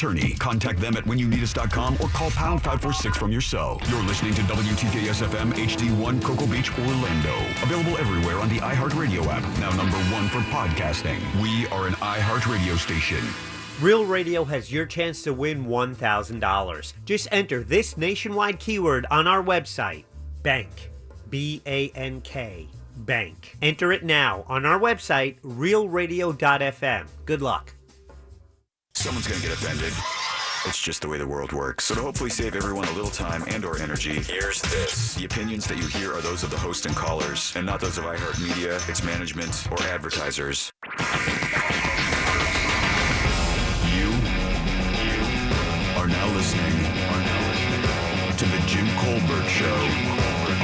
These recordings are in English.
attorney. Contact them at whenyouneedus.com or call pound 546 from your cell. You're listening to WTKS FM HD1 Cocoa Beach, Orlando. Available everywhere on the iHeartRadio app. Now number 1 for podcasting. We are an iHeartRadio station. Real Radio has your chance to win $1,000. Just enter this nationwide keyword on our website, bank, B-A-N-K, bank. Enter it now on our website, realradio.fm. Good luck. Someone's going to get offended. It's just the way the world works. So to hopefully save everyone a little time and or energy, here's this. The opinions that you hear are those of the host and callers, and not those of iHeartMedia, its management, or advertisers. You are now listening to the Jim Colbert Show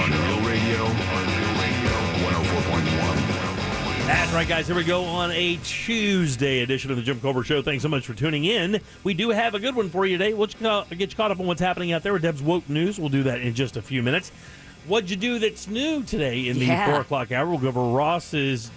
on Real Radio 104.1. That's right, guys. Here we go on a Tuesday edition of the Jim Colbert Show. Thanks so much for tuning in. We do have a good one for you today. We'll get you caught up on what's happening out there with Deb's Woke News. We'll do that in just a few minutes. What'd you do that's new today in the 4 o'clock hour? We'll go over Ross's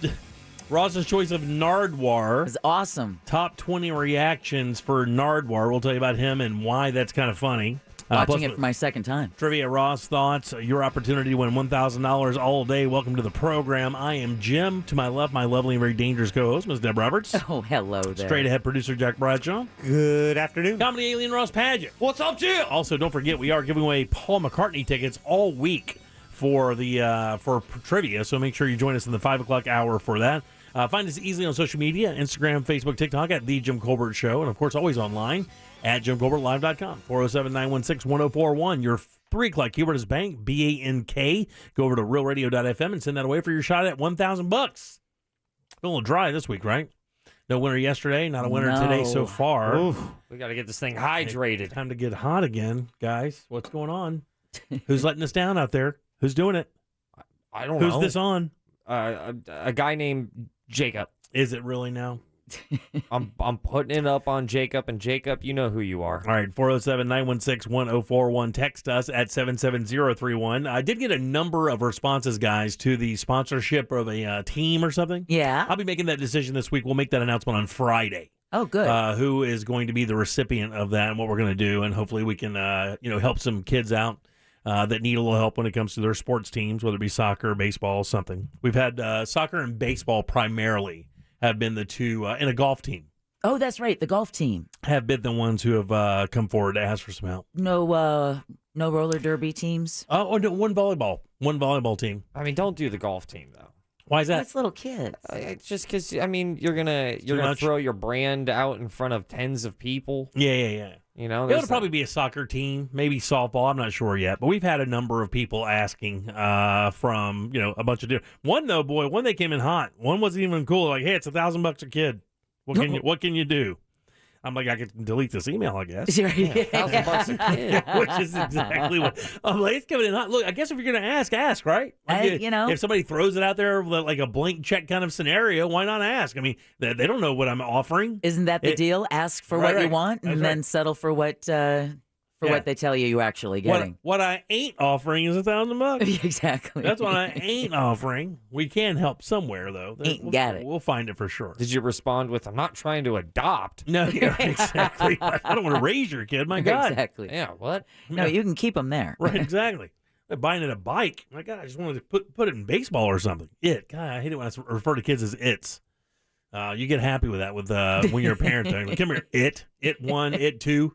choice of Nardwuar. It's awesome. Top 20 reactions for Nardwuar. We'll tell you about him and why that's kind of funny. Watching it for my second time. Trivia, Ross thoughts, your opportunity to win $1,000 all day. Welcome to the program. I am Jim. To my left, my lovely and very dangerous co-host, Ms. Deb Roberts. Oh, hello there. Straight ahead producer Jack Bradshaw. Good afternoon. Comedy alien Ross Padgett. What's up, Jim? Also, don't forget, we are giving away Paul McCartney tickets all week for the for trivia, so make sure you join us in the 5 o'clock hour for that. Find us easily on social media, Instagram, Facebook, TikTok, at The Jim Colbert Show, and, of course, always online at JimColbertLive.com, 407-916-1041. Your 3 o'clock keyword is bank, B-A-N-K. Go over to realradio.fm and send that away for your shot at $1,000. A little dry this week, right? No winner yesterday, not a winner today so far. Oof. We got to get this thing hydrated. Time to get hot again, guys. What's going on? Who's letting us down out there? Who's doing it? I don't know. Who's this on? A guy named Jacob. Is it really now? I'm putting it up on Jacob, and Jacob, you know who you are. All right, 407-916-1041. Text us at 77031. I did get a number of responses, guys, to the sponsorship of a team or something. Yeah. I'll be making that decision this week. We'll make that announcement on Friday. Oh, good. Who is going to be the recipient of that and what we're going to do, and hopefully we can help some kids out that need a little help when it comes to their sports teams, whether it be soccer, baseball, something. We've had soccer and baseball primarily have been the two, and a golf team. Oh, that's right. The golf team have been the ones who have come forward to ask for some help. No roller derby teams. Oh, no, one volleyball team. I mean, don't do the golf team though. Why is that? That's little kids. It's just because you're gonna throw your brand out in front of tens of people. Yeah. You know, it would probably be a soccer team, maybe softball. I'm not sure yet, but we've had a number of people asking from a bunch of different. One they came in hot. One wasn't even cool. Like, hey, it's $1,000 a kid. What can you do? I'm like, I could delete this email, I guess. Yeah. $1,000 a kid, which is exactly what I'm like. It's coming in hot. Look, I guess if you're going to ask, right? Like, if somebody throws it out there like a blank check kind of scenario, why not ask? I mean, they don't know what I'm offering. Isn't that the deal? Ask for what you want, and then settle for what what they tell you're actually getting. What I ain't offering is $1,000. Exactly. That's what I ain't offering. We can help somewhere, though. We'll find it for sure. Did you respond with, I'm not trying to adopt? No, yeah, exactly. I don't want to raise your kid. My God. Exactly. Yeah, what? No, you can keep them there. Right, exactly. They're buying it a bike. My God, I just wanted to put it in baseball or something. God, I hate it when I refer to kids as its. You get happy with that when you're a parent. Like, come here, it 1, it 2.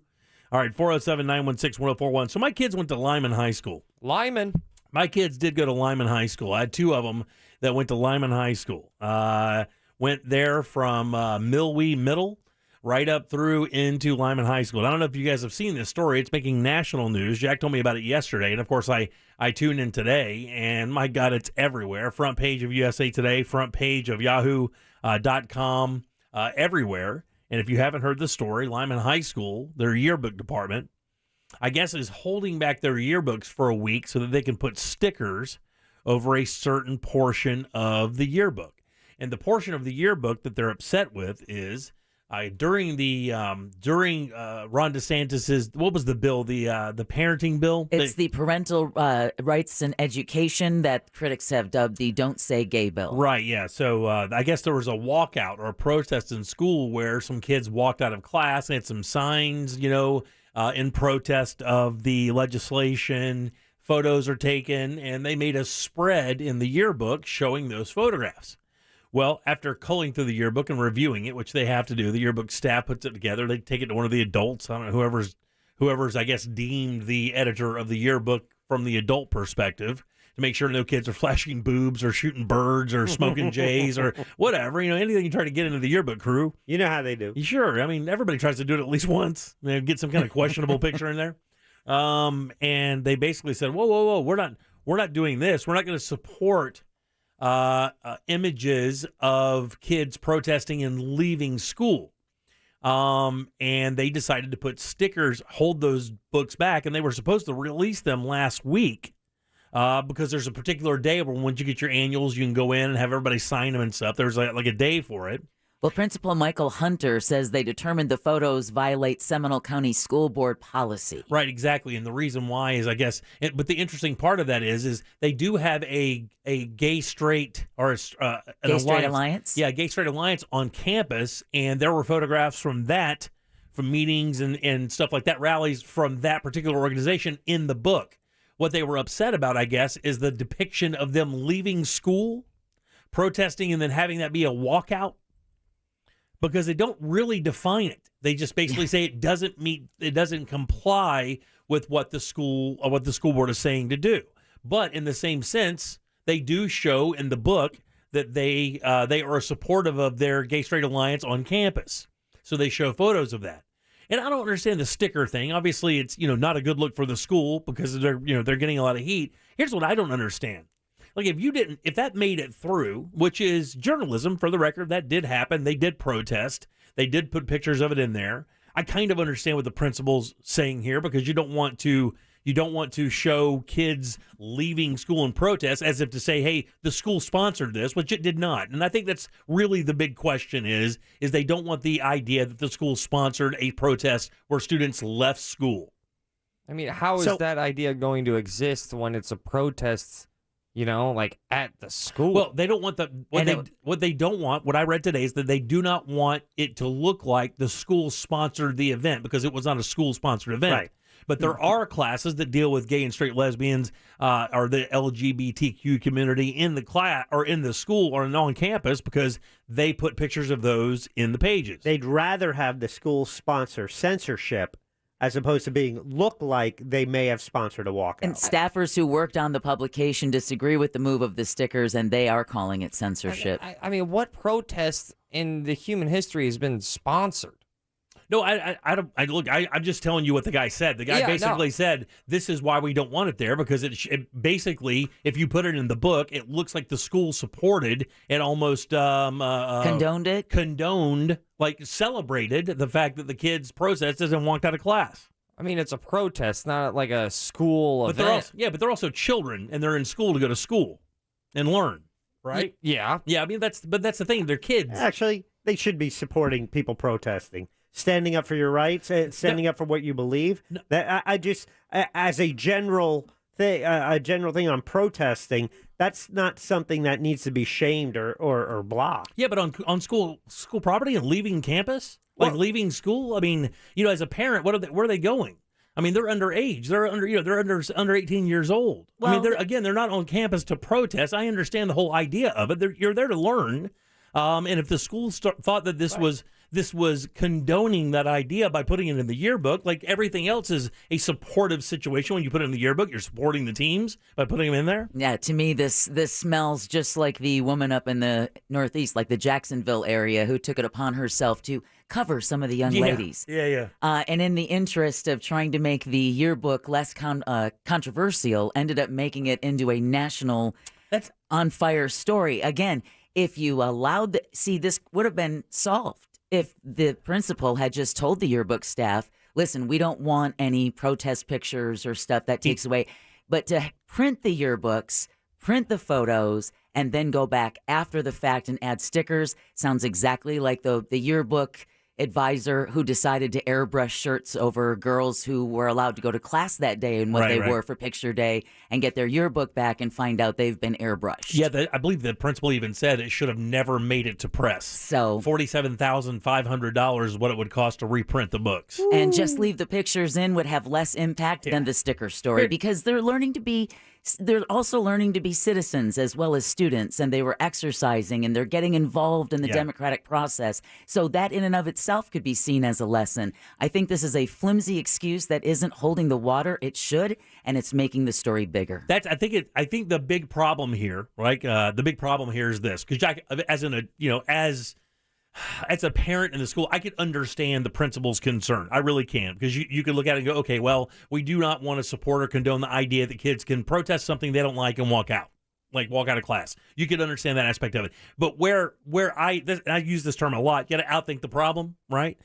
All right, 407-916-1041. So my kids went to Lyman High School. Lyman. My kids did go to Lyman High School. I had 2 of them that went to Lyman High School. Went there from Millwee Middle right up through into Lyman High School. I don't know if you guys have seen this story. It's making national news. Jack told me about it yesterday, and, of course, I tuned in today, and, my God, it's everywhere. Front page of USA Today, front page of Yahoo.com, everywhere. And if you haven't heard the story, Lyman High School, their yearbook department, I guess is holding back their yearbooks for a week so that they can put stickers over a certain portion of the yearbook. And the portion of the yearbook that they're upset with is during Ron DeSantis's, what was the bill? The parenting bill. It's the parental rights and education that critics have dubbed the "Don't Say Gay" bill. Right. Yeah. So I guess there was a walkout or a protest in school where some kids walked out of class and had some signs, in protest of the legislation. Photos are taken, and they made a spread in the yearbook showing those photographs. Well, after culling through the yearbook and reviewing it, which they have to do, the yearbook staff puts it together. They take it to one of the adults. I don't know, whoever's I guess, deemed the editor of the yearbook from the adult perspective to make sure no kids are flashing boobs or shooting birds or smoking jays or whatever. Anything you try to get into the yearbook crew. You know how they do. Sure. I mean, everybody tries to do it at least once. Get some kind of questionable picture in there. And they basically said, whoa, we're not doing this. We're not going to support images of kids protesting and leaving school. And they decided to put stickers, hold those books back, and they were supposed to release them last week because there's a particular day where once you get your annuals, you can go in and have everybody sign them and stuff. There's like a day for it. Well, Principal Michael Hunter says they determined the photos violate Seminole County School Board policy. Right, exactly. And the reason why is, I guess, but the interesting part of that is they do have a gay straight or an straight alliance. Yeah, gay straight alliance on campus, and there were photographs from meetings and stuff like that, rallies from that particular organization in the book. What they were upset about, I guess, is the depiction of them leaving school, protesting, and then having that be a walkout. Because they don't really define it. They just basically say it doesn't comply with what the school board is saying to do. But in the same sense, they do show in the book that they are supportive of their gay straight alliance on campus. So they show photos of that. And I don't understand the sticker thing. Obviously, it's not a good look for the school because they're getting a lot of heat. Here's what I don't understand. Like, if that made it through, which is journalism, for the record, that did happen. They did protest. They did put pictures of it in there. I kind of understand what the principal's saying here because you don't want to show kids leaving school in protest as if to say, hey, the school sponsored this, which it did not. And I think that's really the big question is they don't want the idea that the school sponsored a protest where students left school. I mean, how is that idea going to exist when it's a protest? Like at the school. Well, they don't want what they don't want, what I read today is that they do not want it to look like the school sponsored the event because it was not a school sponsored event. Right. But there are classes that deal with gay and straight lesbians or the LGBTQ community in the class or in the school or on campus because they put pictures of those in the pages. They'd rather have the school sponsor censorship as opposed to look like they may have sponsored a walkout. And staffers who worked on the publication disagree with the move of the stickers, and they are calling it censorship. I mean, what protest in the human history has been sponsored? No, I'm just telling you what the guy said. The guy basically said, this is why we don't want it there, because it basically, if you put it in the book, it looks like the school supported and almost condoned it? Condoned, like celebrated the fact that the kids protested and walked out of class. I mean, it's a protest, not like a school event. But they're also children, and they're in school to go to school and learn, right? Yeah. Yeah, I mean, that's the thing. They're kids. Actually, they should be supporting people protesting. Standing up for your rights, standing up for what you believe. That I just, as a general thing on protesting, that's not something that needs to be shamed or blocked. Yeah, but on school property and leaving campus, leaving school. I mean, as a parent, where are they going? I mean, they're underage. They're under 18 years old. Well, I mean, they're not on campus to protest. I understand the whole idea of it. You're there to learn. And if the school thought that this was condoning that idea by putting it in the yearbook, like everything else is a supportive situation. When you put it in the yearbook, you're supporting the teams by putting them in there. Yeah, to me, this smells just like the woman up in the Northeast, like the Jacksonville area, who took it upon herself to cover some of the young ladies. Yeah. And in the interest of trying to make the yearbook less controversial, ended up making it into a national on fire story. Again, if you allowed this would have been solved if the principal had just told the yearbook staff, listen, we don't want any protest pictures or stuff that takes away. But to print the yearbooks, print the photos, and then go back after the fact and add stickers sounds exactly like the yearbook advisor who decided to airbrush shirts over girls who were allowed to go to class that day and what Right, they right. wore for picture day and get their yearbook back and find out they've been airbrushed. Yeah, I believe the principal even said it should have never made it to press. So $47,500 is what it would cost to reprint the books. and just leave the pictures in would have less impact than the sticker story because they're also learning to be citizens as well as students, and they were exercising and they're getting involved in the democratic process. So that in and of itself could be seen as a lesson. I think this is a flimsy excuse that isn't holding the water. It should, and it's making the story bigger. I think the big problem here, right? The big problem here is this, because as a parent in the school, I could understand the principal's concern. I really can, because you could look at it and go, okay, well, we do not want to support or condone the idea that kids can protest something they don't like and walk out of class. You could understand that aspect of it. But and I use this term a lot, you got to outthink the problem, right?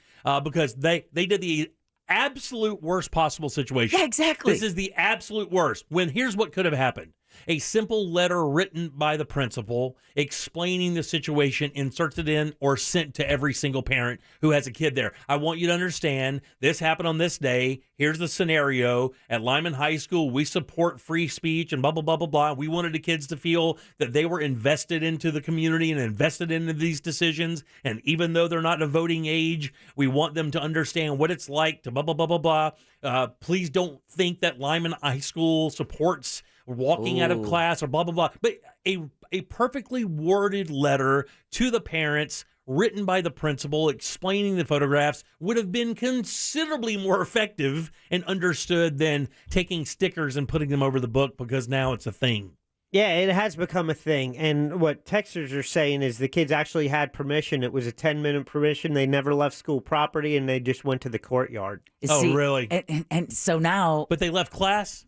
Because they did the absolute worst possible situation. Yeah, exactly. This is the absolute worst. Here's what could have happened. A simple letter written by the principal explaining the situation, inserted in or sent to every single parent who has a kid there. I want you to understand this happened on this day. Here's the scenario. At Lyman High School, we support free speech and blah, blah, blah, blah, blah. We wanted the kids to feel that they were invested into the community and invested into these decisions. And even though they're not a voting age, we want them to understand what it's like to blah, blah, blah, blah, blah. Please don't think that Lyman High School supports walking out of class or blah, blah, blah. But a perfectly worded letter to the parents written by the principal explaining the photographs would have been considerably more effective and understood than taking stickers and putting them over the book because now it's a thing. Yeah, it has become a thing. And what texters are saying is the kids actually had permission. It was a 10-minute permission. They never left school property, and they just went to the courtyard. Oh, really? And so now... But they left class?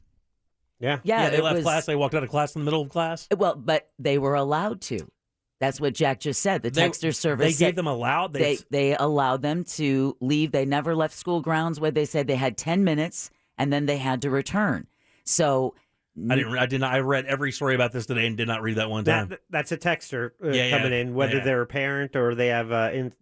Yeah. Yeah, they left class. They walked out of class in the middle of class? Well, but they were allowed to. That's what Jack just said. The texter service. They gave them allowed? They allowed them to leave. They never left school grounds where they said they had 10 minutes and then they had to return. So... I read every story about this today and did not read that one time. That's a texter coming in, whether they're a parent or they have,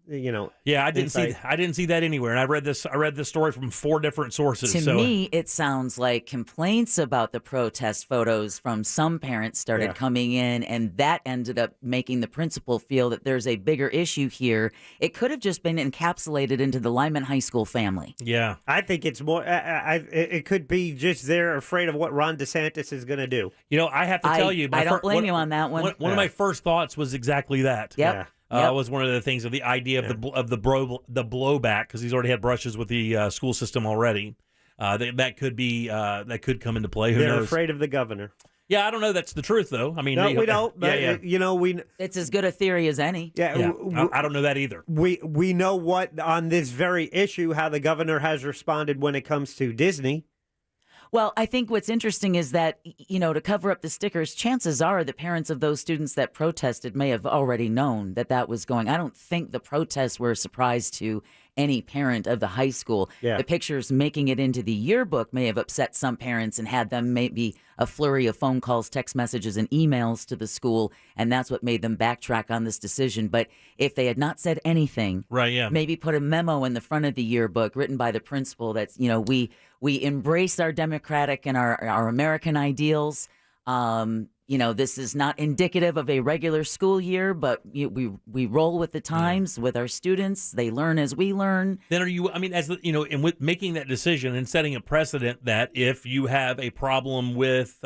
Yeah, I didn't see that anywhere, and I read this story from 4 different sources. To me, it sounds like complaints about the protest photos from some parents started coming in, and that ended up making the principal feel that there's a bigger issue here. It could have just been encapsulated into the Lyman High School family. Yeah, I think it's more. It could be just they're afraid of what Ron DeSantis is going to do. I have to tell you, I don't blame you on that one. One of my first thoughts was exactly that. Yep. Was one of the things of the idea of the blowback, because he's already had brushes with the school system already. That could come into play. Who knows? They're afraid of the governor. Yeah, I don't know. That's the truth, though. I mean, no, we don't. But, it's as good a theory as any. Yeah. I don't know that either. We know what on this very issue how the governor has responded when it comes to Disney. Well, I think what's interesting is that, to cover up the stickers, chances are the parents of those students that protested may have already known that was going. I don't think the protests were a surprise to any parent of the high school. Yeah. The pictures making it into the yearbook may have upset some parents and had them maybe a flurry of phone calls, text messages, and emails to the school, and that's what made them backtrack on this decision. But if they had not said anything, maybe put a memo in the front of the yearbook written by the principal that's, we embrace our democratic and our American ideals. This is not indicative of a regular school year, but we roll with the times with our students. They learn as we learn. Then and with making that decision and setting a precedent that if you have a problem with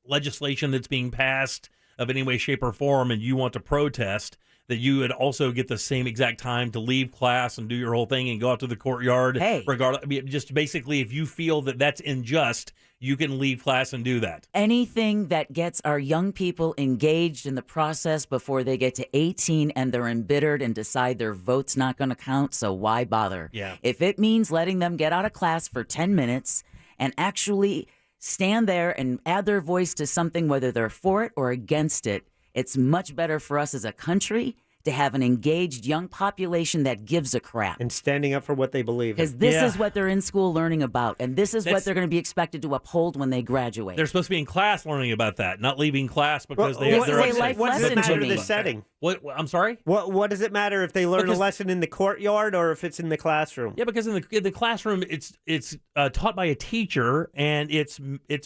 legislation that's being passed of any way, shape, or form, and you want to protest, that you would also get the same exact time to leave class and do your whole thing and go out to the courtyard. Hey. Regardless, just basically, if you feel that that's unjust, you can leave class and do that. Anything that gets our young people engaged in the process before they get to 18 and they're embittered and decide their vote's not going to count, so why bother? Yeah. If it means letting them get out of class for 10 minutes and actually stand there and add their voice to something, whether they're for it or against it, it's much better for us as a country to have an engaged young population that gives a crap. And standing up for what they believe in. Because this is what they're in school learning about, and this is what they're going to be expected to uphold when they graduate. They're supposed to be in class learning about that, not leaving class because they have their life What's the lesson, matter Jimmy? the setting? What? I'm sorry? What does it matter if they learn a lesson in the courtyard or if it's in the classroom? Yeah, because in the classroom, it's taught by a teacher, and it's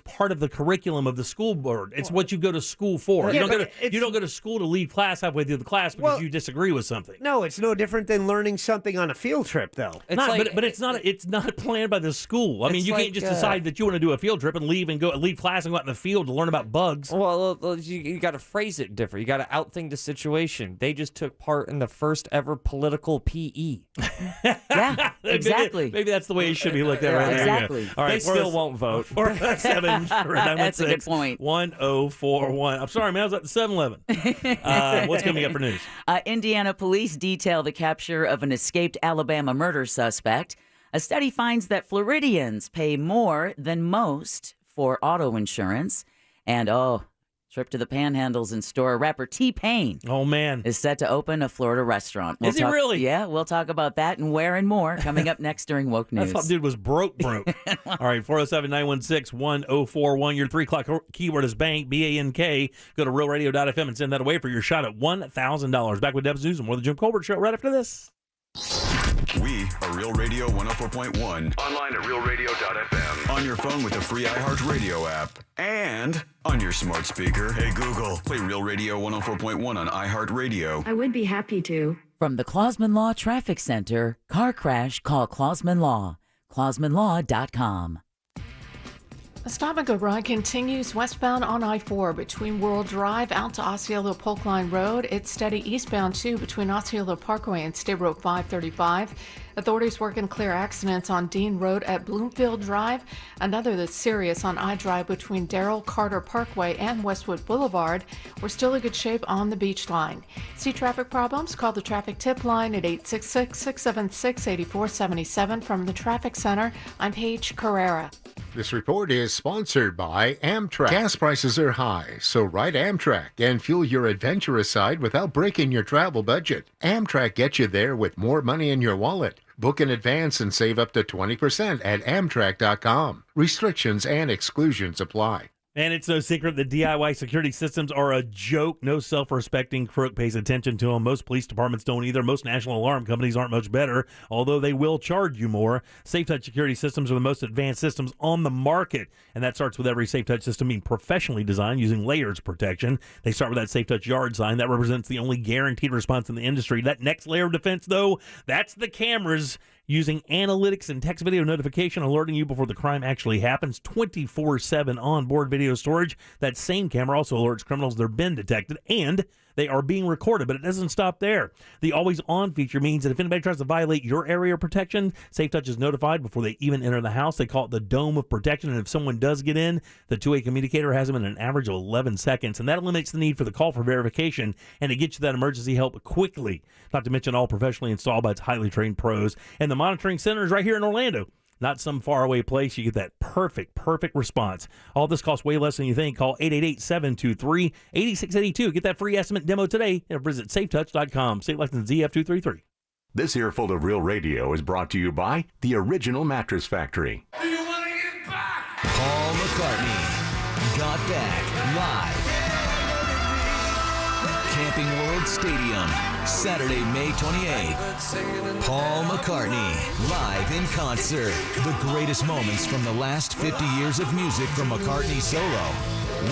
part of the curriculum of the school board. It's what you go to school for. Yeah, you don't go to school to leave class halfway through the class because you disagree with something. No, it's no different than learning something on a field trip, though. But it's not planned by the school. I mean, you can't just decide that you want to do a field trip and leave class and go out in the field to learn about bugs. Well, you got to phrase it different. You got to outthink the situation. They just took part in the first ever political PE. Yeah, exactly. Maybe that's the way it should be looked at right there. Exactly. All right, they still won't vote. 457 That's a good point. 1041. I'm sorry, man. I was at the 7-Eleven. What's coming up for news? Indiana police detail the capture of an escaped Alabama murder suspect. A study finds that Floridians pay more than most for auto insurance. And, trip to the Panhandles and store. Rapper T-Pain is set to open a Florida restaurant. Is he really? Yeah, we'll talk about that and where and more coming up next during Woke News. I thought dude was broke. All right, 407-916-1041. Your 3 o'clock keyword is bank, B-A-N-K. Go to realradio.fm and send that away for your shot at $1,000. Back with Deb's News and more of the Jim Colbert Show right after this. We are Real Radio 104.1. Online at realradio.fm. On your phone with the free iHeartRadio app. And on your smart speaker. Hey, Google, play Real Radio 104.1 on iHeartRadio. I would be happy to. From the Clausman Law Traffic Center, car crash, call Clausman Law. ClausmanLaw.com. A stop-and-go ride continues westbound on I-4 between World Drive out to Osceola Polk Line Road. It's steady eastbound, too, between Osceola Parkway and State Road 535. Authorities working to clear accidents on Dean Road at Bloomfield Drive. Another that's serious on I-Drive between Darrell Carter Parkway and Westwood Boulevard. We're still in good shape on the beach line. See traffic problems? Call the traffic tip line at 866-676-8477. From the Traffic Center, I'm Paige Carrera. This report is sponsored by Amtrak. Gas prices are high, so ride Amtrak and fuel your adventurous side without breaking your travel budget. Amtrak gets you there with more money in your wallet. Book in advance and save up to 20% at Amtrak.com. Restrictions and exclusions apply. And it's no secret that DIY security systems are a joke. No self-respecting crook pays attention to them. Most police departments don't either. Most national alarm companies aren't much better, although they will charge you more. SafeTouch security systems are the most advanced systems on the market, and that starts with every SafeTouch system being professionally designed using layers protection. They start with that SafeTouch yard sign. That represents the only guaranteed response in the industry. That next layer of defense, though, that's the cameras using analytics and text video notification, alerting you before the crime actually happens. 24/7 onboard video storage. That same camera also alerts criminals they're been detected, and they are being recorded, but it doesn't stop there. The always-on feature means that if anybody tries to violate your area of protection, SafeTouch is notified before they even enter the house. They call it the dome of protection, and if someone does get in, the two-way communicator has them in an average of 11 seconds, and that eliminates the need for the call for verification, and it gets you that emergency help quickly, not to mention all professionally installed by its highly trained pros. And the monitoring center is right here in Orlando. Not some faraway place. You get that perfect response. All this costs way less than you think. Call 888-723-8682. Get that free estimate demo today and visit safetouch.com. State license ZF233. This earful of Real Radio is brought to you by the Original Mattress Factory. Do you want to get back? Paul McCartney got back live. Camping World Stadium, Saturday, May 28th. Paul McCartney, live in concert. The greatest moments from the last 50 years of music from McCartney solo,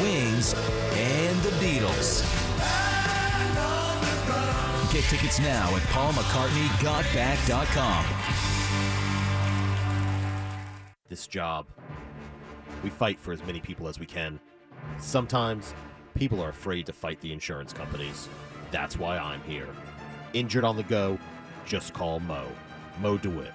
Wings, and the Beatles. Get tickets now at paulmccartneygotback.com. This job, we fight for as many people as we can. Sometimes people are afraid to fight the insurance companies. That's why I'm here. Injured on the go, just call Moe. Moe DeWitt.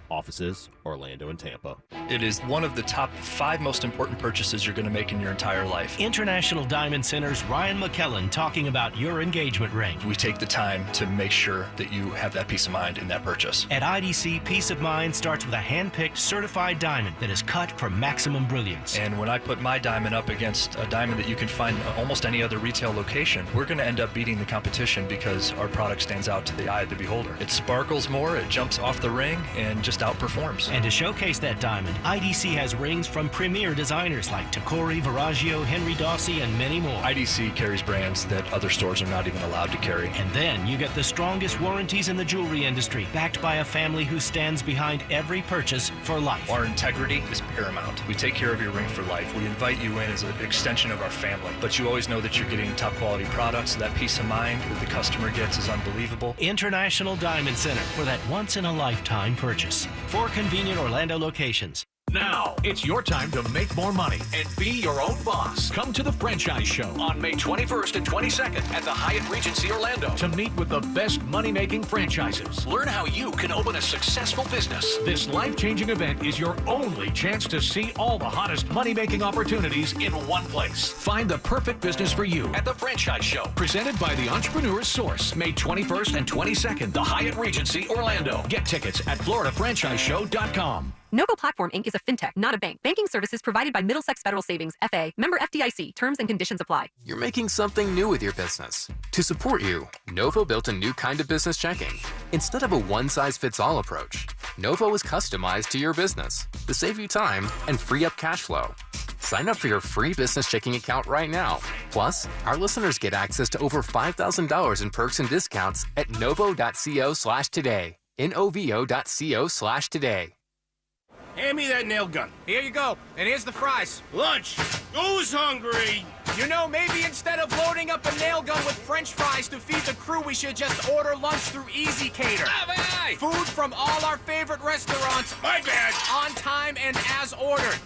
Offices, Orlando and Tampa. It is one of the top 5 most important purchases you're going to make in your entire life. International Diamond Center's Ryan McKellen talking about your engagement ring. We take the time to make sure that you have that peace of mind in that purchase. At IDC, peace of mind starts with a hand-picked certified diamond that is cut for maximum brilliance. And when I put my diamond up against a diamond that you can find at almost any other retail location, we're going to end up beating the competition because our product stands out to the eye of the beholder. It sparkles more, it jumps off the ring, and just outperforms. And to showcase that diamond, IDC has rings from premier designers like Tacori, Veragio, Henry Dawsey, and many more. IDC carries brands that other stores are not even allowed to carry. And then you get the strongest warranties in the jewelry industry, backed by a family who stands behind every purchase for life. Our integrity is paramount. We take care of your ring for life. We invite you in as an extension of our family, but you always know that you're getting top quality products. That peace of mind that the customer gets is unbelievable. International Diamond Center for that once-in-a-lifetime purchase. 4 convenient Orlando locations. Now, it's your time to make more money and be your own boss. Come to the Franchise Show on May 21st and 22nd at the Hyatt Regency Orlando to meet with the best money-making franchises. Learn how you can open a successful business. This life-changing event is your only chance to see all the hottest money-making opportunities in one place. Find the perfect business for you at the Franchise Show, presented by the Entrepreneur's Source, May 21st and 22nd, the Hyatt Regency Orlando. Get tickets at FloridaFranchiseShow.com. Novo Platform Inc. is a fintech, not a bank. Banking services provided by Middlesex Federal Savings, FA. Member FDIC. Terms and conditions apply. You're making something new with your business. To support you, Novo built a new kind of business checking. Instead of a one-size-fits-all approach, Novo is customized to your business to save you time and free up cash flow. Sign up for your free business checking account right now. Plus, our listeners get access to over $5,000 in perks and discounts at novo.co/today. novo.co/today. Hand me that nail gun. Here you go. And here's the fries. Lunch. Who's hungry? You know, maybe instead of loading up a nail gun with French fries to feed the crew, we should just order lunch through Easy Cater. Aye. Food from all our favorite restaurants. My bad. On time and as ordered.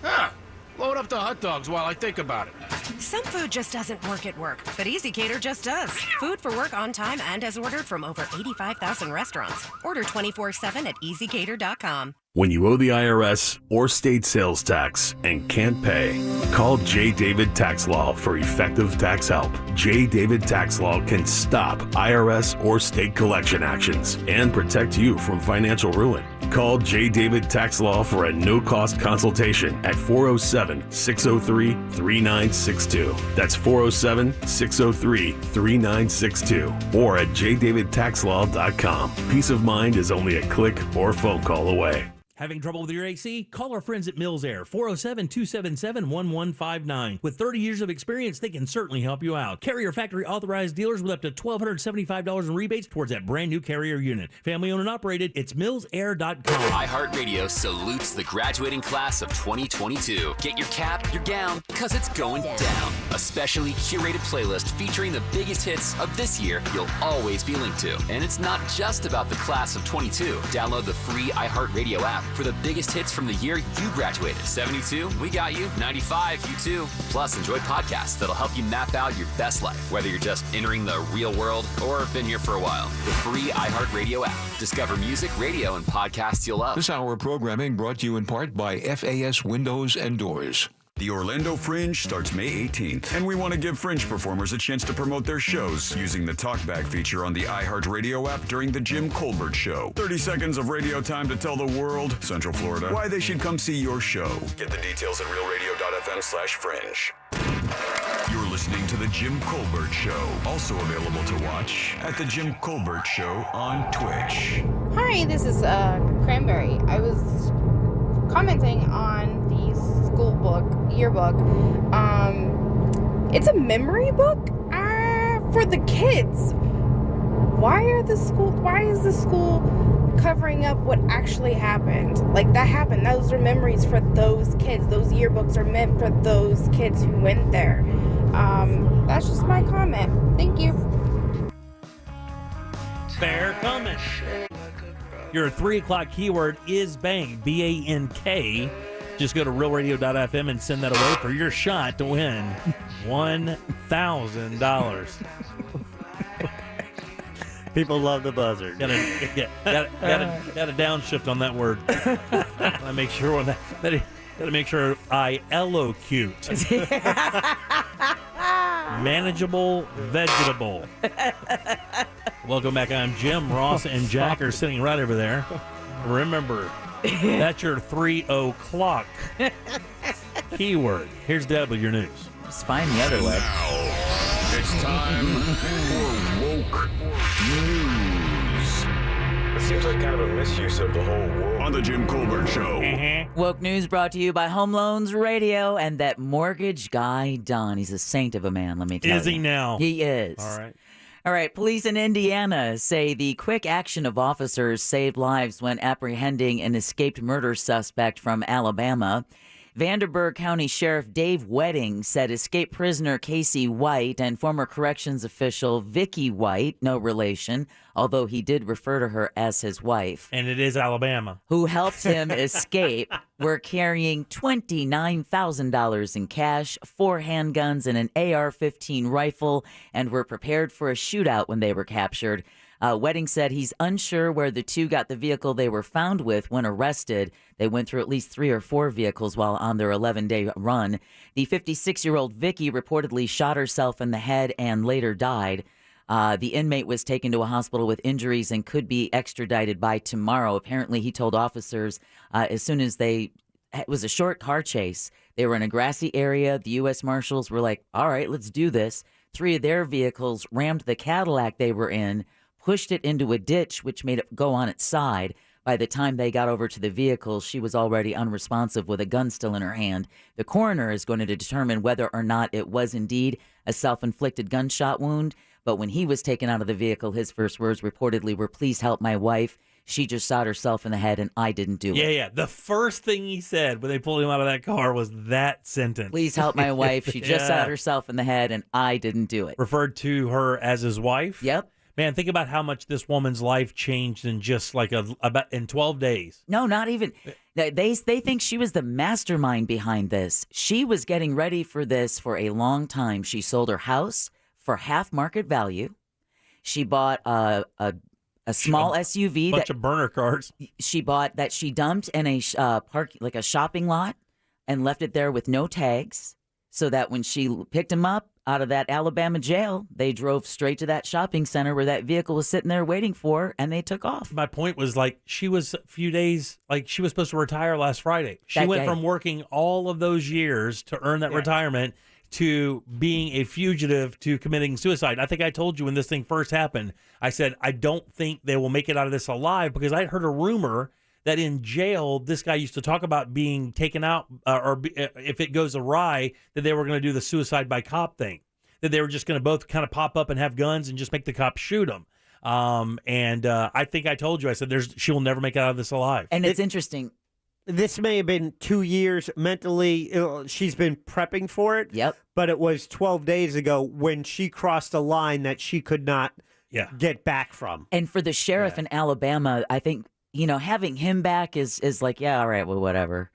Huh. Load up the hot dogs while I think about it. Some food just doesn't work at work, but Easy Cater just does. Food for work on time and as ordered from over 85,000 restaurants. Order 24/7 at easycater.com. When you owe the IRS or state sales tax and can't pay, call J. David Tax Law for effective tax help. J. David Tax Law can stop IRS or state collection actions and protect you from financial ruin. Call J. David Tax Law for a no-cost consultation at 407-603-3962. That's 407-603-3962 or at jdavidtaxlaw.com. Peace of mind is only a click or phone call away. Having trouble with your AC? Call our friends at Mills Air, 407-277-1159. With 30 years of experience, they can certainly help you out. Carrier factory authorized dealers with up to $1,275 in rebates towards that brand new Carrier unit. Family owned and operated, it's millsair.com. iHeartRadio salutes the graduating class of 2022. Get your cap, your gown, because it's going down. A specially curated playlist featuring the biggest hits of this year you'll always be linked to. And it's not just about the class of 22. Download the free iHeartRadio app for the biggest hits from the year you graduated. 72, we got you. 95, you too. Plus, enjoy podcasts that'll help you map out your best life, whether you're just entering the real world or been here for a while. The free iHeartRadio app. Discover music, radio, and podcasts you'll love. This hour of programming brought to you in part by FAS Windows and Doors. The Orlando Fringe starts May 18th, and we want to give Fringe performers a chance to promote their shows using the Talkback feature on the iHeartRadio app during the Jim Colbert Show. 30 seconds of radio time to tell the world, Central Florida, why they should come see your show. Get the details at realradio.fm/fringe. You're listening to the Jim Colbert Show, also available to watch at the Jim Colbert Show on Twitch. Hi, this is Cranberry. I was commenting on the school book, yearbook. It's a memory book for the kids. Why is the school covering up what actually happened? Like, that happened. Those are memories for those kids. Those yearbooks are meant for those kids who went there. That's just my comment. Thank you. Fair comment. Your 3 o'clock keyword is bank, B-A-N-K. Just go to realradio.fm and send that away for your shot to win $1,000. People love the buzzer. Got a downshift on that word. I make sure gotta make sure I elocute. Manageable vegetable. Welcome back. I'm Jim. Ross and Jack are sitting right over there. Remember, that's your 3 o'clock keyword. Here's Deb with your news. Just find the other way. It's time for woke news. seems like kind of a misuse of the whole world. On the Jim Colbert Show. Woke News brought to you by Home Loans Radio and that mortgage guy, Don. He's a saint of a man, let me tell you. Is he now? He is. All right. Police in Indiana say the quick action of officers saved lives when apprehending an escaped murder suspect from Alabama. Vanderburgh County Sheriff Dave Wedding said escaped prisoner Casey White and former corrections official Vicky White, no relation, although he did refer to her as his wife. And it is Alabama. Who helped him escape, were carrying $29,000 in cash, 4 handguns, and an AR-15 rifle, and were prepared for a shootout when they were captured. Wedding said he's unsure where the two got the vehicle they were found with when arrested. They went through at least 3 or 4 vehicles while on their 11-day run. The 56-year-old Vicky reportedly shot herself in the head and later died. The inmate was taken to a hospital with injuries and could be extradited by tomorrow. Apparently, he told officers as soon as it was a short car chase. They were in a grassy area. The U.S. Marshals were like, all right, let's do this. 3 of their vehicles rammed the Cadillac they were in, pushed it into a ditch, which made it go on its side. By the time they got over to the vehicle, she was already unresponsive with a gun still in her hand. The coroner is going to determine whether or not it was indeed a self-inflicted gunshot wound. But when he was taken out of the vehicle, his first words reportedly were, "Please help my wife. She just shot herself in the head and I didn't do it." Yeah. The first thing he said when they pulled him out of that car was that sentence. "Please help my wife. She just shot herself in the head and I didn't do it." Referred to her as his wife? Yep. Man, think about how much this woman's life changed in just like about in 12 days. No, not even. They think she was the mastermind behind this. She was getting ready for this for a long time. She sold her house for half market value. She bought a small SUV, bunch of burner cars. She bought that she dumped in a like a shopping lot and left it there with no tags, so that when she picked him up out of that Alabama jail, they drove straight to that shopping center where that vehicle was sitting there waiting for, and they took off. My point was, like, she was a few days, like, she was supposed to retire last Friday. She went from working all of those years to earn that retirement to being a fugitive to committing suicide. I think I told you when this thing first happened, I said, I don't think they will make it out of this alive, because I heard a rumor that in jail, this guy used to talk about being taken out, if it goes awry, that they were going to do the suicide by cop thing, that they were just going to both kind of pop up and have guns and just make the cops shoot them. I think I told you, I said, she will never make it out of this alive. And it's interesting. This may have been 2 years mentally. She's been prepping for it. Yep. But it was 12 days ago when she crossed a line that she could not get back from. And for the sheriff in Alabama, I think, having him back is like, yeah, all right, well, whatever.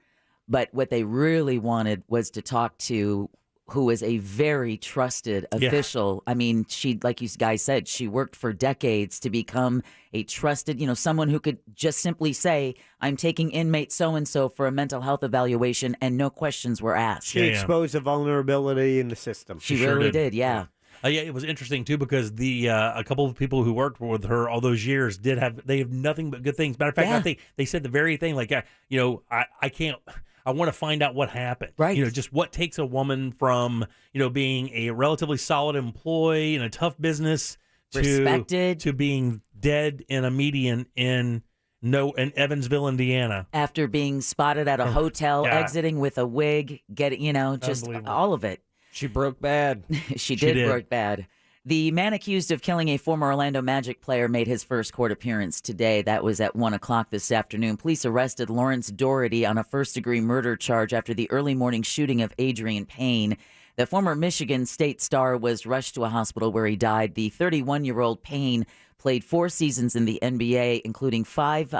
But what they really wanted was to talk to who is a very trusted official. I mean, she, like you guys said, she worked for decades to become a trusted, someone who could just simply say, I'm taking inmate so-and-so for a mental health evaluation, and no questions were asked. She exposed a vulnerability in the system. She really did, yeah. It was interesting too, because a couple of people who worked with her all those years they have nothing but good things. Matter of fact, I think they said the very thing, like, I want to find out what happened. Right. Just what takes a woman from, being a relatively solid employee in a tough business respected to being dead in a median in Evansville, Indiana. After being spotted at a hotel, exiting with a wig, just all of it. She broke bad. She did broke bad. The man accused of killing a former Orlando Magic player made his first court appearance today. That was at 1 o'clock this afternoon. Police arrested Lawrence Doherty on a first-degree murder charge after the early morning shooting of Adrian Payne. The former Michigan State star was rushed to a hospital where he died. The 31-year-old Payne played 4 seasons in the NBA, including five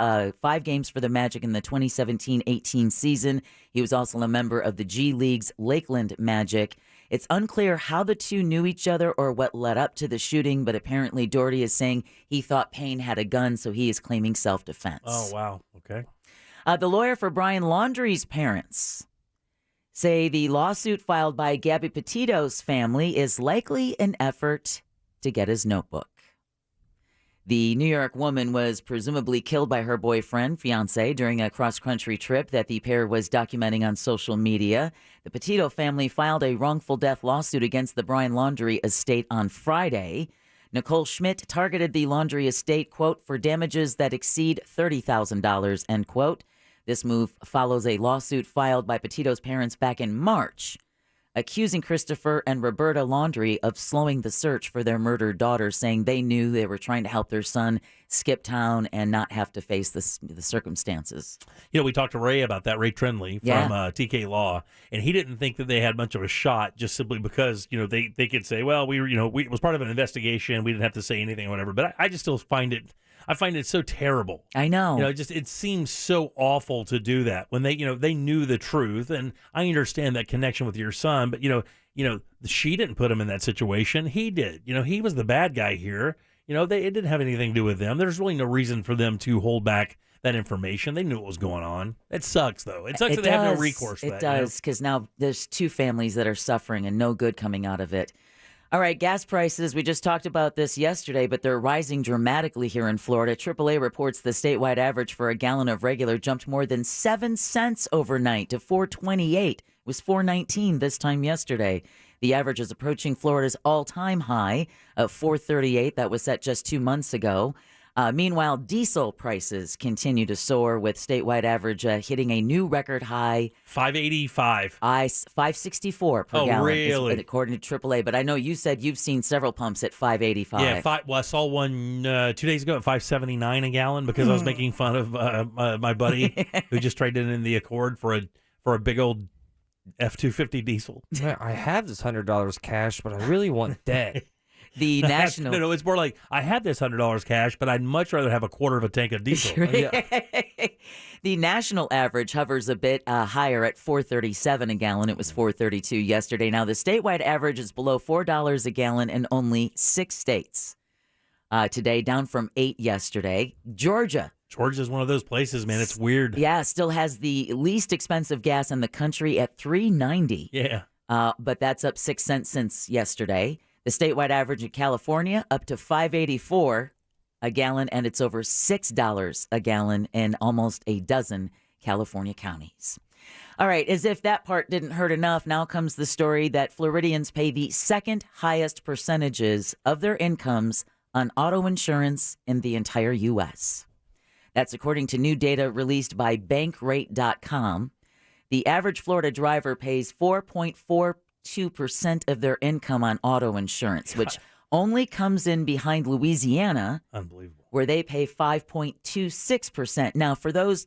games for the Magic in the 2017-18 season. He was also a member of the G League's Lakeland Magic. It's unclear how the two knew each other or what led up to the shooting, but apparently Doherty is saying he thought Payne had a gun, so he is claiming self-defense. Oh, wow. Okay. The lawyer for Brian Laundrie's parents say the lawsuit filed by Gabby Petito's family is likely an effort to get his notebook. The New York woman was presumably killed by her boyfriend, fiance, during a cross-country trip that the pair was documenting on social media. The Petito family filed a wrongful death lawsuit against the Brian Laundrie estate on Friday. Nicole Schmidt targeted the laundry estate, quote, for damages that exceed $30,000, end quote. This move follows a lawsuit filed by Petito's parents back in March, accusing Christopher and Roberta Laundrie of slowing the search for their murdered daughter, saying they knew they were trying to help their son skip town and not have to face the circumstances. You know, we talked to Ray about that, Ray Trindley from TK Law, and he didn't think that they had much of a shot just simply because, you know, they could say, well, it was part of an investigation. We didn't have to say anything or whatever. But I just still find it so terrible. I know. You know, it seems so awful to do that when they knew the truth, and I understand that connection with your son, but she didn't put him in that situation. He did. You know, he was the bad guy here. You know, it didn't have anything to do with them. There's really no reason for them to hold back that information. They knew what was going on. It sucks, though. It sucks that they have no recourse for that. It does, because now there's two families that are suffering and no good coming out of it. All right, gas prices, we just talked about this yesterday, but they're rising dramatically here in Florida. AAA reports the statewide average for a gallon of regular jumped more than 7 cents overnight to $4.28. It was $4.19 this time yesterday. The average is approaching Florida's all-time high of $4.38. That was set just 2 months ago. Meanwhile, diesel prices continue to soar, with statewide average hitting a new record high. $5.85. $5.64 per gallon, really? According to AAA. But I know you said you've seen several pumps at $5.85. Yeah, I saw one 2 days ago at $5.79 a gallon because I was making fun of my buddy who just traded in the Accord for a big old F-250 diesel. I have this $100 cash, but I really want debt. The national... No, it's more like, I had this $100 cash, but I'd much rather have a quarter of a tank of diesel. The national average hovers a bit higher at $4.37 a gallon. It was $4.32 yesterday. Now, the statewide average is below $4 a gallon in only 6 states. Today, down from 8 yesterday. Georgia's one of those places, man. It's weird. Yeah, still has the least expensive gas in the country at $3.90. Yeah. But that's up 6 cents since yesterday. The statewide average in California up to $5.84 a gallon, and it's over $6 a gallon in almost a dozen California counties. All right, as if that part didn't hurt enough, now comes the story that Floridians pay the second highest percentages of their incomes on auto insurance in the entire U.S. That's according to new data released by Bankrate.com. The average Florida driver pays 4.42% of their income on auto insurance, which only comes in behind Louisiana, unbelievable, where they pay 5.26%. Now, for those,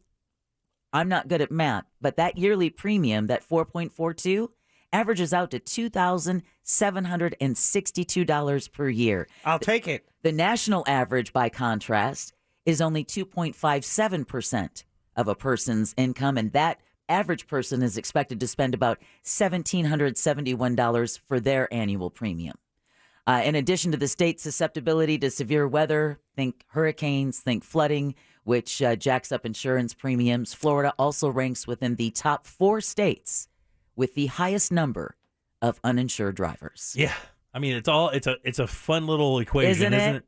I'm not good at math, but that yearly premium, that 4.42, averages out to $2,762 per year. I'll take it. The national average, by contrast, is only 2.57% of a person's income, and that average person is expected to spend about $1,771 for their annual premium. In addition to the state's susceptibility to severe weather, think hurricanes, think flooding, which jacks up insurance premiums, Florida also ranks within the top 4 states with the highest number of uninsured drivers. Yeah. I mean, it's a fun little equation, isn't it?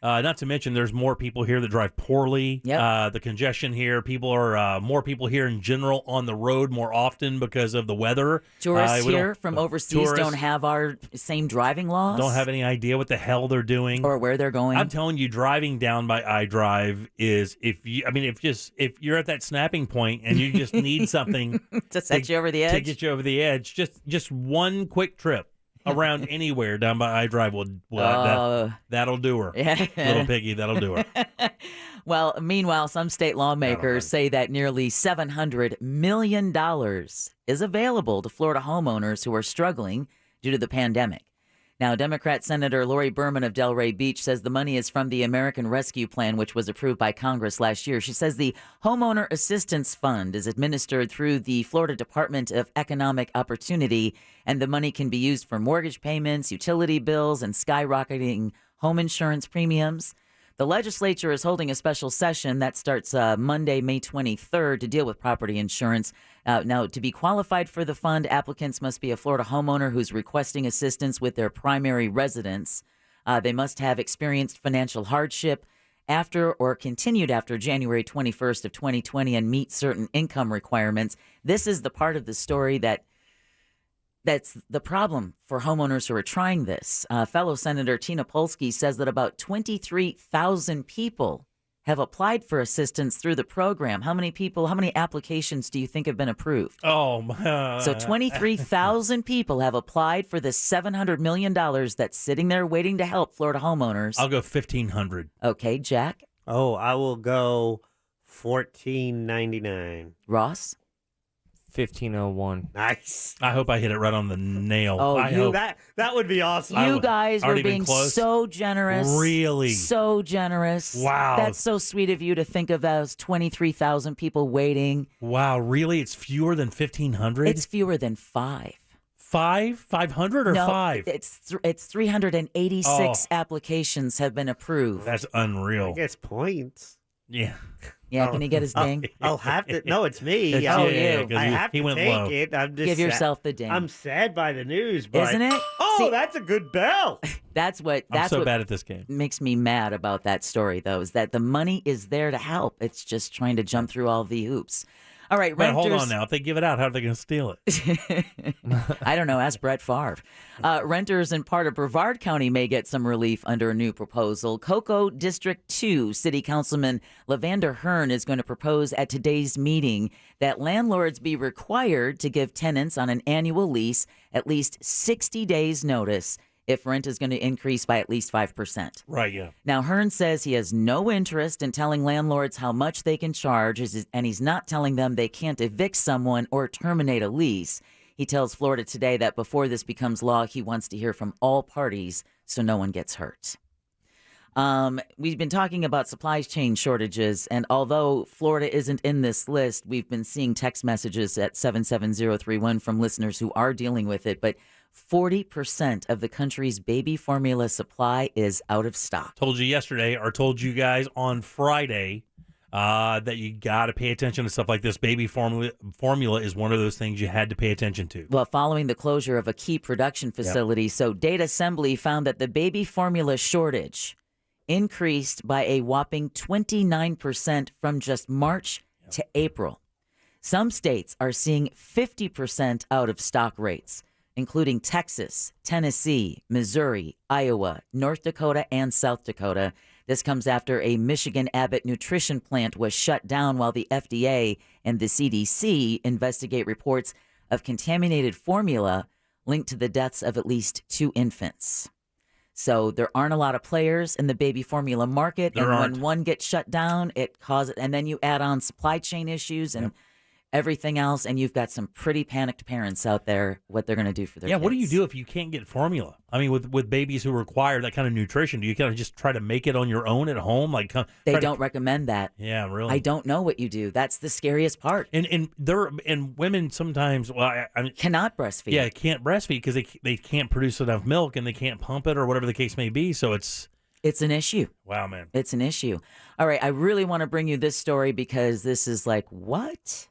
Not to mention, there's more people here that drive poorly. Yep. The congestion here, more people here in general on the road more often because of the weather. Tourists here from overseas don't have our same driving laws. Don't have any idea what the hell they're doing or where they're going. I'm telling you, driving down by iDrive is if you're at that snapping point and you just need something to set you over the edge, to get you over the edge, just one quick trip around anywhere down by iDrive that'll do her. Little piggy, that'll do her. Well, meanwhile, some state lawmakers say that nearly $700 million is available to Florida homeowners who are struggling due to the pandemic. Now, Democrat Senator Lori Berman of Delray Beach says the money is from the American Rescue Plan, which was approved by Congress last year. She says the Homeowner Assistance Fund is administered through the Florida Department of Economic Opportunity, and the money can be used for mortgage payments, utility bills, and skyrocketing home insurance premiums. The legislature is holding a special session that starts Monday, May 23rd, to deal with property insurance. Now, to be qualified for the fund, applicants must be a Florida homeowner who's requesting assistance with their primary residence. They must have experienced financial hardship after or continued after January 21st of 2020 and meet certain income requirements. This is the part of the story that That's the problem for homeowners who are trying this. Fellow Senator Tina Polsky says that about 23,000 people have applied for assistance through the program. How many applications do you think have been approved? Oh, my. So 23,000 people have applied for the $700 million that's sitting there waiting to help Florida homeowners. I'll go 1,500. Okay, Jack? Oh, I will go $14.99. Ross? 1501. Nice. I hope I hit it right on the nail. Oh, I hope. That would be awesome. You guys were being so generous. Really? So generous. Wow. That's so sweet of you to think of those 23,000 people waiting. Wow, really? It's fewer than 1,500? It's fewer than 5. 500 or no, 5? It's 386 applications have been approved. That's unreal. I guess points. Yeah. Yeah, can you get his ding? I'll have to. No, it's me. It's I you. have He to went take low. it. I'm just Give yourself the ding. I'm sad by the news, but Isn't it? Oh, See, that's a good bell. That's what. I'm That's so what bad at this game. makes me mad about that story, though, is that the money is there to help. It's just trying to jump through all the hoops. All right, But renters. hold on now. If they give it out, how are they going to steal it? I don't know. Ask Brett Favre. Renters in part of Brevard County may get some relief under a new proposal. Cocoa District 2 City Councilman Lavander Hearn is going to propose at today's meeting that landlords be required to give tenants on an annual lease at least 60 days notice if rent is going to increase by at least 5%. Right, yeah. Now, Hearn says he has no interest in telling landlords how much they can charge, and he's not telling them they can't evict someone or terminate a lease. He tells Florida Today that before this becomes law, he wants to hear from all parties so no one gets hurt. We've been talking about supply chain shortages, and although Florida isn't in this list, we've been seeing text messages at 77031 from listeners who are dealing with it, but 40% of the country's baby formula supply is out of stock. Told you yesterday, or told you guys on Friday, that you got to pay attention to stuff like this. Baby formula is one of those things you had to pay attention to. Well, following the closure of a key production facility, so Data Assembly found that the baby formula shortage increased by a whopping 29% from just March to April. Some states are seeing 50% out of stock rates, including Texas, Tennessee, Missouri, Iowa, North Dakota, and South Dakota. This comes after a Michigan Abbott nutrition plant was shut down while the FDA and the CDC investigate reports of contaminated formula linked to the deaths of at least 2 infants. So there aren't a lot of players in the baby formula market. When one gets shut down, it causes, and then you add on supply chain issues and everything else, and you've got some pretty panicked parents out there, what they're going to do for their kids. What do you do if you can't get formula? I mean, with babies who require that kind of nutrition, do you kind of just try to make it on your own at home? They don't recommend that. Yeah, really. I don't know what you do. That's the scariest part. And women sometimes, I mean, cannot breastfeed. Yeah, can't breastfeed because they can't produce enough milk and they can't pump it or whatever the case may be. So it's an issue. Wow, man. It's an issue. All right, I really want to bring you this story because this is like, what?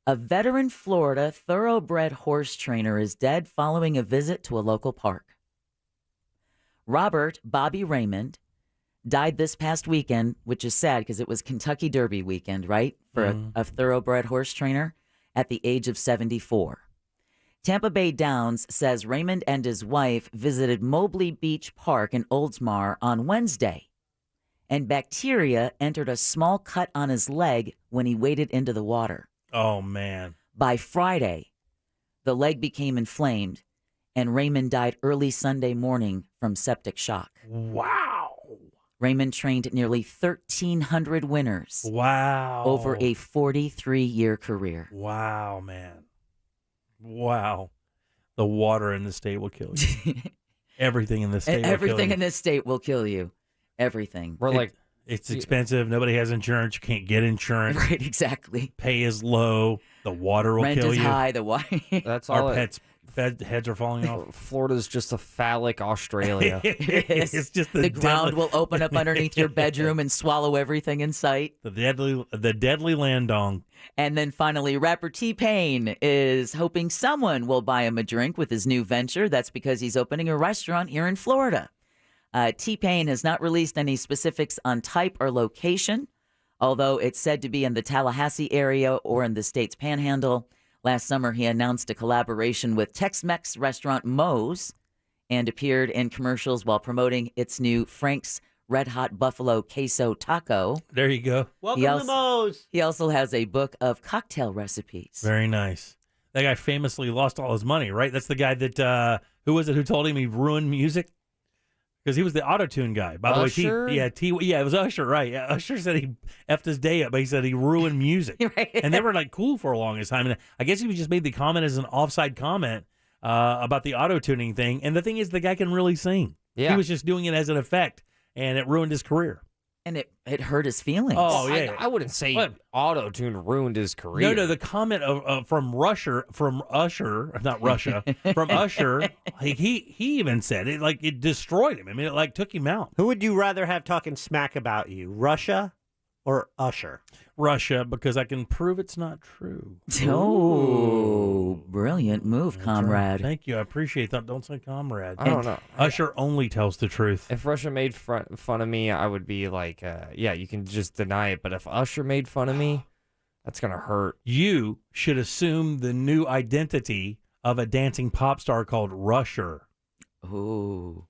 A veteran Florida thoroughbred horse trainer is dead following a visit to a local park. Robert Bobby Raymond died this past weekend, which is sad because it was Kentucky Derby weekend, right? For a thoroughbred horse trainer at the age of 74. Tampa Bay Downs says Raymond and his wife visited Mobley Beach Park in Oldsmar on Wednesday, and bacteria entered a small cut on his leg when he waded into the water. Oh, man. By Friday, the leg became inflamed, and Raymond died early Sunday morning from septic shock. Wow. Raymond trained nearly 1,300 winners. Wow. Over a 43-year career. Wow, man. Wow. The water in the state will kill you. Everything in this state will kill you. Everything in this state will kill you. Everything. It's expensive. Nobody has insurance. You can't get insurance. Right, exactly. Pay is low. The water will Rent kill is you. high. The water. That's all. Our pets' heads are falling off. Florida's just a phallic Australia. It's just the ground will open up underneath your bedroom and swallow everything in sight. The deadly land dong. And then finally, rapper T-Pain is hoping someone will buy him a drink with his new venture. That's because he's opening a restaurant here in Florida. T-Pain has not released any specifics on type or location, although it's said to be in the Tallahassee area or in the state's panhandle. Last summer, he announced a collaboration with Tex-Mex restaurant Moe's and appeared in commercials while promoting its new Frank's Red Hot Buffalo Queso Taco. There you go. Welcome to Moe's. He also has a book of cocktail recipes. Very nice. That guy famously lost all his money, right? That's the guy that, who was it who told him he ruined music? Because he was the auto-tune guy. By the way, it was Usher, right? Yeah, Usher said he effed his day up, but he said he ruined music. Right. And they were like cool for a longest time. And I guess he just made the comment as an offside comment about the auto-tuning thing. And the thing is, the guy can really sing. Yeah. He was just doing it as an effect, and it ruined his career. And it hurt his feelings. Oh, yeah. I wouldn't say auto-tune ruined his career. No, the comment from Usher, he even said it like it destroyed him. I mean, it like took him out. Who would you rather have talking smack about you, Russia or Usher? Russia, because I can prove it's not true. Oh, brilliant move, comrade. Thank you. I appreciate that. Don't say comrade. I don't know. Usher only tells the truth. If Russia made fun of me, I would be like, yeah, you can just deny it. But if Usher made fun of me, that's going to hurt. You should assume the new identity of a dancing pop star called Rusher. Ooh.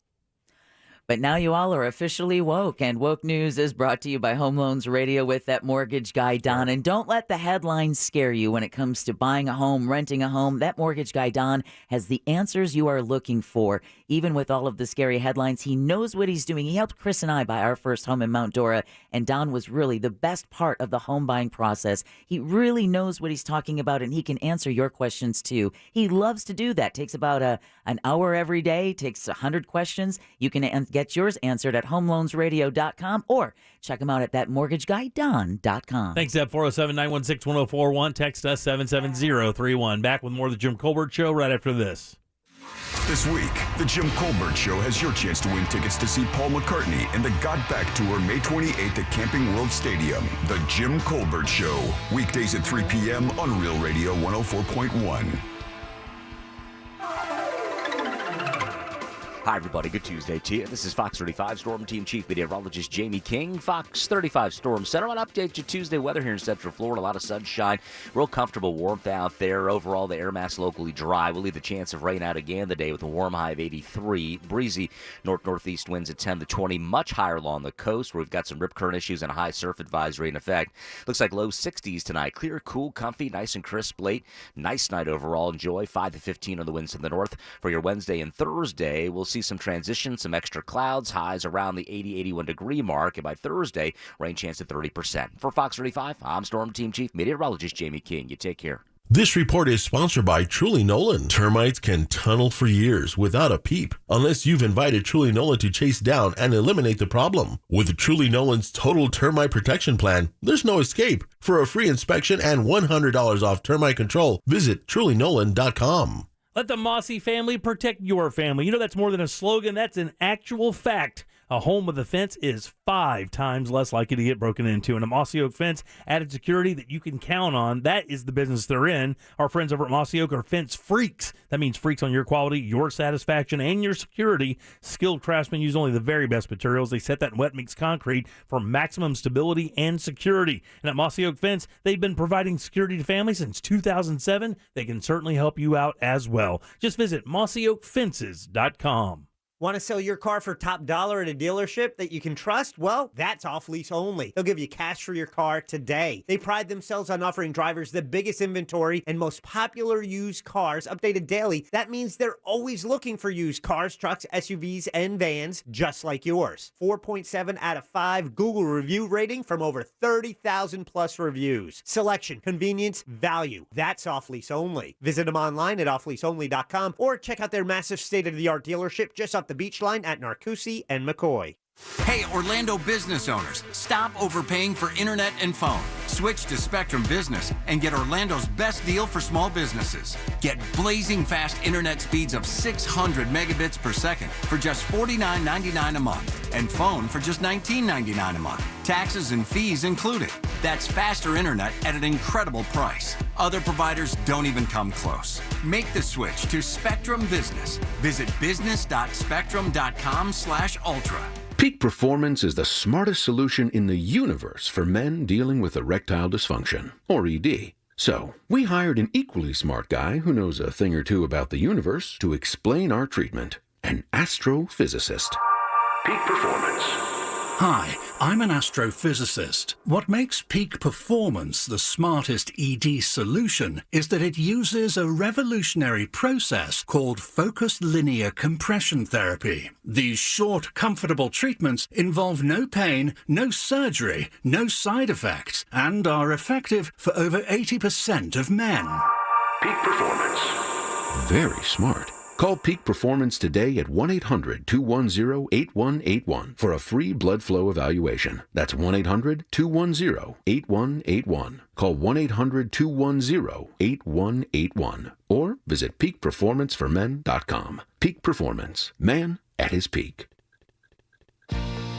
But now you all are officially woke, and Woke News is brought to you by Home Loans Radio with that mortgage guy, Don. And don't let the headlines scare you when it comes to buying a home, renting a home. That mortgage guy, Don, has the answers you are looking for. Even with all of the scary headlines, he knows what he's doing. He helped Chris and I buy our first home in Mount Dora, and Don was really the best part of the home buying process. He really knows what he's talking about, and he can answer your questions, too. He loves to do that. Takes about an hour every day, takes 100 questions. You can get yours answered at homeloansradio.com or check him out at thatmortgageguydon.com. Thanks, Deb. 407-916-1041. Text us 77031. Back with more of the Jim Colbert Show right after this. This week, the Jim Colbert Show has your chance to win tickets to see Paul McCartney and the Got Back Tour May 28th at Camping World Stadium. The Jim Colbert Show, weekdays at 3 p.m. on Real Radio 104.1. Hi, everybody. Good Tuesday to you. This is Fox 35 Storm Team Chief Meteorologist Jamie King. Fox 35 Storm Center. I want to update you Tuesday weather here in Central Florida. A lot of sunshine. Real comfortable warmth out there. Overall, the air mass locally dry. We'll leave the chance of rain out again today with a warm high of 83. Breezy north-northeast winds at 10 to 20. Much higher along the coast where we've got some rip current issues and a high surf advisory in effect. Looks like low 60s tonight. Clear, cool, comfy, nice and crisp late. Nice night overall. Enjoy. 5 to 15 on the winds to the north. For your Wednesday and Thursday, we'll see some transition, some extra clouds, highs around the 80-81 degree mark, and by Thursday, rain chance at 30%. For Fox 35, I'm Storm Team Chief Meteorologist Jamie King. You take care. This report is sponsored by Truly Nolan. Termites can tunnel for years without a peep, unless you've invited Truly Nolan to chase down and eliminate the problem. With Truly Nolan's Total Termite Protection Plan, there's no escape. For a free inspection and $100 off termite control, visit trulynolan.com. Let the Mossy family protect your family. You know, that's more than a slogan. That's an actual fact. A home with a fence is 5 times less likely to get broken into. And a Mossy Oak fence, added security that you can count on. That is the business they're in. Our friends over at Mossy Oak are fence freaks. That means freaks on your quality, your satisfaction, and your security. Skilled craftsmen use only the very best materials. They set that in wet mix concrete for maximum stability and security. And at Mossy Oak Fence, they've been providing security to families since 2007. They can certainly help you out as well. Just visit mossyoakfences.com. Want to sell your car for top dollar at a dealership that you can trust? Well, that's off lease only. They'll give you cash for your car today. They pride themselves on offering drivers the biggest inventory and most popular used cars updated daily. That means they're always looking for used cars, trucks, SUVs, and vans just like yours. 4.7 out of 5 Google review rating from over 30,000 plus reviews. Selection, convenience, value. That's off lease only. Visit them online at offleaseonly.com or check out their massive state-of-the-art dealership just off the beach line at Narcoossee and McCoy. Hey, Orlando business owners, stop overpaying for internet and phone. Switch to Spectrum Business and get Orlando's best deal for small businesses. Get blazing fast internet speeds of 600 megabits per second for just $49.99 a month and phone for just $19.99 a month. Taxes and fees included. That's faster internet at an incredible price. Other providers don't even come close. Make the switch to Spectrum Business. Visit business.spectrum.com/ultra. Peak Performance is the smartest solution in the universe for men dealing with erectile dysfunction, or ED. So, we hired an equally smart guy who knows a thing or two about the universe to explain our treatment. An astrophysicist. Peak performance. Hi, I'm an astrophysicist. What makes peak performance the smartest ED solution is that it uses a revolutionary process called focused linear compression therapy. These short, comfortable treatments involve no pain, no surgery, no side effects, and are effective for over 80% of men. Peak performance. Very smart. Call Peak Performance today at 1-800-210-8181 for a free blood flow evaluation. That's 1-800-210-8181. Call 1-800-210-8181 or visit peakperformanceformen.com. Peak Performance. Man at his peak.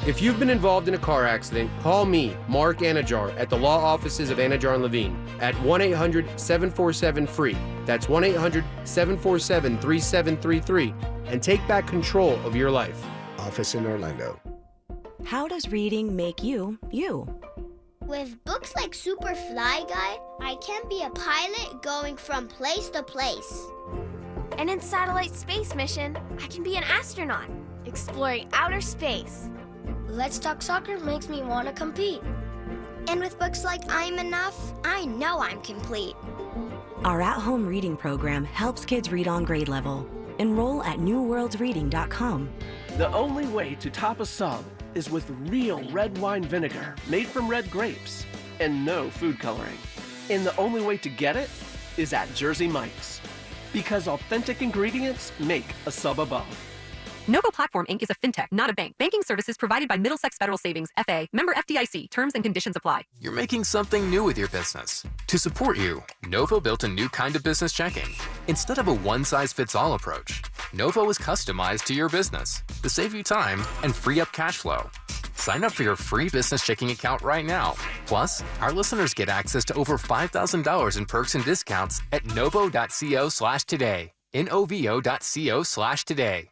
If you've been involved in a car accident, call me, Mark Anajar, at the law offices of Anajar and Levine at 1-800-747-FREE. That's 1-800-747-3733 and take back control of your life. Office in Orlando. How does reading make you, you? With books like Super Fly Guy, I can be a pilot going from place to place. And in Satellite Space Mission, I can be an astronaut, exploring outer space. Let's Talk Soccer makes me want to compete. And with books like I'm Enough, I know I'm complete. Our at-home reading program helps kids read on grade level. Enroll at newworldsreading.com. The only way to top a sub is with real red wine vinegar made from red grapes and no food coloring. And the only way to get it is at Jersey Mike's, because authentic ingredients make a sub above. Novo Platform Inc. is a fintech, not a bank. Banking services provided by Middlesex Federal Savings, FA. Member FDIC. Terms and conditions apply. You're making something new with your business. To support you, Novo built a new kind of business checking. Instead of a one-size-fits-all approach, Novo is customized to your business to save you time and free up cash flow. Sign up for your free business checking account right now. Plus, our listeners get access to over $5,000 in perks and discounts at novo.co/today. novo.co/today.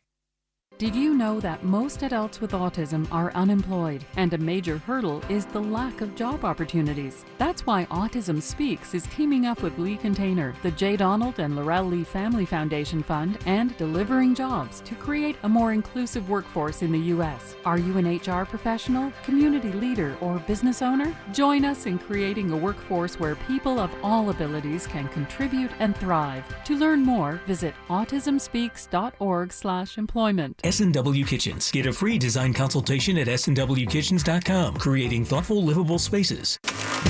Did you know that most adults with autism are unemployed, and a major hurdle is the lack of job opportunities? That's why Autism Speaks is teaming up with Lee Container, the J. Donald and Laurel Lee Family Foundation Fund, and Delivering Jobs to create a more inclusive workforce in the U.S. Are you an HR professional, community leader, or business owner? Join us in creating a workforce where people of all abilities can contribute and thrive. To learn more, visit autismspeaks.org/employment. S&W Kitchens. Get a free design consultation at snwkitchens.com. Creating thoughtful, livable spaces.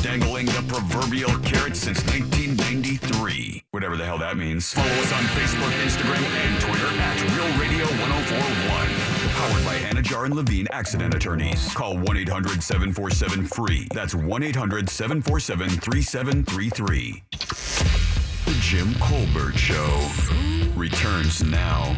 Dangling the proverbial carrot since 1993. Whatever the hell that means. Follow us on Facebook, Instagram, and Twitter at Real Radio 1041. Powered by Anajar and Levine Accident Attorneys. Call 1-800-747-FREE. That's 1-800-747-3733. The Jim Colbert Show returns now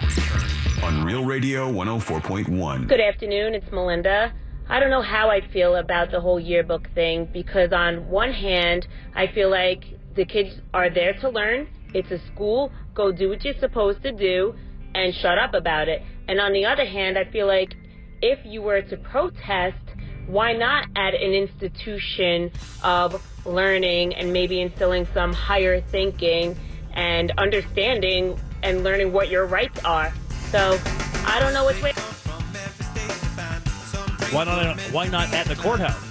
on Real Radio 104.1. Good afternoon, it's Melinda. I don't know how I feel about the whole yearbook thing, because on one hand, I feel like the kids are there to learn. It's a school. Go do what you're supposed to do and shut up about it. And on the other hand, I feel like if you were to protest, why not at an institution of learning and maybe instilling some higher thinking and understanding and learning what your rights are? So, I don't know which way. Why not at the courthouse?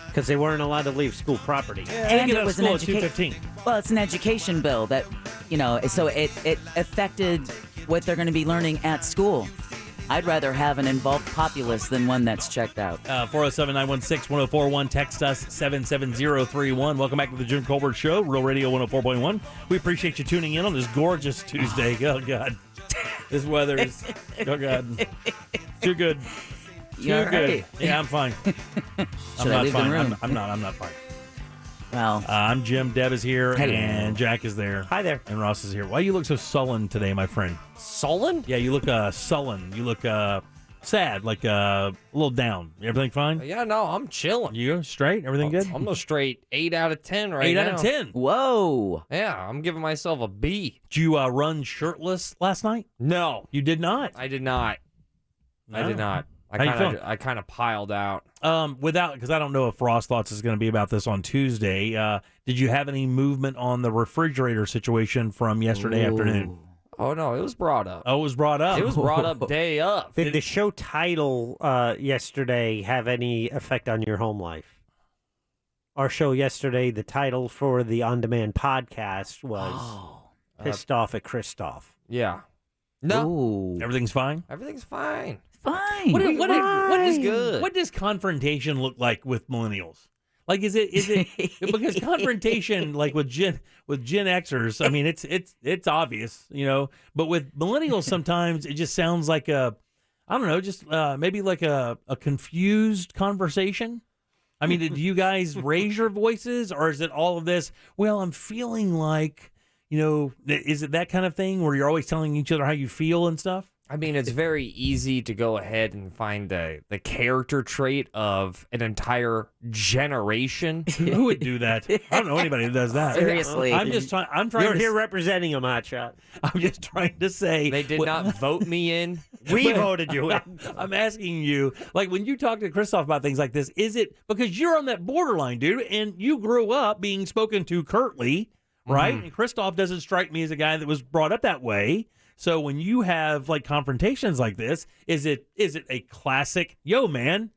Because they weren't allowed to leave school property. And it was an education. Well, it's an education bill that, so it affected what they're going to be learning at school. I'd rather have an involved populace than one that's checked out. 407-916-1041. Text us 77031. Welcome back to the Jim Colbert Show, Real Radio 104.1. We appreciate you tuning in on this gorgeous Tuesday. Oh, God. This weather is, oh, God. Too good. Too You're good. right. Yeah, I'm fine. Should I leave the room? I'm not fine. Well, I'm Jim. Deb is here, Hello. and Jack is there. Hi there. And Ross is here. Why do you look so sullen today, my friend? Sullen? Yeah, you look sullen. You look sad, like a little down. Everything fine? Yeah, no, I'm chilling. You straight? Everything good? I'm a straight 8 out of 10 right now. 8 out of 10? Whoa. Yeah, I'm giving myself a B. Did you run shirtless last night? No. You did not? I did not. No. I did not. I kind of piled out. Because I don't know if Ross Thoughts is going to be about this on Tuesday. Did you have any movement on the refrigerator situation from yesterday afternoon? Oh, no, it was brought up. Oh, it was brought up. It was brought up day up. Did the show title yesterday have any effect on your home life? Our show yesterday, the title for the on-demand podcast was Pissed Off at Christoph. Yeah. No. Ooh. Everything's fine? Everything's fine. Fine. What is good? What does confrontation look like with millennials? Like, is it because confrontation, like with Gen Xers, I mean, it's obvious, you know. But with millennials, sometimes it just sounds like maybe like a confused conversation. I mean, do you guys raise your voices, or is it all of this? Well, I'm feeling like, you know, is it that kind of thing where you're always telling each other how you feel and stuff? I mean, it's very easy to go ahead and find the character trait of an entire generation. Who would do that? I don't know anybody who does that. Seriously. I'm trying. You're here representing them, Hotshot. I'm just trying to say they did not vote me in. We voted you in. I'm asking you, like, when you talk to Christoph about things like this, is it because you're on that borderline, dude, and you grew up being spoken to curtly, right? And Christoph doesn't strike me as a guy that was brought up that way. So when you have like confrontations like this, is it a classic, yo man,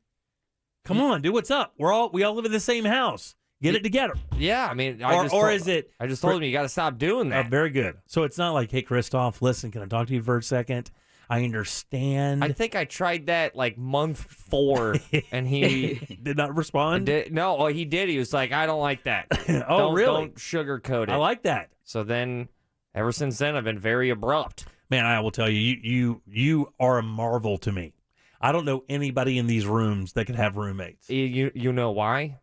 come on, dude, what's up? We all live in the same house. Get it together. Yeah, I mean, I just told him you got to stop doing that. Very good. So it's not like, hey, Christoph, listen, can I talk to you for a second? I understand. I think I tried that like month 4, and he did not respond. No, he did. He was like, I don't like that. Really? Don't sugarcoat it. I like that. So then, ever since then, I've been very abrupt. Man, I will tell you, you are a marvel to me. I don't know anybody in these rooms that could have roommates. You know why?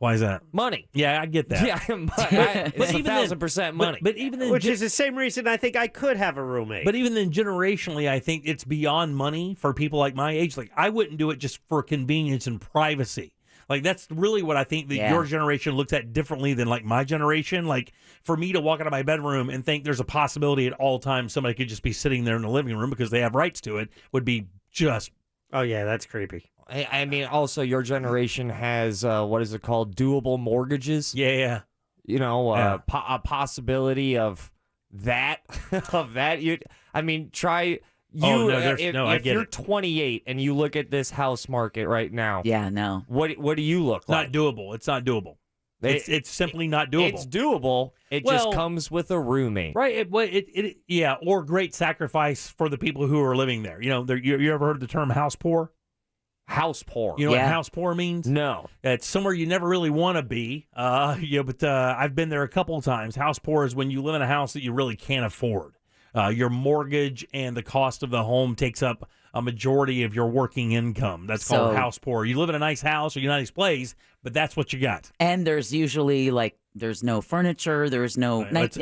Why is that? Money. Yeah, I get that. Yeah, it's 1,000% money. But even then, which is the same reason I think I could have a roommate. But even then, generationally, I think it's beyond money for people like my age. Like, I wouldn't do it just for convenience and privacy. Like, that's really what I think that your generation looks at differently than, like, my generation. Like, for me to walk out of my bedroom and think there's a possibility at all times somebody could just be sitting there in the living room because they have rights to it would be just... Oh, yeah, that's creepy. I mean, also, your generation has, what is it called, doable mortgages? Yeah. You know, a possibility of that. I mean, try... if you're 28 and you look at this house market right now, what do you look like? Not doable. It's not doable. It's simply not doable. It's doable. It just comes with a roommate, right? Or great sacrifice for the people who are living there. You know, you ever heard the term house poor? House poor. You know what house poor means? No. It's somewhere you never really want to be. But I've been there a couple of times. House poor is when you live in a house that you really can't afford. Your mortgage and the cost of the home takes up a majority of your working income. That's called house poor. You live in a nice house or a nice place, but that's what you got. And there's usually there's no furniture. There's no nice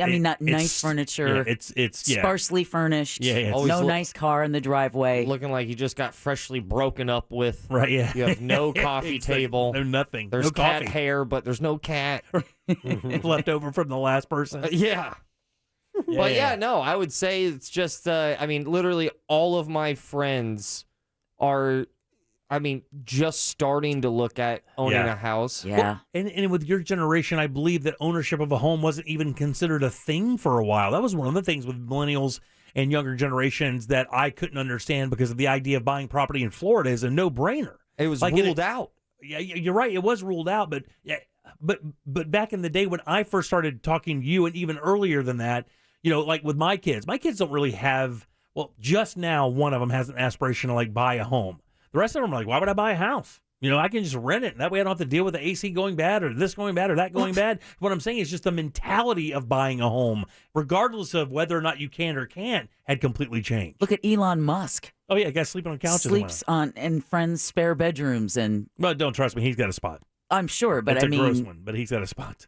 furniture. Yeah, it's sparsely furnished. Yeah, no nice car in the driveway. Looking like you just got freshly broken up with. Right. Yeah. You have no coffee table. No nothing. There's no cat coffee. hair, but there's no cat. Left over from the last person. Yeah. But no, I would say it's just, literally all of my friends are, just starting to look at owning a house. Yeah. Well, and with your generation, I believe that ownership of a home wasn't even considered a thing for a while. That was one of the things with millennials and younger generations that I couldn't understand because of the idea of buying property in Florida is a no-brainer. It was ruled out. Yeah, you're right. It was ruled out, but back in the day when I first started talking to you and even earlier than that, you know, like with my kids don't really have, just now one of them has an aspiration to buy a home. The rest of them are like, why would I buy a house? You know, I can just rent it. That way I don't have to deal with the AC going bad or this going bad or that going bad. What I'm saying is just the mentality of buying a home, regardless of whether or not you can or can't, had completely changed. Look at Elon Musk. Oh, yeah, guys sleeping on couches. Sleeps in friends' spare bedrooms. Well, don't trust me. He's got a spot. I'm sure, but it's a gross one, but he's got a spot.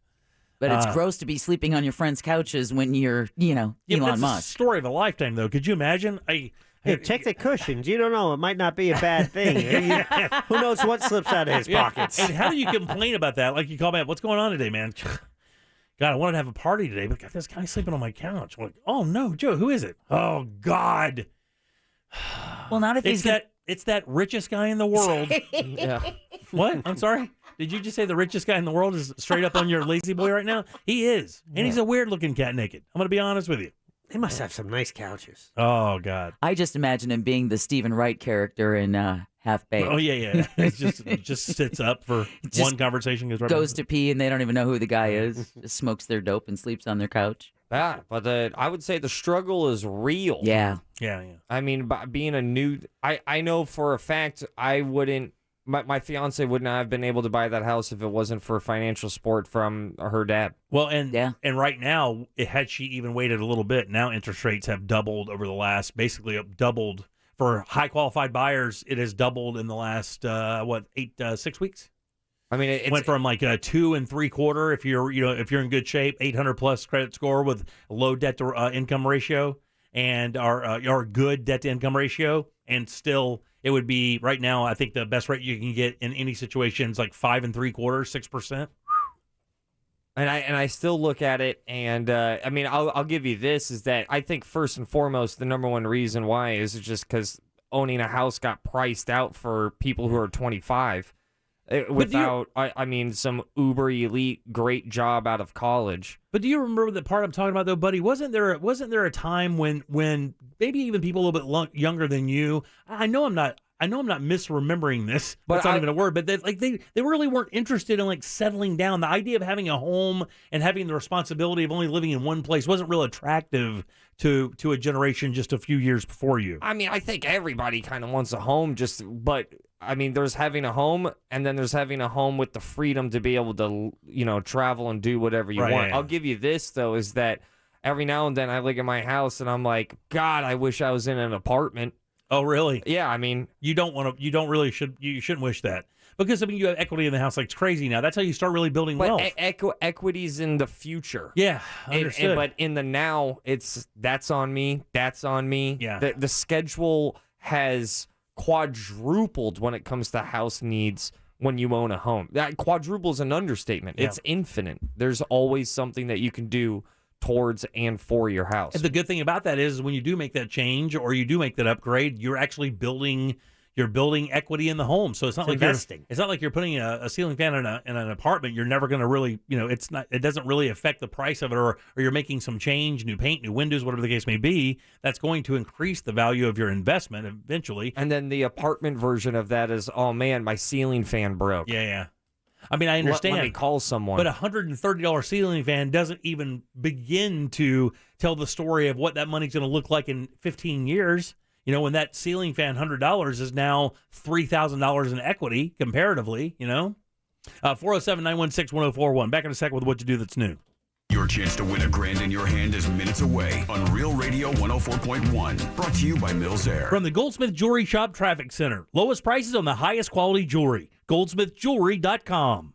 But it's gross to be sleeping on your friends' couches when you're, Elon Musk. That's a story of a lifetime, though. Could you imagine? Check the cushions. You don't know. It might not be a bad thing. Who knows what slips out of his pockets? And how do you complain about that? Like you call me up, what's going on today, man? God, I wanted to have a party today, but got this guy sleeping on my couch. I'm like, oh, no, Joe, who is it? Oh, God. Well, not if he's got... It's that richest guy in the world. Yeah. What? I'm sorry? Did you just say the richest guy in the world is straight up on your lazy boy right now? He is. And he's a weird-looking cat naked. I'm going to be honest with you. They must have some nice couches. Oh, God. I just imagine him being the Stephen Wright character in Half Baked. Oh, yeah. It just sits up for one conversation. Goes to pee, and they don't even know who the guy is. Just smokes their dope and sleeps on their couch. Yeah, but I would say the struggle is real. Yeah. I mean, being a new... I know for a fact I wouldn't... My fiance would not have been able to buy that house if it wasn't for financial support from her dad. Well, and right now, had she even waited a little bit, now interest rates have doubled over the last, basically doubled. For high qualified buyers, it has doubled in the last, 6 weeks? I mean, it went from like a 2 3/4 if you're in good shape, 800 plus credit score with a low debt to income ratio and our good debt to income ratio, and still it would be right now. I think the best rate you can get in any situation is like 5 3/4, 6%. And I still look at it, and I mean, I'll give you this, is that I think first and foremost the number one reason why is just because owning a house got priced out for people who are 25. Without, I mean, some uber elite great job out of college. But do you remember the part I'm talking about, though, buddy? Wasn't there a time when maybe even people a little bit younger than you? I know I'm not misremembering this. But that's not even a word. But they really weren't interested in like settling down. The idea of having a home and having the responsibility of only living in one place wasn't real attractive to a generation just a few years before you. I mean, I think everybody kind of wants a home, but I mean, there's having a home, and then there's having a home with the freedom to be able to, travel and do whatever you want. I'll give you this, though, is that every now and then I look at my house and I'm like, God, I wish I was in an apartment. Oh, really? Yeah, I mean, you shouldn't wish that. Because, I mean, you have equity in the house like it's crazy now. That's how you start really building wealth. Equity's in the future. Yeah, understood. But in the now, that's on me, that's on me. Yeah. The schedule has quadrupled when it comes to house needs when you own a home. That quadruple is an understatement. Yeah. It's infinite. There's always something that you can do towards and for your house. And the good thing about that is when you do make that change or you do make that upgrade, you're actually building equity in the home. So it's not like investing. It's not like you're putting a ceiling fan in an apartment. You're never going to really, it doesn't really affect the price of it, or you're making some change, new paint, new windows, whatever the case may be. That's going to increase the value of your investment eventually. And then the apartment version of that is, oh man, my ceiling fan broke. Yeah. I mean, I understand. Let me call someone. But a $130 ceiling fan doesn't even begin to tell the story of what that money's going to look like in 15 years. When that ceiling fan, $100, is now $3,000 in equity comparatively, 407-916-1041. Back in a second with what to do that's new. Your chance to win $1,000 in your hand is minutes away on Real Radio 104.1. Brought to you by Mills Air. From the Goldsmith Jewelry Shop Traffic Center. Lowest prices on the highest quality jewelry. GoldsmithJewelry.com.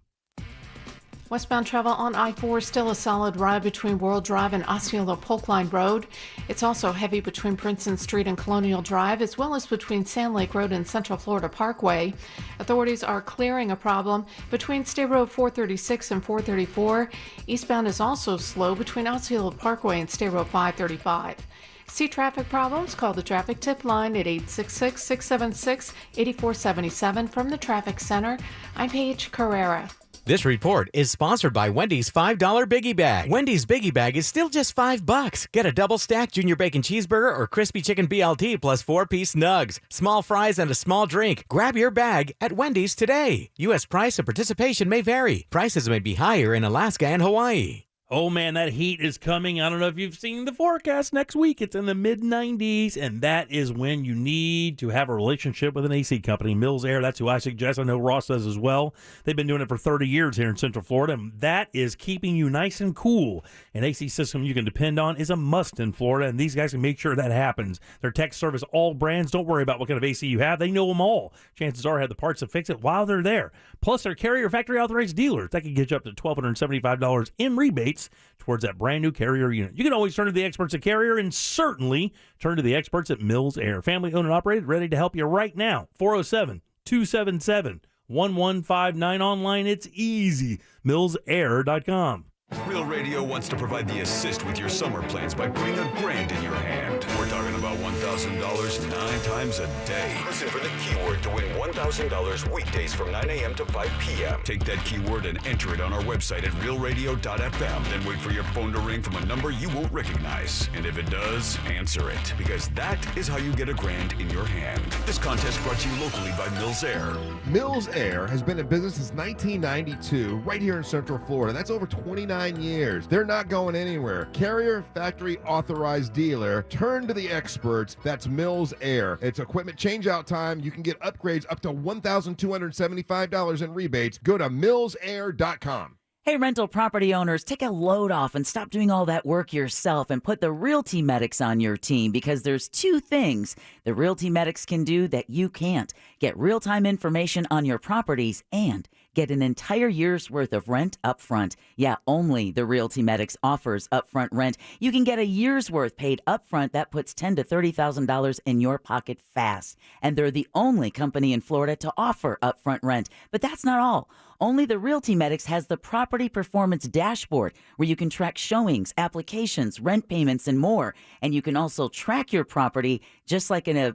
Westbound travel on I-4 still a solid ride between World Drive and Osceola Polk Line Road. It's also heavy between Princeton Street and Colonial Drive, as well as between Sand Lake Road and Central Florida Parkway. Authorities are clearing a problem between State Road 436 and 434. Eastbound is also slow between Osceola Parkway and State Road 535. See traffic problems? Call the traffic tip line at 866-676-8477. From the Traffic Center, I'm Paige Carrera. This report is sponsored by Wendy's $5 Biggie Bag. Wendy's Biggie Bag is still just $5. Get a double-stacked junior bacon cheeseburger or crispy chicken BLT plus 4-piece nugs, small fries, and a small drink. Grab your bag at Wendy's today. U.S. price and participation may vary. Prices may be higher in Alaska and Hawaii. Oh, man, that heat is coming. I don't know if you've seen the forecast next week. It's in the mid-90s, and that is when you need to have a relationship with an AC company. Mills Air, that's who I suggest. I know Ross does as well. They've been doing it for 30 years here in Central Florida, and that is keeping you nice and cool. An AC system you can depend on is a must in Florida, and these guys can make sure that happens. Their tech service all brands. Don't worry about what kind of AC you have. They know them all. Chances are have the parts to fix it while they're there. Plus, they're Carrier factory authorized dealers. That can get you up to $1,275 in rebates towards that brand new Carrier unit. You can always turn to the experts at Carrier, and certainly turn to the experts at Mills Air. Family owned and operated, ready to help you right now. 407-277-1159. Online, it's easy. MillsAir.com. Real Radio wants to provide the assist with your summer plans by putting $1,000 in your hand. We're talking about $1,000 9 times a day. Listen for the keyword to win $1,000 weekdays from 9 a.m. to 5 p.m. Take that keyword and enter it on our website at realradio.fm. Then wait for your phone to ring from a number you won't recognize. And if it does, answer it. Because that is how you get $1,000 in your hand. This contest brought to you locally by Mills Air. Mills Air has been in business since 1992 right here in Central Florida. That's over 29 years. They're not going anywhere. Carrier factory authorized dealer. Turn to the experts. That's Mills Air. It's equipment change-out time. You can get upgrades up to $1,275 in rebates. Go to millsair.com. Hey, rental property owners, take a load off and stop doing all that work yourself and put the Realty Medics on your team, because there's 2 things the Realty Medics can do that you can't. Get real-time information on your properties and get an entire year's worth of rent up front. Yeah, only the Realty Medics offers upfront rent. You can get a year's worth paid up front. That puts $10,000 to $30,000 in your pocket fast. And they're the only company in Florida to offer upfront rent. But that's not all. Only the Realty Medics has the Property Performance Dashboard, where you can track showings, applications, rent payments, and more. And you can also track your property just like you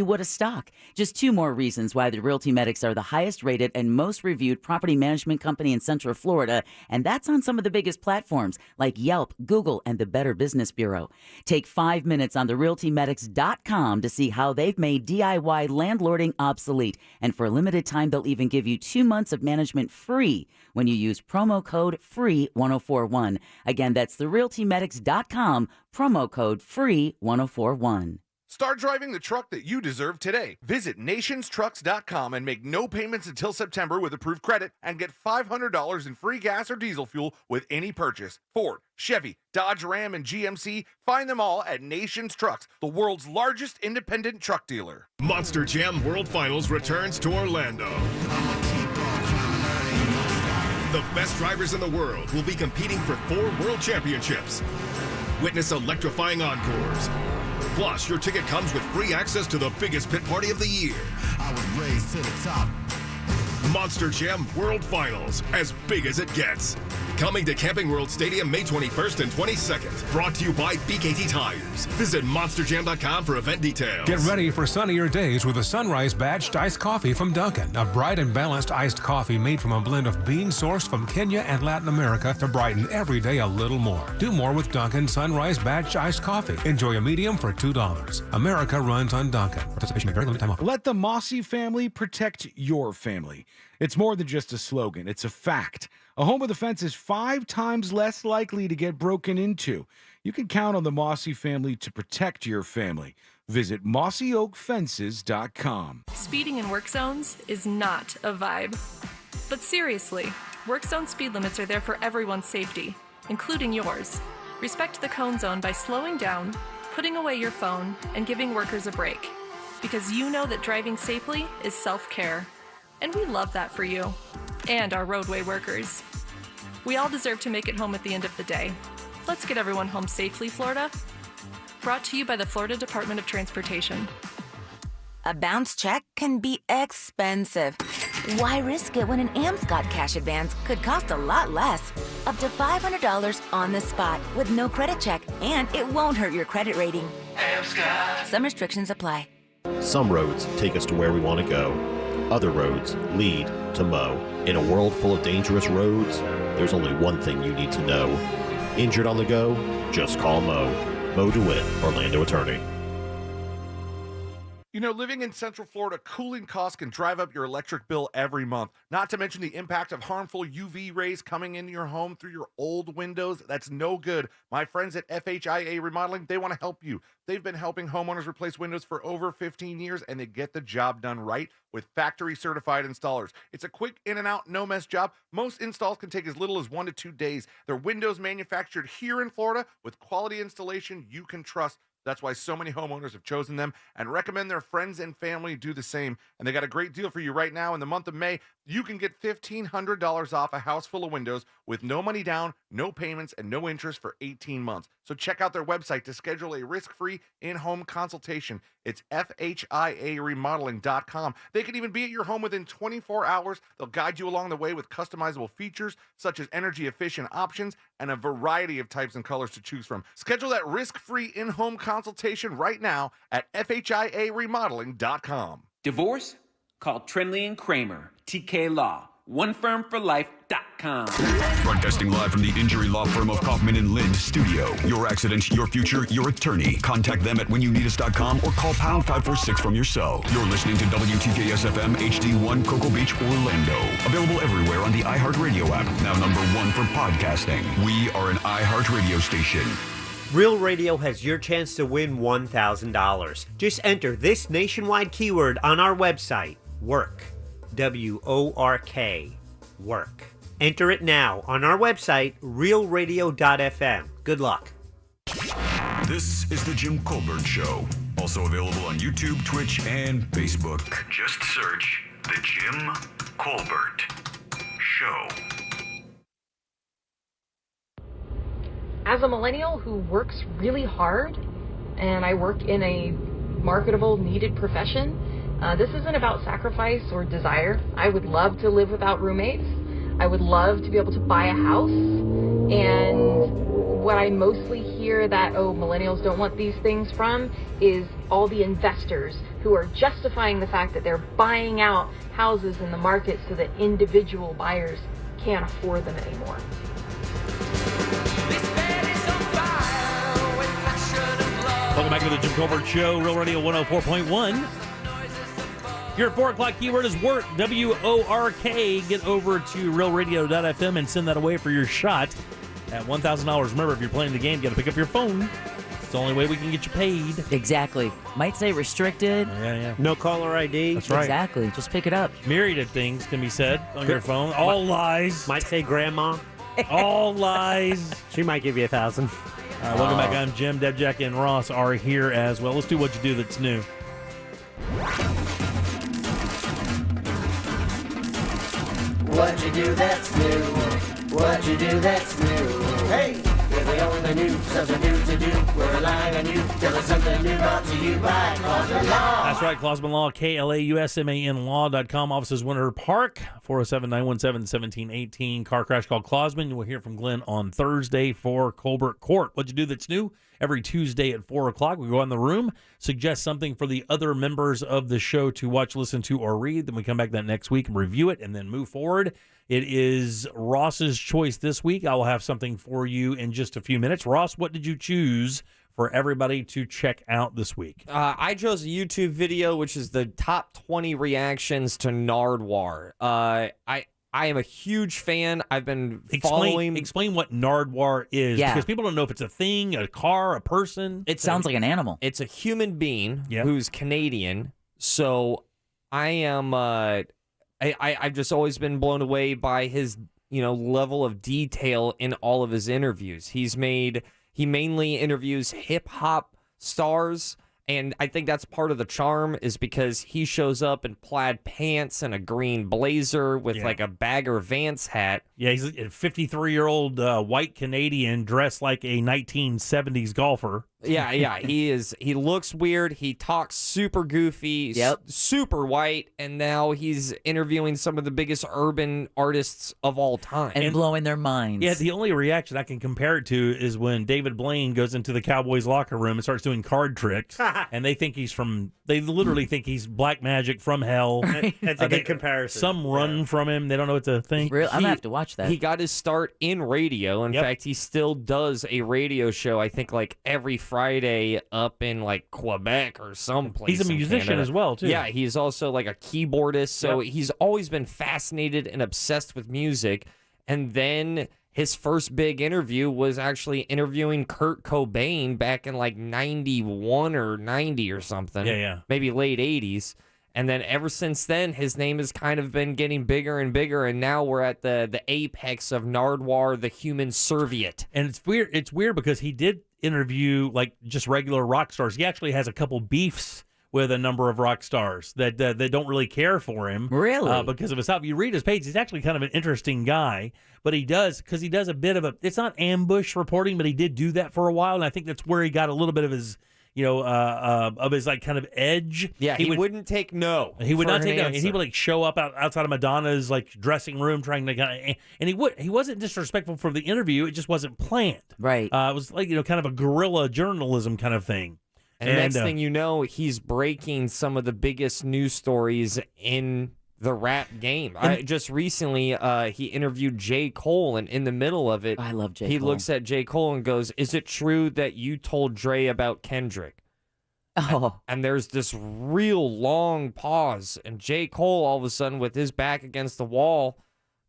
would a stock. Just 2 more reasons why the Realty Medics are the highest rated and most reviewed property management company in Central Florida, and that's on some of the biggest platforms like Yelp, Google, and the Better Business Bureau. Take 5 minutes on therealtymedics.com to see how they've made DIY landlording obsolete. And for a limited time, they'll even give you 2 months of management free when you use promo code FREE1041. Again, that's therealtymedics.com, promo code FREE1041. Start driving the truck that you deserve today. Visit nationstrucks.com and make no payments until September with approved credit and get $500 in free gas or diesel fuel with any purchase. Ford, Chevy, Dodge, Ram, and GMC. Find them all at Nations Trucks, the world's largest independent truck dealer. Monster Jam World Finals returns to Orlando. The best drivers in the world will be competing for 4 world championships. Witness electrifying encores. Plus, your ticket comes with free access to the biggest pit party of the year. I was raised to the top. Monster Jam World Finals, as big as it gets. Coming to Camping World Stadium May 21st and 22nd. Brought to you by BKT Tires. Visit monsterjam.com for event details. Get ready for sunnier days with a Sunrise Badged Iced Coffee from Dunkin'. A bright and balanced iced coffee made from a blend of beans sourced from Kenya and Latin America to brighten every day a little more. Do more with Dunkin' Sunrise Badged Iced Coffee. Enjoy a medium for $2. America runs on Dunkin'. Participation may vary, limited time offer. Let the Mossy family protect your family. It's more than just a slogan. It's a fact. A home with a fence is 5 times less likely to get broken into. You can count on the Mossy family to protect your family. Visit mossyoakfences.com. Speeding in work zones is not a vibe. But seriously, work zone speed limits are there for everyone's safety, including yours. Respect the cone zone by slowing down, putting away your phone, and giving workers a break. Because you know that driving safely is self-care. And we love that for you and our roadway workers. We all deserve to make it home at the end of the day. Let's get everyone home safely, Florida. Brought to you by the Florida Department of Transportation. A bounce check can be expensive. Why risk it when an Amscot cash advance could cost a lot less? Up to $500 on the spot with no credit check, and it won't hurt your credit rating. Amscot. Some restrictions apply. Some roads take us to where we want to go. Other roads lead to Moe. In a world full of dangerous roads, there's only one thing you need to know. Injured on the go? Just call Moe. Moe DeWitt, Orlando attorney. You know, living in Central Florida, cooling costs can drive up your electric bill every month. Not to mention the impact of harmful UV rays coming into your home through your old windows. That's no good. My friends at FHIA Remodeling, they want to help you. They've been helping homeowners replace windows for over 15 years, and they get the job done right with factory-certified installers. It's a quick in-and-out, no-mess job. Most installs can take as little as 1 to 2 days. They're windows manufactured here in Florida with quality installation you can trust. That's why so many homeowners have chosen them and recommend their friends and family do the same. And they got a great deal for you right now. In the month of May, you can get $1,500 off a house full of windows with no money down, no payments, and no interest for 18 months. So check out their website to schedule a risk-free in-home consultation. It's FHIAremodeling.com. They can even be at your home within 24 hours. They'll guide you along the way with customizable features such as energy-efficient options and a variety of types and colors to choose from. Schedule that risk-free in-home consultation right now at FHIAremodeling.com. Divorce? Call Trinley & Kramer, TK Law, onefirmforlife.com. Broadcasting live from the injury law firm of Kaufman and Lind studio. Your accident, your future, your attorney. Contact them at whenyouneedus.com or call pound 546 from your cell. You're listening to WTKS FM HD1 Cocoa Beach, Orlando. Available everywhere on the iHeartRadio app. Now number 1 for podcasting. We are an iHeartRadio station. Real Radio has your chance to win $1,000. Just enter this nationwide keyword on our website, WORK. WORK. Work. Enter it now on our website, realradio.fm. Good luck. This is the Jim Colbert Show. Also available on YouTube, Twitch, and Facebook. Just search The Jim Colbert Show. As a millennial who works really hard, and I work in a marketable, needed profession, this isn't about sacrifice or desire. I would love to live without roommates. I would love to be able to buy a house. And what I mostly hear that, millennials don't want these things from is all the investors who are justifying the fact that they're buying out houses in the market so that individual buyers can't afford them anymore. Welcome back to the Jim Colbert Show, Real Radio 104.1. Your 4 o'clock keyword is WORK, W-O-R-K. Get over to realradio.fm and send that away for your shot at $1,000. Remember, if you're playing the game, you got to pick up your phone. It's the only way we can get you paid. Exactly. Might say restricted. Yeah. No caller ID. That's right. Exactly. Just pick it up. Myriad of things can be said on your phone. All lies. Might say grandma. All lies. She might give you $1,000. Welcome back. I'm Jim. Deb, Jack, and Ross are here as well. Let's do what you do that's new. What you do that's new. What you do that's new. Hey, if we only knew something new to do, we're relying on you. Tell us something new brought to you by Clausman Law. That's right, Clausman Law, KLAUSMAN Law.com. Offices Winter Park, 407-917-1718. Car crash called Clausman. We'll hear from Glenn on Thursday for Colbert Court. What you do that's new? Every Tuesday at 4 o'clock, we go in the room, suggest something for the other members of the show to watch, listen to, or read. Then we come back that next week and review it and then move forward. It is Ross's choice this week. I will have something for you in just a few minutes. Ross, what did you choose for everybody to check out this week? I chose a YouTube video, which is the top 20 reactions to Nardwuar. I am a huge fan. I've been following. Explain what Nardwuar is, because people don't know if it's a thing, a car, a person. It sounds like an animal. It's a human being who's Canadian. So I am. I've just always been blown away by his level of detail in all of his interviews. He mainly interviews hip hop stars. And I think that's part of the charm, is because he shows up in plaid pants and a green blazer with like a Bagger Vance hat. Yeah, he's a 53-year-old white Canadian dressed like a 1970s golfer. Yeah, he is. He looks weird. He talks super goofy, super white, and now he's interviewing some of the biggest urban artists of all time. And blowing their minds. Yeah, the only reaction I can compare it to is when David Blaine goes into the Cowboys locker room and starts doing card tricks, and they literally think he's black magic from hell. That's a good comparison. Some run from him. They don't know what to think. I'm going to have to watch that. He got his start in radio. In fact, he still does a radio show, I think, like every Friday up in like Quebec or someplace. He's a musician as well, too. Yeah, he's also like a keyboardist. So he's always been fascinated and obsessed with music. And then his first big interview was actually interviewing Kurt Cobain back in like 91 or 90 or something. Yeah. Maybe late 80s. And then ever since then, his name has kind of been getting bigger and bigger, and now we're at the apex of Nardwuar, the human serviette. And it's weird. It's weird because he did interview like just regular rock stars. He actually has a couple beefs with a number of rock stars that don't really care for him. Really? Because of his stuff. You read his page, he's actually kind of an interesting guy, but he does a bit of it's not ambush reporting, but he did do that for a while, and I think that's where he got a little bit of his of his like kind of edge. Yeah, he wouldn't take no. He would for not an take no, and answer. he would like show up outside of Madonna's like dressing room trying to, and he wasn't disrespectful for the interview. It just wasn't planned. Right. It was like kind of a guerrilla journalism kind of thing. And next thing you know, he's breaking some of the biggest news stories in the rap game. Just recently, he interviewed J. Cole, and in the middle of it, I love J. Cole. He looks at J. Cole and goes, "Is it true that you told Dre about Kendrick?" Oh. And there's this real long pause, and J. Cole, all of a sudden, with his back against the wall,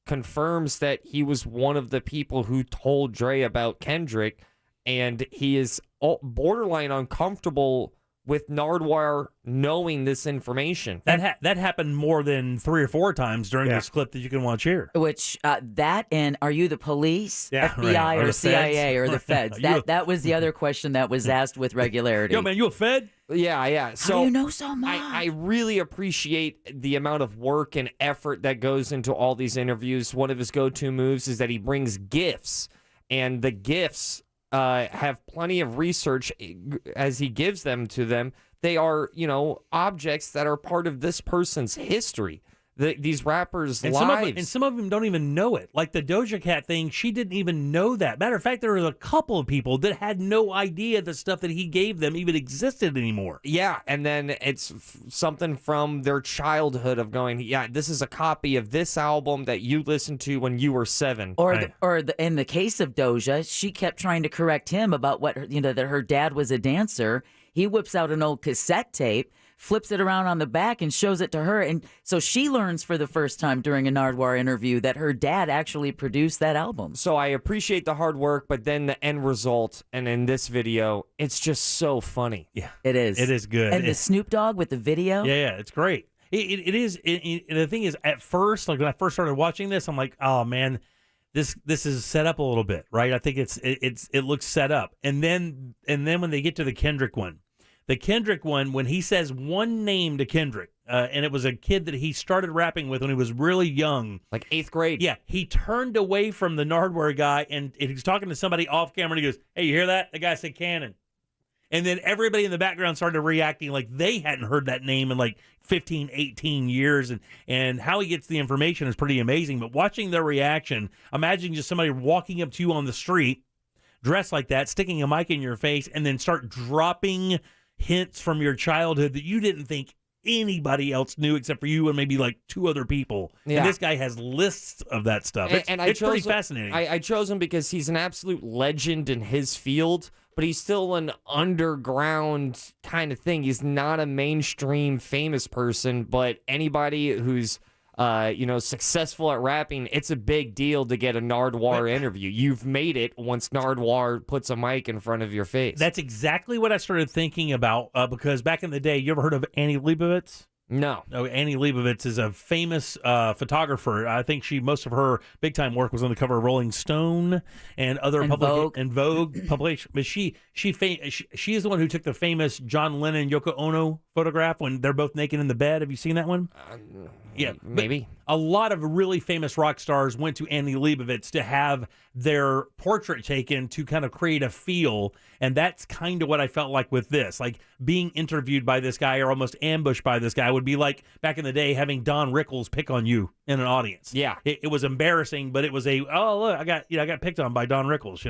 confirms that he was one of the people who told Dre about Kendrick, and he is borderline uncomfortable with Nardwuar knowing this information. That happened more than 3 or 4 times during this clip that you can watch here. Which that and are you the police, Yeah, FBI, right. or CIA, or the feds? That was the other question that was asked with regularity. Yo, man, you a Fed? Yeah. So how do you know so much? I really appreciate the amount of work and effort that goes into all these interviews. One of his go-to moves is that he brings GIFs, and the GIFs have plenty of research as he gives them to them. They are, objects that are part of this person's history. These rappers' lives. Some of them don't even know it. Like the Doja Cat thing, she didn't even know that. Matter of fact, there was a couple of people that had no idea the stuff that he gave them even existed anymore. Yeah, and then it's something from their childhood of going, yeah, this is a copy of this album that you listened to when you were 7. In the case of Doja, she kept trying to correct him about that her dad was a dancer. He whips out an old cassette tape, flips it around on the back, and shows it to her. And so she learns for the first time during a Nardwuar interview that her dad actually produced that album. So I appreciate the hard work, but then the end result, and in this video, it's just so funny. Yeah, it is. It is good. And the Snoop Dogg with the video. Yeah, it's great. It is. The thing is, at first, like when I first started watching this, I'm like, oh man, this is set up a little bit, right? I think it looks set up, and then when they get to the Kendrick one. The Kendrick one, when he says one name to Kendrick, and it was a kid that he started rapping with when he was really young. Like 8th grade. Yeah, he turned away from the Nardwuar guy, and he was talking to somebody off camera, and he goes, "Hey, you hear that?" The guy said Cannon. And then everybody in the background started reacting like they hadn't heard that name in like 15, 18 years. And how he gets the information is pretty amazing. But watching their reaction, imagine just somebody walking up to you on the street, dressed like that, sticking a mic in your face, and then start dropping hints from your childhood that you didn't think anybody else knew except for you and maybe like 2 other people. Yeah. And this guy has lists of that stuff. It's pretty fascinating. I chose him because he's an absolute legend in his field, but he's still an underground kind of thing. He's not a mainstream famous person, but anybody who's successful at rapping, it's a big deal to get a Nardwuar interview. You've made it once Nardwuar puts a mic in front of your face. That's exactly what I started thinking about because back in the day, you ever heard of Annie Leibovitz? No. Annie Leibovitz is a famous photographer. I think most of her big time work was on the cover of Rolling Stone and other Vogue publication. But she is the one who took the famous John Lennon Yoko Ono photograph when they're both naked in the bed. Have you seen that one? Yeah, maybe. A lot of really famous rock stars went to Annie Leibovitz to have their portrait taken to kind of create a feel, and that's kind of what I felt like with this. Like being interviewed by this guy or almost ambushed by this guy would be like back in the day having Don Rickles pick on you in an audience. Yeah, it was embarrassing, but it was look, I got picked on by Don Rickles.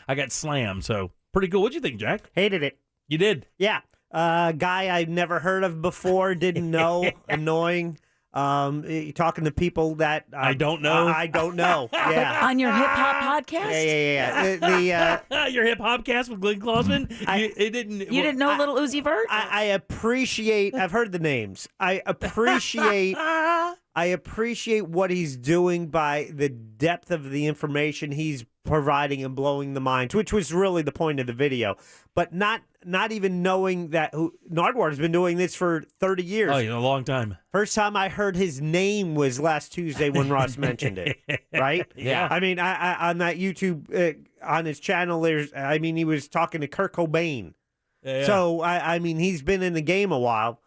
I got slammed. So pretty cool. What'd you think, Jack? Hated it. You did? Yeah. Guy I'd never heard of before, didn't know, annoying. Talking to people that I don't know. I don't know. Yeah. On your hip hop podcast? Yeah. Your hip hop cast with Glenn Klausman? You didn't know Little Uzi Vert? I appreciate. I've heard the names. I appreciate what he's doing by the depth of the information he's providing and blowing the minds, which was really the point of the video. But not even knowing that Nardwuar has been doing this for 30 years. Oh, a long time. First time I heard his name was last Tuesday when Ross mentioned it. Right? Yeah. I mean, I on that YouTube on his channel, he was talking to Kurt Cobain. Yeah. So I mean, he's been in the game a while.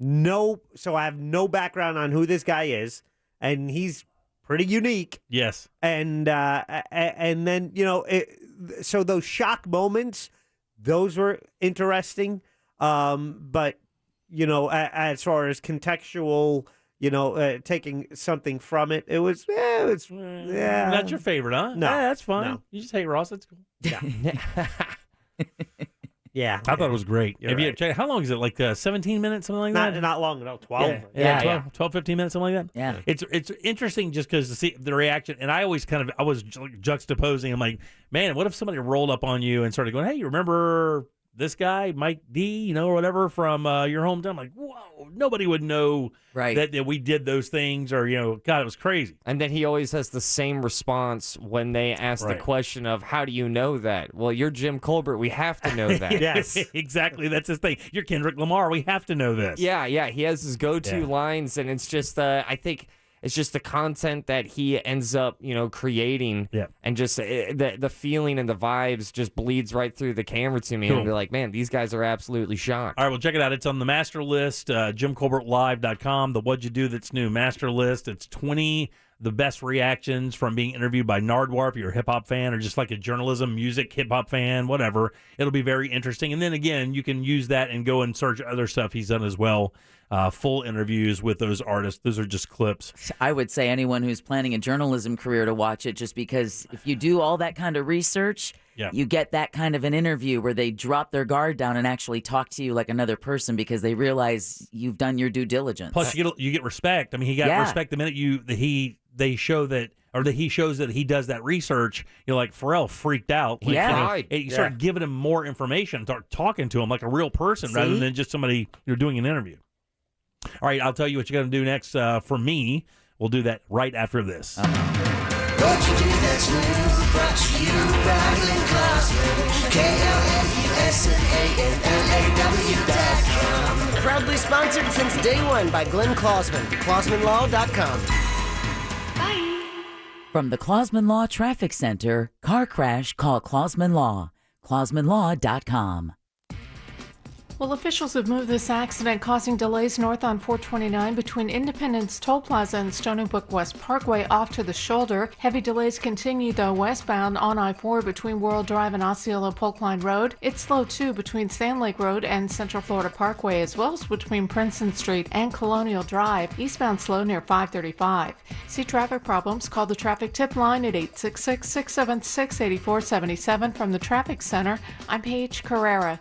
So I have no background on who this guy is, and he's pretty unique. Yes. And then so those shock moments those were interesting. But, as far as contextual, taking something from it, it was, Not your favorite, huh? No. Yeah, that's fine. No. You just hate Ross. That's cool. Yeah. Yeah. I thought it was great. You're Have you right. checked, how long is it? Like 17 minutes, something like that? Not long at all. 12. Yeah, 12, 15 minutes, something like that. Yeah. It's interesting just because to see the reaction. And I always I was juxtaposing. I'm like, man, what if somebody rolled up on you and started going, hey, you remember this guy, Mike D, or whatever from your hometown? I'm like, whoa, nobody would know that we did those things or, God, it was crazy. And then he always has the same response when they ask the question of, how do you know that? Well, you're Jim Colbert. We have to know that. Yes, exactly. That's his thing. You're Kendrick Lamar. We have to know this. Yeah. He has his go-to lines, and it's just, I think it's just the content that he ends up, creating, and just the feeling and the vibes just bleeds right through the camera to me. Cool. And be like, man, these guys are absolutely shocked. All right, well, check it out. It's on the master list, JimColbertLive.com, the What'd You Do That's New master list. It's 20 the best reactions from being interviewed by Nardwuar, if you're a hip-hop fan or just like a journalism, music, hip-hop fan, whatever. It'll be very interesting. And then, again, you can use that and go and search other stuff he's done as well. Full interviews with those artists. Those are just clips. I would say anyone who's planning a journalism career to watch it, just because if you do all that kind of research, you get that kind of an interview where they drop their guard down and actually talk to you like another person because they realize you've done your due diligence. Plus, you get respect. I mean, he got respect the minute he shows that he does that research. Like Pharrell freaked out. Like, you start giving him more information, start talking to him like a real person rather than just somebody you're doing an interview. All right, I'll tell you what you're going to do next. For me, we'll do that right after this. What you do that's new, brought to you by Glenn Klossman, KLNUSNANLAW.com. Proudly sponsored since day one by Glenn Klossman, KlossmanLaw.com. From the Klossman Law Traffic Center, car crash, call Klossman Law, KlossmanLaw.com. Well, officials have moved this accident causing delays north on 429 between Independence Toll Plaza and Stony Brook West Parkway off to the shoulder. Heavy delays continue, though, westbound on I-4 between World Drive and Osceola Polk Line Road. It's slow, too, between Sand Lake Road and Central Florida Parkway, as well as between Princeton Street and Colonial Drive. Eastbound slow near 535. See traffic problems? Call the traffic tip line at 866-676-8477. From the Traffic Center, I'm Paige Carrera.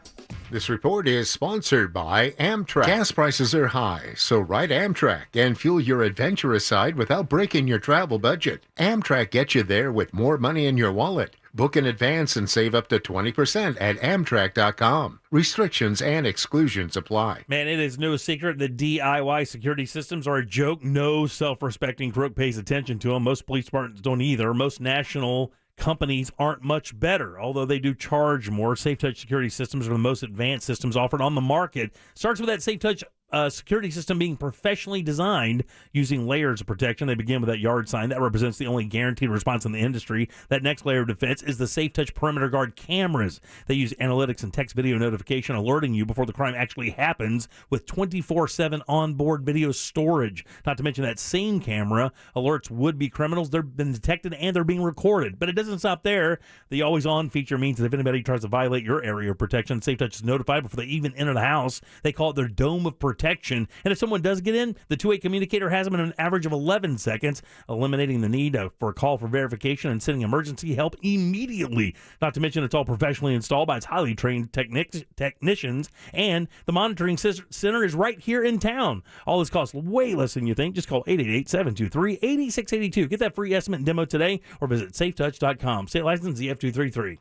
This report is sponsored by Amtrak. Gas prices are high, so ride Amtrak and fuel your adventurous side without breaking your travel budget. Amtrak gets you there with more money in your wallet. Book in advance and save up to 20% at Amtrak.com. Restrictions and exclusions apply. Man, it is no secret that DIY security systems are a joke. No self-respecting crook pays attention to them. Most police departments don't either. Most national companies aren't much better, although they do charge more. SafeTouch security systems are the most advanced systems offered on the market. Starts with that SafeTouch security system being professionally designed using layers of protection. They begin with that yard sign. That represents the only guaranteed response in the industry. That next layer of defense is the SafeTouch Perimeter Guard cameras. They use analytics and text video notification alerting you before the crime actually happens with 24/7 onboard video storage. Not to mention that same camera alerts would-be criminals. They've been detected and they're being recorded. But it doesn't stop there. The always-on feature means that if anybody tries to violate your area of protection, SafeTouch is notified before they even enter the house. They call it their dome of protection. And if someone does get in, the two-way communicator has them in an average of 11 seconds, eliminating the need for a call for verification and sending emergency help immediately. Not to mention it's all professionally installed by its highly trained technicians, and the monitoring center is right here in town. All this costs way less than you think. Just call 888-723-8682. Get that free estimate and demo today, or visit safetouch.com. State license ZF233.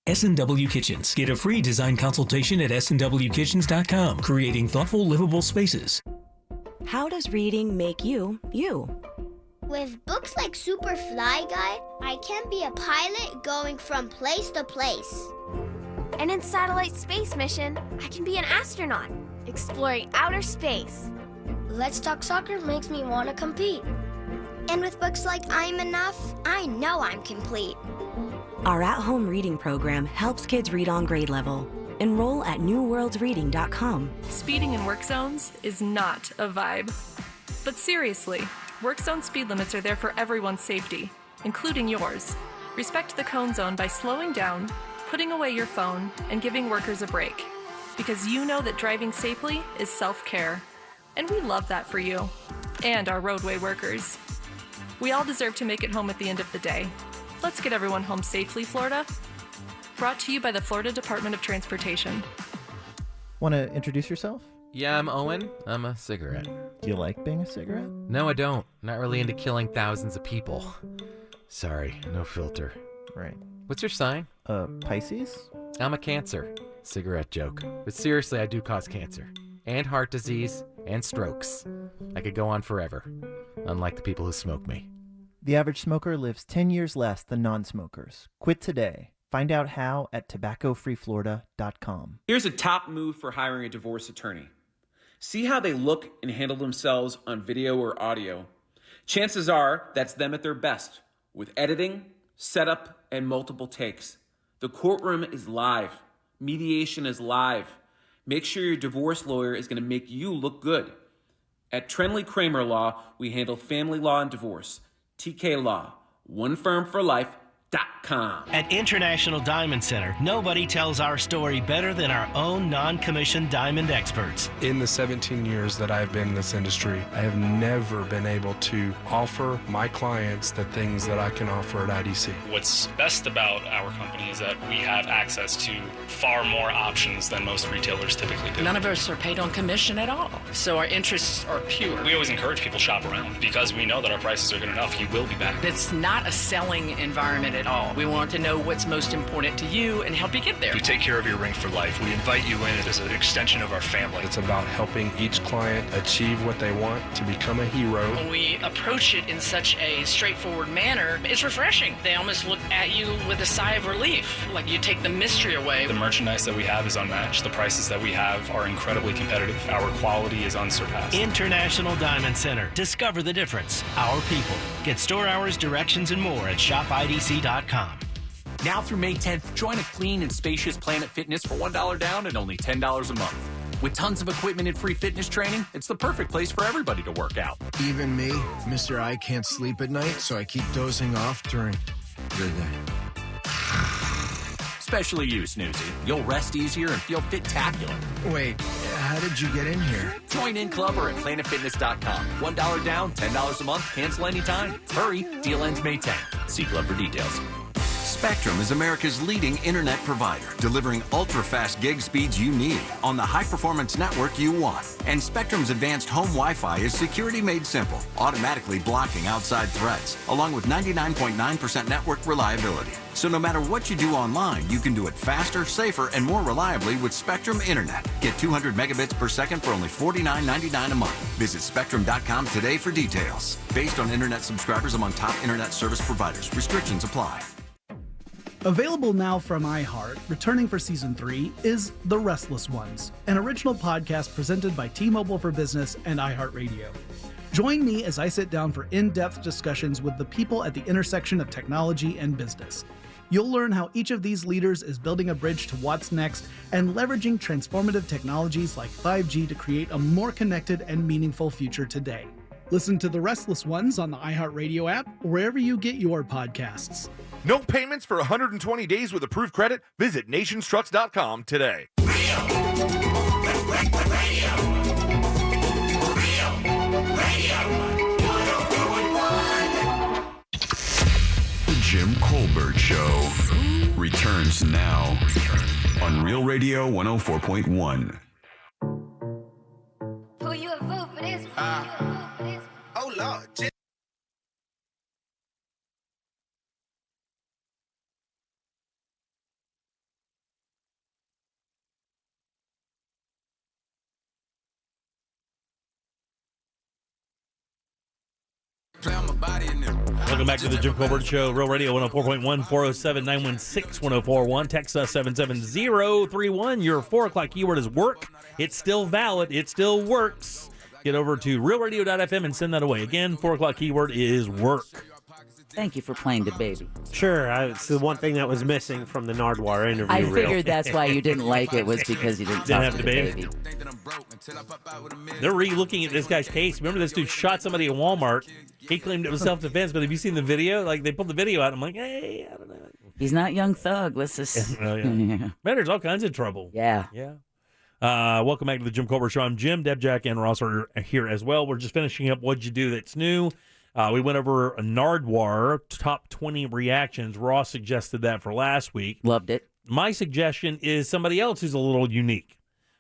S&W Kitchens. Get a free design consultation at snwkitchens.com. Creating thoughtful, livable spaces. How does reading make you, you? With books like Super Fly Guy, I can be a pilot going from place to place. And in Satellite Space Mission, I can be an astronaut, exploring outer space. Let's Talk Soccer makes me want to compete. And with books like I'm Enough, I know I'm complete. Our at-home reading program helps kids read on grade level. Enroll at newworldsreading.com. Speeding in work zones is not a vibe. But seriously, work zone speed limits are there for everyone's safety, including yours. Respect the cone zone by slowing down, putting away your phone, and giving workers a break. Because you know that driving safely is self-care. And we love that for you and our roadway workers. We all deserve to make it home at the end of the day. Let's get everyone home safely, Florida. Brought to you by the Florida Department of Transportation. Want to introduce yourself? Yeah, I'm Owen. I'm a cigarette. Do you like being a cigarette? No, I don't. Not really into killing thousands of people. Sorry, no filter. Right. What's your sign? Pisces? I'm a Cancer. Cigarette joke. But seriously, I do cause cancer. And heart disease. And strokes. I could go on forever. Unlike the people who smoke me. The average smoker lives 10 years less than non-smokers. Quit today. Find out how at tobaccofreeflorida.com. Here's a top move for hiring a divorce attorney. See how they look and handle themselves on video or audio. Chances are that's them at their best, with editing, setup, and multiple takes. The courtroom is live. Mediation is live. Make sure your divorce lawyer is going to make you look good. At Trenley Kramer Law, we handle family law and divorce. TK Law, one firm for life. At International Diamond Center, nobody tells our story better than our own non-commissioned diamond experts. In the 17 years that I've been in this industry, I have never been able to offer my clients the things that I can offer at IDC. What's best about our company is that we have access to far more options than most retailers typically do. None of us are paid on commission at all, so our interests are pure. We always encourage people to shop around because we know that our prices are good enough. You will be back. It's not a selling environment at all. We want to know what's most important to you and help you get there. We take care of your ring for life. We invite you in as an extension of our family. It's about helping each client achieve what they want, to become a hero. When we approach it in such a straightforward manner, it's refreshing. They almost look at you with a sigh of relief, like you take the mystery away. The merchandise that we have is unmatched. The prices that we have are incredibly competitive. Our quality is unsurpassed. International Diamond Center. Discover the difference. Our people. Get store hours, directions, and more at shopidc.com. Now through May 10th, join a clean and spacious Planet Fitness for $1 down and only $10 a month. With tons of equipment and free fitness training, it's the perfect place for everybody to work out. Even me, Mr. I can't sleep at night, so I keep dozing off during the day. Especially you, Snoozy. You'll rest easier and feel fit-tacular. Wait, how did you get in here? Join in club or at planetfitness.com. $1 down, $10 a month, cancel anytime. Hurry, deal ends May 10th. See club for details. Spectrum is America's leading internet provider, delivering ultra-fast gig speeds you need on the high-performance network you want. And Spectrum's advanced home Wi-Fi is security made simple, automatically blocking outside threats, along with 99.9% network reliability. So no matter what you do online, you can do it faster, safer, and more reliably with Spectrum Internet. Get 200 megabits per second for only $49.99 a month. Visit Spectrum.com today for details. Based on internet subscribers among top internet service providers. Restrictions apply. Available now from iHeart, returning for Season 3, is The Restless Ones, an original podcast presented by T-Mobile for Business and iHeartRadio. Join me as I sit down for in-depth discussions with the people at the intersection of technology and business. You'll learn how each of these leaders is building a bridge to what's next and leveraging transformative technologies like 5G to create a more connected and meaningful future today. Listen to The Restless Ones on the iHeartRadio app or wherever you get your podcasts. No payments for 120 days with approved credit? Visit nationstructs.com today. The Jim Colbert Show returns now on Real Radio 104.1. Who you a vote for this? Oh, Lord. Welcome back to the Jim Colbert Show, Real Radio 104.1, 407-916-1041. Text us 77031. Your 4 o'clock keyword is work. It's still valid. It still works. Get over to realradio.fm and send that away. Again, 4 o'clock keyword is work. Thank you for playing the baby. Sure, it's the one thing that was missing from the Nardwuar interview. I figured that's why you didn't like it, was because you didn't talk have to the the baby. baby. They're re-looking at this guy's case. Remember, this dude shot somebody at Walmart. He claimed it was self-defense, but have you seen the video? Like, they pulled the video out. I'm like, hey, I don't know. He's not young thug. Let's just. Man, there's all kinds of trouble. Yeah. Yeah. Welcome back to the Jim Colbert Show. I'm Jim, Deb, Jack, and Ross are here as well. We're just finishing up What'd You Do That's New. We went over a Nardwuar top 20 reactions. Ross suggested that for last week. Loved it. My suggestion is somebody else who's a little unique,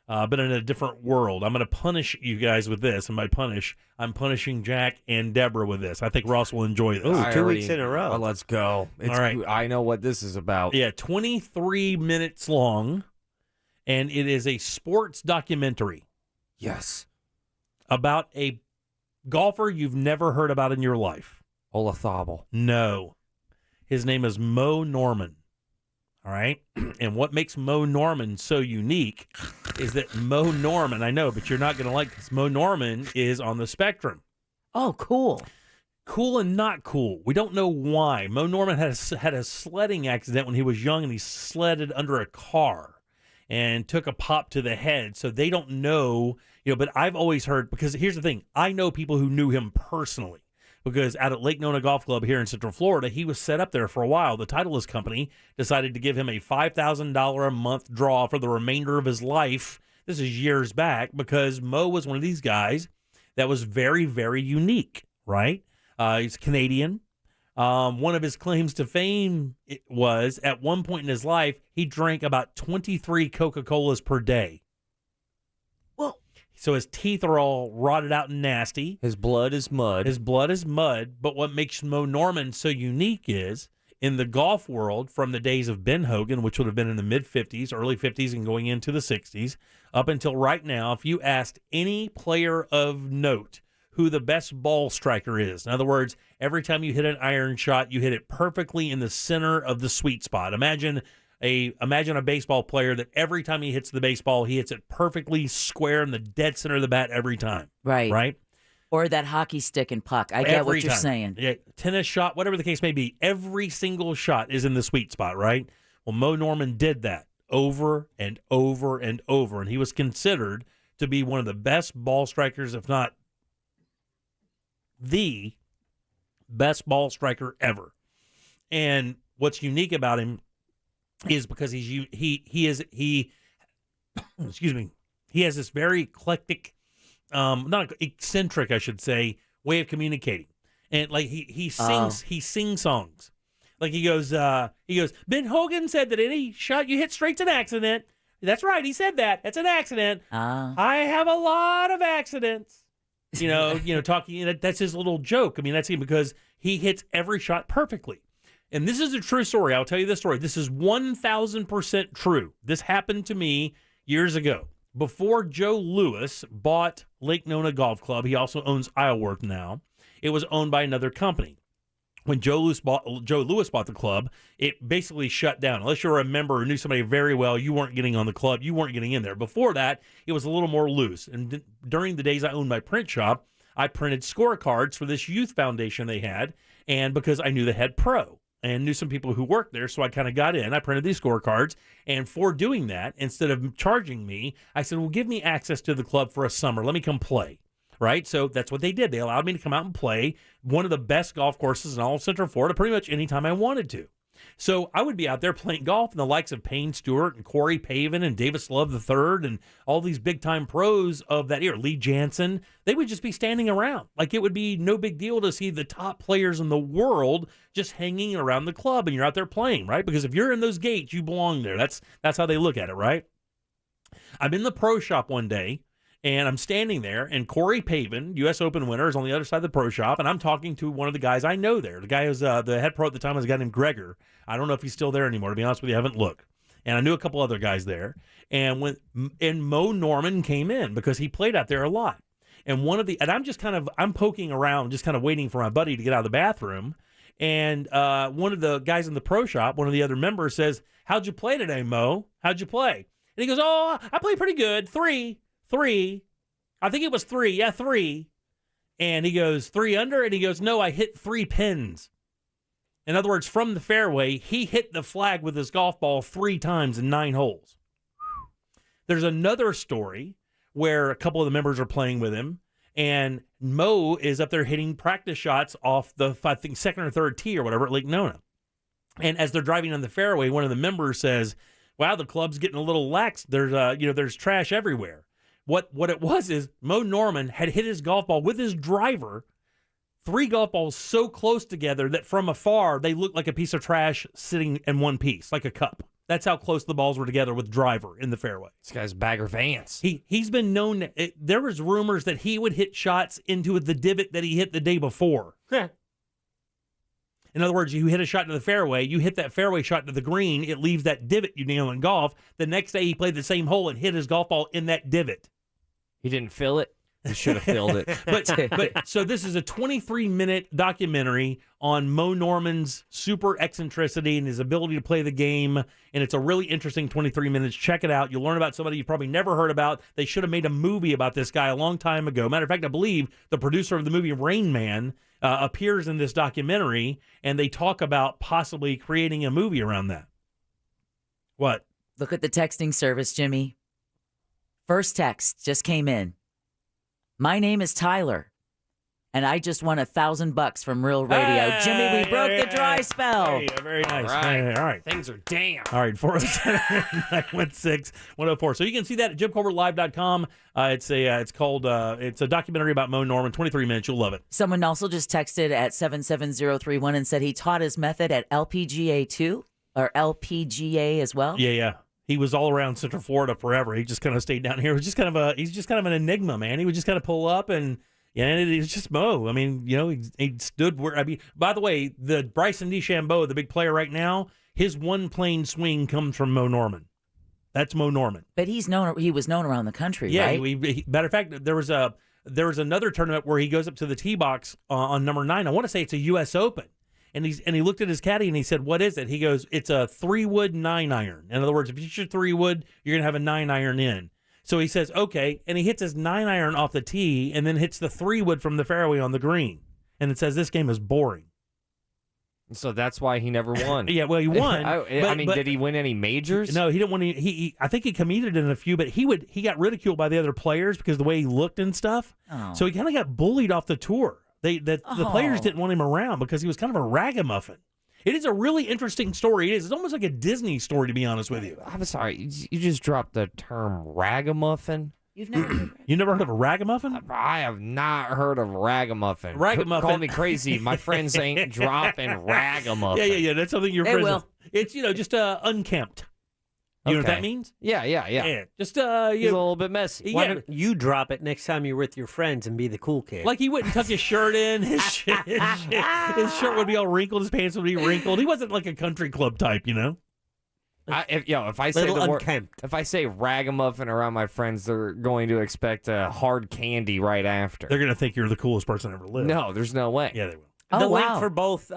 but in a different world. I'm going to punish you guys with this, and by punish, I'm punishing Jack and Deborah with this. I think Ross will enjoy this. Ooh, 2 weeks in a row. Let's go. All right. I know what this is about. Yeah, 23 minutes long, and it is a sports documentary. Yes. About a golfer you've never heard about in your life. Olazabal. No. His name is Moe Norman. All right? And what makes Moe Norman so unique is that Moe Norman, I know, but you're not going to like this, Moe Norman is on the spectrum. Oh, cool. Cool and not cool. We don't know why. Moe Norman had a sledding accident when he was young, and he sledded under a car and took a pop to the head. So they don't know, but I've always heard, because here's the thing. I know people who knew him personally, because out at Lake Nona Golf Club here in Central Florida, he was set up there for a while. The Titleist company decided to give him a $5,000 a month draw for the remainder of his life. This is years back, because Moe was one of these guys that was very, very unique, right? He's Canadian. One of his claims to fame was, at one point in his life, he drank about 23 Coca-Colas per day. Well, so his teeth are all rotted out and nasty. His blood is mud. But what makes Moe Norman so unique is, in the golf world, from the days of Ben Hogan, which would have been in the mid-50s, early 50s, and going into the 60s, up until right now, if you asked any player of note who the best ball striker is. In other words, every time you hit an iron shot, you hit it perfectly in the center of the sweet spot. Imagine a baseball player that every time he hits the baseball, he hits it perfectly square in the dead center of the bat every time. Right. Right? Or that hockey stick and puck. I get what you're saying. Yeah, tennis shot, whatever the case may be, every single shot is in the sweet spot, right? Well, Moe Norman did that over and over and over, and he was considered to be one of the best ball strikers, if not the best ball striker ever. And what's unique about him is because he has this very eclectic, not eccentric, I should say, way of communicating. And like he sings songs. Like he goes, Ben Hogan said that any shot you hit straight's an accident. That's right, he said that. That's an accident. I have a lot of accidents. Talking, that's his little joke. I mean, that's him, because he hits every shot perfectly. And this is a true story. I'll tell you this story. This is 1,000% true. This happened to me years ago. Before Joe Louis bought Lake Nona Golf Club, he also owns Isleworth now. It was owned by another company. When Joe Louis bought the club, it basically shut down. Unless you were a member or knew somebody very well, you weren't getting on the club. You weren't getting in there. Before that, it was a little more loose. And during the days I owned my print shop, I printed scorecards for this youth foundation they had. And because I knew the head pro and knew some people who worked there, so I kind of got in. I printed these scorecards. And for doing that, instead of charging me, I said, well, give me access to the club for a summer. Let me come play. Right? So that's what they did. They allowed me to come out and play one of the best golf courses in all of Central Florida pretty much anytime I wanted to. So I would be out there playing golf, and the likes of Payne Stewart and Corey Pavin and Davis Love III and all these big-time pros of that era, Lee Jansen, they would just be standing around. Like it would be no big deal to see the top players in the world just hanging around the club, and you're out there playing, right? Because if you're in those gates, you belong there. That's how they look at it, right? I'm in the pro shop one day, and I'm standing there, and Corey Pavin, U.S. Open winner, is on the other side of the pro shop, and I'm talking to one of the guys I know there. The guy who's the head pro at the time was a guy named Gregor. I don't know if he's still there anymore, to be honest with you. I haven't looked. And I knew a couple other guys there. And Moe Norman came in because he played out there a lot. And I'm poking around, just kind of waiting for my buddy to get out of the bathroom. And one of the guys in the pro shop, one of the other members, says, "How'd you play today, Moe? How'd you play?" And he goes, "Oh, I played pretty good. Three. I think it was 3. Yeah, 3. And he goes, 3 under? And he goes, no, I hit 3 pins. In other words, from the fairway, he hit the flag with his golf ball 3 times in 9 holes. There's another story where a couple of the members are playing with him, and Moe is up there hitting practice shots off the, I think, second or third tee or whatever at Lake Nona. And as they're driving on the fairway, one of the members says, "Wow, the club's getting a little lax. There's trash everywhere." What it was is Moe Norman had hit his golf ball with his driver, 3 golf balls so close together that from afar they looked like a piece of trash sitting in one piece, like a cup. That's how close the balls were together with driver in the fairway. This guy's Bagger Vance. He's been known. There was rumors that he would hit shots into the divot that he hit the day before. In other words, you hit a shot to the fairway, you hit that fairway shot to the green, it leaves that divot you nail in golf. The next day he played the same hole and hit his golf ball in that divot. He didn't fill it. He should have filled it. But so this is a 23-minute documentary on Moe Norman's super eccentricity and his ability to play the game, and it's a really interesting 23 minutes. Check it out. You'll learn about somebody you've probably never heard about. They should have made a movie about this guy a long time ago. Matter of fact, I believe the producer of the movie Rain Man appears in this documentary, and they talk about possibly creating a movie around that. What? Look at the texting service, Jimmy. First text just came in. My name is Tyler, and I just won $1,000 from Real Radio. Hey, Jimmy, we broke the dry spell. Hey, very nice. All right. Things are damn. All right, 407-916-104. So you can see that at JimColbertLive.com. It's a documentary about Moe Norman, 23 minutes. You'll love it. Someone also just texted at 77031 and said he taught his method at LPGA too, or LPGA as well. Yeah. He was all around Central Florida forever. He just kind of stayed down here. He's just kind of an enigma, man. He would just kind of pull up and it was just Moe. I mean, he stood where, by the way, the Bryson DeChambeau, the big player right now, his one plane swing comes from Moe Norman. That's Moe Norman. But he was known around the country, yeah, right? Matter of fact, there was another tournament where he goes up to the tee box on number 9. I want to say it's a U.S. Open. And he looked at his caddy and he said, "What is it?" He goes, "It's a 3-wood 9-iron. In other words, if you shoot 3-wood, you're going to have a 9-iron in." So he says, "Okay." And he hits his 9-iron off the tee and then hits the 3-wood from the fairway on the green. And it says, "This game is boring." So that's why he never won. Yeah, well, he won. Did he win any majors? No, he didn't win any. I think he competed in a few, but he got ridiculed by the other players because of the way he looked and stuff. Oh. So he kind of got bullied off the tour. The players didn't want him around because he was kind of a ragamuffin. It is a really interesting story. It's almost like a Disney story, to be honest with you. I'm sorry. You just dropped the term ragamuffin? You've never heard You never heard of a ragamuffin? I have not heard of ragamuffin. Ragamuffin. Call me crazy. My friends ain't dropping ragamuffin. Yeah. That's something your friends will. It's, just unkempt. You know what that means? Yeah. Just He's a little bit messy. Why don't you drop it next time you're with your friends and be the cool kid? Like he wouldn't tuck his shirt in. His shirt would be all wrinkled. His pants would be wrinkled. He wasn't like a country club type, If I say the word, if I say ragamuffin around my friends, they're going to expect a hard candy right after. They're going to think you're the coolest person ever lived. No, there's no way. Yeah, they will. The link for both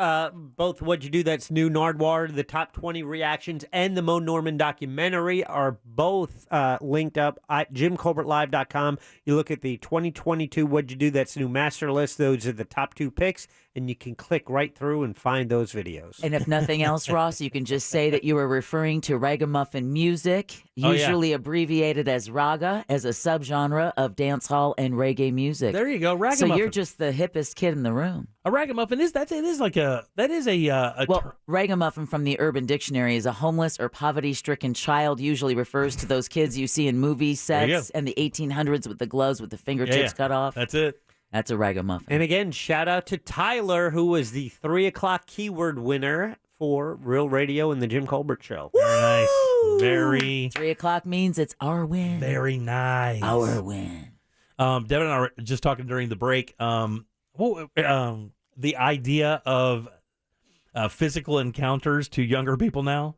What'd You Do That's New, Nardwuar, the top 20 reactions, and the Moe Norman documentary are both linked up at JimColbertLive.com. You look at the 2022 What'd You Do That's New master list. Those are the top 2 picks, and you can click right through and find those videos. And if nothing else, Ross, you can just say that you were referring to ragamuffin music, usually abbreviated as raga, as a subgenre of dancehall and reggae music. There you go, ragamuffin. So you're just the hippest kid in the room. A ragamuffin is ragamuffin from the Urban Dictionary is a homeless or poverty-stricken child. Usually refers to those kids you see in movie sets and the 1800s with the gloves with the fingertips cut off. That's it. That's a ragamuffin. And again, shout out to Tyler, who was the 3 o'clock keyword winner for Real Radio and the Jim Colbert Show. Very nice. Very. 3 o'clock means it's our win. Very nice. Our win. Devin and I were just talking during the break. The idea of physical encounters to younger people now.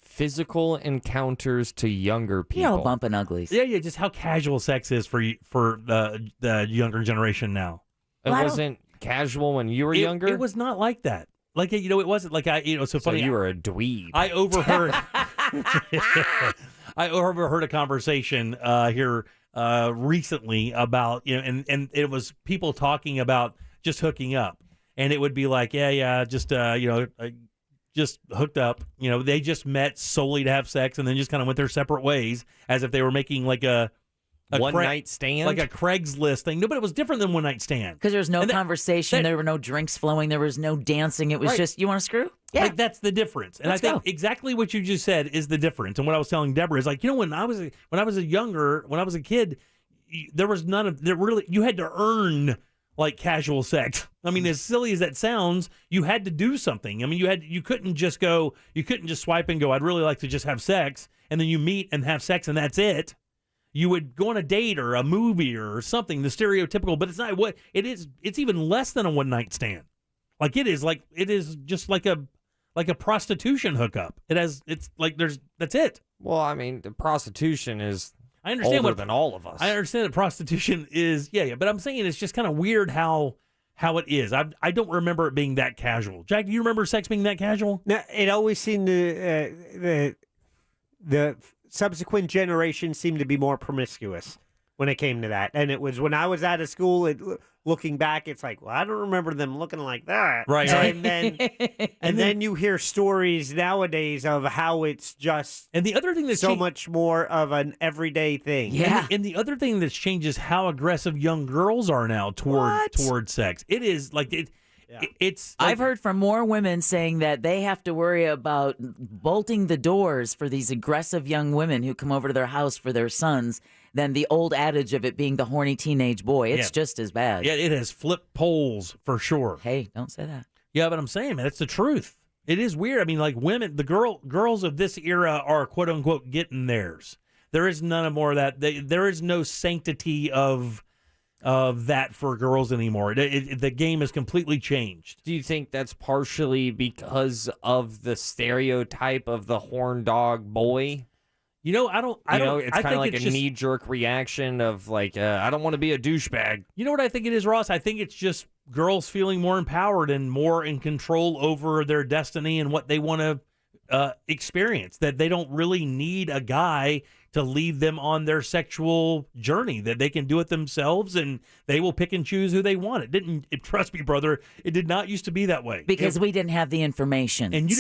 Physical encounters to younger people. Bumping uglies. Yeah, just how casual sex is for the younger generation now. It wasn't casual when you were younger? It was not like that. Like, it wasn't like so funny. So you were a dweeb. I overheard a conversation here recently about, and it was people talking about just hooking up. And it would be like, just hooked up. They just met solely to have sex and then just kind of went their separate ways as if they were making like a one-night stand? Like a Craigslist thing. No, but it was different than one-night stand. Because there was no conversation. There were no drinks flowing. There was no dancing. It was just, you want to screw? Yeah. Like, that's the difference. And Let's I think go. exactly what you just said is the difference. And what I was telling Deborah is like, when I was a kid, there was you had to earn like casual sex. I mean, as silly as that sounds, you had to do something. I mean, you couldn't just swipe and go, I'd really like to just have sex, and then you meet and have sex and that's it. You would go on a date or a movie or something, the stereotypical, but it's not what it is. It's even less than a one night stand. Like it is just like a prostitution hookup. That's it. Well, I mean, the prostitution is I understand older than all of us. I understand that prostitution is, but I'm saying it's just kind of weird how it is. I don't remember it being that casual. Jack, do you remember sex being that casual? No, it always seemed to, the subsequent generations seemed to be more promiscuous when it came to that. And it was when I was out of school, looking back, it's like, well, I don't remember them looking like that. Right. And then you hear stories nowadays of how it's just and the other thing that's so much more of an everyday thing. Yeah. And the other thing that's changed is how aggressive young girls are now toward sex. It is like it's like, I've heard from more women saying that they have to worry about bolting the doors for these aggressive young women who come over to their house for their sons than the old adage of it being the horny teenage boy. It's just as bad. Yeah, it has flipped poles for sure. Hey, don't say that. Yeah, but I'm saying, man, it's the truth. It is weird. I mean, like women, the girls of this era are quote unquote getting theirs. There is none more of that. There is no sanctity of that for girls anymore. The game has completely changed. Do you think that's partially because of the stereotype of the horn dog boy? I don't. It's kind of like a knee-jerk reaction of like, I don't want to be a douchebag. You know what I think it is, Ross? I think it's just girls feeling more empowered and more in control over their destiny and what they want to experience. That they don't really need a guy to lead them on their sexual journey, that they can do it themselves and they will pick and choose who they want. Trust me, brother, it did not used to be that way. Because we didn't have the information. And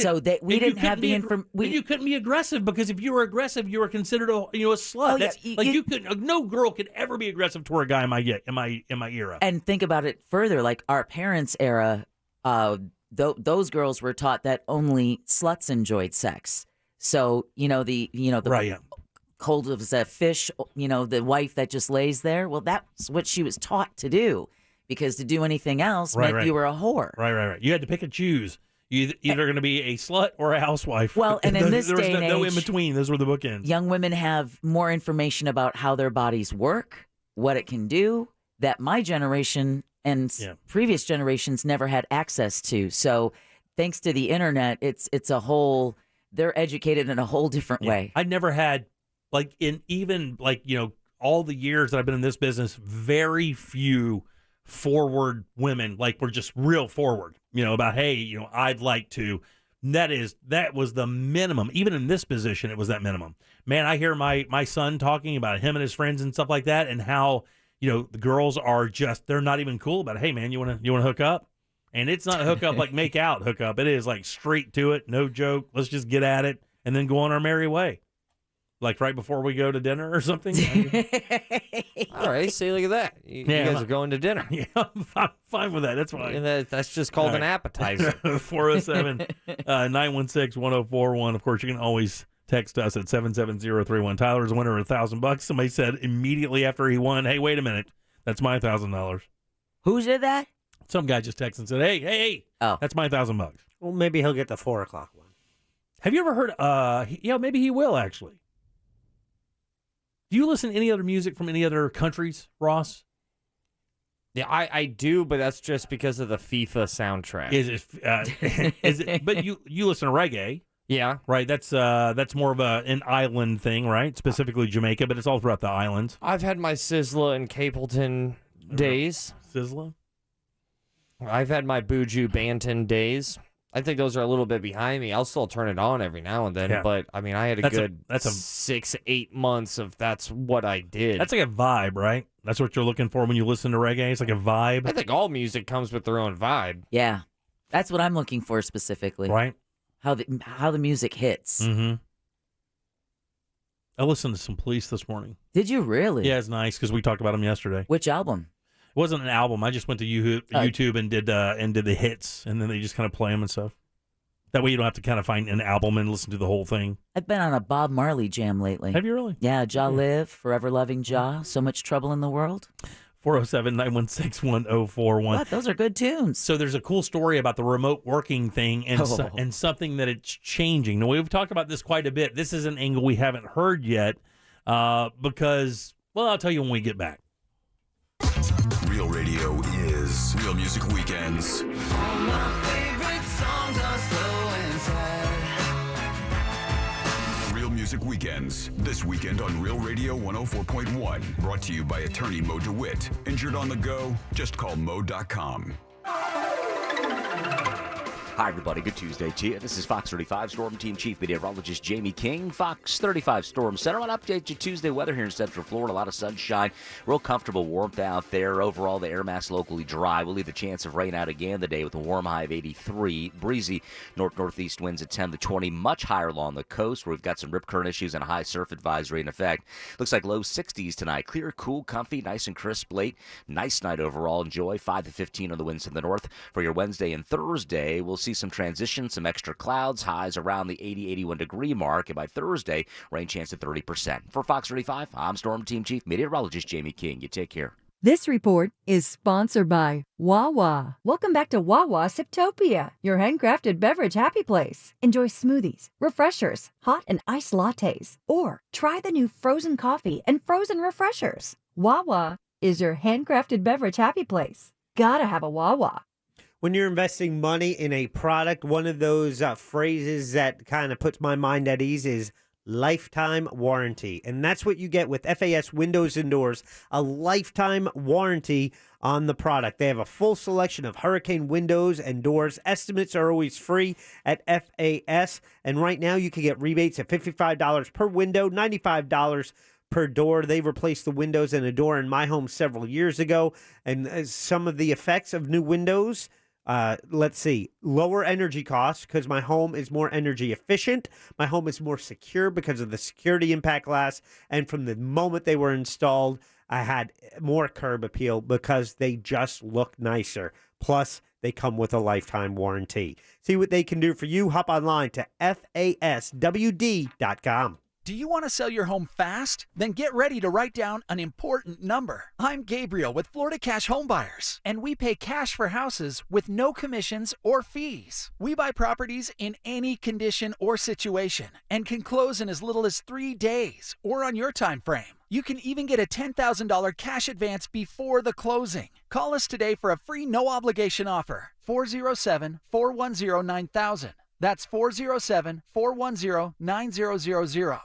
we didn't have the information. You couldn't be aggressive because if you were aggressive, you were considered a slut. No girl could ever be aggressive toward a guy in my era. And think about it further, like our parents' era, those girls were taught that only sluts enjoyed sex. So, right. Cold as a fish, the wife that just lays there. Well, that's what she was taught to do, because to do anything else meant you were a whore. Right. You had to pick and choose. You either going to be a slut or a housewife. Well, and in this day and age, no in between. Those were the bookends. Young women have more information about how their bodies work, what it can do, that my generation and previous generations never had access to. So, thanks to the internet, it's a whole. They're educated in a whole different way. I never had. All the years that I've been in this business, very few forward women, were just real forward, about, hey, I'd like to. That was the minimum. Even in this position, it was that minimum. Man, I hear my son talking about him and his friends and stuff like that, and how, the girls are just, they're not even cool about it. Hey, man, you want to hook up? And it's not a hookup like make out hookup. It is like straight to it, no joke. Let's just get at it and then go on our merry way. Like right before we go to dinner or something. All right, see, look at that. You guys are going to dinner. Yeah, I'm fine with that. That's fine. And that's just called an appetizer. 407-916-1041. Of course, you can always text us at 77031. Tyler's a winner of $1,000. Somebody said immediately after he won, hey, wait a minute. That's my $1,000. Who did that? Some guy just texted and said, hey, that's my $1,000. Well, maybe he'll get the 4 o'clock one. Have you ever heard, maybe he will actually. Do you listen to any other music from any other countries, Ross? Yeah, I do, but that's just because of the FIFA soundtrack. Is it? But you listen to reggae, yeah, right? That's more of an island thing, right? Specifically Jamaica, but it's all throughout the islands. I've had my Sizzla and Capleton days. Sizzla. I've had my Buju Banton days. I think those are a little bit behind me. I'll still turn it on every now and then, but I mean, I had a good 6-8 months of that's what I did. That's like a vibe, right? That's what you're looking for when you listen to reggae. It's like a vibe. I think all music comes with their own vibe. Yeah, that's what I'm looking for specifically. Right? How the music hits. Mm-hmm. I listened to some Police this morning. Did you really? Yeah, it's nice because we talked about them yesterday. Which album? It wasn't an album. I just went to YouTube and did the hits, and then they just kind of play them and stuff. That way you don't have to kind of find an album and listen to the whole thing. I've been on a Bob Marley jam lately. Have you really? Yeah, Jah Live, Forever Loving Jah, So Much Trouble in the World. 407-916-1041. What? Those are good tunes. So there's a cool story about the remote working thing and and something that it's changing. Now, we've talked about this quite a bit. This is an angle we haven't heard yet because, well, I'll tell you when we get back. Real radio is Real Music Weekends. All my favorite songs are slow and sad. Real Music Weekends. This weekend on Real Radio 104.1. Brought to you by attorney Moe DeWitt. Injured on the go? Just call Moe.com. Hi, everybody. Good Tuesday to you. This is Fox 35 Storm Team Chief Meteorologist Jamie King. Fox 35 Storm Center. I want to update you Tuesday weather here in Central Florida. A lot of sunshine. Real comfortable warmth out there. Overall, the air mass locally dry. We'll leave the chance of rain out again today with a warm high of 83. Breezy north-northeast winds at 10 to 20. Much higher along the coast where we've got some rip current issues and a high surf advisory in effect. Looks like low 60s tonight. Clear, cool, comfy, nice and crisp late. Nice night overall. Enjoy. 5 to 15 on the winds to the north. For your Wednesday and Thursday, we'll see some transition, some extra clouds, highs around the 80-81 degree mark, and by Thursday, rain chance at 30%. For Fox 35, I'm Storm Team Chief Meteorologist Jamie King. You take care. This report is sponsored by Wawa. Welcome back to Wawa Siptopia, your handcrafted beverage happy place. Enjoy smoothies, refreshers, hot and iced lattes, or try the new frozen coffee and frozen refreshers. Wawa is your handcrafted beverage happy place. Gotta have a Wawa. When you're investing money in a product, one of those phrases that kind of puts my mind at ease is lifetime warranty. And that's what you get with FAS Windows and Doors, a lifetime warranty on the product. They have a full selection of hurricane windows and doors. Estimates are always free at FAS. And right now you can get rebates at $55 per window, $95 per door. They replaced the windows and a door in my home several years ago. And some of the effects of new windows, let's see, lower energy costs because my home is more energy efficient. My home is more secure because of the security impact glass. And from the moment they were installed, I had more curb appeal because they just look nicer. Plus, they come with a lifetime warranty. See what they can do for you. Hop online to FASWD.com. Do you want to sell your home fast? Then get ready to write down an important number. I'm Gabriel with Florida Cash Home Buyers, and we pay cash for houses with no commissions or fees. We buy properties in any condition or situation and can close in as little as 3 days or on your time frame. You can even get a $10,000 cash advance before the closing. Call us today for a free no-obligation offer. 407-410-9000. That's 407-410-9000.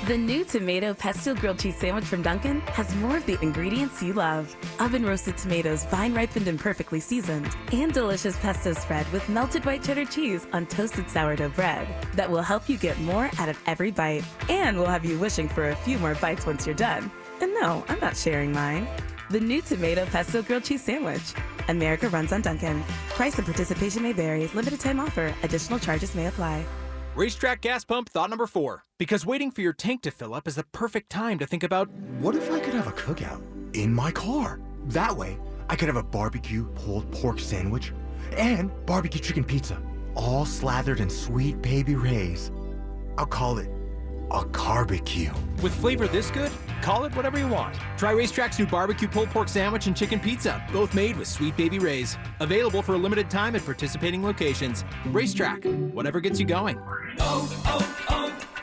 The new tomato pesto grilled cheese sandwich from Dunkin' has more of the ingredients you love. Oven roasted tomatoes, vine ripened and perfectly seasoned, and delicious pesto spread with melted white cheddar cheese on toasted sourdough bread that will help you get more out of every bite and will have you wishing for a few more bites once you're done. And no, I'm not sharing mine. The new tomato pesto grilled cheese sandwich. America runs on Dunkin'. Price and participation may vary. Limited time offer. Additional charges may apply. Racetrack gas pump thought number 4. Because waiting for your tank to fill up is the perfect time to think about, what if I could have a cookout in my car? That way, I could have a barbecue pulled pork sandwich and barbecue chicken pizza, all slathered in sweet baby rays. I'll call it a carbecue. With flavor this good, call it whatever you want. Try Racetrack's new barbecue pulled pork sandwich and chicken pizza, both made with sweet baby rays. Available for a limited time at participating locations. Racetrack, whatever gets you going.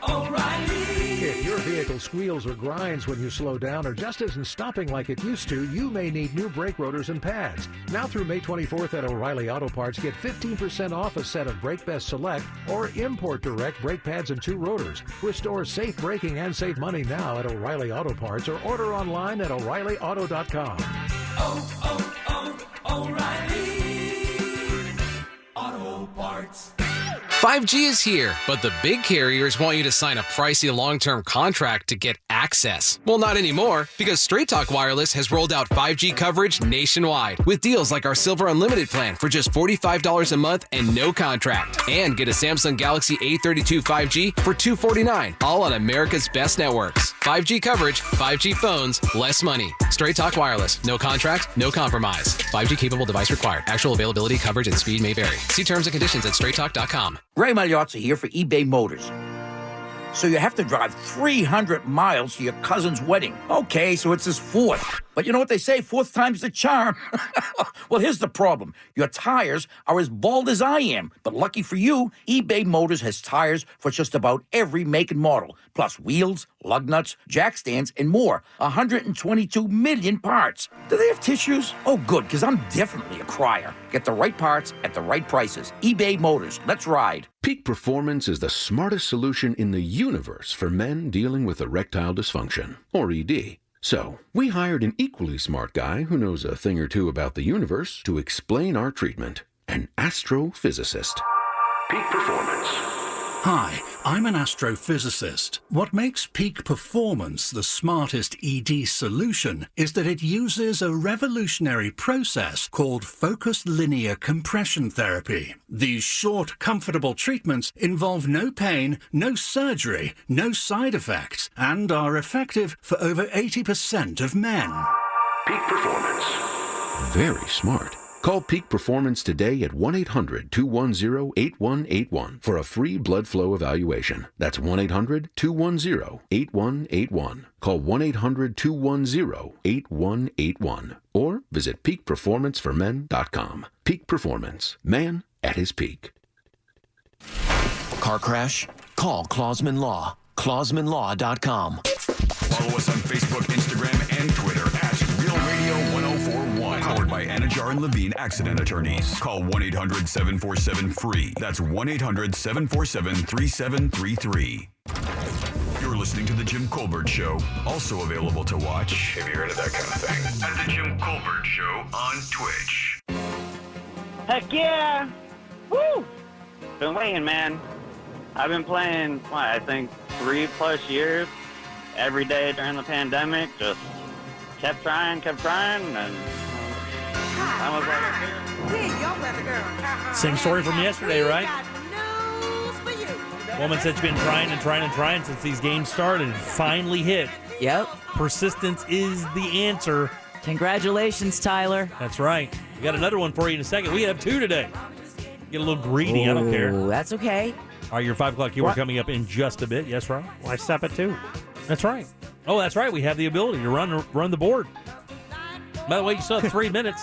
O'Reilly. If your vehicle squeals or grinds when you slow down or just isn't stopping like it used to, you may need new brake rotors and pads. Now through May 24th at O'Reilly Auto Parts, get 15% off a set of Brake Best Select or Import Direct brake pads and 2 rotors. Restore safe braking and save money now at O'Reilly Auto Parts or order online at O'ReillyAuto.com. O'Reilly Auto Parts. 5G is here, but the big carriers want you to sign a pricey long-term contract to get access. Well, not anymore, because Straight Talk Wireless has rolled out 5G coverage nationwide with deals like our Silver Unlimited plan for just $45 a month and no contract. And get a Samsung Galaxy A32 5G for $249, all on America's best networks. 5G coverage, 5G phones, less money. Straight Talk Wireless. No contract, no compromise. 5G capable device required. Actual availability, coverage, and speed may vary. See terms and conditions at straighttalk.com. Ray Magliozzi here for eBay Motors. So you have to drive 300 miles to your cousin's wedding. Okay, so it's his fourth. But you know what they say, fourth time's the charm. Well, here's the problem. Your tires are as bald as I am. But lucky for you, eBay Motors has tires for just about every make and model. Plus wheels, lug nuts, jack stands, and more. 122 million parts. Do they have tissues? Oh, good, because I'm definitely a crier. Get the right parts at the right prices. eBay Motors. Let's ride. Peak Performance is the smartest solution in the universe for men dealing with erectile dysfunction, or ED. So, we hired an equally smart guy who knows a thing or two about the universe to explain our treatment, an astrophysicist. Peak Performance. Hi, I'm an astrophysicist. What makes Peak Performance the smartest ED solution is that it uses a revolutionary process called focused linear compression therapy. These short, comfortable treatments involve no pain, no surgery, no side effects, and are effective for over 80% of men. Peak Performance. Very smart. Call Peak Performance today at 1-800-210-8181 for a free blood flow evaluation. That's 1-800-210-8181. Call 1-800-210-8181 or visit peakperformanceformen.com. Peak Performance. Man at his peak. Car crash? Call Clausman Law. ClausmanLaw.com. Follow us on Facebook, Instagram, and Twitter at Real Radio 1041. Powered by Anajar and Levine Accident Attorneys. Call 1-800-747-FREE. That's 1-800-747-3733. You're listening to The Jim Colbert Show. Also available to watch, if you're into that kind of thing, at The Jim Colbert Show on Twitch. Heck yeah! Woo! Been waiting, man. I've been playing, I think 3+ years. Every day during the pandemic, just kept trying, and I was like, hey, y'all better girl. Same story from yesterday, right? Woman said she's been trying since these games started and finally hit. Yep. Persistence is the answer. Congratulations, Tyler. That's right. We got another one for you in a second. We have 2 today. Get a little greedy. I don't care. That's okay. All right, your 5 o'clock keyword coming up in just a bit. Yes, Rob? Why stop at 2? That's right. Oh, that's right. We have the ability to run the board. By the way, you still have 3 minutes.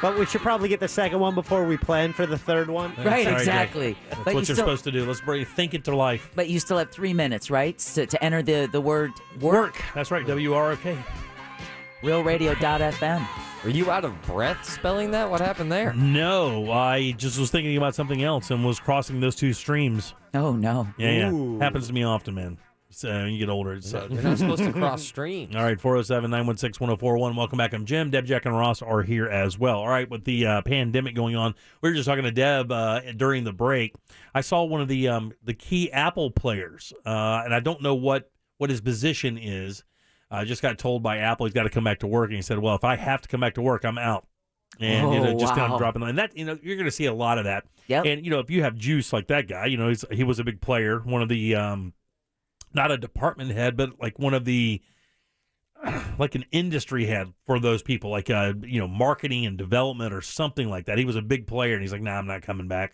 But we should probably get the second one before we plan for the third one. Right, exactly. That's what you're supposed to do. Let's think it to life. But you still have 3 minutes, right? To enter the word work. That's right. WROK. RealRadio.fm. Were you out of breath spelling that? What happened there? No, I just was thinking about something else and was crossing those 2 streams. Oh, no. Yeah. Happens to me often, man. So when you get older, you're not supposed to cross streams. All right, 407-916-1041. Welcome back. I'm Jim. Deb, Jack, and Ross are here as well. All right, with the pandemic going on, we were just talking to Deb during the break. I saw one of the key Apple players, and I don't know what his position is. I just got told by Apple he's got to come back to work, and he said, "Well, if I have to come back to work, I'm out." And just kind of dropping and that you're going to see a lot of that. Yep. And if you have juice like that guy, he was a big player, one of the not a department head, but like one of the, like an industry head for those people, like, marketing and development or something like that. He was a big player, and he's like, nah, I'm not coming back.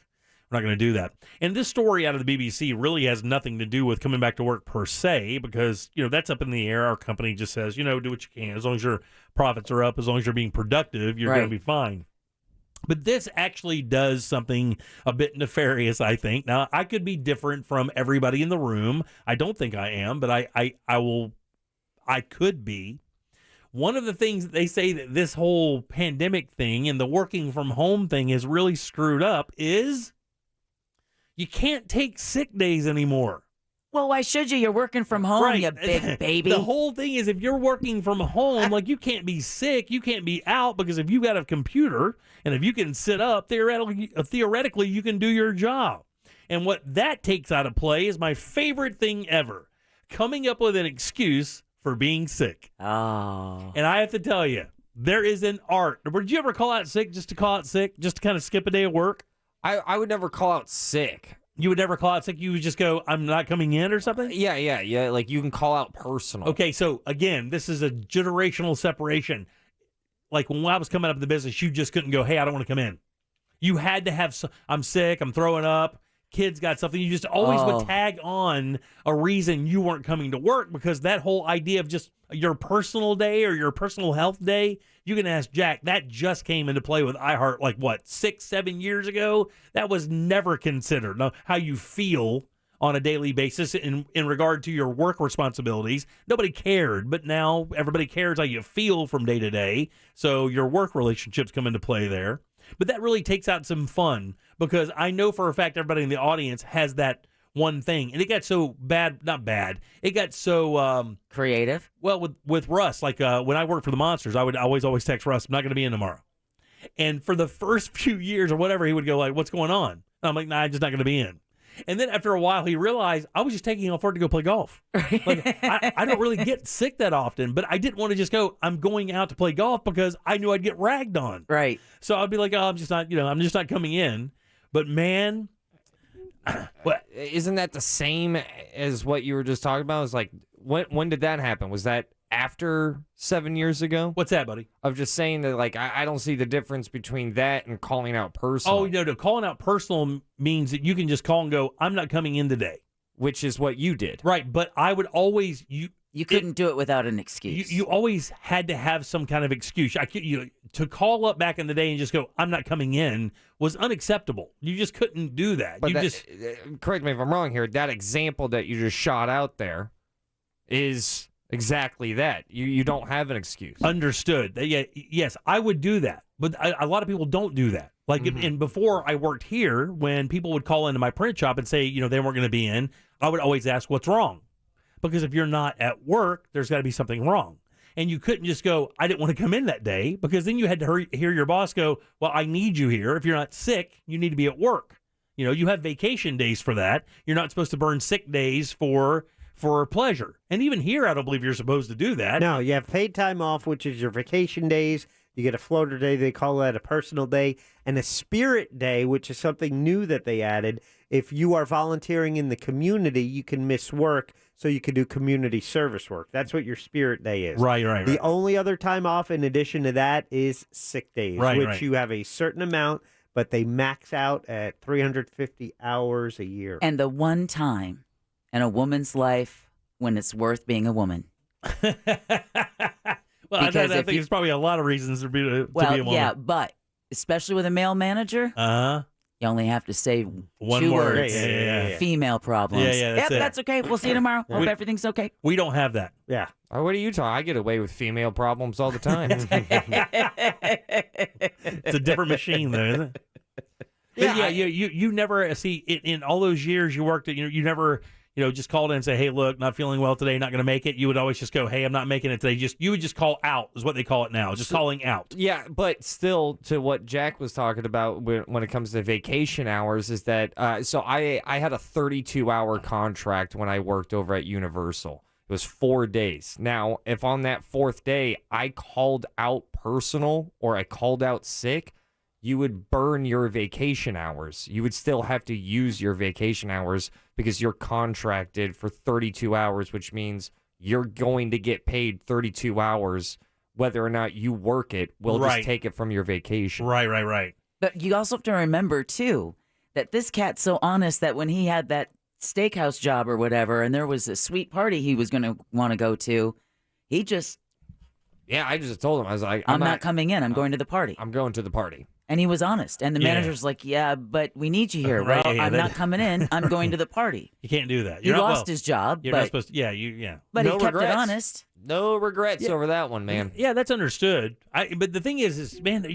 We're not going to do that. And this story out of the BBC really has nothing to do with coming back to work per se, because, that's up in the air. Our company just says, do what you can. As long as your profits are up, as long as you're being productive, you're going to be fine. But this actually does something a bit nefarious, I think. Now, I could be different from everybody in the room. I don't think I am, but I could be. One of the things that they say that this whole pandemic thing and the working from home thing is really screwed up is you can't take sick days anymore. Well, why should you? You're working from home, right. You big baby. The whole thing is if you're working from home, like you can't be sick, you can't be out, because if you've got a computer and if you can sit up, theoretically you can do your job. And what that takes out of play is my favorite thing ever, coming up with an excuse for being sick. Oh. And I have to tell you, there is an art. Would you ever call out sick just to call out sick, just to kind of skip a day of work? I would never call out sick. You would never call out sick. You would just go, I'm not coming in or something? Yeah. Like you can call out personal. Okay, so again, this is a generational separation. Like when I was coming up in the business, you just couldn't go, hey, I don't want to come in. You had to have, I'm sick, I'm throwing up, kids got something. You just always would tag on a reason you weren't coming to work, because that whole idea of just your personal day or your personal health day, you can ask Jack, that just came into play with iHeart like, 6-7 years ago? That was never considered. Now, how you feel on a daily basis in regard to your work responsibilities, nobody cared, but now everybody cares how you feel from day to day, so your work relationships come into play there. But that really takes out some fun, because I know for a fact everybody in the audience has that one thing, and it got so not bad, it got so creative. Well, with Russ, like when I worked for the Monsters, I would always text Russ, I'm not going to be in tomorrow. And for the first few years or whatever, he would go like, what's going on? And I'm like, nah, I'm just not going to be in. And then after a while, he realized I was just taking off work to go play golf. Like, I don't really get sick that often, but I didn't want to just go, I'm going out to play golf, because I knew I'd get ragged on. Right. So I'd be like, oh, I'm just not coming in. But man, isn't that the same as what you were just talking about? It's like, when did that happen? Was that after 7 years ago? What's that, buddy? I'm just saying that, like, I don't see the difference between that and calling out personal. Oh, no, calling out personal means that you can just call and go, I'm not coming in today. Which is what you did. Right, but I would always... You couldn't do it without an excuse. You always had to have some kind of excuse. To call up back in the day and just go, I'm not coming in, was unacceptable. You just couldn't do that. But correct me if I'm wrong here, that example that you just shot out there is... exactly that. You don't have an excuse. Understood. Yes, I would do that. But a lot of people don't do that. Like, and before I worked here, when people would call into my print shop and say, they weren't going to be in, I would always ask, what's wrong? Because if you're not at work, there's got to be something wrong. And you couldn't just go, I didn't want to come in that day, because then you had to hear your boss go, well, I need you here. If you're not sick, you need to be at work. You have vacation days for that. You're not supposed to burn sick days for pleasure. And even here, I don't believe you're supposed to do that. No, you have paid time off, which is your vacation days. You get a floater day, they call that a personal day, and a spirit day, which is something new that they added. If you are volunteering in the community, you can miss work, so you can do community service work. That's what your spirit day is. Right. The only other time off in addition to that is sick days, which you have a certain amount, but they max out at 350 hours a year. And the one time in a woman's life when it's worth being a woman. Well, I think there's probably a lot of reasons to be a woman. Yeah, but especially with a male manager, you only have to say one two word. words. Yeah. Female problems. Yeah, that's okay. We'll see you tomorrow. Hope everything's okay. We don't have that. Yeah. What are you talking? I get away with female problems all the time. It's a different machine, though, isn't it? Yeah, you never see in all those years you worked at. You never just called in and say, hey, look, not feeling well today, not going to make it. You would always just go, hey, I'm not making it today. You would just call out is what they call it now, just calling out. Yeah, but still, to what Jack was talking about when it comes to vacation hours, is that so I had a 32-hour contract when I worked over at Universal. It was 4 days. Now, if on that fourth day I called out personal or I called out sick, you would burn your vacation hours. You would still have to use your vacation hours because you're contracted for 32 hours, which means you're going to get paid 32 hours whether or not you work it. We'll just take it from your vacation. Right. But you also have to remember, too, that this cat's so honest that when he had that steakhouse job or whatever, and there was a sweet party he was going to want to go to, he just... Yeah, I just told him, I was like... I'm not coming in. I'm going to the party. I'm going to the party. And he was honest. And the manager's like, yeah, but we need you here. Well, I'm not coming in. I'm going to the party. You can't do that. He lost his job. You're not supposed to. Yeah. But he kept it honest. No regrets over that one, man. Yeah, that's understood. But the thing is, man,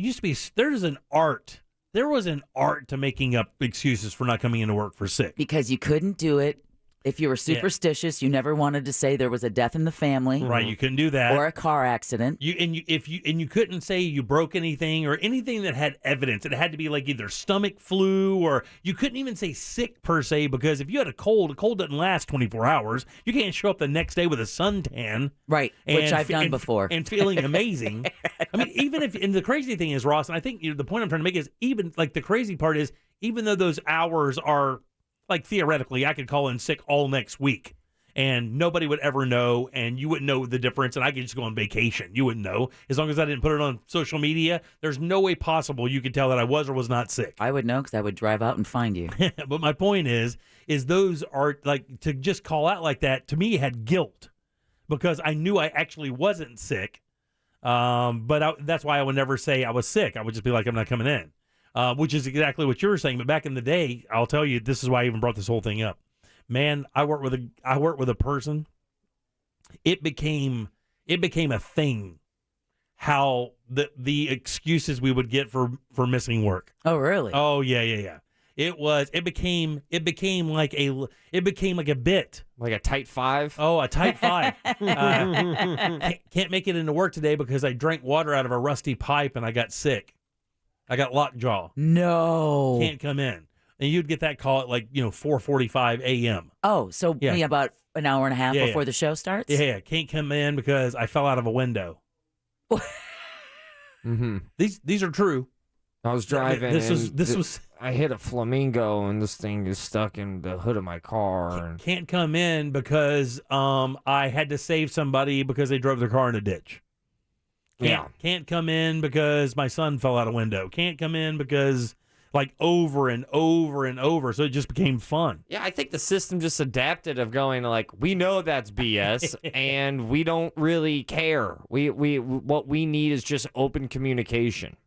there's an art. There was an art to making up excuses for not coming into work for sick. Because you couldn't do it. If you were superstitious, you never wanted to say there was a death in the family. Right, you couldn't do that. Or a car accident. You couldn't say you broke anything or anything that had evidence. It had to be like either stomach flu, or you couldn't even say sick per se, because if you had a cold doesn't last 24 hours. You can't show up the next day with a suntan. Right, which I've done before. And feeling amazing. I mean, even if, and the crazy thing is, Ross, and I think the point I'm trying to make is, even like the crazy part is, even though those hours are like theoretically, I could call in sick all next week. And nobody would ever know, and you wouldn't know the difference, and I could just go on vacation. You wouldn't know. As long as I didn't put it on social media, there's no way possible you could tell that I was or was not sick. I would know because I would drive out and find you. But my point is those are, like, to just call out like that, to me, had guilt because I knew I actually wasn't sick. But that's why I would never say I was sick. I would just be like, I'm not coming in, which is exactly what you were saying. But back in the day, I'll tell you, this is why I even brought this whole thing up. Man, I work with a person. It became a thing. How the excuses we would get for missing work. Oh, really? Oh, yeah. It became like a bit. Like a tight five? Oh, a tight five. Can't make it into work today because I drank water out of a rusty pipe and I got sick. I got lockjaw. No. Can't come in. And you'd get that call at 4:45 a.m. Oh, so maybe about an hour and a half before the show starts? Yeah, can't come in because I fell out of a window. Mm-hmm. These are true. I was driving. This was. I hit a flamingo, and this thing is stuck in the hood of my car. Can't come in because I had to save somebody because they drove their car in a ditch. Can't come in because my son fell out a window. Can't come in because over and over and over. So it just became fun. Yeah, I think the system just adapted of going we know that's BS and we don't really care. We what we need is just open communication.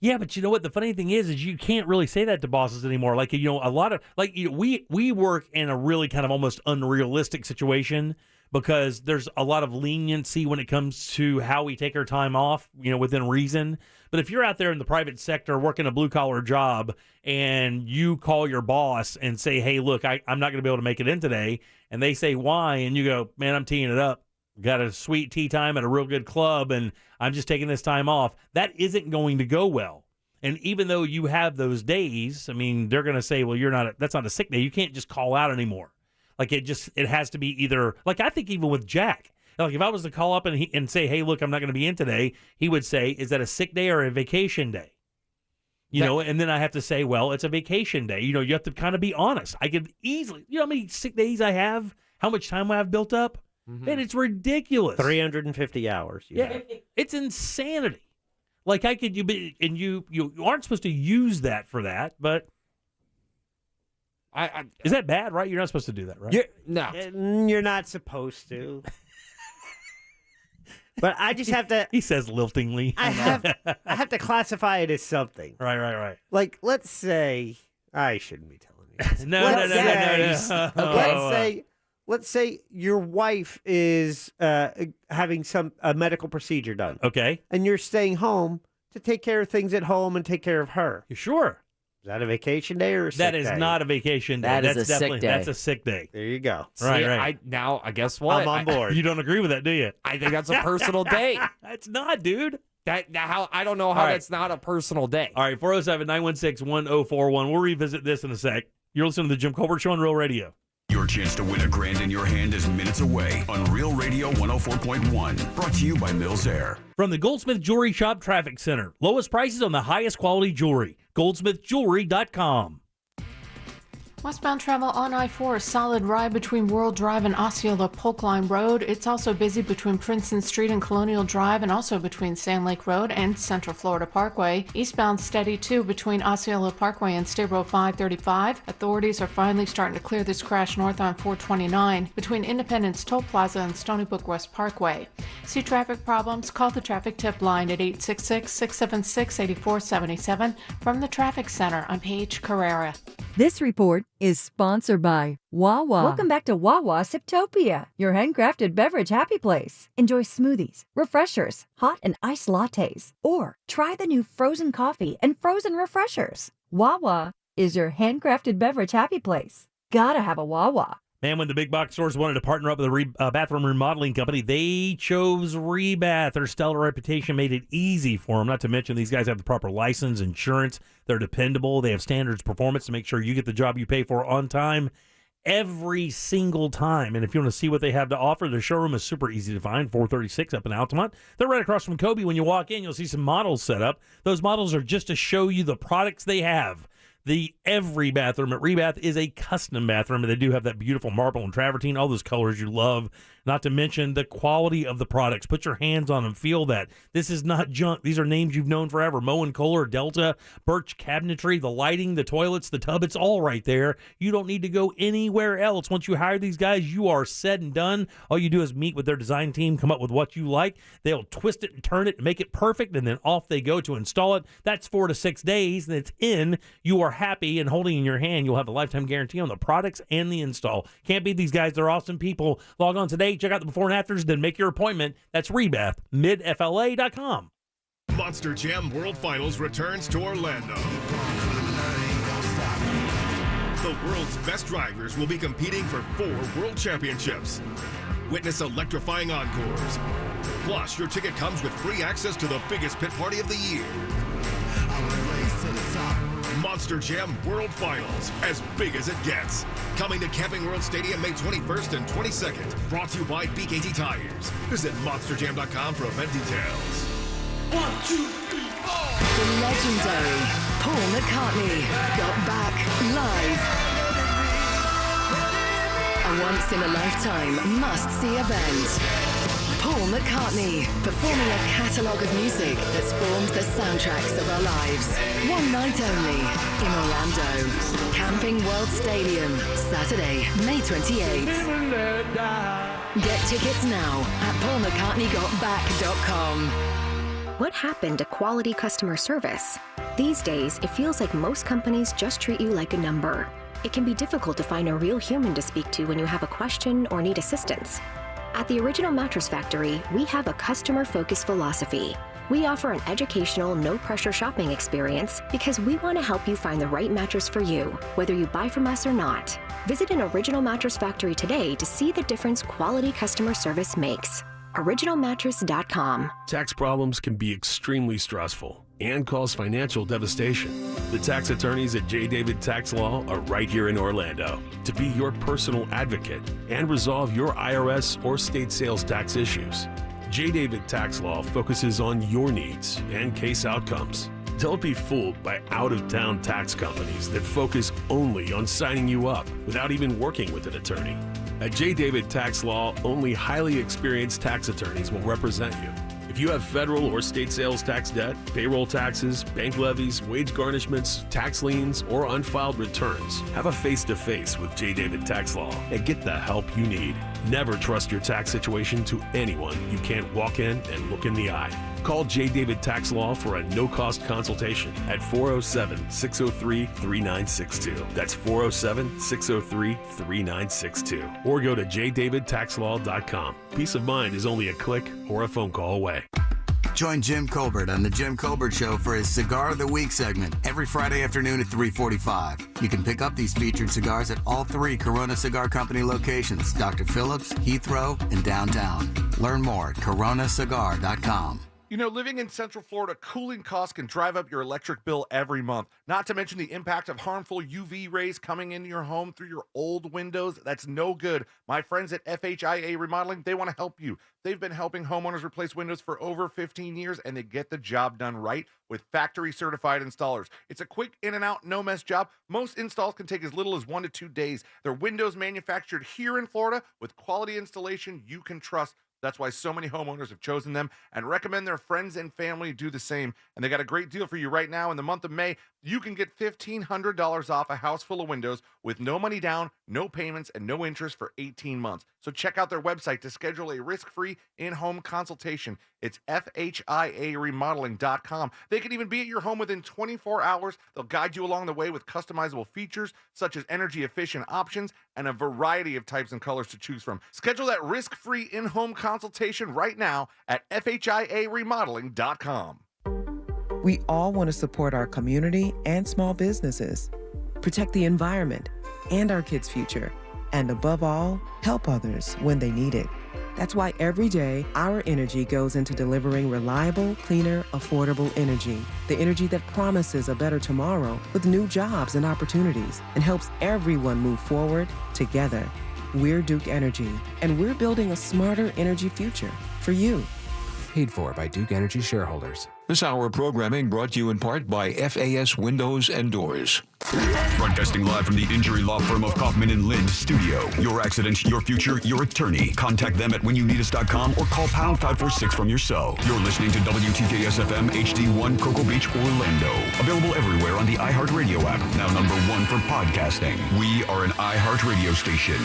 Yeah, but you know what? The funny thing is you can't really say that to bosses anymore. A lot of we work in a really kind of almost unrealistic situation because there's a lot of leniency when it comes to how we take our time off, within reason. But if you're out there in the private sector working a blue-collar job and you call your boss and say, hey, look, I'm not going to be able to make it in today, and they say, why? And you go, man, I'm teeing it up. Got a sweet tea time at a real good club, and I'm just taking this time off. That isn't going to go well. And even though you have those days, I mean, they're going to say, well, that's not a sick day. You can't just call out anymore. It has to be either, I think even with Jack, if I was to call up and say, hey, look, I'm not going to be in today, he would say, is that a sick day or a vacation day? And then I have to say, well, it's a vacation day. You have to kind of be honest. I could easily, how many sick days I have, how much time I have built up? Mm-hmm. Man, it's ridiculous. 350 hours. Yeah, it's insanity. You aren't supposed to use that for that, but is that bad, right? You're not supposed to do that, right? No. You're not supposed to. But I just have to. He says liltingly. I have to classify it as something. Right. Let's say I shouldn't be telling you this. No. Okay. Let's say your wife is having a medical procedure done. Okay. And you're staying home to take care of things at home and take care of her. Sure. Is that a vacation day or a sick day? That is not a vacation day. That's a sick day. That's a sick day. There you go. Right. I guess what? I'm on board. You don't agree with that, do you? I think that's a personal day. It's not, dude. I don't know how that's not a personal day. All right, 407-916-1041. We'll revisit this in a sec. You're listening to the Jim Colbert Show on Real Radio. Your chance to win $1,000 in your hand is minutes away on Real Radio 104.1. Brought to you by Mills Air. From the Goldsmith Jewelry Shop Traffic Center. Lowest prices on the highest quality jewelry. GoldsmithJewelry.com. Westbound travel on I-4 is solid ride between World Drive and Osceola Polk Line Road. It's also busy between Princeton Street and Colonial Drive and also between Sand Lake Road and Central Florida Parkway. Eastbound steady too between Osceola Parkway and State Road 535. Authorities are finally starting to clear this crash north on 429 between Independence Toll Plaza and Stony Brook West Parkway. See traffic problems? Call the traffic tip line at 866-676-8477. From the Traffic Center, I'm Paige Carrera. This report is sponsored by Wawa. Welcome back to Wawa Siptopia, your handcrafted beverage happy place. Enjoy smoothies, refreshers, hot and iced lattes, or try the new frozen coffee and frozen refreshers. Wawa is your handcrafted beverage happy place. Gotta have a Wawa. Man, when the big box stores wanted to partner up with a bathroom remodeling company, they chose Rebath. Their stellar reputation made it easy for them, not to mention these guys have the proper license, insurance. They're dependable. They have standards performance to make sure you get the job you pay for on time every single time. And if you want to see what they have to offer, their showroom is super easy to find, 436 up in Altamont. They're right across from Kobe. When you walk in, you'll see some models set up. Those models are just to show you the products they have. Every bathroom at Rebath is a custom bathroom, and they do have that beautiful marble and travertine, all those colors you love. Not to mention the quality of the products. Put your hands on them. Feel that. This is not junk. These are names you've known forever. Moe & Kohler, Delta, Birch Cabinetry, the lighting, the toilets, the tub. It's all right there. You don't need to go anywhere else. Once you hire these guys, you are said and done. All you do is meet with their design team, come up with what you like. They'll twist it and turn it and make it perfect, and then off they go to install it. That's 4 to 6 days, and it's in. You are happy, and holding in your hand, you'll have a lifetime guarantee on the products and the install. Can't beat these guys. They're awesome people. Log on today. Check out the before and afters, then make your appointment. That's Rebath, midfla.com. Monster Jam World Finals returns to Orlando. The world's best drivers will be competing for 4 world championships. Witness electrifying encores. Plus, your ticket comes with free access to the biggest pit party of the year. Monster Jam World Finals, as big as it gets. Coming to Camping World Stadium May 21st and 22nd. Brought to you by BKT Tires. Visit monsterjam.com for event details. 1, 2, 3, 4. The legendary Paul McCartney got back live. A once-in-a-lifetime must-see event. Paul McCartney, performing a catalogue of music that's formed the soundtracks of our lives. One night only in Orlando. Camping World Stadium, Saturday, May 28th. Get tickets now at paulmccartneygotback.com. What happened to quality customer service? These days, it feels like most companies just treat you like a number. It can be difficult to find a real human to speak to when you have a question or need assistance. At the Original Mattress Factory, we have a customer-focused philosophy. We offer an educational, no-pressure shopping experience because we want to help you find the right mattress for you, whether you buy from us or not. Visit an Original Mattress Factory today to see the difference quality customer service makes. OriginalMattress.com. Tax problems can be extremely stressful and cause financial devastation. The tax attorneys at J. David Tax Law are right here in Orlando to be your personal advocate and resolve your IRS or state sales tax issues. J. David Tax Law focuses on your needs and case outcomes. Don't be fooled by out-of-town tax companies that focus only on signing you up without even working with an attorney. At J. David Tax Law, only highly experienced tax attorneys will represent you. If you have federal or state sales tax debt, payroll taxes, bank levies, wage garnishments, tax liens, or unfiled returns, have a face-to-face with J. David Tax Law and get the help you need. Never trust your tax situation to anyone you can't walk in and look in the eye. Call J. David Tax Law for a no-cost consultation at 407-603-3962. That's 407-603-3962. Or go to jdavidtaxlaw.com. Peace of mind is only a click or a phone call away. Join Jim Colbert on The Jim Colbert Show for his Cigar of the Week segment every Friday afternoon at 3:45. You can pick up these featured cigars at all 3 Corona Cigar Company locations, Dr. Phillips, Heathrow, and downtown. Learn more at coronacigar.com. You know, living in Central Florida, cooling costs can drive up your electric bill every month. Not to mention the impact of harmful UV rays coming into your home through your old windows. That's no good. My friends at FHIA Remodeling, they want to help you. They've been helping homeowners replace windows for over 15 years, and they get the job done right with factory-certified installers. It's a quick in-and-out, no-mess job. Most installs can take as little as 1 to 2 days. They're windows manufactured here in Florida with quality installation you can trust. That's why so many homeowners have chosen them and recommend their friends and family do the same. And they got a great deal for you right now. In the month of May, you can get $1,500 off a house full of windows with no money down, no payments, and no interest for 18 months. So check out their website to schedule a risk-free in-home consultation. It's FHIAremodeling.com. They can even be at your home within 24 hours. They'll guide you along the way with customizable features such as energy-efficient options and a variety of types and colors to choose from. Schedule that risk-free in-home consultation right now at FHIAremodeling.com. We all want to support our community and small businesses, protect the environment and our kids' future, and above all, help others when they need it. That's why every day our energy goes into delivering reliable, cleaner, affordable energy. The energy that promises a better tomorrow with new jobs and opportunities and helps everyone move forward together. We're Duke Energy, and we're building a smarter energy future for you. paid for by Duke Energy shareholders. This hour of programming brought to you in part by FAS Windows and Doors. Broadcasting live from the injury law firm of Kaufman and Lind studio. Your accident, your future, your attorney. Contact them at whenyounneedus.com or call pound 546 from your cell. You're listening to WTKS FM HD1 Cocoa Beach, Orlando. Available everywhere on the iHeartRadio app. Now #1 for podcasting. We are an iHeartRadio station.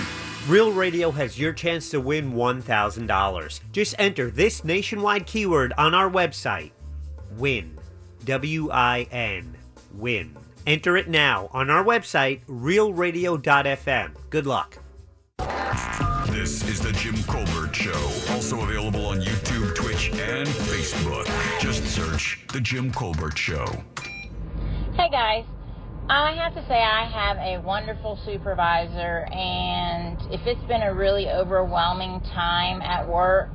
Real Radio has your chance to win $1,000. Just enter this nationwide keyword on our website. WIN. W-I-N. WIN. Enter it now on our website, realradio.fm. Good luck. This is the Jim Colbert Show. Also available on YouTube, Twitch, and Facebook. Just search The Jim Colbert Show. Hey guys, I have to say I have a wonderful supervisor, and if it's been a really overwhelming time at work,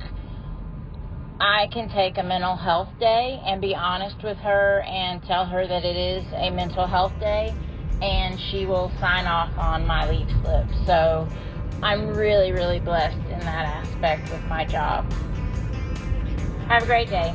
I can take a mental health day and be honest with her and tell her that it is a mental health day, and she will sign off on my leave slip. So I'm really, really blessed in that aspect with my job. Have a great day.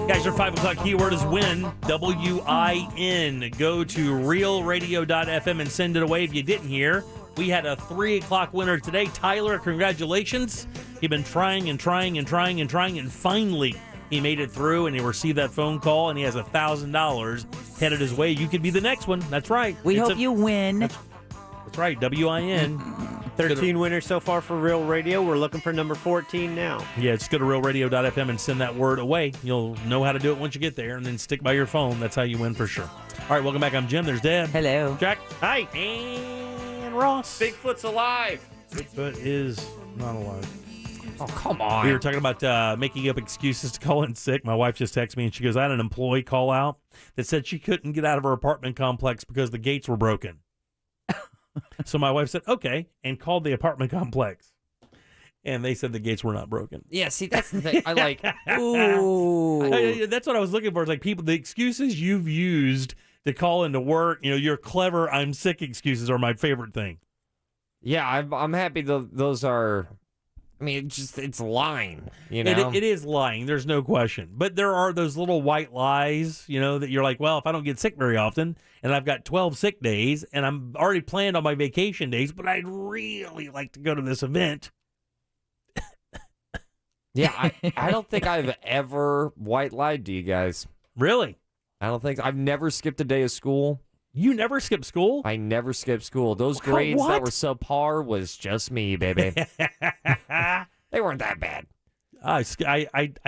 Guys, your 5 o'clock keyword is WIN, W-I-N. Go to realradio.fm and send it away if you didn't hear. We had a 3 o'clock winner today. Tyler, congratulations. He'd been trying, and finally he made it through, and he received that phone call, and he has $1,000 headed his way. You could be the next one. That's right. We hope you win. That's right, W-I-N. 13 winners so far for Real Radio. We're looking for number 14 now. Yeah, just go to realradio.fm and send that word away. You'll know how to do it once you get there, and then stick by your phone. That's how you win for sure. All right, welcome back. I'm Jim. There's Deb. Hello. Jack. Hi. And Ross. Bigfoot's alive. Bigfoot is not alive. Oh, come on. We were talking about making up excuses to call in sick. My wife just texted me, and she goes, I had an employee call out that said she couldn't get out of her apartment complex because the gates were broken. So my wife said, okay, and called the apartment complex. And they said the gates were not broken. Yeah, see, that's the thing. I like, ooh. That's what I was looking for. It's like people, the excuses you've used to call into work, your clever, I'm sick excuses are my favorite thing. Yeah, I'm happy those are, I mean, it's lying, It is lying. There's no question. But there are those little white lies, that you're like, well, if I don't get sick very often, and I've got 12 sick days, and I'm already planned on my vacation days, but I'd really like to go to this event. Yeah, I don't think I've ever white lied to you guys. Really? I don't think I've never skipped a day of school. You never skipped school? I never skipped school. Those grades that were subpar was just me, baby. They weren't that bad. I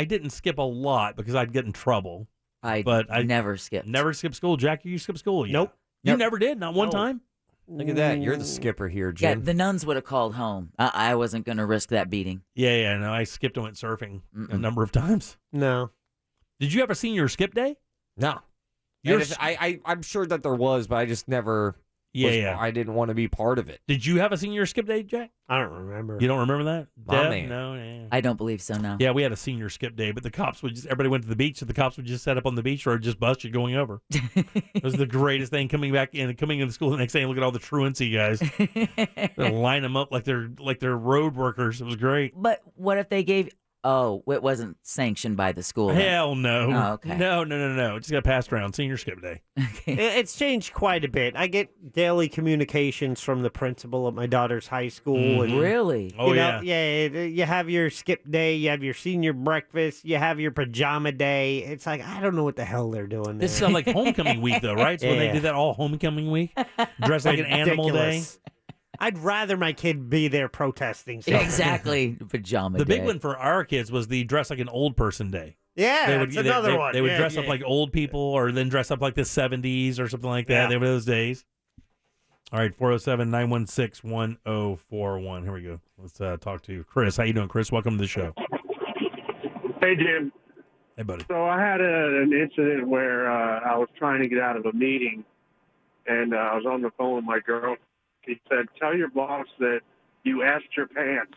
didn't skip a lot because I'd get in trouble. I never skipped. Never skipped school. Jackie, you skipped school? Nope. You never did? Not one time? Look at that. You're the skipper here, Jim. Yeah, the nuns would have called home. I wasn't going to risk that beating. Yeah, no, I skipped and went surfing a number of times. No. Did you ever senior skip day? No. I'm sure that there was, but I just never. Yeah. I didn't want to be part of it. Did you have a senior skip day, Jack? I don't remember. You don't remember that? Mommy. Deb? No. Yeah. I don't believe so, no. Yeah, we had a senior skip day, but the cops everybody went to the beach, so the cops would just set up on the beach road, just bust you going over. It was the greatest thing, coming into school the next day and look at all the truancy guys. They'll line them up like they're road workers. It was great. But what if they gave... Oh, it wasn't sanctioned by the school. Hell no. Oh, okay. No. It just got passed around. Senior skip day. It's changed quite a bit. I get daily communications from the principal at my daughter's high school. And, really? Oh, Yeah, you have your skip day, you have your senior breakfast, you have your pajama day. It's like, I don't know what the hell they're doing there. This is like homecoming week, though, right? So when they did that all homecoming week, dressed like an animal day. I'd rather my kid be there protesting something. Exactly. Pajama The day. big one for our kids was the dress like an old person day. Yeah, that's another one. They would dress up like old people or then dress up like the 70s or something like that. Yeah. They were those days. All right, 407-916-1041. Here we go. Let's talk to Chris. How you doing, Chris? Welcome to the show. Hey, Jim. Hey, buddy. So I had an incident where I was trying to get out of a meeting, and I was on the phone with my girl. He said, tell your boss that you asked your pants.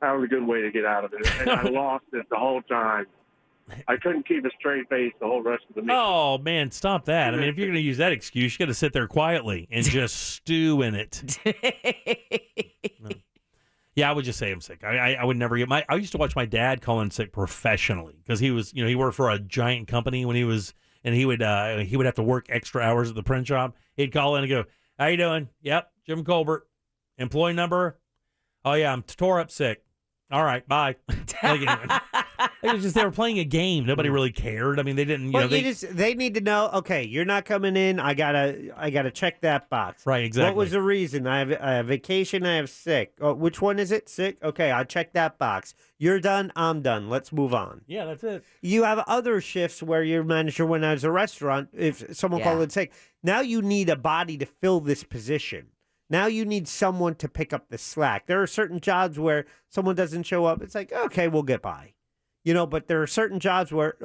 That was a good way to get out of it. And I lost it the whole time. I couldn't keep a straight face the whole rest of the meeting. Oh, man, stop that. I mean, if you're going to use that excuse, you got to sit there quietly and just stew in it. Yeah, I would just say I'm sick. I would never I used to watch my dad call in sick professionally because he was, he worked for a giant company when he was, and he would have to work extra hours at the print shop. He'd call in and go, "How you doing?" "Yep, Jim Colbert. Employee number?" "Oh yeah, I'm tore up sick." "All right, bye." It was just they were playing a game. Nobody really cared. I mean, they didn't. They need to know. Okay, you're not coming in. I gotta check that box. Right, exactly. What was the reason? I have vacation. I have sick. Oh, which one is it? Sick. Okay, I'll check that box. You're done. I'm done. Let's move on. Yeah, that's it. You have other shifts where your manager went out as a restaurant. If someone called in sick, now you need a body to fill this position. Now you need someone to pick up the slack. There are certain jobs where someone doesn't show up. It's like, okay, we'll get by. But there are certain jobs where,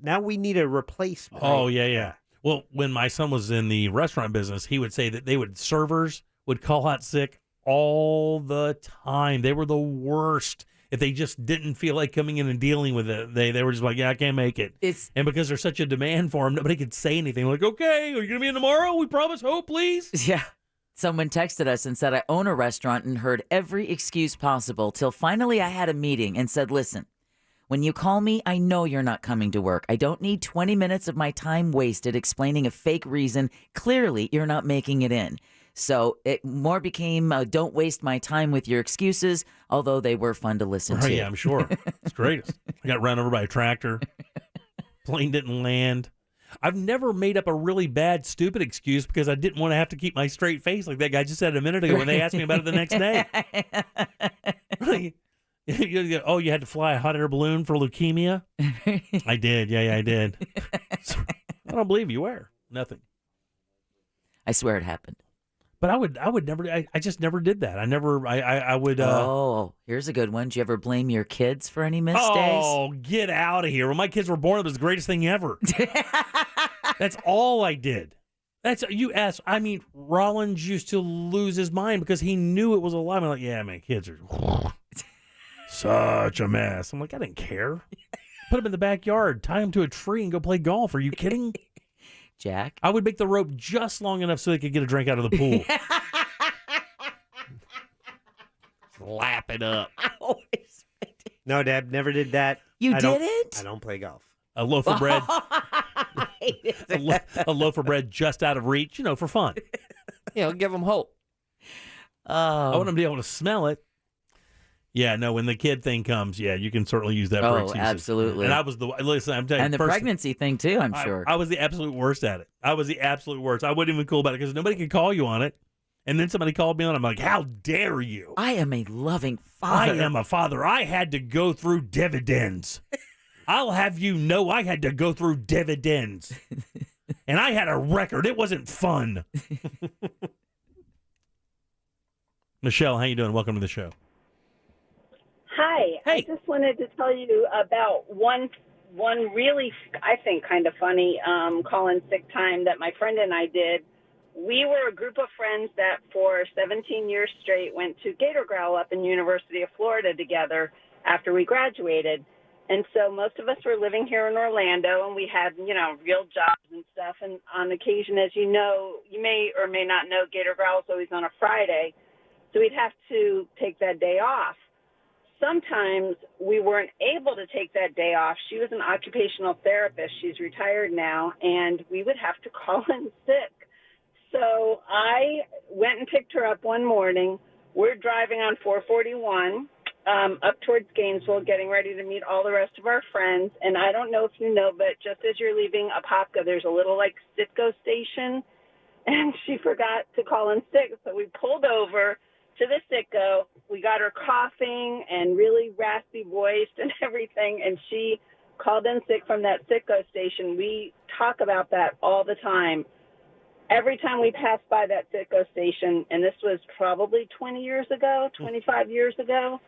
now we need a replacement. Oh, yeah. Well, when my son was in the restaurant business, he would say that servers would call out sick all the time. They were the worst. If they just didn't feel like coming in and dealing with it, they were just like, yeah, I can't make it. And because there's such a demand for them, nobody could say anything. Like, okay, are you going to be in tomorrow? We promise. Please. Yeah. Someone texted us and said, I own a restaurant and heard every excuse possible till finally I had a meeting and said, listen, when you call me, I know you're not coming to work. I don't need 20 minutes of my time wasted explaining a fake reason. Clearly, you're not making it in. So it more became, don't waste my time with your excuses, although they were fun to listen to. Yeah, I'm sure. It's great. I got run over by a tractor. Plane didn't land. I've never made up a really bad, stupid excuse because I didn't want to have to keep my straight face like that guy just said a minute ago when they asked me about it the next day. You had to fly a hot air balloon for leukemia? I did. Yeah, I did. I don't believe you. Where? Nothing. I swear it happened. But I would never, I just never did that. I would. Here's a good one. Did you ever blame your kids for any missed days? Oh, get out of here. When my kids were born, it was the greatest thing ever. That's all I did. Rollins used to lose his mind because he knew it was a lie. I'm like, yeah, my kids are such a mess. I'm like, I didn't care. Put them in the backyard, tie them to a tree, and go play golf. Are you kidding? Jack? I would make the rope just long enough so they could get a drink out of the pool. Lap it up. No, Deb, never did that. You didn't? I don't play golf. A loaf of bread. a loaf of bread just out of reach, for fun. Give them hope. I want them to be able to smell it. Yeah, no, when the kid thing comes, you can certainly use that for excuses. Absolutely. And I was listen, I'm telling you. And the pregnancy thing, too, I'm sure. I was the absolute worst at it. I wasn't even cool about it because nobody could call you on it. And then somebody called me on it. I'm like, how dare you? I am a loving father. I am a father. I had to go through dividends. I'll have you know I had to go through dividends. And I had a record. It wasn't fun. Michelle, how you doing? Welcome to the show. Hi. Hey. I just wanted to tell you about one really, I think, kind of funny call-in sick time that my friend and I did. We were a group of friends that for 17 years straight went to Gator growl up in University of Florida together after we graduated. And so most of us were living here in Orlando, and we had, real jobs and stuff. And on occasion, as you know, you may or may not know, Gator growl is always on a Friday. So we'd have to take that day off. Sometimes we weren't able to take that day off. She was an occupational therapist. She's retired now, and we would have to call in sick. So I went and picked her up one morning. We're driving on 441 up towards Gainesville, getting ready to meet all the rest of our friends. And I don't know if you know, but just as you're leaving Apopka, there's a little Citgo station, and she forgot to call in sick. So we pulled over to the Citgo. We got her coughing and really raspy voiced and everything, and she called in sick from that Citgo station. We talk about that all the time. Every time we pass by that Citgo station, and this was probably 20 years ago, 25 years ago,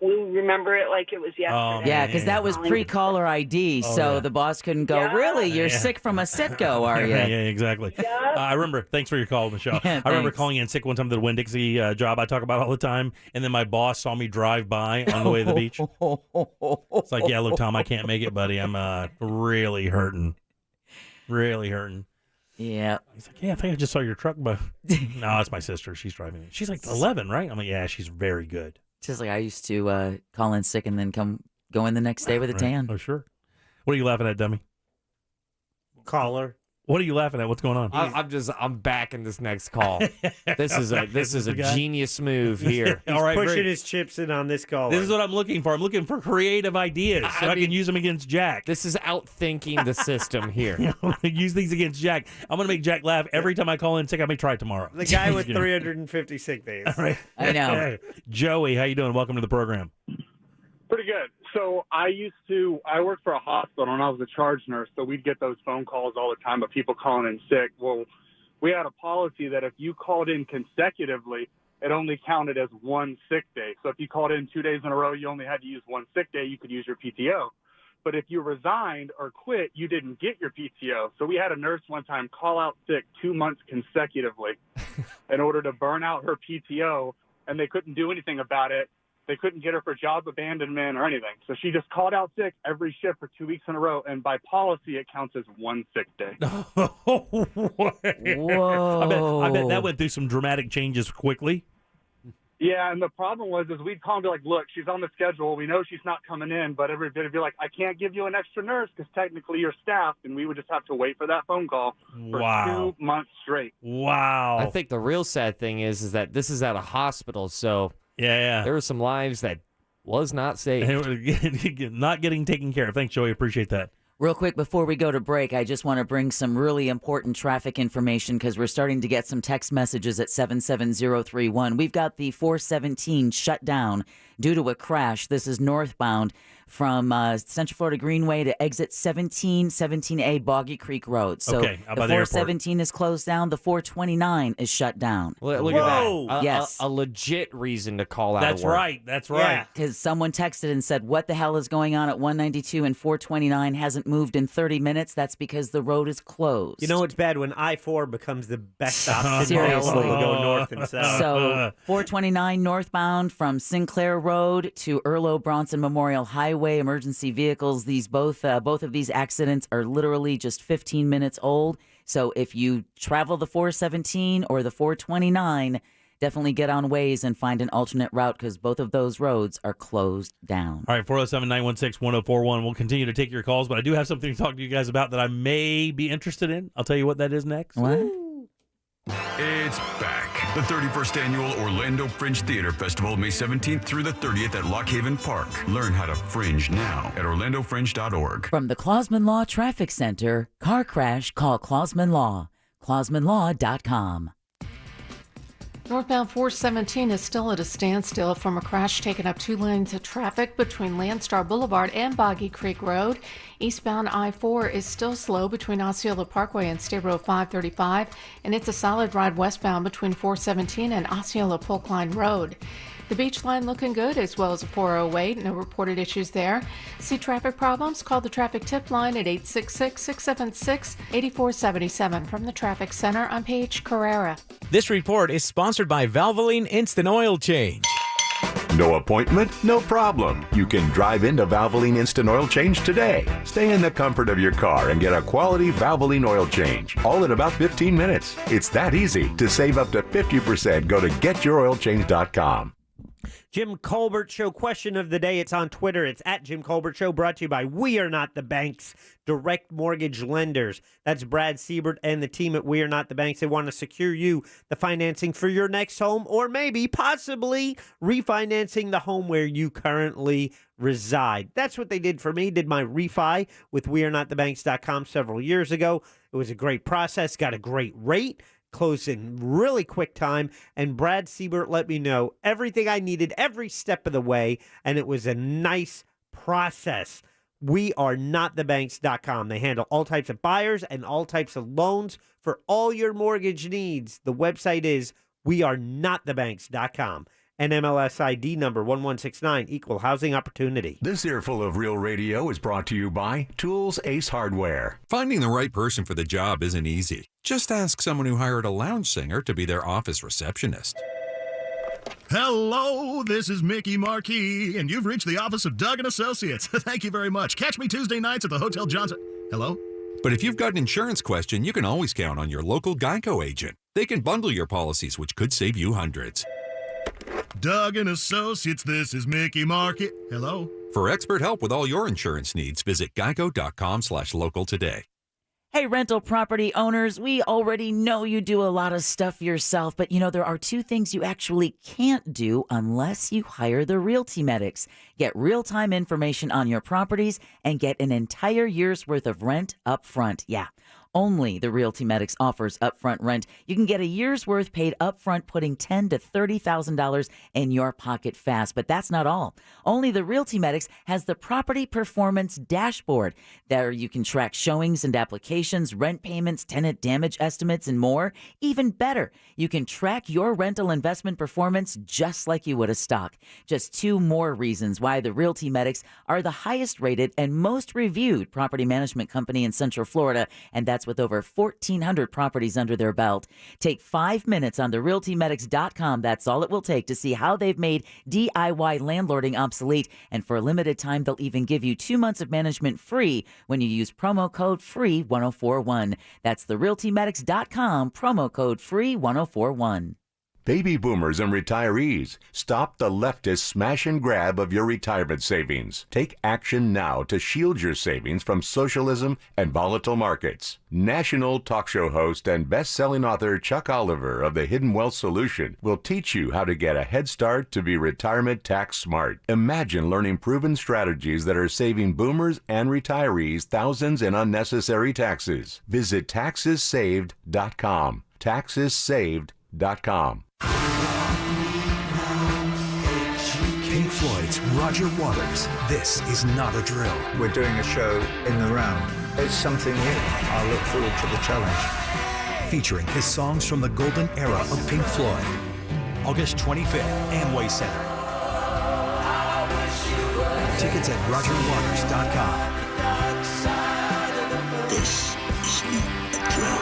we remember it like it was yesterday. Yeah, because that was pre-caller ID, so the boss couldn't go, really? You're sick from a Citgo, are you? Yeah, exactly. Yeah. I remember. Thanks for your call, Michelle. I remember calling in sick one time to the Winn-Dixie job I talk about all the time, and then my boss saw me drive by on the way to the beach. It's like, look, Tom, I can't make it, buddy. I'm really hurting. Really hurting. Yeah. He's like, yeah, I think I just saw your truck, but no, it's my sister. She's driving it. She's like 11, right? I'm like, yeah, she's very good. Just like I used to call in sick and then go in the next day with a tan. Oh, sure. What are you laughing at, dummy? Caller. What are you laughing at? What's going on? I'm backing this next call. This is a genius move here. He's pushing his chips in on this call. This is what I'm looking for. I'm looking for creative ideas so I can use them against Jack. This is outthinking the system here. I'm going to use these against Jack. I'm going to make Jack laugh every time I call in sick. I may try it tomorrow. The guy with 350 sick days. All right. I know. Hey, Joey, how you doing? Welcome to the program. Pretty good. So I worked for a hospital and I was a charge nurse, so we'd get those phone calls all the time of people calling in sick. Well, we had a policy that if you called in consecutively, it only counted as one sick day. So if you called in 2 days in a row, you only had to use one sick day. You could use your PTO. But if you resigned or quit, you didn't get your PTO. So we had a nurse one time call out sick 2 months consecutively in order to burn out her PTO, and they couldn't do anything about it. They couldn't get her for job abandonment or anything. So she just called out sick every shift for 2 weeks in a row, and by policy, it counts as one sick day. Whoa. I bet that went through some dramatic changes quickly. Yeah, and the problem was we'd call and be like, look, she's on the schedule. We know she's not coming in, but everybody would be like, I can't give you an extra nurse because technically you're staffed, and we would just have to wait for that phone call for 2 months straight. Wow. I think the real sad thing is that this is at a hospital, so yeah, there were some lives that was not saved. Not getting taken care of. Thanks, Joey. Appreciate that. Real quick, before we go to break, I just want to bring some really important traffic information because we're starting to get some text messages at 77031. We've got the 417 shut down due to a crash. This is northbound from Central Florida Greenway to exit 17A Boggy Creek Road. So okay, the 417 is closed down. The 429 is shut down. Look at that. Yes. A legit reason to call out That's of work. right. That's right. Because someone texted and said, what the hell is going on at 192 and 429 hasn't moved in 30 minutes? That's because the road is closed. You know, it's bad when I-4 becomes the best option. Seriously. To go north and south. So 429 northbound from Sinclair Road to Erlo Bronson Memorial Highway. Emergency vehicles. These both of these accidents are literally just 15 minutes old. So if you travel the 417 or the 429, definitely get on Waze and find an alternate route because both of those roads are closed down. All right, 407-916-1041. We'll continue to take your calls, but I do have something to talk to you guys about that I may be interested in. I'll tell you what that is next. What? It's back. The 31st Annual Orlando Fringe Theater Festival, May 17th through the 30th at Lock Haven Park. Learn how to fringe now at orlandofringe.org. From the Clausman Law Traffic Center, car crash, call Clausman Law. ClausmanLaw.com. Northbound 417 is still at a standstill from a crash taking up 2 lanes of traffic between Landstar Boulevard and Boggy Creek Road. Eastbound I-4 is still slow between Osceola Parkway and State Road 535, and it's a solid ride westbound between 417 and Osceola Polkline Road. The beach line looking good, as well as a 408. No reported issues there. See traffic problems? Call the traffic tip line at 866-676-8477. From the Traffic Center, I'm Paige Carrera. This report is sponsored by Valvoline Instant Oil Change. No appointment? No problem. You can drive into Valvoline Instant Oil Change today. Stay in the comfort of your car and get a quality Valvoline oil change, all in about 15 minutes. It's that easy. To save up to 50%, go to getyouroilchange.com. Jim Colbert Show question of the day. It's on Twitter. It's at Jim Colbert Show, brought to you by We Are Not the Banks, direct mortgage lenders. That's Brad Siebert and the team at We Are Not the Banks. They want to secure you the financing for your next home, or maybe possibly refinancing the home where you currently reside. That's what they did for me. Did my refi with wearenotthebanks.com several years ago. It was a great process. Got a great rate. Closed in really quick time, and Brad Siebert let me know everything I needed every step of the way, and it was a nice process. WeAreNotTheBanks.com. They handle all types of buyers and all types of loans for all your mortgage needs. The website is WeAreNotTheBanks.com. NMLS ID number 1169, equal housing opportunity. This earful of Real Radio is brought to you by Tools Ace Hardware. Finding the right person for the job isn't easy. Just ask someone who hired a lounge singer to be their office receptionist. Hello, this is Mickey Marquis, and you've reached the office of Doug & Associates. Thank you very much. Catch me Tuesday nights at the Hotel Johnson. Hello? But if you've got an insurance question, you can always count on your local Geico agent. They can bundle your policies, which could save you hundreds. Doug and Associates, this is Mickey Market. Hello. For expert help with all your insurance needs, visit geico.com/local today. Hey, rental property owners, we already know you do a lot of stuff yourself, but there are two things you actually can't do unless you hire the Realty Medics. Get real-time information on your properties and get an entire year's worth of rent up front. Yeah. Only the Realty Medics offers upfront rent. You can get a year's worth paid upfront, putting $10,000 to $30,000 in your pocket fast. But that's not all. Only the Realty Medics has the Property Performance Dashboard. There you can track showings and applications, rent payments, tenant damage estimates, and more. Even better, you can track your rental investment performance just like you would a stock. Just two more reasons why the Realty Medics are the highest rated and most reviewed property management company in Central Florida, and that's with over 1,400 properties under their belt. Take 5 minutes on therealtymedics.com. That's all it will take to see how they've made DIY landlording obsolete. And for a limited time, they'll even give you 2 months of management free when you use promo code FREE1041. That's therealtymedics.com, promo code FREE1041. Baby boomers and retirees, stop the leftist smash and grab of your retirement savings. Take action now to shield your savings from socialism and volatile markets. National talk show host and best-selling author Chuck Oliver of The Hidden Wealth Solution will teach you how to get a head start to be retirement tax smart. Imagine learning proven strategies that are saving boomers and retirees thousands in unnecessary taxes. Visit taxessaved.com. taxessaved.com. Pink Floyd's Roger Waters. This is not a drill. We're doing a show in the round. It's something new. I look forward to the challenge. Featuring his songs from the golden era of Pink Floyd. August 25th, Amway Center. Tickets at rogerwaters.com. This is not a drill.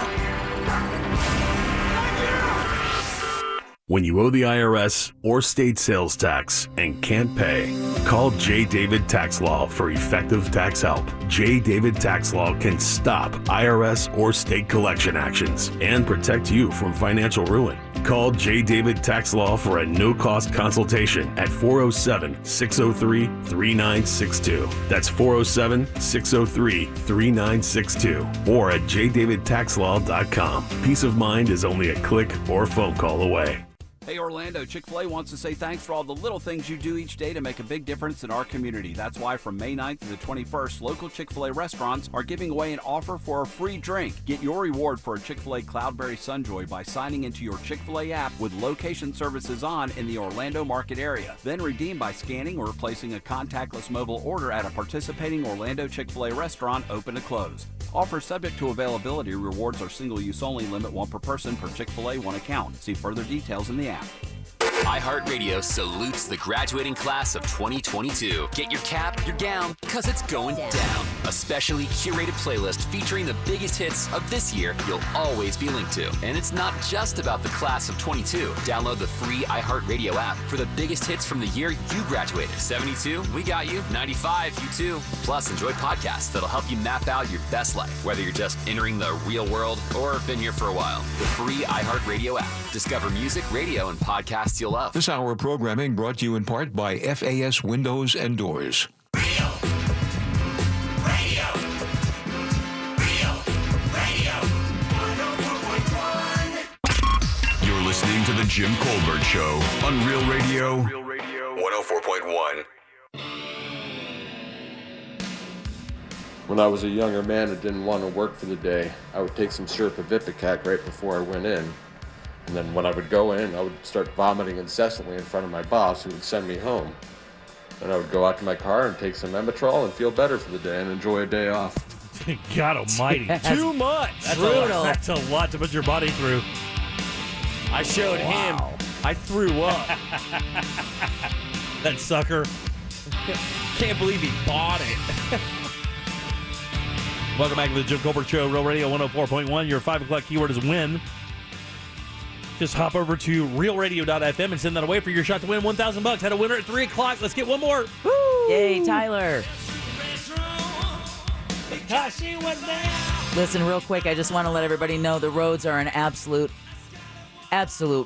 When you owe the IRS or state sales tax and can't pay, call J. David Tax Law for effective tax help. J. David Tax Law can stop IRS or state collection actions and protect you from financial ruin. Call J. David Tax Law for a no-cost consultation at 407-603-3962. That's 407-603-3962 or at jdavidtaxlaw.com. Peace of mind is only a click or phone call away. Hey Orlando, Chick-fil-A wants to say thanks for all the little things you do each day to make a big difference in our community. That's why from May 9th through the 21st, local Chick-fil-A restaurants are giving away an offer for a free drink. Get your reward for a Chick-fil-A Cloudberry Sunjoy by signing into your Chick-fil-A app with location services on in the Orlando market area. Then redeem by scanning or placing a contactless mobile order at a participating Orlando Chick-fil-A restaurant open to close. Offer subject to availability. Rewards are single-use only. Limit 1 per person per Chick-fil-A 1 account. See further details in the app. iHeartRadio salutes the graduating class of 2022. Get your cap, your gown, because it's going down. A specially curated playlist featuring the biggest hits of this year you'll always be linked to. And it's not just about the class of 22. Download the free iHeartRadio app for the biggest hits from the year you graduated. 72, we got you. 95, you too. Plus, enjoy podcasts that'll help you map out your best life, whether you're just entering the real world or been here for a while. The free iHeartRadio app. Discover music, radio, and podcasts you'll love. This hour of programming brought to you in part by FAS Windows and Doors. You're listening to The Jim Colbert Show on Real Radio 104.1. When I was a younger man and didn't want to work for the day, I would take some syrup of Ipecac right before I went in. And then when I would go in, I would start vomiting incessantly in front of my boss, who would send me home. Then I would go out to my car and take some Emetrol and feel better for the day and enjoy a day off. God almighty. Too much. That's a lot to put your body through. I showed him. I threw up. That sucker. Can't believe he bought it. Welcome back to the Jim Colbert Show, Real Radio 104.1. Your 5 o'clock keyword is win. Just hop over to realradio.fm and send that away for your shot to win $1,000. Had a winner at 3 o'clock. Let's get one more. Woo! Yay, Tyler. Because she was there. Listen, real quick, I just want to let everybody know the roads are an absolute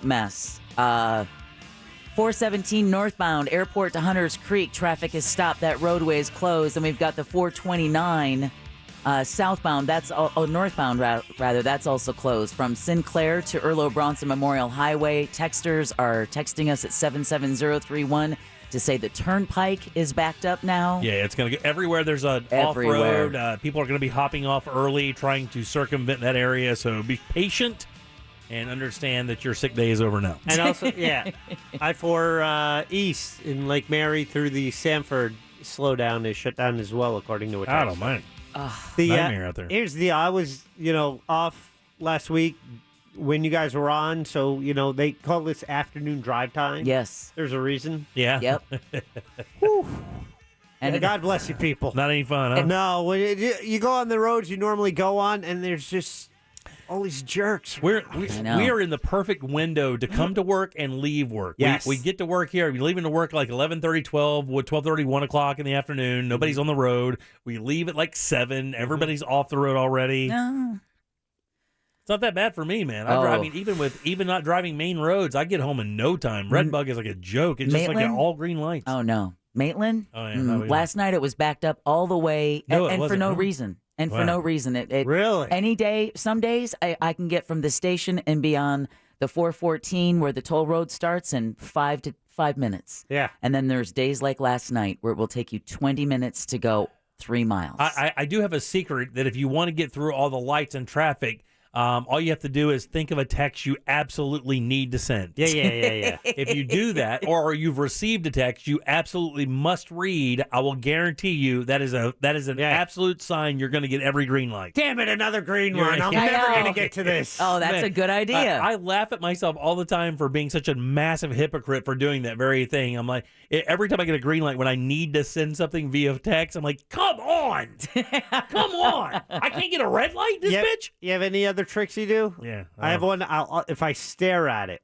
mess. 417 northbound, airport to Hunters Creek, traffic is stopped. That roadway is closed. And we've got the 429 southbound, northbound rather, that's also closed. From Sinclair to Erlo Bronson Memorial Highway, texters are texting us at 77031 to say the turnpike is backed up now. Yeah, it's going to go everywhere. There's an off-road. People are going to be hopping off early, trying to circumvent that area. So be patient and understand that your sick day is over now. And also, I-4 east in Lake Mary through the Sanford slowdown is shut down as well, according to a text. I don't mind. Nightmare out there. Here's the deal. I was, off last week when you guys were on, so, they call this afternoon drive time. Yes. There's a reason. Yeah. Yep. And God bless you people. Not any fun, huh? No, when you go on the roads you normally go on, and there's just all these jerks. We are in the perfect window to come to work and leave work. Yes. We get to work here. We're leaving to work like 11:30, 12:30, 1 o'clock in the afternoon. Nobody's on the road. We leave at like 7. Everybody's off the road already. No. It's not that bad for me, man. Even not driving main roads, I get home in no time. Redbug is like a joke. It's just like all green lights. Oh, no. Maitland? Oh, yeah. Last night it was backed up all the way, and for no reason. And for no reason. It really? Any day, some days, I can get from the station and be on the 414 where the toll road starts in 5 minutes. Yeah. And then there's days like last night where it will take you 20 minutes to go 3 miles. I do have a secret that if you want to get through all the lights and traffic, all you have to do is think of a text you absolutely need to send. Yeah. If you do that, or you've received a text you absolutely must read, I will guarantee you that is an absolute sign you're going to get every green light. Damn it, another green one. I'm never going to get to this. Oh, that's a good idea. I laugh at myself all the time for being such a massive hypocrite for doing that very thing. I'm like, every time I get a green light when I need to send something via text, I'm like, come on. Come on. I can't get a red light, bitch? You have any other tricks you do? Yeah. I have one. If I stare at it,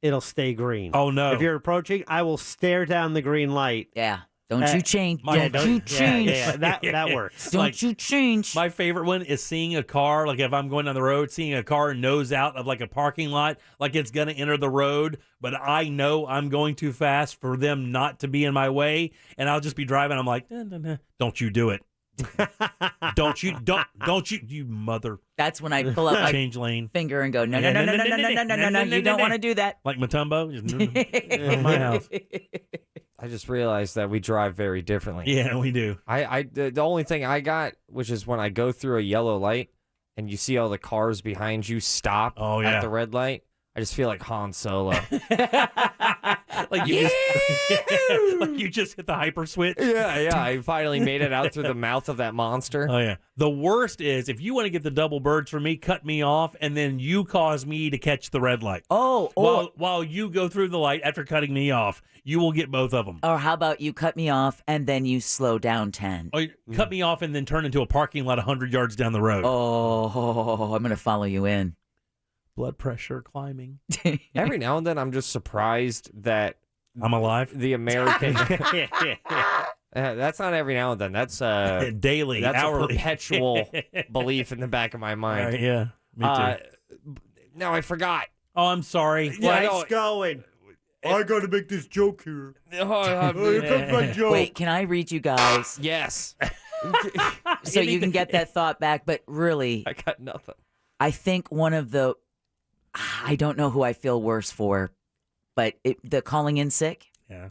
it'll stay green. Oh, no. If you're approaching, I will stare down the green light. Yeah. Don't you change. Don't you change. Yeah, that works. Don't you change. My favorite one is seeing a car, like if I'm going down the road, seeing a car nose out of like a parking lot, like it's going to enter the road, but I know I'm going too fast for them not to be in my way, and I'll just be driving. I'm like, don't you do it. don't you, you mother. That's when I pull up change lane finger and go, no, you don't want to do that. Like Matumbo, just my house. I just realized that we drive very differently. Yeah, we do. The only thing I got, which is when I go through a yellow light and you see all the cars behind you stop at the red light, I just feel like Han Solo. like you just hit the hyper switch. Yeah. I finally made it out through the mouth of that monster. Oh, yeah. The worst is if you want to get the double birds from me, cut me off, and then you cause me to catch the red light. While you go through the light after cutting me off, you will get both of them. Or how about you cut me off and then you slow down 10? Or cut me off and then turn into a parking lot 100 yards down the road. Oh, I'm going to follow you in. Blood pressure climbing. Every now and then, I'm just surprised that I'm alive. The American. That's not every now and then. That's daily, that's hourly. A perpetual belief in the back of my mind. Yeah, me too. Now I forgot. Oh, I'm sorry. Nice going. I got to make this joke here. Here comes my joke. Wait, can I read you guys? Yes. So you can get that thought back, but really, I got nothing. I think one of the, I don't know who I feel worse for, but the calling in sick. Yeah.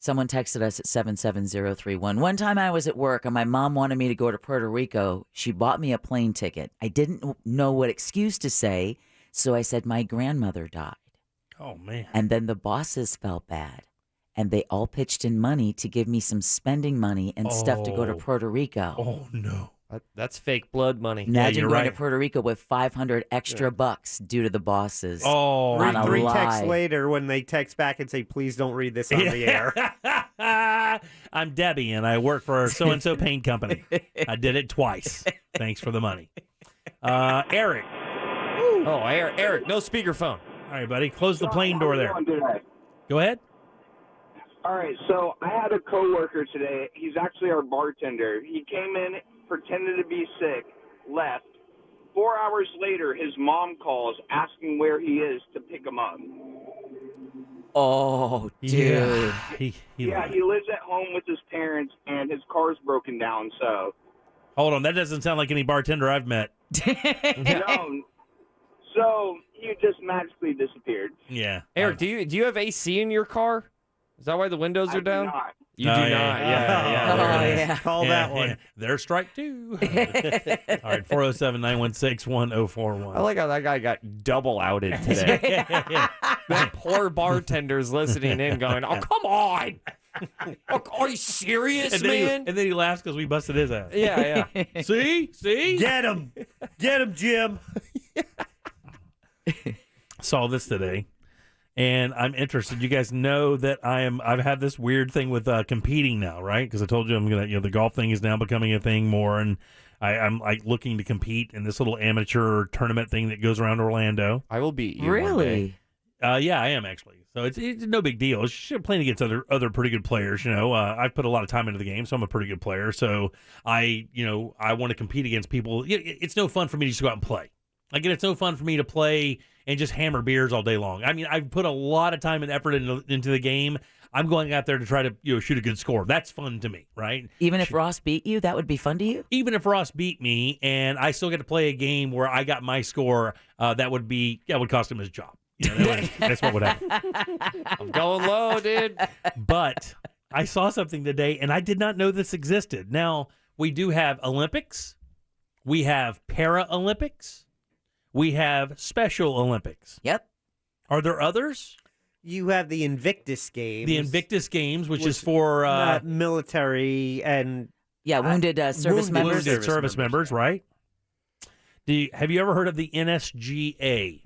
Someone texted us at 77031. One time I was at work and my mom wanted me to go to Puerto Rico. She bought me a plane ticket. I didn't know what excuse to say, so I said my grandmother died. Oh, man. And then the bosses felt bad, and they all pitched in money to give me some spending money and stuff to go to Puerto Rico. Oh, no. That's fake blood money. Imagine going to Puerto Rico with 500 extra bucks due to the bosses. Oh, on a three lie. texts later when they text back and say, please don't read this on the air. I'm Debbie, and I work for so-and-so paint company. I did it twice. Thanks for the money. Eric. Oh, Eric, no speakerphone. All right, buddy. Close the plane door there. Go ahead. All right, so I had a coworker today. He's actually our bartender. He came in, pretended to be sick, left. 4 hours later, his mom calls asking where he is to pick him up. Oh, dude. Yeah. He lives at home with his parents, and his car's broken down, so. Hold on, that doesn't sound like any bartender I've met. No. So he just magically disappeared. Yeah. Eric, do you have AC in your car? Is that why the windows are down? Do not. You do not. Yeah. Call that one. There's strike two. All right, 407-916-1041. I like how that guy got double outed today. That poor bartender's listening in going, oh, come on. Are you serious, man? And then he laughs because we busted his ass. Yeah. See? Get him, Jim. Saw this today, and I'm interested. You guys know that I've had this weird thing with competing now, right? Because I told you I'm gonna, the golf thing is now becoming a thing more, and I'm like looking to compete in this little amateur tournament thing that goes around Orlando. I will beat you. Really? Yeah, I am actually. So it's no big deal. It's just playing against other pretty good players. I've put a lot of time into the game, so I'm a pretty good player. So I want to compete against people. It's no fun for me to just go out and play. Like, it's no fun for me to play and just hammer beers all day long. I mean, I've put a lot of time and effort into the game. I'm going out there to try to shoot a good score. That's fun to me, right? Even if Ross beat you, that would be fun to you? Even if Ross beat me and I still get to play a game where I got my score, that would cost him his job. That's what would happen. I'm going low, dude. But I saw something today, and I did not know this existed. Now, we do have Olympics. We have Paralympics. We have Special Olympics. Yep. Are there others? You have the Invictus Games. The Invictus Games, which is for military and wounded service members. Wounded service members, right? Have you ever heard of the NSGA?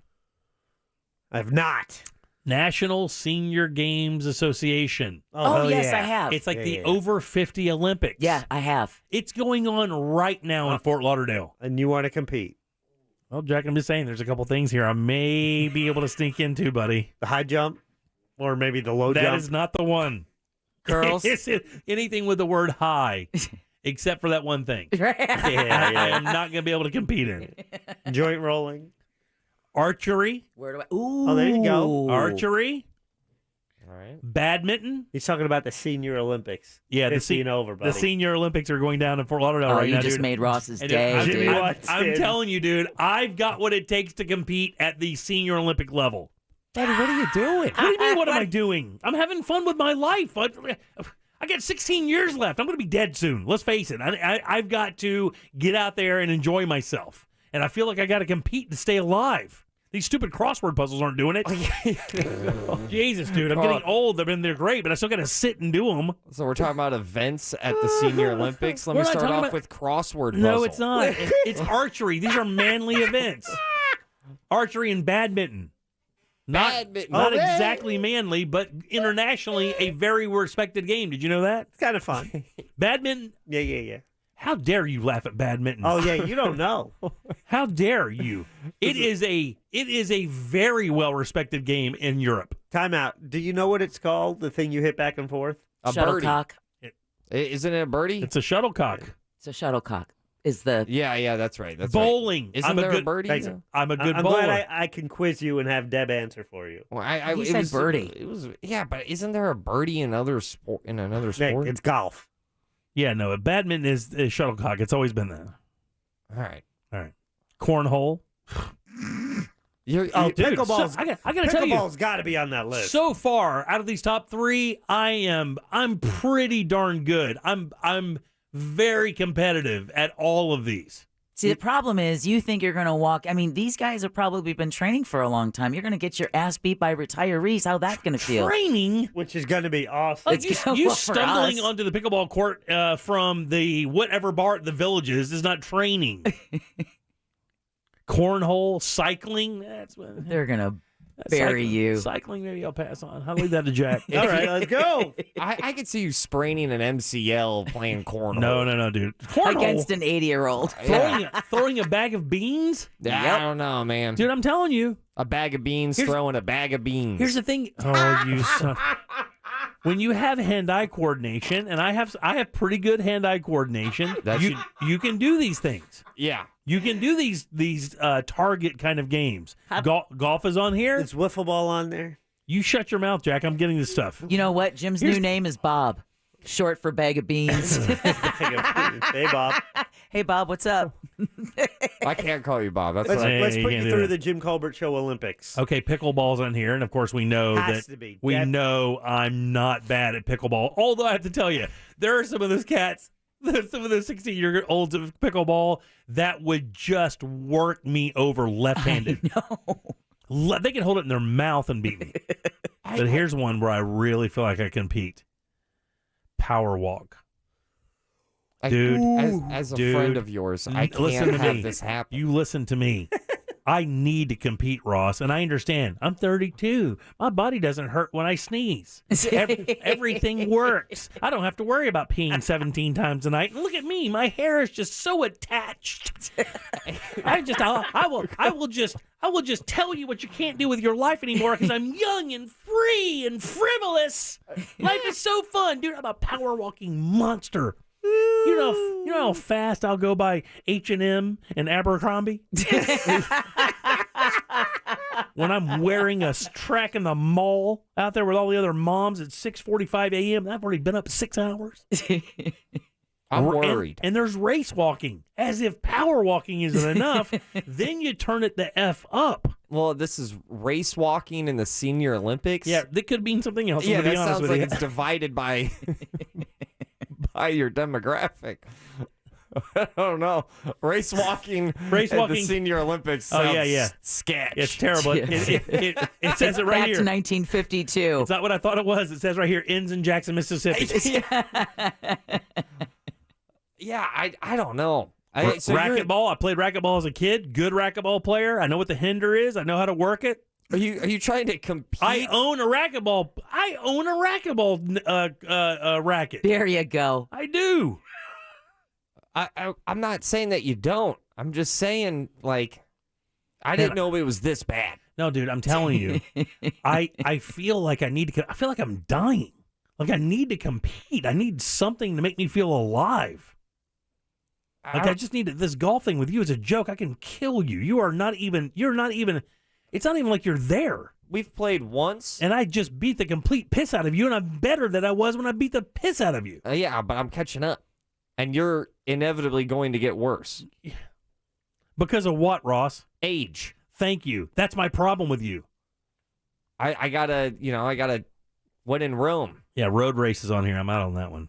I've not. National Senior Games Association. Oh yes, I have. It's like the over 50 Olympics. Yeah, I have. It's going on right now in Fort Lauderdale. And you want to compete? Well, Jack, I'm just saying there's a couple things here I may be able to sneak into, buddy. The high jump? Or maybe the low jump? That is not the one. Girls? It's anything with the word high, except for that one thing. Yeah. I am not going to be able to compete in it. Joint rolling. Archery. Where do I? Ooh. Oh, there you go. Archery. All right. Badminton. He's talking about the Senior Olympics. Yeah, the Senior Olympics are going down in Fort Lauderdale right now, you just dude. made Ross's And day, dude. I'm telling you, dude, I've got what it takes to compete at the Senior Olympic level. Daddy, what are you doing? What do you mean, what am I doing? I'm having fun with my life. I got 16 years left. I'm going to be dead soon. Let's face it. I've got to get out there and enjoy myself. And I feel like I got to compete to stay alive. These stupid crossword puzzles aren't doing it. Jesus, dude. I'm getting old. They're great, but I still got to sit and do them. So we're talking about events at the Senior Olympics. Let me start off with crossword puzzle. No, it's not. It's archery. These are manly events. Archery and badminton. Not exactly manly, but internationally a very respected game. Did you know that? It's kind of fun. Badminton? Yeah. How dare you laugh at badminton? Oh, yeah, you don't know. How dare you? It is a very well-respected game in Europe. Time out. Do you know what it's called, the thing you hit back and forth? A Shuttlecock. Isn't it a birdie? It's a shuttlecock. It's a shuttlecock. Is the Yeah, that's right. That's bowling. Right. Isn't there a birdie? I'm a good I'm bowler. glad I can quiz you and have Deb answer for you. Well, He said birdie. It was but isn't there a birdie in another sport? Nick, it's golf. Yeah, no, badminton is shuttlecock. It's always been that. All right. Cornhole. Dude, pickleball's, I gotta tell you, pickleball's got to be on that list. So far, out of these top three, I'm pretty darn good. I'm very competitive at all of these. See, the problem is you think you're going to walk. I mean, these guys have probably been training for a long time. You're going to get your ass beat by retirees. How's that going to feel? Training? Which is going to be awesome. Like you stumbling onto the pickleball court from the whatever bar at the Villages is not training. Cornhole, cycling, they're going to bury you. Cycling, maybe I'll pass on. I'll leave that to Jack. All right, let's go. I could see you spraining an MCL playing cornhole. No, dude. Cornhole. Against an 80-year-old. Throwing a bag of beans? I don't know, man. Dude, I'm telling you. A bag of beans, throwing a bag of beans. Here's the thing. Oh, you son. When you have hand-eye coordination, and I have pretty good hand-eye coordination, you can do these things. Yeah. You can do these target kind of games. Golf is on here. Is wiffle ball on there? You shut your mouth, Jack. I'm getting this stuff. You know what? Jim's new name is Bob, short for bag of beans. Hey, Bob. Hey, Bob, what's up? I can't call you Bob. That's Let's put you through the Jim Colbert Show Olympics. Okay, pickleball's on here, and of course we know Has that to be. we know I'm not bad at pickleball. Although I have to tell you, there are some of those cats, some of those 16-year-olds of pickleball that would just work me over left-handed. No. They can hold it in their mouth and beat me. But here's one where I really feel like I compete. Power walk. Dude, as a friend of yours, I listen can't to have me. this happen. You listen to me. I need to compete, Ross, and I understand. I'm 32. My body doesn't hurt when I sneeze. Everything works. I don't have to worry about peeing 17 times a night. And look at me. My hair is just so attached. I will just tell you what you can't do with your life anymore because I'm young and free and frivolous. Life is so fun, dude. I'm a power walking monster. You know how fast I'll go by H&M and Abercrombie? When I'm wearing a track in the mall out there with all the other moms at 6:45 a.m., I've already been up 6 hours. I'm worried. And there's race walking. As if power walking isn't enough, then you turn it the F up. Well, this is race walking in the Senior Olympics. Yeah, that could mean something else. Yeah, to be that honest sounds with like you. it's divided by by your demographic. I don't know. Race walking at the Senior Olympics sounds sketch. It's terrible. It says it right Back here. to 1952. It's not what I thought it was. It says right here, ends in Jackson, Mississippi. Yeah, I don't know. Racquetball. I played racquetball as a kid. Good racquetball player. I know what the hinder is. I know how to work it. Are you trying to compete? I own a racquetball racket. There you go. I do. I'm not saying that you don't. I'm just saying, like, I didn't know it was this bad. No, dude, I'm telling you, I feel like I need to. I feel like I'm dying. Like I need to compete. I need something to make me feel alive. Like I just need this golf thing with you is a joke. I can kill you. You're not even. It's not even like you're there. We've played once, and I just beat the complete piss out of you, and I'm better than I was when I beat the piss out of you. Yeah, but I'm catching up, and you're inevitably going to get worse. Because of what, Ross? Age. Thank you. That's my problem with you. I gotta win in Rome. Yeah, road race is on here. I'm out on that one.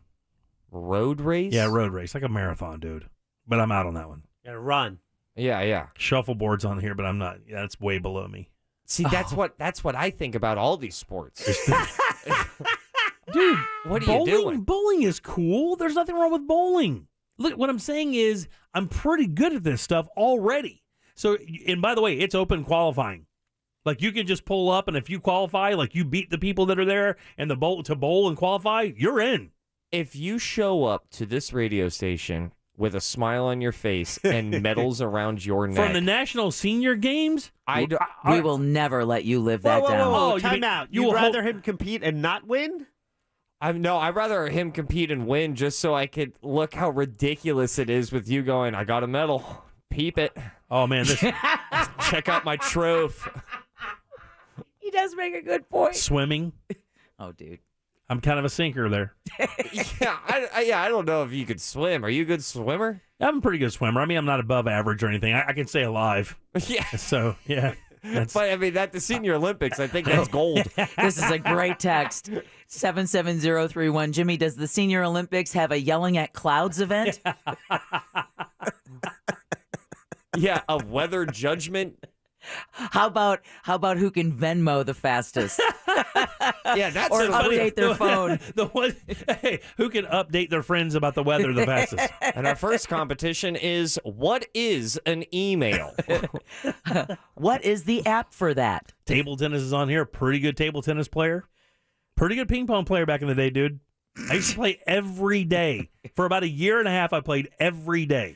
Road race? Yeah, road race. Like a marathon, dude. But I'm out on that one. Gotta run. Yeah. Shuffleboard's on here, but I'm not. Yeah, that's way below me. See, that's what I think about all these sports. Dude, what are you doing? Bowling is cool. There's nothing wrong with bowling. Look, what I'm saying is I'm pretty good at this stuff already. So, and by the way, it's open qualifying. Like you can just pull up, and if you qualify, like you beat the people that are there, and to bowl and qualify, you're in. If you show up to this radio station with a smile on your face and medals around your neck from the National Senior Games, we will never let you live that down. Whoa, time out. You'd rather him compete and not win? I'd rather him compete and win just so I could look how ridiculous it is with you going, I got a medal. Peep it. Oh, man. Check out my trophy. He does make a good point. Swimming. Oh, dude. I'm kind of a sinker there. I don't know if you could swim. Are you a good swimmer? I'm a pretty good swimmer. I mean, I'm not above average or anything. I can stay alive. Yeah. So, yeah. But, I mean, at the Senior Olympics, I think that's gold. This is a great text. 77031. Jimmy, does the Senior Olympics have a yelling at clouds event? Yeah, a weather judgment. How about who can Venmo the fastest? Yeah, that's or update their phone. Who can update their friends about the weather the fastest? And our first competition is what is an email? What is the app for that? Table tennis is on here. Pretty good table tennis player. Pretty good ping pong player back in the day, dude. I used to play every day. For about a year and a half, I played every day.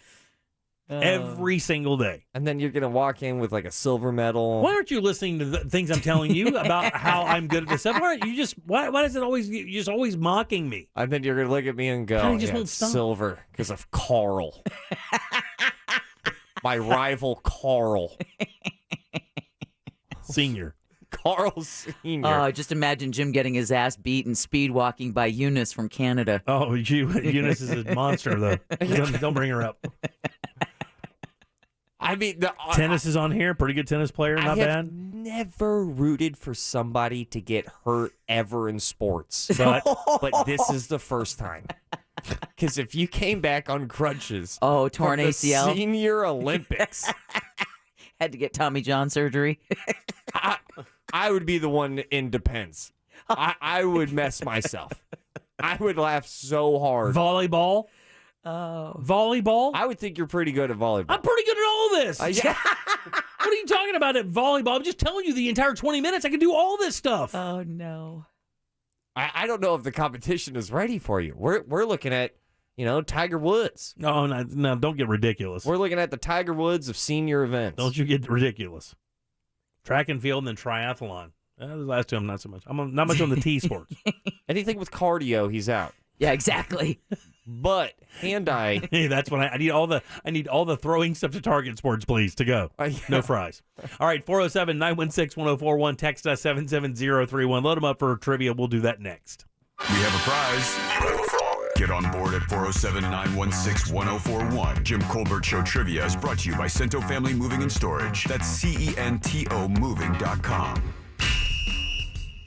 Every single day. And then you're going to walk in with like a silver medal. Why aren't you listening to the things I'm telling you about how I'm good at this stuff? Why aren't you why is it always, you're just always mocking me? And then you're going to look at me and go, just won't stop. Silver, because of Carl. my rival Carl. Senior. Carl Senior. Just imagine Jim getting his ass beat and speed walking by Eunice from Canada. Oh, Eunice is a monster, though. Don't bring her up. I mean, tennis is on here. Pretty good tennis player. Not bad. I've never rooted for somebody to get hurt ever in sports. But this is the first time. Because if you came back on crutches. Torn from the ACL. Senior Olympics. Had to get Tommy John surgery. I would be the one in Depends. I would mess myself. I would laugh so hard. Volleyball? Volleyball? I would think you're pretty good at volleyball. I'm pretty good at all this. Yeah. What are you talking about at volleyball? I'm just telling you the entire 20 minutes I can do all this stuff. Oh, no. I don't know if the competition is ready for you. We're looking at, Tiger Woods. No, don't get ridiculous. We're looking at the Tiger Woods of senior events. Don't you get ridiculous. Track and field and then triathlon. The last two, I'm not so much. I'm not much on the T sports. Anything with cardio, he's out. Yeah, exactly. But hand-eye. Hey, that's what I need all the throwing stuff to target sports, please, to go. Yeah. No fries. All right, 407-916-1041. Text us 77031. Load them up for trivia. We'll do that next. We have a prize. You have a phone. Get on board at 407-916-1041. Jim Colbert Show Trivia is brought to you by Cento Family Moving and Storage. That's CENTO moving.com.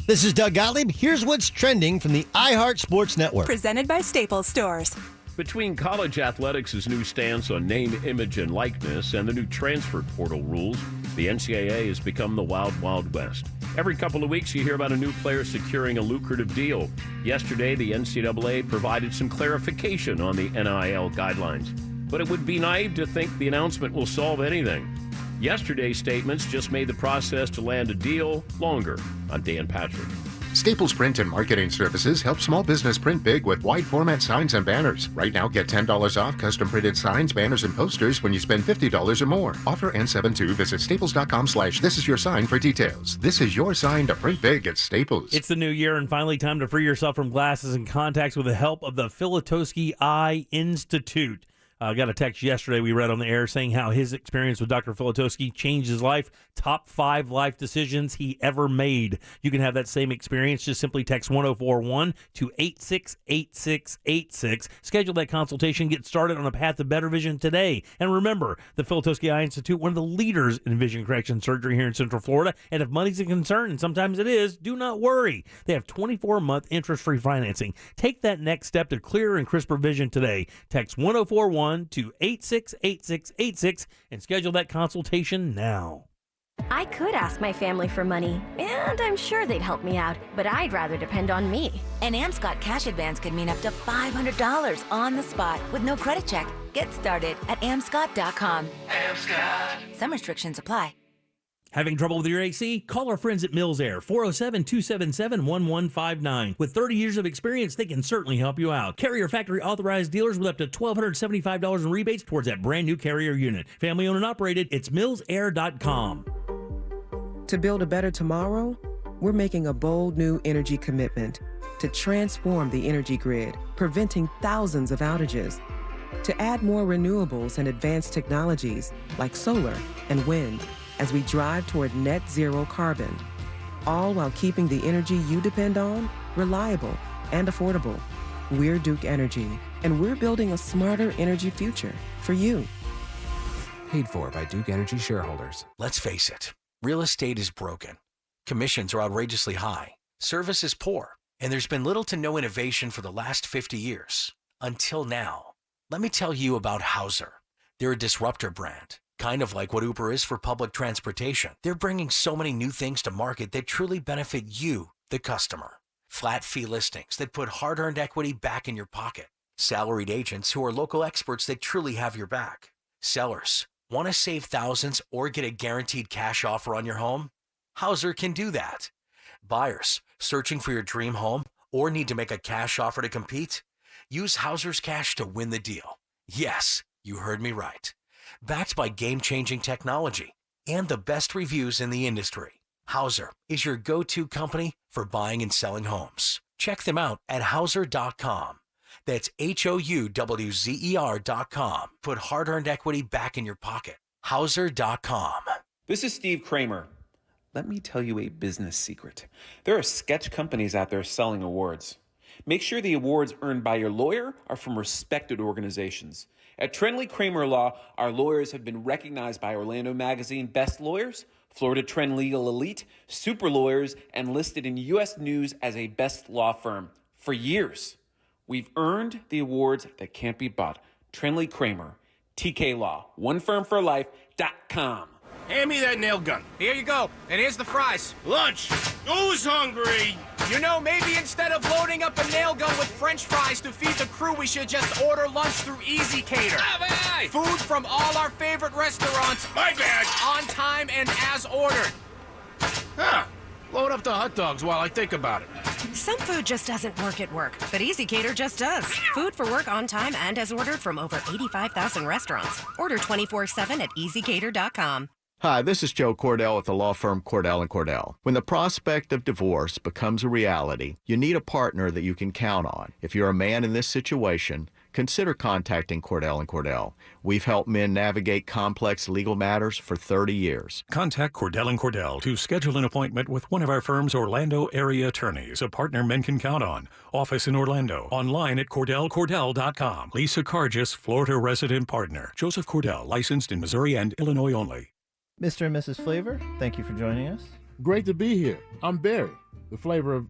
This is Doug Gottlieb. Here's what's trending from the iHeart Sports Network. Presented by Staples Stores. Between college athletics' new stance on name, image, and likeness and the new transfer portal rules, the NCAA has become the wild, wild west. Every couple of weeks, you hear about a new player securing a lucrative deal. Yesterday, the NCAA provided some clarification on the NIL guidelines. But it would be naive to think the announcement will solve anything. Yesterday's statements just made the process to land a deal longer. I'm Dan Patrick. Staples Print and Marketing Services help small business print big with wide format signs and banners. Right now, get $10 off custom printed signs, banners, and posters when you spend $50 or more. Offer ends 7/2. Visit staples.com/thisisyoursign for details. This is your sign to print big at Staples. It's the new year and finally time to free yourself from glasses and contacts with the help of the Filatowski Eye Institute. I got a text yesterday we read on the air saying how his experience with Dr. Filatowski changed his life. Top 5 life decisions he ever made. You can have that same experience. Just simply text 1041 to 868686. Schedule that consultation. Get started on a path to better vision today. And remember, the Filatowski Eye Institute, one of the leaders in vision correction surgery here in Central Florida. And if money's a concern, and sometimes it is, do not worry. They have 24-month interest-free financing. Take that next step to clearer and crisper vision today. Text 1041 to 868686 and schedule that consultation now. I could ask my family for money, and I'm sure they'd help me out, but I'd rather depend on me. An Amscot cash advance could mean up to $500 on the spot with no credit check. Get started at amscot.com. Amscot. Some restrictions apply. Having trouble with your AC? Call our friends at Mills Air, 407-277-1159. With 30 years of experience, they can certainly help you out. Carrier factory authorized dealers with up to $1,275 in rebates towards that brand new Carrier unit. Family owned and operated, it's millsair.com. To build a better tomorrow, we're making a bold new energy commitment to transform the energy grid, preventing thousands of outages, to add more renewables and advanced technologies like solar and wind, as we drive toward net zero carbon, all while keeping the energy you depend on reliable and affordable. We're Duke Energy, and we're building a smarter energy future for you. Paid for by Duke Energy shareholders. Let's face it, real estate is broken. Commissions are outrageously high, service is poor, and there's been little to no innovation for the last 50 years. Until now. Let me tell you about Hauser. They're a disruptor brand. Kind of like what Uber is for public transportation. They're bringing so many new things to market that truly benefit you, the customer. Flat fee listings that put hard-earned equity back in your pocket. Salaried agents who are local experts that truly have your back. Sellers, want to save thousands or get a guaranteed cash offer on your home? Hauser can do that. Buyers, searching for your dream home or need to make a cash offer to compete? Use Hauser's cash to win the deal. Yes, you heard me right. Backed by game-changing technology and the best reviews in the industry, Hauser is your go-to company for buying and selling homes. Check them out at Hauser.com. That's HOUWZER.com. Put hard-earned equity back in your pocket. Hauser.com. This is Steve Kramer. Let me tell you a business secret. There are sketch companies out there selling awards. Make sure the awards earned by your lawyer are from respected organizations. At Trenley Kramer Law, our lawyers have been recognized by Orlando Magazine Best Lawyers, Florida Trend Legal Elite, Super Lawyers, and listed in U.S. News as a best law firm for years. We've earned the awards that can't be bought. Trenley Kramer, TK Law, OneFirmForLife.com. Hand me that nail gun. Here you go. And here's the fries. Lunch. Who's hungry? You know, maybe instead of loading up a nail gun with French fries to feed the crew, we should just order lunch through Easy Cater. Food from all our favorite restaurants. My bad. On time and as ordered. Huh. Load up the hot dogs while I think about it. Some food just doesn't work at work, but Easy Cater just does. Food for work on time and as ordered from over 85,000 restaurants. Order 24/7 at EasyCater.com. Hi, this is Joe Cordell with the law firm Cordell & Cordell. When the prospect of divorce becomes a reality, you need a partner that you can count on. If you're a man in this situation, consider contacting Cordell & Cordell. We've helped men navigate complex legal matters for 30 years. Contact Cordell & Cordell to schedule an appointment with one of our firm's Orlando area attorneys, a partner men can count on. Office in Orlando. Online at CordellCordell.com. Lisa Cargis, Florida resident partner. Joseph Cordell, licensed in Missouri and Illinois only. Mr. and Mrs. Flavor, thank you for joining us. Great to be here. I'm Barry, the flavor of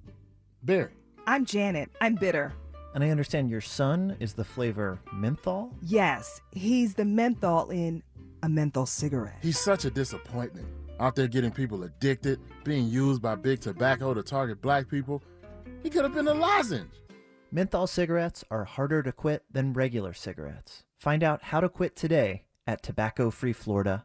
berry. I'm Janet. I'm bitter. And I understand your son is the flavor menthol? Yes, he's the menthol in a menthol cigarette. He's such a disappointment. Out there getting people addicted, being used by big tobacco to target black people. He could have been a lozenge. Menthol cigarettes are harder to quit than regular cigarettes. Find out how to quit today at tobaccofreeflorida.com.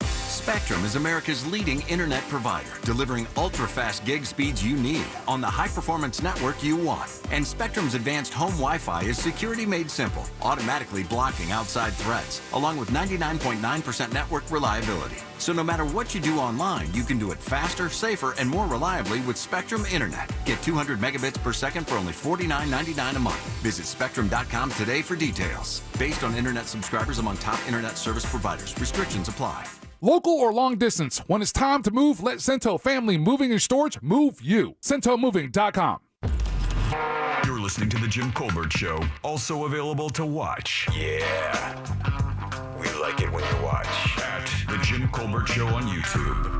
Spectrum is America's leading internet provider, delivering ultra-fast gig speeds you need on the high-performance network you want. And Spectrum's advanced home Wi-Fi is security made simple, automatically blocking outside threats, along with 99.9% network reliability. So no matter what you do online, you can do it faster, safer, and more reliably with Spectrum Internet. Get 200 megabits per second for only $49.99 a month. Visit Spectrum.com today for details. Based on internet subscribers among top internet service providers. Restrictions apply. Local or long distance, when it's time to move, let Cento Family Moving and Storage move you. CentoMoving.com. You're listening to The Jim Colbert Show, also available to watch. Yeah. We like it when you watch. At The Jim Colbert Show on YouTube.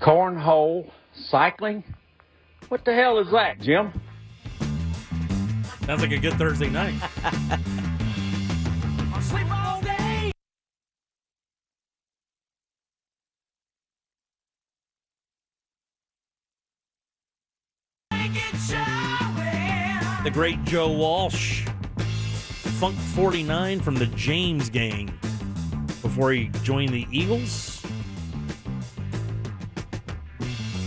Cornhole, cycling? What the hell is that, Jim? Sounds like a good Thursday night. I'll sleep all day. The great Joe Walsh, Funk 49 from the James Gang, before he joined the Eagles.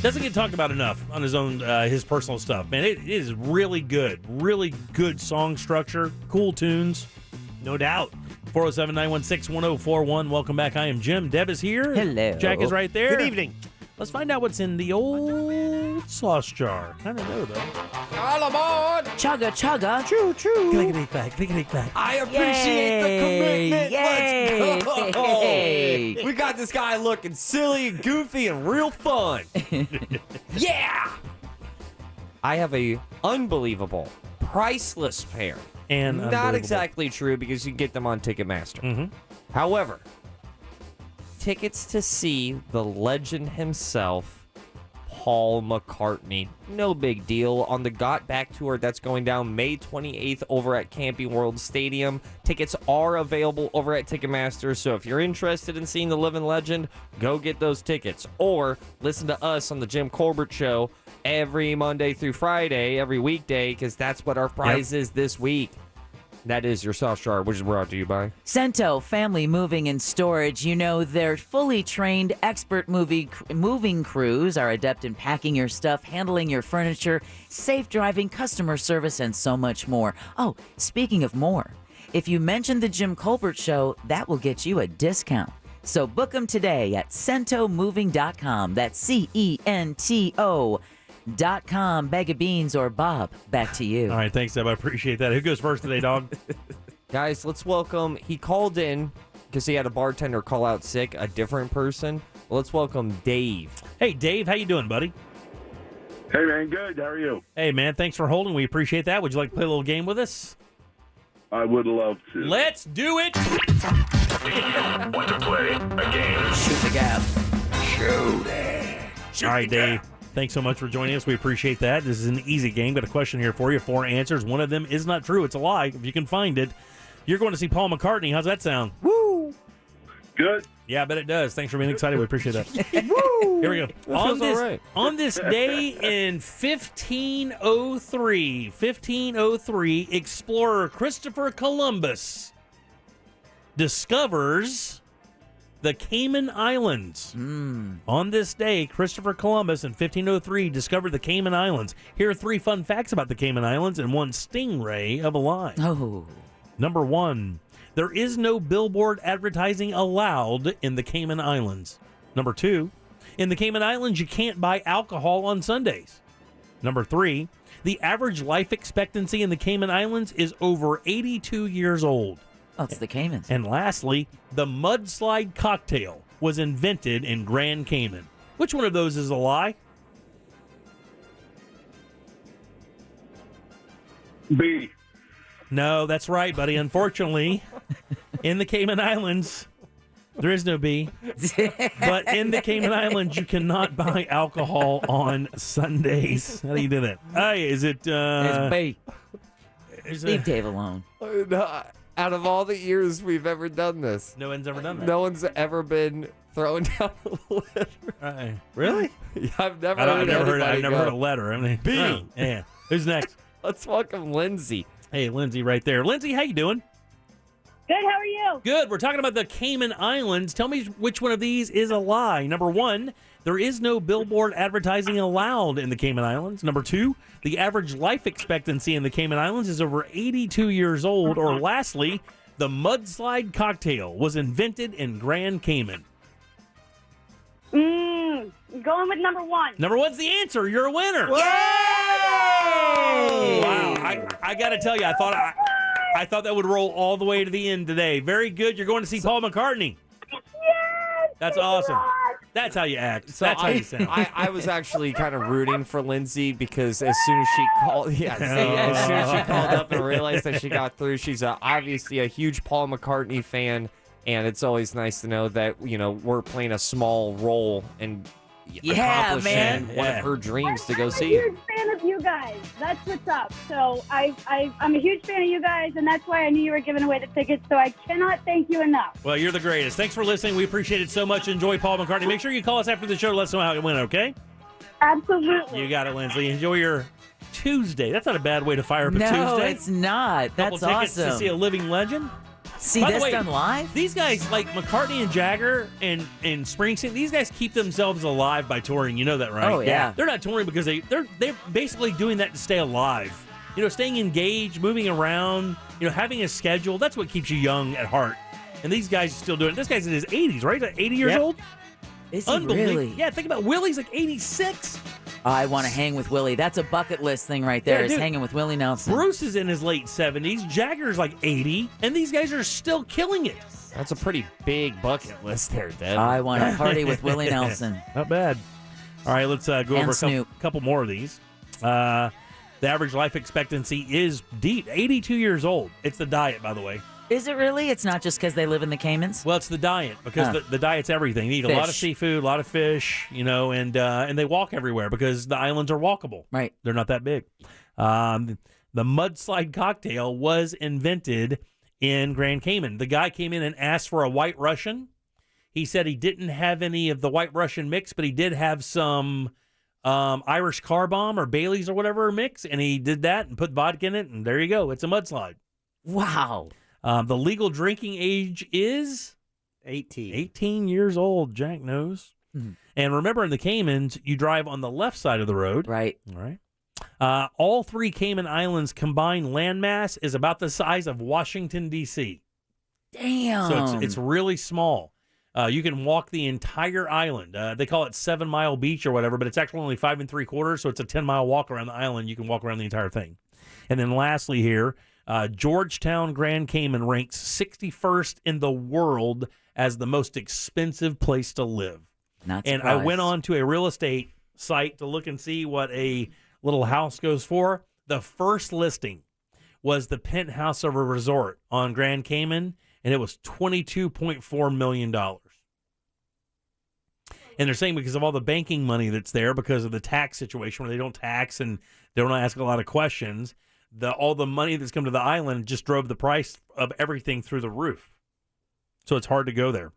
Doesn't get talked about enough on his own, his personal stuff. Man, it is really good song structure, cool tunes, no doubt. 407-916-1041. Welcome back. I am Jim. Deb is here. Hello. Jack is right there. Good evening. Let's find out what's in the old sauce jar. Kind of know, though. All aboard! Chugga, chugga. True. Clickety clack. I appreciate the commitment. Let's go. Yay. We got this guy looking silly and goofy and real fun. Yeah! I have a unbelievable, priceless pair. And not exactly true because you can get them on Ticketmaster. Mm-hmm. However, tickets to see the legend himself, Paul McCartney. No big deal. On the Got Back tour that's going down May 28th over at Camping World Stadium. Tickets are available over at Ticketmaster, so if you're interested in seeing the living legend, go get those tickets. Or listen to us on the Jim Colbert Show every Monday through Friday, every weekday, because that's what our prize is this week. That is your sauce jar, which is brought to you by Cento Family Moving and Storage. You know, their fully trained expert moving crews are adept in packing your stuff, handling your furniture, safe driving, customer service, and so much more. Oh, speaking of more, if you mention the Jim Colbert Show, that will get you a discount. So book them today at centomoving.com. That's CENTO.com. Bag of beans or Bob, back to you. All right, thanks, Deb. I appreciate that. Who goes first today, dog? Guys, let's welcome. He called in because he had a bartender call out sick, a different person. Let's welcome Dave. Hey, Dave, how you doing, buddy? Hey, man, good. How are you? Hey, man, thanks for holding. We appreciate that. Would you like to play a little game with us? I would love to. Let's do it. Want to play a game? Shoot the gap. Shoot it. All right, Dave. Thanks so much for joining us. We appreciate that. This is an easy game. Got a question here for you. 4 answers. One of them is not true. It's a lie. If you can find it, you're going to see Paul McCartney. How's that sound? Woo! Good. Yeah, I bet it does. Thanks for being excited. We appreciate that. Woo! Here we go. On this day in 1503, explorer Christopher Columbus discovers the Cayman Islands. On this day, Christopher Columbus in 1503 discovered the Cayman Islands. Here are 3 fun facts about the Cayman Islands and 1 stingray of a lie. Oh. Number 1, there is no billboard advertising allowed in the Cayman Islands. Number 2, in the Cayman Islands, you can't buy alcohol on Sundays. Number 3, the average life expectancy in the Cayman Islands is over 82 years old. Oh, it's the Caymans. And lastly, the mudslide cocktail was invented in Grand Cayman. Which one of those is a lie? B. No, that's right, buddy. Unfortunately, in the Cayman Islands, there is no B. But in the Cayman Islands, you cannot buy alcohol on Sundays. How do you do that? Hey, is it... it's B. Leave Dave alone. Out of all the years we've ever done this, no one's ever done that. No one's ever been thrown down a letter. Really? Yeah, I've never heard a letter. I mean, B. Oh, yeah. Who's next? Let's welcome Lindsay. Hey, Lindsay, right there. Lindsay, how you doing? Good. How are you? Good. We're talking about the Cayman Islands. Tell me which one of these is a lie. Number 1, there is no billboard advertising allowed in the Cayman Islands. Number 2, the average life expectancy in the Cayman Islands is over 82 years old. Or lastly, the mudslide cocktail was invented in Grand Cayman. Going with number 1. Number 1's the answer. You're a winner. Yay! Wow. I got to tell you, I thought that would roll all the way to the end today. Very good. You're going to see Paul McCartney. Yes! That's awesome. That's how you act. That's how you sound. I was actually kind of rooting for Lindsay because as soon as she called, as soon as she called up and realized that she got through, she's obviously a huge Paul McCartney fan, and it's always nice to know that we're playing a small role in accomplishing one of her dreams to go see I'm a huge fan of you guys. That's what's up. So I'm a huge fan of you guys, and that's why I knew you were giving away the tickets, so I cannot thank you enough. Well, you're the greatest. Thanks for listening. We appreciate it so much. Enjoy Paul McCartney. Make sure you call us after the show to let us know how it went, okay? Absolutely. You got it, Lindsay. Enjoy your Tuesday. That's not a bad way to fire up a Tuesday. No, it's not. That's Couple tickets awesome. to see a living legend. See By this the way, done live? These guys, like McCartney and Jagger and Springsteen, these guys keep themselves alive by touring. You know that, right? Oh, yeah. They're not touring because they're basically doing that to stay alive. Staying engaged, moving around, having a schedule. That's what keeps you young at heart. And these guys are still doing it. This guy's in his 80s, right? 80 years old? Is he Unbelievable. really? Yeah, think about Willie's like 86. I want to hang with Willie. That's a bucket list thing right there, Yeah, is dude. hanging with Willie Nelson. Bruce is in his late 70s. Jagger's like 80. And these guys are still killing it. That's a pretty big bucket list there, Deb. I want to party with Willie Nelson. Not bad. All right, let's go over a couple more of these. The average life expectancy is deep, 82 years old. It's the diet, by the way. Is it really? It's not just because they live in the Caymans? Well, it's the diet, because the diet's everything. They eat a lot of seafood, a lot of fish, and they walk everywhere because the islands are walkable. Right. They're not that big. The mudslide cocktail was invented in Grand Cayman. The guy came in and asked for a White Russian. He said he didn't have any of the White Russian mix, but he did have some Irish Car Bomb or Bailey's or whatever mix, and he did that and put vodka in it, and there you go. It's a mudslide. Wow. The legal drinking age is 18. 18 years old, Jack knows. Mm-hmm. And remember, in the Caymans, you drive on the left side of the road. Right. All right. All 3 Cayman Islands combined landmass is about the size of Washington, D.C. Damn. So it's really small. You can walk the entire island. They call it 7 Mile Beach or whatever, but it's actually only 5 3/4, so it's a 10-mile walk around the island. You can walk around the entire thing. And then lastly here, Georgetown, Grand Cayman ranks 61st in the world as the most expensive place to live. And I went on to a real estate site to look and see what a little house goes for. The first listing was the penthouse of a resort on Grand Cayman, and it was $22.4 million. And they're saying because of all the banking money that's there, because of the tax situation where they don't tax and they don't ask a lot of questions, all the money that's come to the island just drove the price of everything through the roof. So it's hard to go there.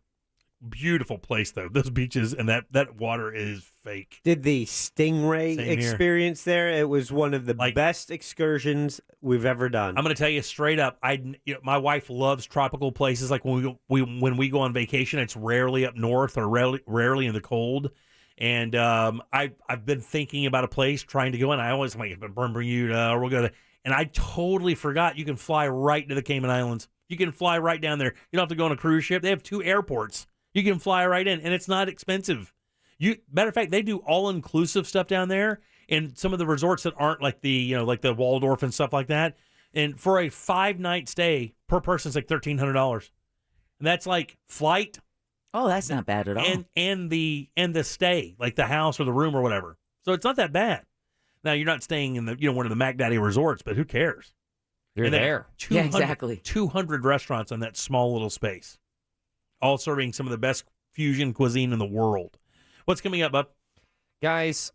Beautiful place, though. Those beaches and that water is fake. Did the Stingray experience there? It was one of the best excursions we've ever done. I'm going to tell you straight up. My wife loves tropical places. Like when we go on vacation, it's rarely up north or rarely in the cold. And I've been thinking about a place trying to go in. I always like Bermuda or we'll go there. And I totally forgot you can fly right to the Cayman Islands. You can fly right down there. You don't have to go on a cruise ship. They have 2 airports. You can fly right in, and it's not expensive. Matter of fact, they do all-inclusive stuff down there, and some of the resorts that aren't like like the Waldorf and stuff like that. And for a 5-night stay per person, it's like $1,300, and that's like flight. Oh, that's not bad at all. And the stay, like the house or the room or whatever. So it's not that bad. Now you're not staying in one of the Mac Daddy resorts, but who cares? You're there. Yeah, exactly. 200 restaurants in that small little space, all serving some of the best fusion cuisine in the world. What's coming up, bub? Guys,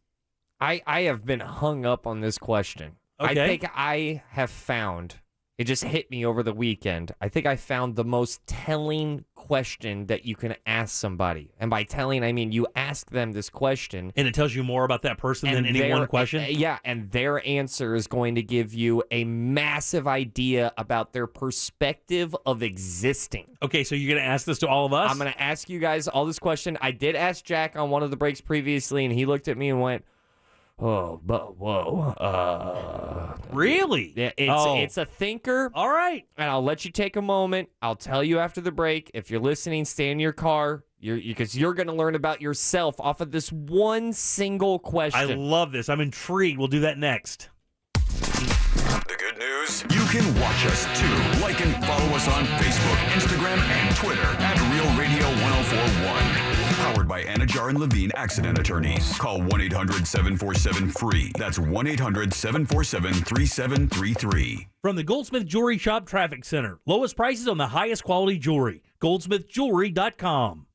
I have been hung up on this question. Okay. I think I have found, it just hit me over the weekend, I think I found the most telling question that you can ask somebody. And by telling, I mean you ask them this question. And it tells you more about that person than any one question? Yeah, and their answer is going to give you a massive idea about their perspective of existing. Okay, so you're going to ask this to all of us? I'm going to ask you guys all this question. I did ask Jack on one of the breaks previously, and he looked at me and went, oh, but whoa. Really? Yeah, it's a thinker. All right. And I'll let you take a moment. I'll tell you after the break. If you're listening, stay in your car because you're going to learn about yourself off of this one single question. I love this. I'm intrigued. We'll do that next. The good news? You can watch us too. Like and follow us on Facebook, Instagram, and Twitter at Real Radio 1041. Powered by Anajar and Levine Accident Attorneys. Call 1-800-747-FREE. That's 1-800-747-3733. From the Goldsmith Jewelry Shop Traffic Center. Lowest prices on the highest quality jewelry. GoldsmithJewelry.com.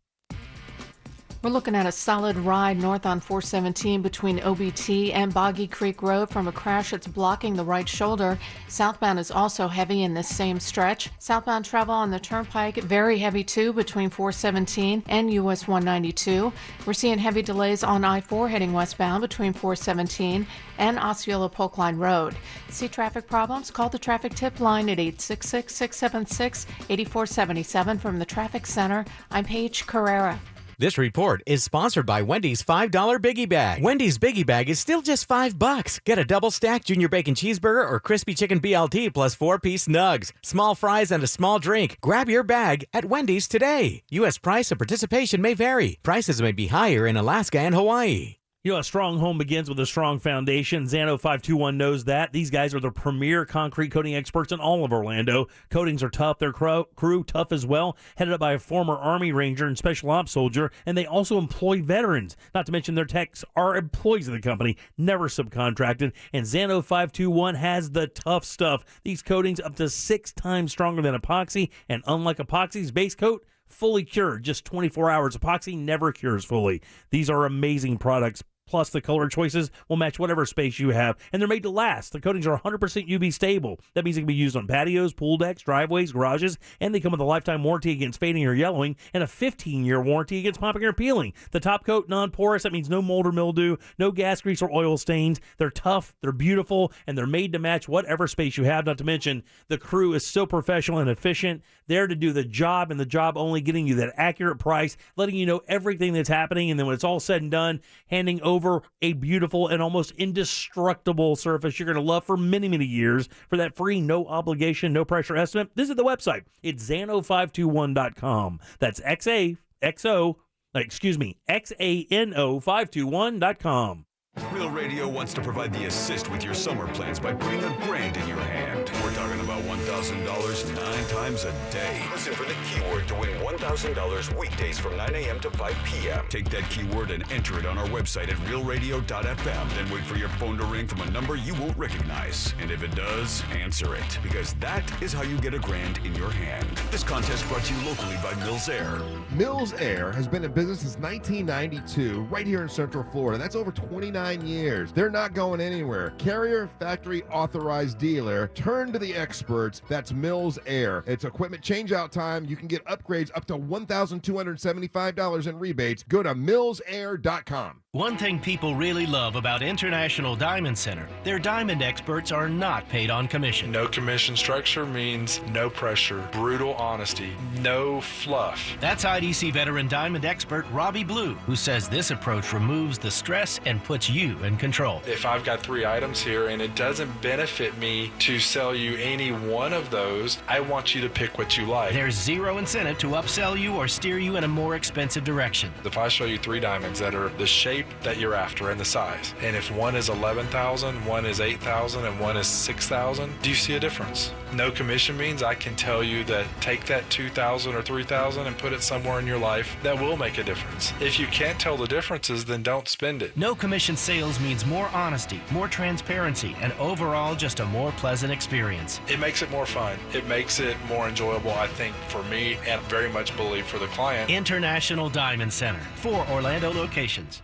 We're looking at a solid ride north on 417 between OBT and Boggy Creek Road from a crash that's blocking the right shoulder. Southbound is also heavy in this same stretch. Southbound travel on the Turnpike, very heavy too between 417 and US 192. We're seeing heavy delays on I-4 heading westbound between 417 and Osceola Polk Line Road. See traffic problems? Call the traffic tip line at 866-676-8477 from the Traffic Center. I'm Paige Carrera. This report is sponsored by Wendy's $5 Biggie Bag. Wendy's Biggie Bag is still just $5. Get a double-stacked Junior Bacon Cheeseburger or Crispy Chicken BLT plus 4-piece nugs, small fries, and a small drink. Grab your bag at Wendy's today. U.S. price and participation may vary. Prices may be higher in Alaska and Hawaii. You know, a strong home begins with a strong foundation. Xano 521 knows that. These guys are the premier concrete coating experts in all of Orlando. Coatings are tough. Their crew tough as well, headed up by a former Army Ranger and Special Ops soldier, and they also employ veterans. Not to mention their techs are employees of the company, never subcontracted, and Xano 521 has the tough stuff. These coatings up to 6 times stronger than epoxy, and unlike epoxy's base coat, fully cured. Just 24 hours. Epoxy never cures fully. These are amazing products. Plus, the color choices will match whatever space you have, and they're made to last. The coatings are 100% UV stable. That means they can be used on patios, pool decks, driveways, garages, and they come with a lifetime warranty against fading or yellowing and a 15-year warranty against popping or peeling. The top coat, non-porous. That means no mold or mildew, no gas, grease, or oil stains. They're tough, they're beautiful, and they're made to match whatever space you have. Not to mention, the crew is so professional and efficient, there to do the job and the job only, getting you that accurate price, letting you know everything that's happening, and then when it's all said and done, handing over a beautiful and almost indestructible surface you're going to love for many, many years. For that free, no obligation, no pressure estimate, visit the website. It's Xano521.com. That's XA XANO521.com. Real Radio wants to provide the assist with your summer plans by putting $1,000 in your hand. We're talking about $1,000 9 times a day. Listen for the keyword to win $1,000 weekdays from 9 a.m. to 5 p.m. Take that keyword and enter it on our website at realradio.fm. Then wait for your phone to ring from a number you won't recognize. And if it does, answer it. Because that is how you get $1,000 in your hand. This contest brought to you locally by Mills Air. Mills Air has been in business since 1992, right here in Central Florida. That's over 29 years. They're not going anywhere. Carrier factory authorized dealer. Turn to the experts. That's Mills Air. It's equipment change-out time. You can get upgrades up to $1,275 in rebates. Go to millsair.com. One thing people really love about International Diamond Center, their diamond experts are not paid on commission. No commission structure means no pressure, brutal honesty, no fluff. That's IDC veteran diamond expert Robbie Blue, who says this approach removes the stress and puts you in control. If I've got 3 items here and it doesn't benefit me to sell you any one of those, I want you to pick what you like. There's zero incentive to upsell you or steer you in a more expensive direction. If I show you 3 diamonds that are the shape that you're after and the size, and if one is 11,000, one is 8,000, and one is 6,000, do you see a difference? No commission means I can tell you that take that 2,000 or 3,000 and put it somewhere in your life that will make a difference. If you can't tell the differences, then don't spend it. No commission sales means more honesty, more transparency, and overall just a more pleasant experience. It makes it more fun. It makes it more enjoyable, I think, for me, and very much believe for the client. International Diamond Center, 4 Orlando locations.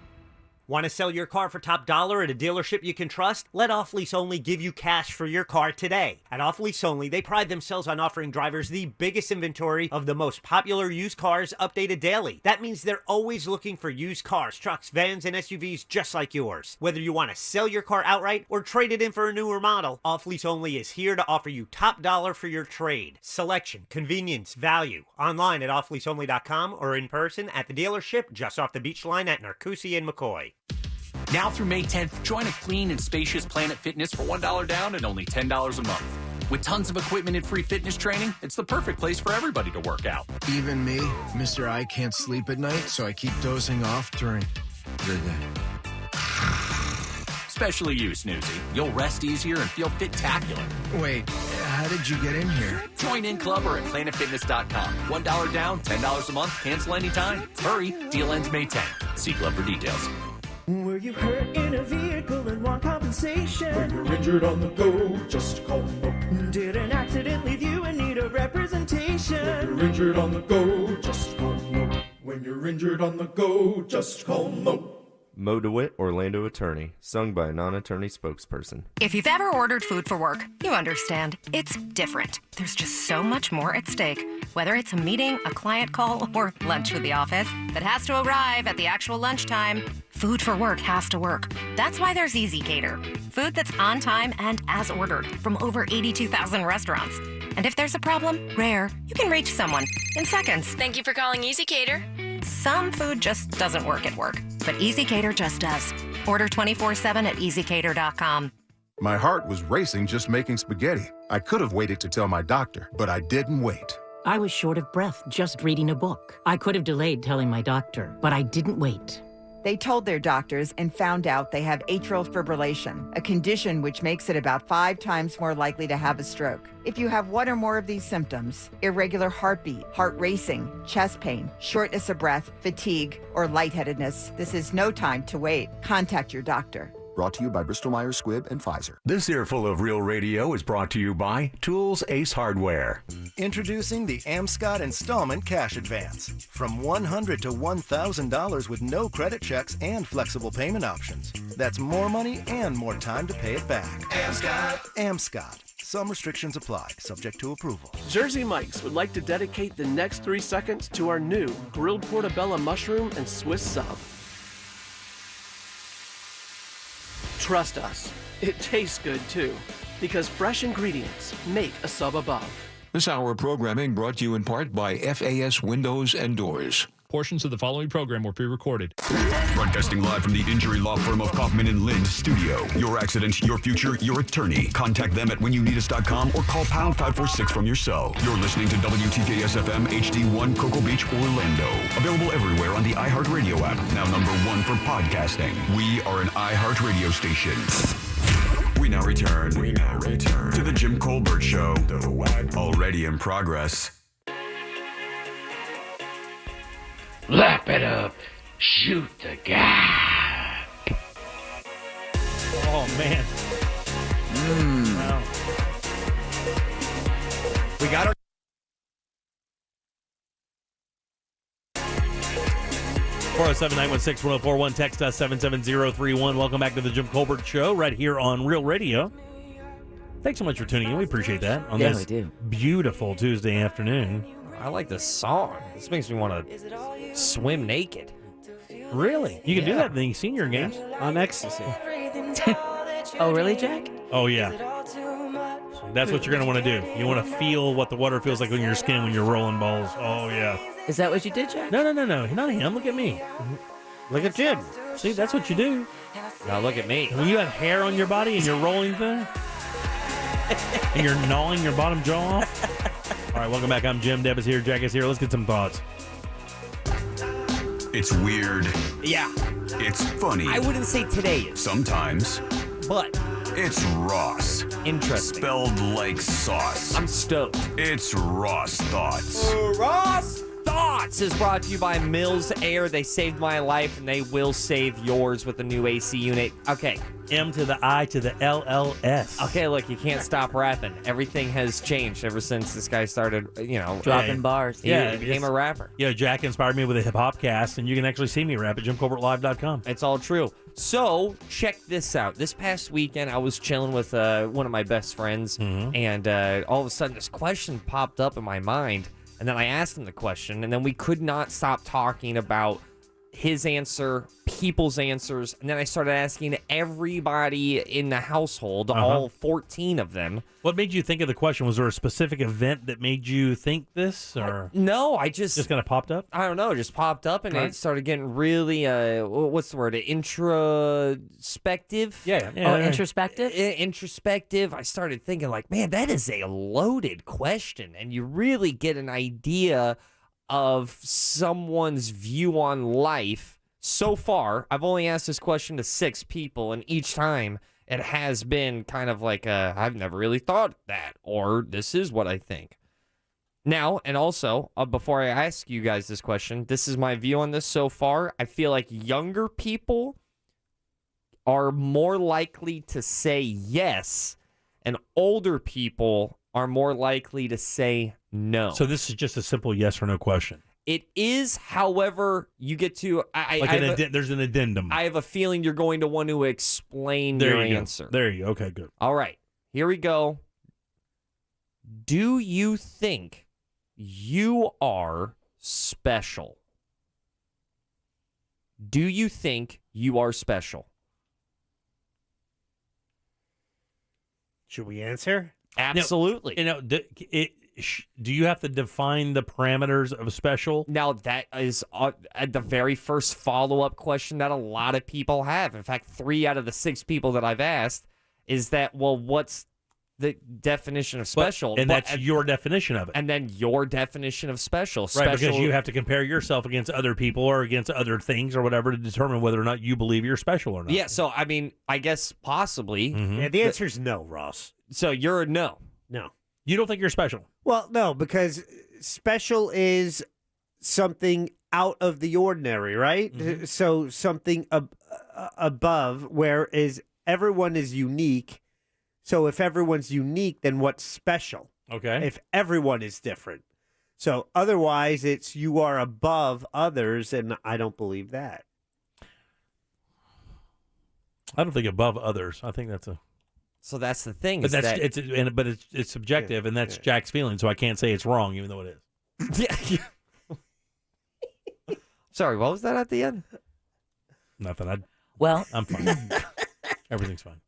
Want to sell your car for top dollar at a dealership you can trust? Let Off Lease Only give you cash for your car today. At Off Lease Only, they pride themselves on offering drivers the biggest inventory of the most popular used cars updated daily. That means they're always looking for used cars, trucks, vans, and SUVs just like yours. Whether you want to sell your car outright or trade it in for a newer model, Off Lease Only is here to offer you top dollar for your trade. Selection, convenience, value. Online at offleaseonly.com or in person at the dealership just off the beach line at Narcoossee and McCoy. Now through May 10th, join a clean and spacious Planet Fitness for $1 down and only $10 a month. With tons of equipment and free fitness training, it's the perfect place for everybody to work out. Even me, Mr. I can't sleep at night, so I keep dozing off during the day. Especially you, Snoozy. You'll rest easier and feel fit-tacular. Wait, how did you get in here? Join in club or at planetfitness.com. $1 down, $10 a month, cancel anytime. Hurry, deal ends May 10th. See club for details. Were you hurt in a vehicle and want compensation? When you're injured on the go, just call Moe. Did an accident leave you in need of representation? When you're injured on the go, just call Moe. When you're injured on the go, just call Moe. Moe DeWitt, Orlando attorney, sung by a non-attorney spokesperson. If you've ever ordered food for work, you understand. It's different. There's just so much more at stake. Whether it's a meeting, a client call, or lunch with the office that has to arrive at the actual lunchtime, food for work has to work. That's why there's Easy Gator. Food that's on time and as ordered from over 82,000 restaurants. And if there's a problem, rare, you can reach someone in seconds. Thank you for calling Easy Cater. Some food just doesn't work at work, but Easy Cater just does. Order 24/7 at easycater.com. My heart was racing just making spaghetti. I could have waited to tell my doctor, but I didn't wait. I was short of breath just reading a book. I could have delayed telling my doctor, but I didn't wait. They told their doctors and found out they have atrial fibrillation, a condition which makes it about 5 times more likely to have a stroke. If you have one or more of these symptoms, irregular heartbeat, heart racing, chest pain, shortness of breath, fatigue, or lightheadedness, this is no time to wait. Contact your doctor. Brought to you by Bristol-Myers Squibb and Pfizer. This earful of Real Radio is brought to you by Tools Ace Hardware. Introducing the Amscott Installment Cash Advance. From $100 to $1,000 with no credit checks and flexible payment options. That's more money and more time to pay it back. Amscott. Some restrictions apply, subject to approval. Jersey Mike's would like to dedicate the next 3 seconds to our new grilled portobello mushroom and Swiss sub. Trust us, it tastes good too, because fresh ingredients make a sub above. This hour of programming brought to you in part by FAS Windows and Doors. Portions of the following program were pre-recorded. Broadcasting live from the injury law firm of Kaufman and Lind studio. Your accident, your future, your attorney. Contact them at whenyouneedus.com or call pound 546 from your cell. You're listening to WTKS FM HD1 Cocoa Beach, Orlando. Available everywhere on the iHeartRadio app. Now #1 for podcasting. We are an iHeartRadio station. We now return to the Jim Colbert Show. Already in progress. Lap it up. Shoot the guy. Oh, man. Wow. We got our... 407-916-1041. Text us 77031. Welcome back to the Jim Colbert Show right here on Real Radio. Thanks so much for tuning in. We appreciate that on this beautiful Tuesday afternoon. I like this song. This makes me want to swim naked. Really? You can do that in the senior games. On ecstasy. Oh, really, Jack? Oh, yeah. That's what you're going to want to do. You want to feel what the water feels like on your skin when you're rolling balls. Oh, yeah. Is that what you did, Jack? No. Not him. Look at me. Look at Jim. See, that's what you do. Now look at me. When you have hair on your body and you're rolling thing, and you're gnawing your bottom jaw off. All right, welcome back. I'm Jim. Deb is here. Jack is here. Let's get some thoughts. It's weird. Yeah. It's funny. I wouldn't say today is. Sometimes. But. It's Ross. Interesting. Spelled like sauce. I'm stoked. It's Ross Thoughts. Ross Thoughts is brought to you by Mills Air. They saved my life, and they will save yours with the new AC unit. Okay. M to the I to the LLS. Okay, look, you can't stop rapping. Everything has changed ever since this guy started, dropping bars. He became a rapper. Yeah, Jack inspired me with a hip-hop cast, and you can actually see me rap at JimColbertLive.com. It's all true. So, check this out. This past weekend, I was chilling with one of my best friends, and all of a sudden, this question popped up in my mind, and then I asked him the question, and then we could not stop talking about his answer, people's answers, and then I started asking everybody in the household, all 14 of them. What made you think of the question? Was there a specific event that made you think this, or no? I just kind of popped up. I don't know, just popped up, and it started getting really what's the word? Introspective. Yeah. Introspective. Introspective. I started thinking like, man, that is a loaded question, and you really get an idea of someone's view on life. So far, I've only asked this question to 6 people, and each time it has been kind of like I've never really thought that, or this is what I think. Now, and also, before I ask you guys this question, this is my view on this so far. I feel like younger people are more likely to say yes, and older people are more likely to say no. So this is just a simple yes or no question. It is, however, you get to... there's an addendum. I have a feeling you're going to want to explain your answer. There you go. Okay, good. All right. Here we go. Do you think you are special? Do you think you are special? Should we answer? Absolutely. Do you have to define the parameters of special? Now, that is the very first follow-up question that a lot of people have. In fact, 3 out of the 6 people that I've asked is that, well, what's the definition of special? That's your definition of it. And then your definition of special. Right, because you have to compare yourself against other people or against other things or whatever to determine whether or not you believe you're special or not. Yeah, so, I mean, I guess possibly. Yeah, the answer is no, Ross. So you're a no. No. You don't think you're special? Well, no, because special is something out of the ordinary, right? So something above, whereas everyone is unique. So if everyone's unique, then what's special? Okay. If everyone is different. So otherwise, it's you are above others, and I don't believe that. I don't think above others. I think that's a... So that's the thing. But it's subjective, and that's Jack's feeling. So I can't say it's wrong, even though it is. Sorry, what was that at the end? Nothing. I'm fine. Everything's fine.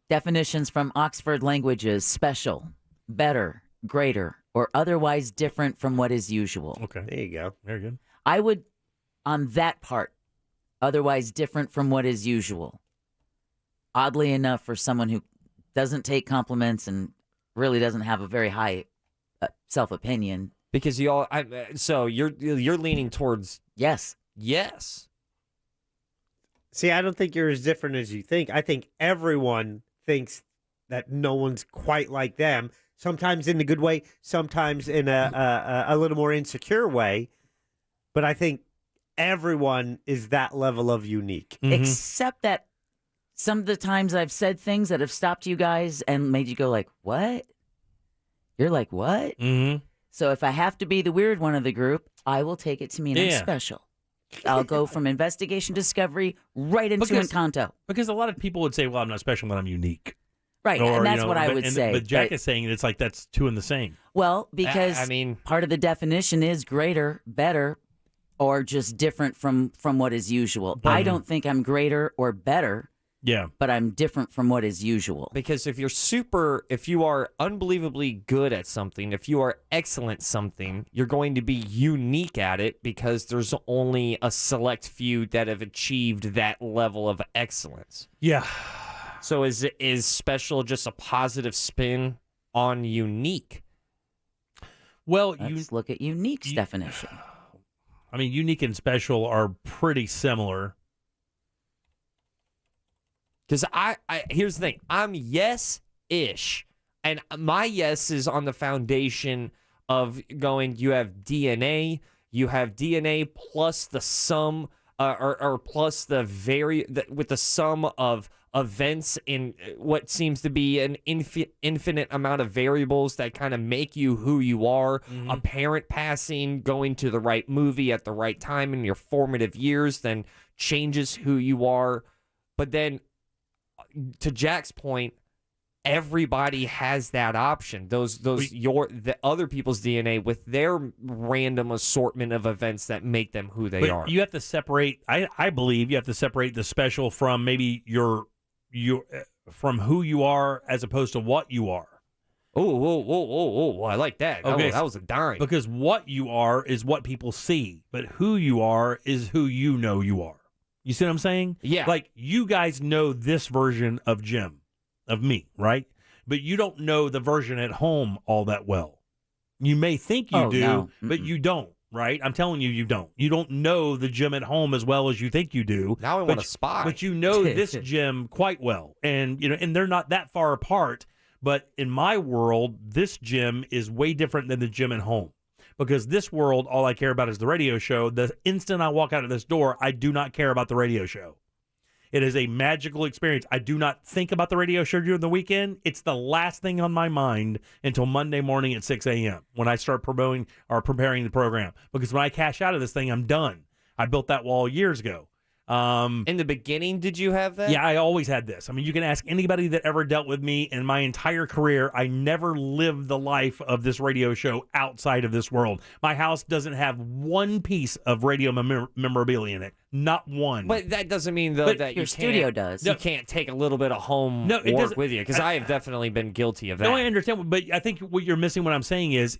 Definitions from Oxford Languages: special, better, greater, or otherwise different from what is usual. Okay, there you go. Very good. I would on that part, otherwise different from what is usual. Oddly enough, for someone who doesn't take compliments and really doesn't have a very high self-opinion. Because so you're leaning towards yes. Yes. See, I don't think you're as different as you think. I think everyone thinks that no one's quite like them, sometimes in a good way, sometimes in a little more insecure way. But I think everyone is that level of unique. Except that some of the times I've said things that have stopped you guys and made you go like, what? You're like, what? So if I have to be the weird one of the group, I will take it to mean I'm special. I'll go from investigation discovery right into Encanto. Because a lot of people would say, well, I'm not special, but I'm unique. Right, Or, and that's what I would say. But Jack is saying it's like that's two in the same. Well, because part of the definition is greater, better, or just different from what is usual. I don't think I'm greater or better. Yeah. But I'm different from what is usual. Because if you are unbelievably good at something, if you are excellent at something, you're going to be unique at it because there's only a select few that have achieved that level of excellence. Yeah. So is special just a positive spin on unique? Well, let's look at unique's definition. I mean, unique and special are pretty similar. Because here's the thing, I'm yes-ish, and my yes is on the foundation of going, you have DNA plus the sum, or plus with the sum of events in what seems to be an infinite amount of variables that kind of make you who you are. A parent passing, going to the right movie at the right time in your formative years, then changes who you are. But then, to Jack's point, everybody has that option. The other people's DNA with their random assortment of events that make them who they are. You have to separate. I believe you have to separate the special from maybe your from who you are as opposed to what you are. Oh! I like that. Okay, that was a dime. Because what you are is what people see, but who you are is who you know you are. You see what I'm saying? Yeah. Like, you guys know this version of Jim, of me, right? But you don't know the version at home all that well. You may think you do, but you don't, right? I'm telling you, you don't. You don't know the Jim at home as well as you think you do. Now I want to spy. But you know this Jim quite well. And, and they're not that far apart. But in my world, this Jim is way different than the Jim at home. Because this world, all I care about is the radio show. The instant I walk out of this door, I do not care about the radio show. It is a magical experience. I do not think about the radio show during the weekend. It's the last thing on my mind until Monday morning at 6 a.m. when I start preparing the program. Because when I cash out of this thing, I'm done. I built that wall years ago. In the beginning, did you have that? Yeah, I always had this. I mean, you can ask anybody that ever dealt with me in my entire career. I never lived the life of this radio show outside of this world. My house doesn't have one piece of radio memorabilia in it. Not one. But that doesn't mean, though, that your studio does. You can't take a little bit of home work with you, because I have definitely been guilty of that. No, I understand, but I think what you're missing, what I'm saying is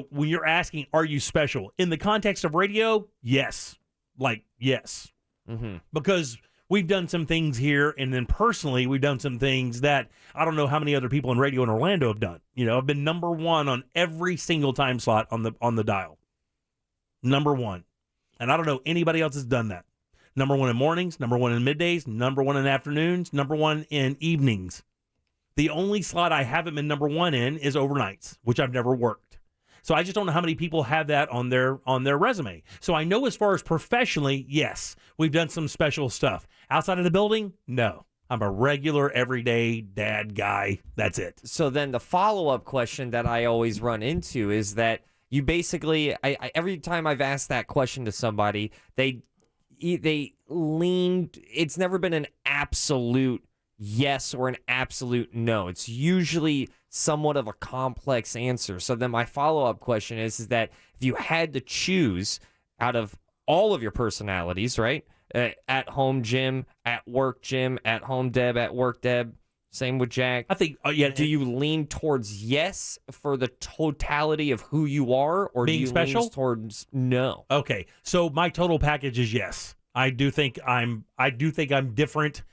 when you're asking, are you special? In the context of radio, yes. Yes. Mm-hmm. Because we've done some things here, and then personally, we've done some things that I don't know how many other people in radio in Orlando have done. I've been number one on every single time slot on the dial. Number one. And I don't know anybody else has done that. Number one in mornings, number one in middays, number one in afternoons, number one in evenings. The only slot I haven't been number one in is overnights, which I've never worked. So I just don't know how many people have that on their resume. So I know as far as professionally, yes, we've done some special stuff. Outside of the building, no. I'm a regular, everyday dad guy. That's it. So then the follow-up question that I always run into is that you basically, every time I've asked that question to somebody, they leaned, it's never been an absolute yes or an absolute no. It's usually somewhat of a complex answer. So then my follow-up question is that if you had to choose out of all of your personalities, right? At home Jim, at work Jim, at home Deb, at work Deb, Same with Jack. I think, do you lean towards yes for the totality of who you are, or being do you special? lean towards no? Okay, so my total package is yes. I do think I'm different,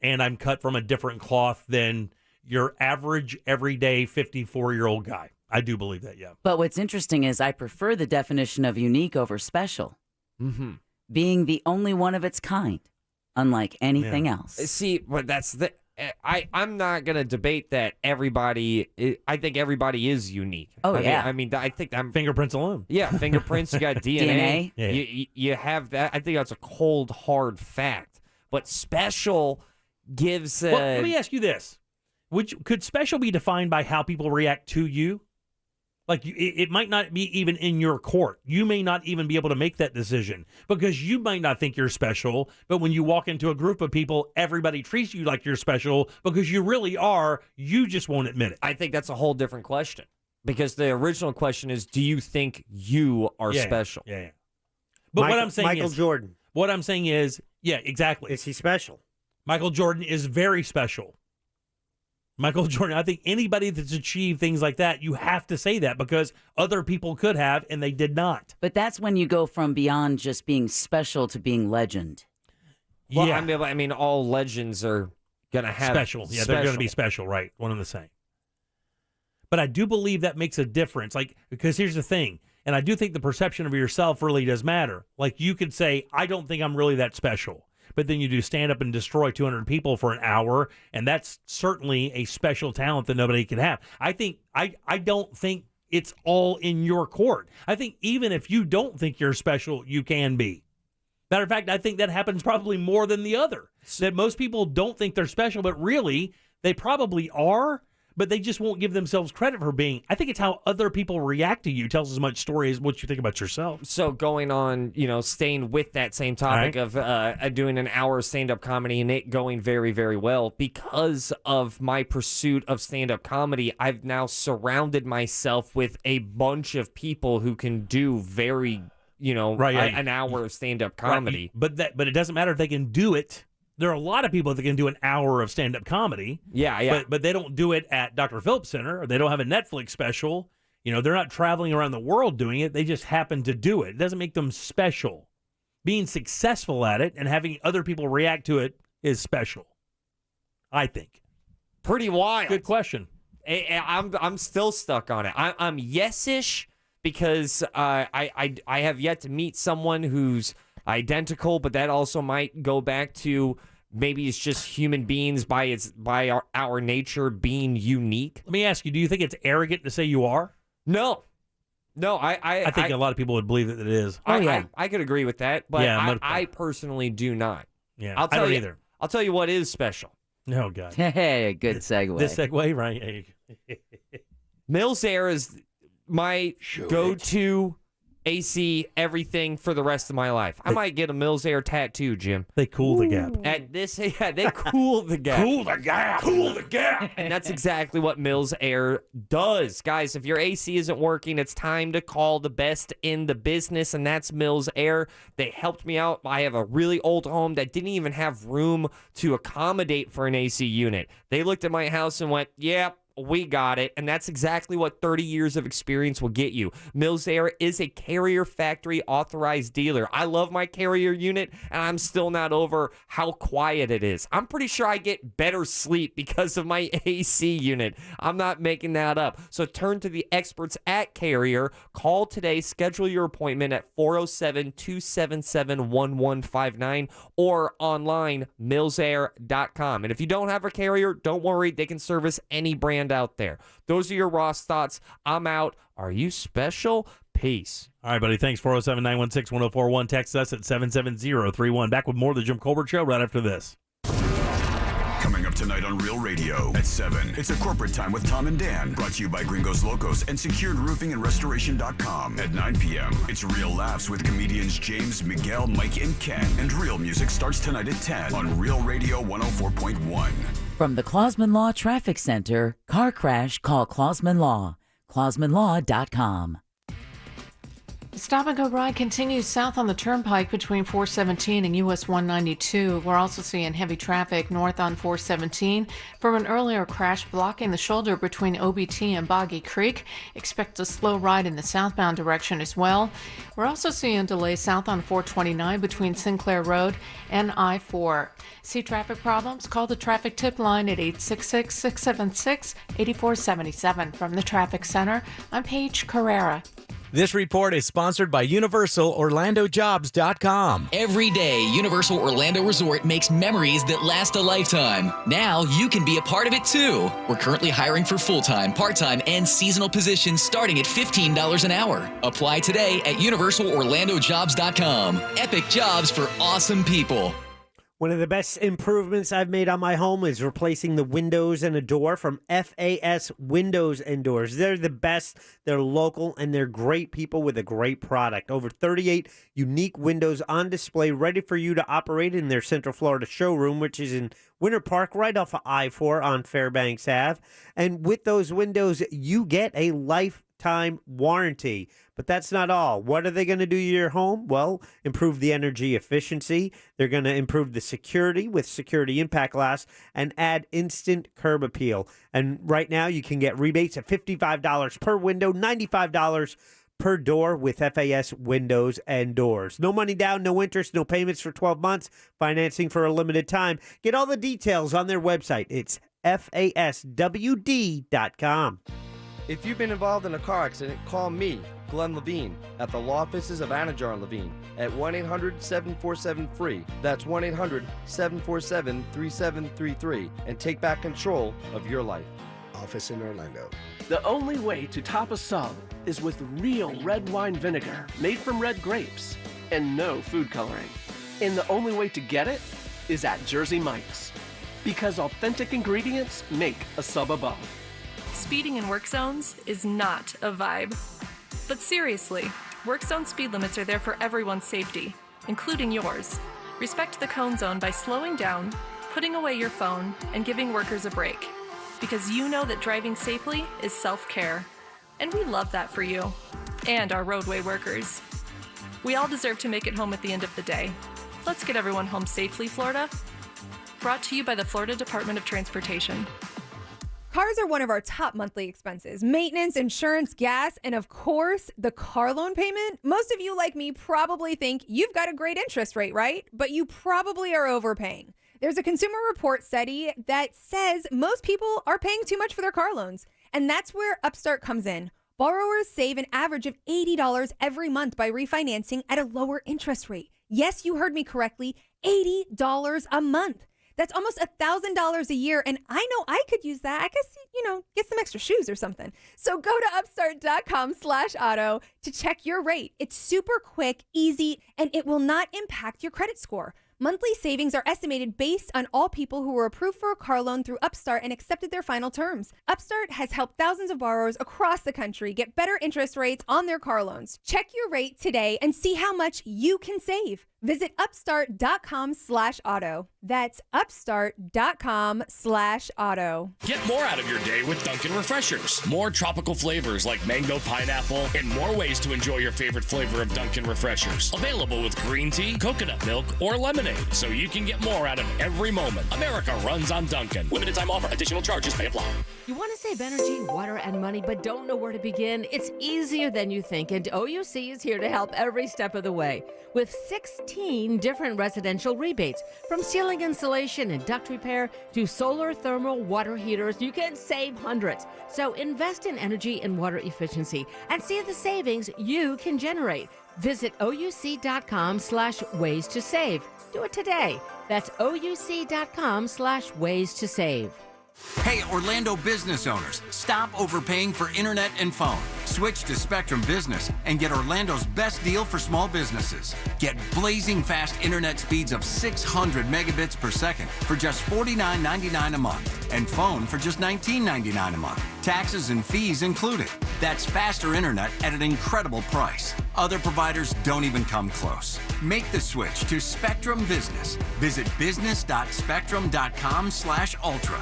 and I'm cut from a different cloth than your average, everyday 54-year-old guy. I do believe that, yeah. But what's interesting is I prefer the definition of unique over special. Mm-hmm. Being the only one of its kind, unlike anything else. See, but that's the... I'm not going to debate that everybody... I think everybody is unique. Oh, yeah. I mean, I think I'm... Fingerprints alone. Yeah, fingerprints, you got DNA. DNA. Yeah. You have that. I think that's a cold, hard fact. But special gives... Well, let me ask you this. Could special be defined by how people react to you? Like, it might not be even in your court. You may not even be able to make that decision because you might not think you're special, but when you walk into a group of people, everybody treats you like you're special because you really are. You just won't admit it. I think that's a whole different question because the original question is, do you think you are special? Yeah. But what I'm saying Michael is... Jordan. What I'm saying is, yeah, exactly. Is he special? Michael Jordan is very special. Michael Jordan, I think anybody that's achieved things like that, you have to say that because other people could have and they did not. But that's when you go from beyond just being special to being legend. Well, yeah. I mean, all legends are going to have special. Yeah, they're going to be special, right? One and the same. But I do believe that makes a difference. Like, because here's the thing, and I do think the perception of yourself really does matter. Like, you could say, I don't think I'm really that special. But then you do stand up and destroy 200 people for an hour, and that's certainly a special talent that nobody can have. I don't think it's all in your court. I think even if you don't think you're special, you can be. Matter of fact, I think that happens probably more than the other. That most people don't think they're special, but really, they probably are, but they just won't give themselves credit for being. I think it's how other people react to you tells as much story as what you think about yourself. So going on, staying with that same topic of doing an hour of stand-up comedy and it going very, very well, because of my pursuit of stand-up comedy, I've now surrounded myself with a bunch of people who can do very, an hour of stand-up comedy. Right. But it doesn't matter if they can do it. There are a lot of people that can do an hour of stand-up comedy. Yeah. But they don't do it at Dr. Phillips Center, or they don't have a Netflix special. They're not traveling around the world doing it. They just happen to do it. It doesn't make them special. Being successful at it and having other people react to it is special, I think. Pretty wild. Good question. I'm still stuck on it. I'm yes-ish because I have yet to meet someone who's identical, but that also might go back to maybe it's just human beings by our nature being unique. Let me ask you, do you think it's arrogant to say you are? No, I think a lot of people would believe that it is. I could agree with that, but Yeah, I personally do not. Yeah, I don't either. I'll tell you what is special. Oh, God. Hey, good segue. This segue, right? Mills Air is my go-to AC everything for the rest of my life. I might get a Mills Air tattoo, Jim. They cool the gap. They cool the gap. Cool the gap. Cool the gap. And that's exactly what Mills Air does. Guys, if your AC isn't working, it's time to call the best in the business, and that's Mills Air. They helped me out. I have a really old home that didn't even have room to accommodate for an AC unit. They looked at my house and went, yep. We got it, and that's exactly what 30 years of experience will get you. Mills Air is a Carrier factory authorized dealer. I love my Carrier unit, and I'm still not over how quiet it is. I'm pretty sure I get better sleep because of my AC unit. I'm not making that up. So turn to the experts at Carrier. Call today. Schedule your appointment at 407-277-1159 or online, millsair.com. And if you don't have a Carrier, don't worry. They can service any brand out there. Those are your Ross thoughts. I'm out. Are you special? Peace. All right, buddy. Thanks. 407-916-1041. Text us at 77031. Back with more of the Jim Colbert Show right after this. Coming up tonight on Real Radio at 7. It's a corporate time with Tom and Dan. Brought to you by Gringos Locos and SecuredRoofingAndRestoration.com. At 9 p.m., it's Real Laughs with comedians James, Miguel, Mike, and Ken. And Real Music starts tonight at 10 on Real Radio 104.1. From the Clausman Law Traffic Center, car crash, call Clausman Law. ClausmanLaw.com. Stop-and-go ride continues south on the Turnpike between 417 and US 192. We're also seeing heavy traffic north on 417 from an earlier crash blocking the shoulder between OBT and Boggy Creek. Expect a slow ride in the southbound direction as well. We're also seeing delays south on 429 between Sinclair Road and I-4. See traffic problems? Call the traffic tip line at 866-676-8477. From the Traffic Center, I'm Paige Carrera. This report is sponsored by UniversalOrlandoJobs.com. Every day, Universal Orlando Resort makes memories that last a lifetime. Now you can be a part of it too. We're currently hiring for full-time, part-time, and seasonal positions starting at $15 an hour. Apply today at UniversalOrlandoJobs.com. Epic jobs for awesome people. One of the best improvements I've made on my home is replacing the windows and a door from FAS Windows and Doors. They're the best, they're local, and they're great people with a great product. Over 38 unique windows on display ready for you to operate in their Central Florida showroom, which is in Winter Park, right off of I-4 on Fairbanks Ave. And with those windows, you get a lifetime warranty. But that's not all. What are they going to do to your home? Well, improve the energy efficiency. They're going to improve the security with security impact glass and add instant curb appeal. And right now you can get rebates at $55 per window, $95 per door with FAS Windows and Doors. No money down, no interest, no payments for 12 months, financing for a limited time. Get all the details on their website. It's FASWD.com. If you've been involved in a car accident, call me, Glenn Levine, at the law offices of Anajar and Levine at 1-800-747-FREE. That's 1-800-747-3733 and take back control of your life. Office in Orlando. The only way to top a sub is with real red wine vinegar made from red grapes and no food coloring. And the only way to get it is at Jersey Mike's, because authentic ingredients make a sub above. Speeding in work zones is not a vibe. But seriously, work zone speed limits are there for everyone's safety, including yours. Respect the cone zone by slowing down, putting away your phone, and giving workers a break. Because you know that driving safely is self-care. And we love that for you and our roadway workers. We all deserve to make it home at the end of the day. Let's get everyone home safely, Florida. Brought to you by the Florida Department of Transportation. Cars are one of our top monthly expenses. Maintenance, insurance, gas, and of course, the car loan payment. Most of you, like me, probably think you've got a great interest rate, right? But you probably are overpaying. There's a Consumer Report study that says most people are paying too much for their car loans. And that's where Upstart comes in. Borrowers save an average of $80 every month by refinancing at a lower interest rate. Yes, you heard me correctly, $80 a month. That's almost $1,000 a year, and I know I could use that. I could, get some extra shoes or something. So go to upstart.com/auto to check your rate. It's super quick, easy, and it will not impact your credit score. Monthly savings are estimated based on all people who were approved for a car loan through Upstart and accepted their final terms. Upstart has helped thousands of borrowers across the country get better interest rates on their car loans. Check your rate today and see how much you can save. Visit upstart.com/auto. That's upstart.com/auto. Get more out of your day with Dunkin' Refreshers. More tropical flavors like mango, pineapple, and more ways to enjoy your favorite flavor of Dunkin' Refreshers. Available with green tea, coconut milk, or lemonade, so you can get more out of every moment. America runs on Dunkin'. Limited time offer. Additional charges may apply. You want to save energy, water, and money, but don't know where to begin? It's easier than you think, and OUC is here to help every step of the way. With 16 different residential rebates, from ceiling insulation and duct repair to solar thermal water heaters, you can save hundreds. So invest in energy and water efficiency and see the savings you can generate. Visit ouc.com/ways to save. Do it today. That's ouc.com/ways to save. Hey, Orlando business owners, stop overpaying for internet and phone. Switch to Spectrum Business and get Orlando's best deal for small businesses. Get blazing fast internet speeds of 600 megabits per second for just $49.99 a month and phone for just $19.99 a month. Taxes and fees included. That's faster internet at an incredible price. Other providers don't even come close. Make the switch to Spectrum Business. Visit business.spectrum.com/ultra.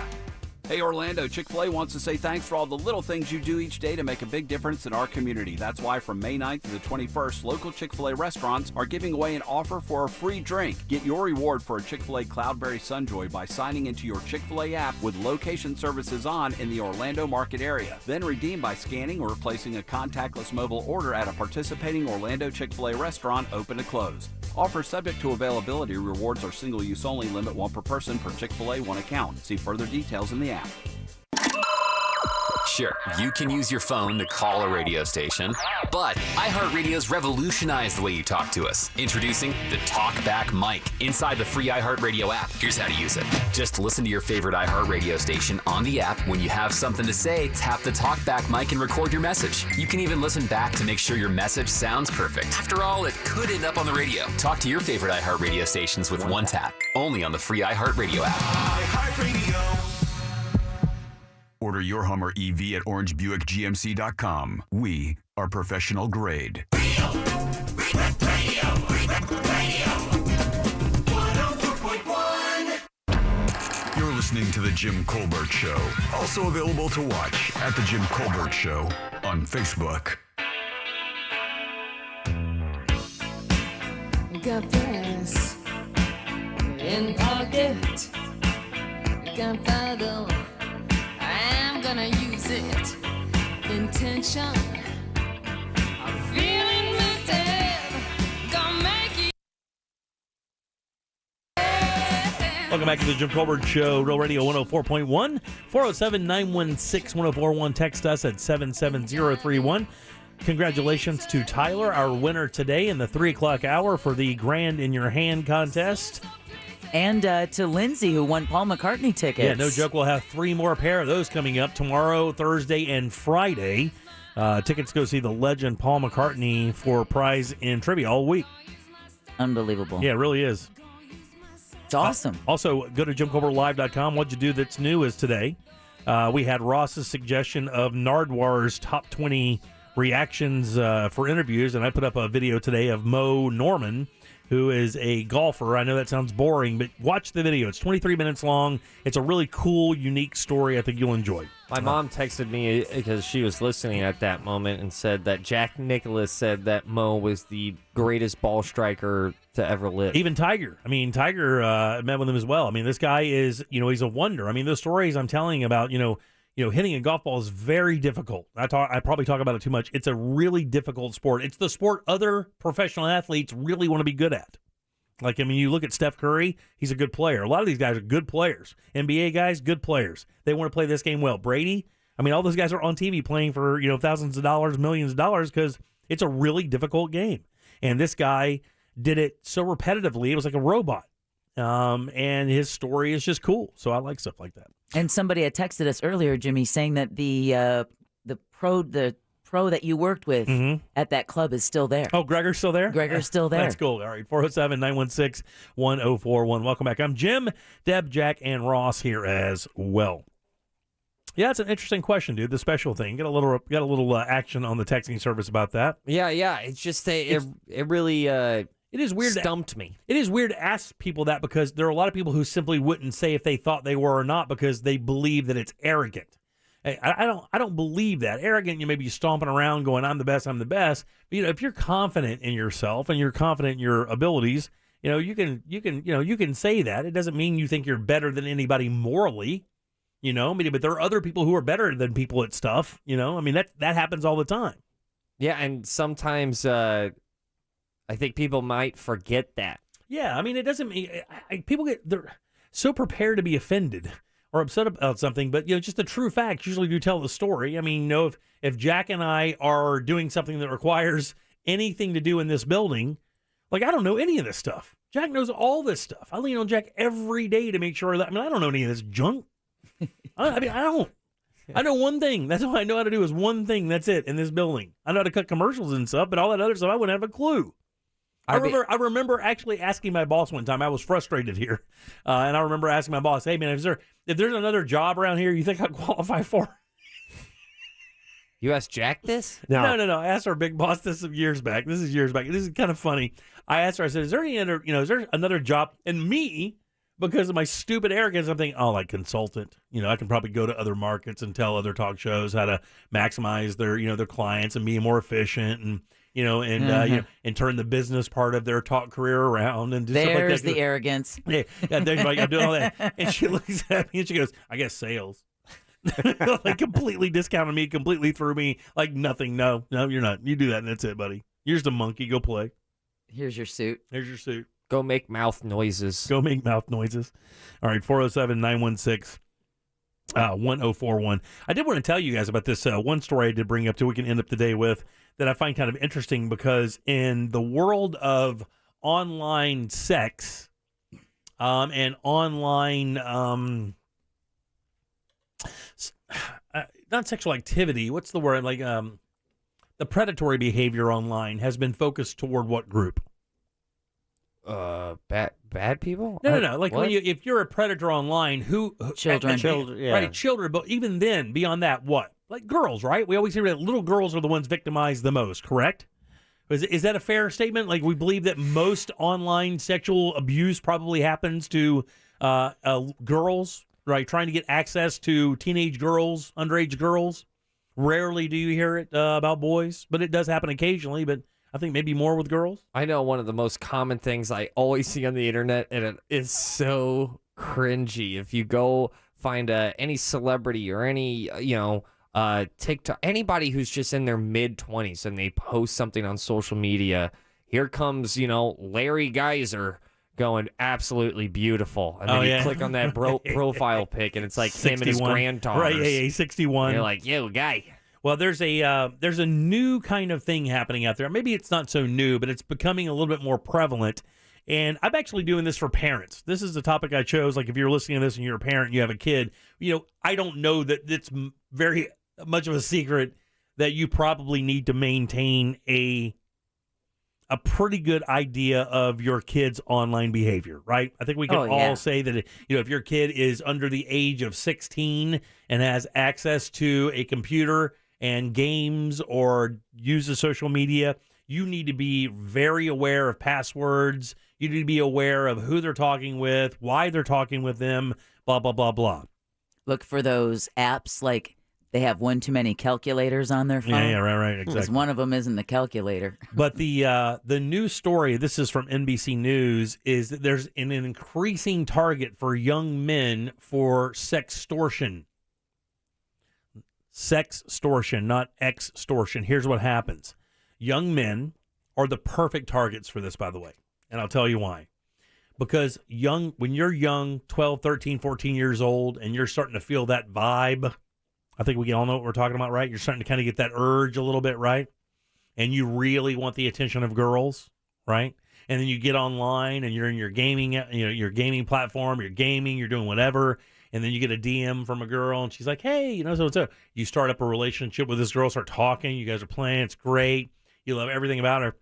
Hey Orlando, Chick-fil-A wants to say thanks for all the little things you do each day to make a big difference in our community. That's why from May 9th to the 21st, local Chick-fil-A restaurants are giving away an offer for a free drink. Get your reward for a Chick-fil-A Cloudberry Sunjoy by signing into your Chick-fil-A app with location services on in the Orlando market area. Then redeem by scanning or placing a contactless mobile order at a participating Orlando Chick-fil-A restaurant open to close. Offer subject to availability. Rewards are single use only. Limit 1 per person per Chick-fil-A 1 account. See further details in the app. Sure, you can use your phone to call a radio station, but iHeartRadio's revolutionized the way you talk to us. Introducing the TalkBack mic inside the free iHeartRadio app. Here's how to use it. Just listen to your favorite iHeartRadio station on the app. When you have something to say, tap the TalkBack mic and record your message. You can even listen back to make sure your message sounds perfect. After all, it could end up on the radio. Talk to your favorite iHeartRadio stations with one tap, only on the free iHeartRadio app. iHeartRadio. Order your Hummer EV at orangebuickgmc.com. We are professional grade. You're listening to The Jim Colbert Show. Also available to watch at The Jim Colbert Show on Facebook. Got this in pocket. Gunpowder. I'm gonna use it. Intention. I'm feeling motive. Gonna make it. Welcome back to the Jim Colbert Show, Real Radio 104.1, 407-916-1041. Text us at 77031. Congratulations to Tyler, our winner today in the 3 o'clock hour for the Grand in Your Hand contest. And to Lindsay, who won Paul McCartney tickets. Yeah, no joke. We'll have 3 more pair of those coming up tomorrow, Thursday, and Friday. Tickets go see the legend Paul McCartney for prize in trivia all week. Unbelievable. Yeah, it really is. It's awesome. Also, go to JimColbertLive.com. What You Do That's New is today. We had Ross's suggestion of Nardwuar's top 20 reactions for interviews, and I put up a video today of Moe Norman, who is a golfer. I know that sounds boring, but watch the video. It's 23 minutes long. It's a really cool, unique story I think you'll enjoy. My mom texted me because she was listening at that moment and said that Jack Nicklaus said that Moe was the greatest ball striker to ever live. Even Tiger. I mean, Tiger met with him as well. I mean, this guy is, he's a wonder. I mean, those stories I'm telling about, hitting a golf ball is very difficult. I probably talk about it too much. It's a really difficult sport. It's the sport other professional athletes really want to be good at. You look at Steph Curry, he's a good player. A lot of these guys are good players. NBA guys, good players. They want to play this game well. Brady, all those guys are on TV playing for, thousands of dollars, millions of dollars because it's a really difficult game. And this guy did it so repetitively, it was like a robot. And his story is just cool. So I like stuff like that. And somebody had texted us earlier, Jimmy, saying that the pro that you worked with at that club is still there. Oh, Gregor's still there? Gregor's still there. That's cool. All right, 407-916-1041. Welcome back. I'm Jim, Deb, Jack, and Ross here as well. Yeah, it's an interesting question, dude. The special thing. Got a little action on the texting service about that. Yeah. It's just it really it is weird. Stumped me. It is weird to ask people that because there are a lot of people who simply wouldn't say if they thought they were or not because they believe that it's arrogant. I don't believe that. Arrogant, you may be stomping around going, I'm the best. But if you're confident in yourself and you're confident in your abilities, you can say that. It doesn't mean you think you're better than anybody morally. But there are other people who are better than people at stuff. That happens all the time. Yeah, and sometimes I think people might forget that. Yeah, it doesn't mean people they're so prepared to be offended or upset about something, but just the true facts usually do tell the story. If Jack and I are doing something that requires anything to do in this building, I don't know any of this stuff. Jack knows all this stuff. I lean on Jack every day to make sure that I don't know any of this junk. I don't. I know one thing. That's all I know how to do is one thing. That's it in this building. I know how to cut commercials and stuff, but all that other stuff I wouldn't have a clue. I remember actually asking my boss one time. I was frustrated here, and I remember asking my boss, "Hey man, if there's another job around here, you think I'd qualify for?" You asked Jack this? No. I asked our big boss this some years back. This is years back. This is kind of funny. I asked her. I said, "Is there any other? Is there another job?" And me, because of my stupid arrogance, I'm thinking, oh, like consultant. I can probably go to other markets and tell other talk shows how to maximize their, their clients and be more efficient and, and turn the business part of their talk career around and do stuff like that. There's the arrogance. Yeah, there's like, I'm doing all that. And she looks at me and she goes, I guess sales. Like completely discounted me, completely threw me like nothing. No, you're not. You do that and that's it, buddy. You're just a monkey. Go play. Here's your suit. Here's your suit. Go make mouth noises. Go make mouth noises. All right, 407-916-1041. I did want to tell you guys about this one story I did bring up too. We can end up the day with that I find kind of interesting because in the world of online sex and online not sexual activity, what's the word? Like the predatory behavior online has been focused toward what group? Bad people? No. Like when if you're a predator online, who children, yeah. Right? Children, but even then, beyond that, what? Like girls, right? We always hear that little girls are the ones victimized the most. Correct? Is that a fair statement? Like we believe that most online sexual abuse probably happens to girls, right? Trying to get access to teenage girls, underage girls. Rarely do you hear it about boys, but it does happen occasionally. But I think maybe more with girls. I know one of the most common things I always see on the internet, and it is so cringy. If you go find any celebrity or any, TikTok, anybody who's just in their mid-20s and they post something on social media, here comes, Larry Geyser going absolutely beautiful. And then you click on that profile pic, and it's like 61. Him and his granddaughters. Right, yeah, 61. And you're like, yo, guy. Well, there's a new kind of thing happening out there. Maybe it's not so new, but it's becoming a little bit more prevalent. And I'm actually doing this for parents. This is the topic I chose. Like if you're listening to this and you're a parent and you have a kid, I don't know that it's very much of a secret that you probably need to maintain a pretty good idea of your kid's online behavior, right? I think we can all say that, if your kid is under the age of 16 and has access to a computer and games or uses social media, you need to be very aware of passwords. You need to be aware of who they're talking with, why they're talking with them, blah, blah, blah, blah. Look for those apps like they have one too many calculators on their phone. Yeah, right, exactly. Because one of them isn't the calculator. But the new story, this is from NBC News, is that there's an increasing target for young men for sextortion. Sextortion, not extortion. Here's what happens. Young men are the perfect targets for this, by the way. And I'll tell you why. Because when you're young, 12, 13, 14 years old, and you're starting to feel that vibe, I think we all know what we're talking about, right? You're starting to kind of get that urge a little bit, right? And you really want the attention of girls, right? And then you get online and you're in your gaming, your gaming platform, you're gaming, you're doing whatever, and then you get a DM from a girl and she's like, hey, so you start up a relationship with this girl, start talking, you guys are playing, it's great, you love everything about her.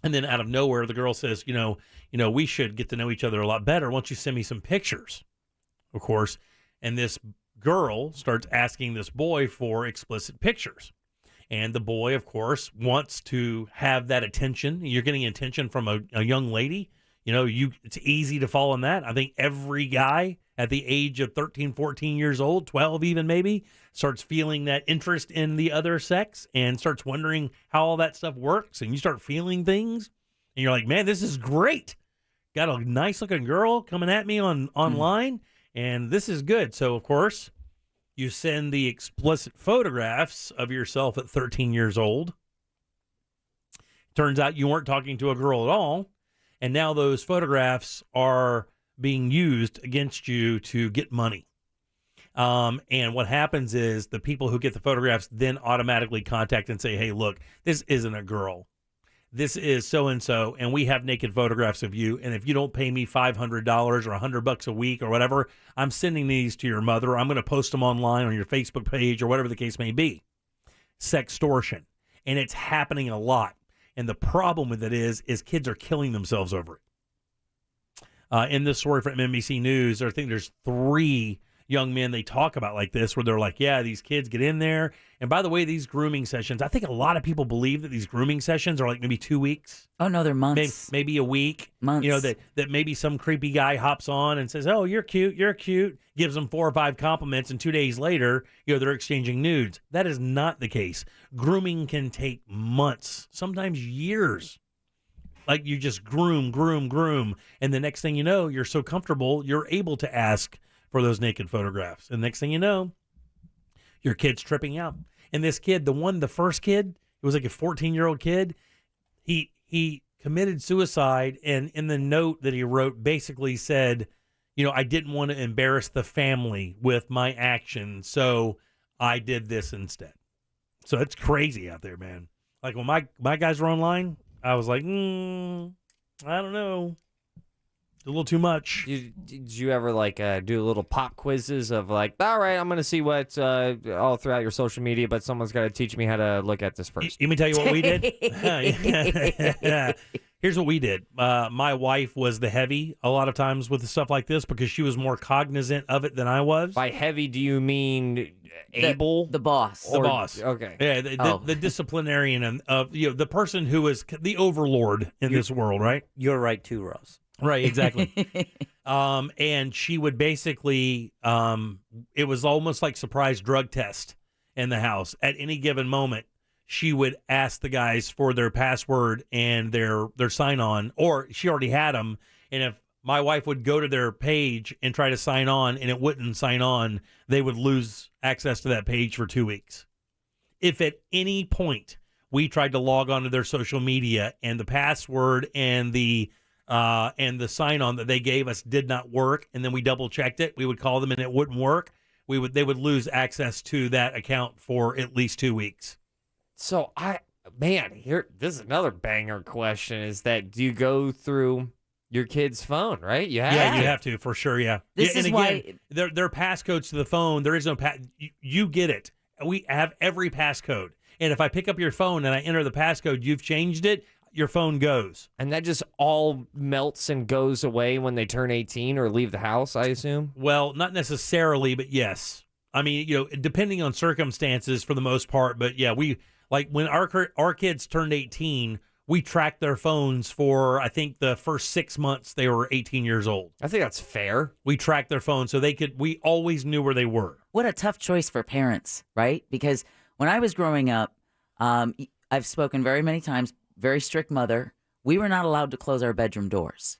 And then out of nowhere, the girl says, we should get to know each other a lot better. Why don't you send me some pictures? Of course. And this girl starts asking this boy for explicit pictures. And the boy, of course, wants to have that attention. You're getting attention from a young lady. It's easy to fall in that. I think every guy at the age of 13, 14 years old, 12 even maybe, starts feeling that interest in the other sex and starts wondering how all that stuff works. And you start feeling things and you're like, man, this is great. Got a nice looking girl coming at me online and this is good. So, of course, you send the explicit photographs of yourself at 13 years old. Turns out you weren't talking to a girl at all. And now those photographs are being used against you to get money. And what happens is the people who get the photographs then automatically contact and say, hey, look, this isn't a girl. This is so-and-so, and we have naked photographs of you. And if you don't pay me $500 or $100 a week or whatever, I'm sending these to your mother. I'm going to post them online on your Facebook page or whatever the case may be. Sextortion. And it's happening a lot. And the problem with it is kids are killing themselves over it. In this story from NBC News, I think there's 3 young men they talk about like this, where they're like, yeah, these kids get in there. And by the way, these grooming sessions, I think a lot of people believe that these grooming sessions are like maybe 2 weeks. Oh, no, they're months. Maybe a week. Months. You know, that maybe some creepy guy hops on and says, oh, you're cute, gives them 4 or 5 compliments, and 2 days later, they're exchanging nudes. That is not the case. Grooming can take months, sometimes years. Like you just groom, and the next thing you know, you're so comfortable, you're able to ask for those naked photographs. And next thing you know, your kid's tripping out. And this kid, the first kid, it was like a 14-year-old kid, he committed suicide, and in the note that he wrote basically said, I didn't want to embarrass the family with my action, so I did this instead. So it's crazy out there, man. Like when my guys were online, I was like, I don't know. A little too much. Did you ever do little pop quizzes of like, all right, I'm going to see what all throughout your social media, but someone's got to teach me how to look at this first. Let me tell you what we did. Yeah. Here's what we did. My wife was the heavy a lot of times with stuff like this because she was more cognizant of it than I was. By heavy, do you mean able? The boss. The boss. Okay. Yeah, the disciplinarian of the person who is the overlord in this world, right? You're right too, Ross. Right, exactly. And she would basically, it was almost like surprise drug test in the house. At any given moment, she would ask the guys for their password and their sign-on, or she already had them. And if my wife would go to their page and try to sign on and it wouldn't sign on, they would lose access to that page for 2 weeks. If at any point we tried to log on to their social media and the password and the sign-on that they gave us did not work, and then we double-checked it, we would call them and it wouldn't work, they would lose access to that account for at least 2 weeks. So this is another banger question, is that do you go through your kid's phone, right? You have to, for sure, yeah. This is why their passcodes to the phone, there is no you get it. We have every passcode. And if I pick up your phone and I enter the passcode, you've changed it, your phone goes. And that just all melts and goes away when they turn 18 or leave the house, I assume? Well, not necessarily, but yes. I mean, depending on circumstances for the most part, but yeah, when our kids turned 18, we tracked their phones for, I think, the first 6 months they were 18 years old. I think that's fair. We tracked their phones so we always knew where they were. What a tough choice for parents, right? Because when I was growing up, I've spoken very many times, very strict mother. We were not allowed to close our bedroom doors.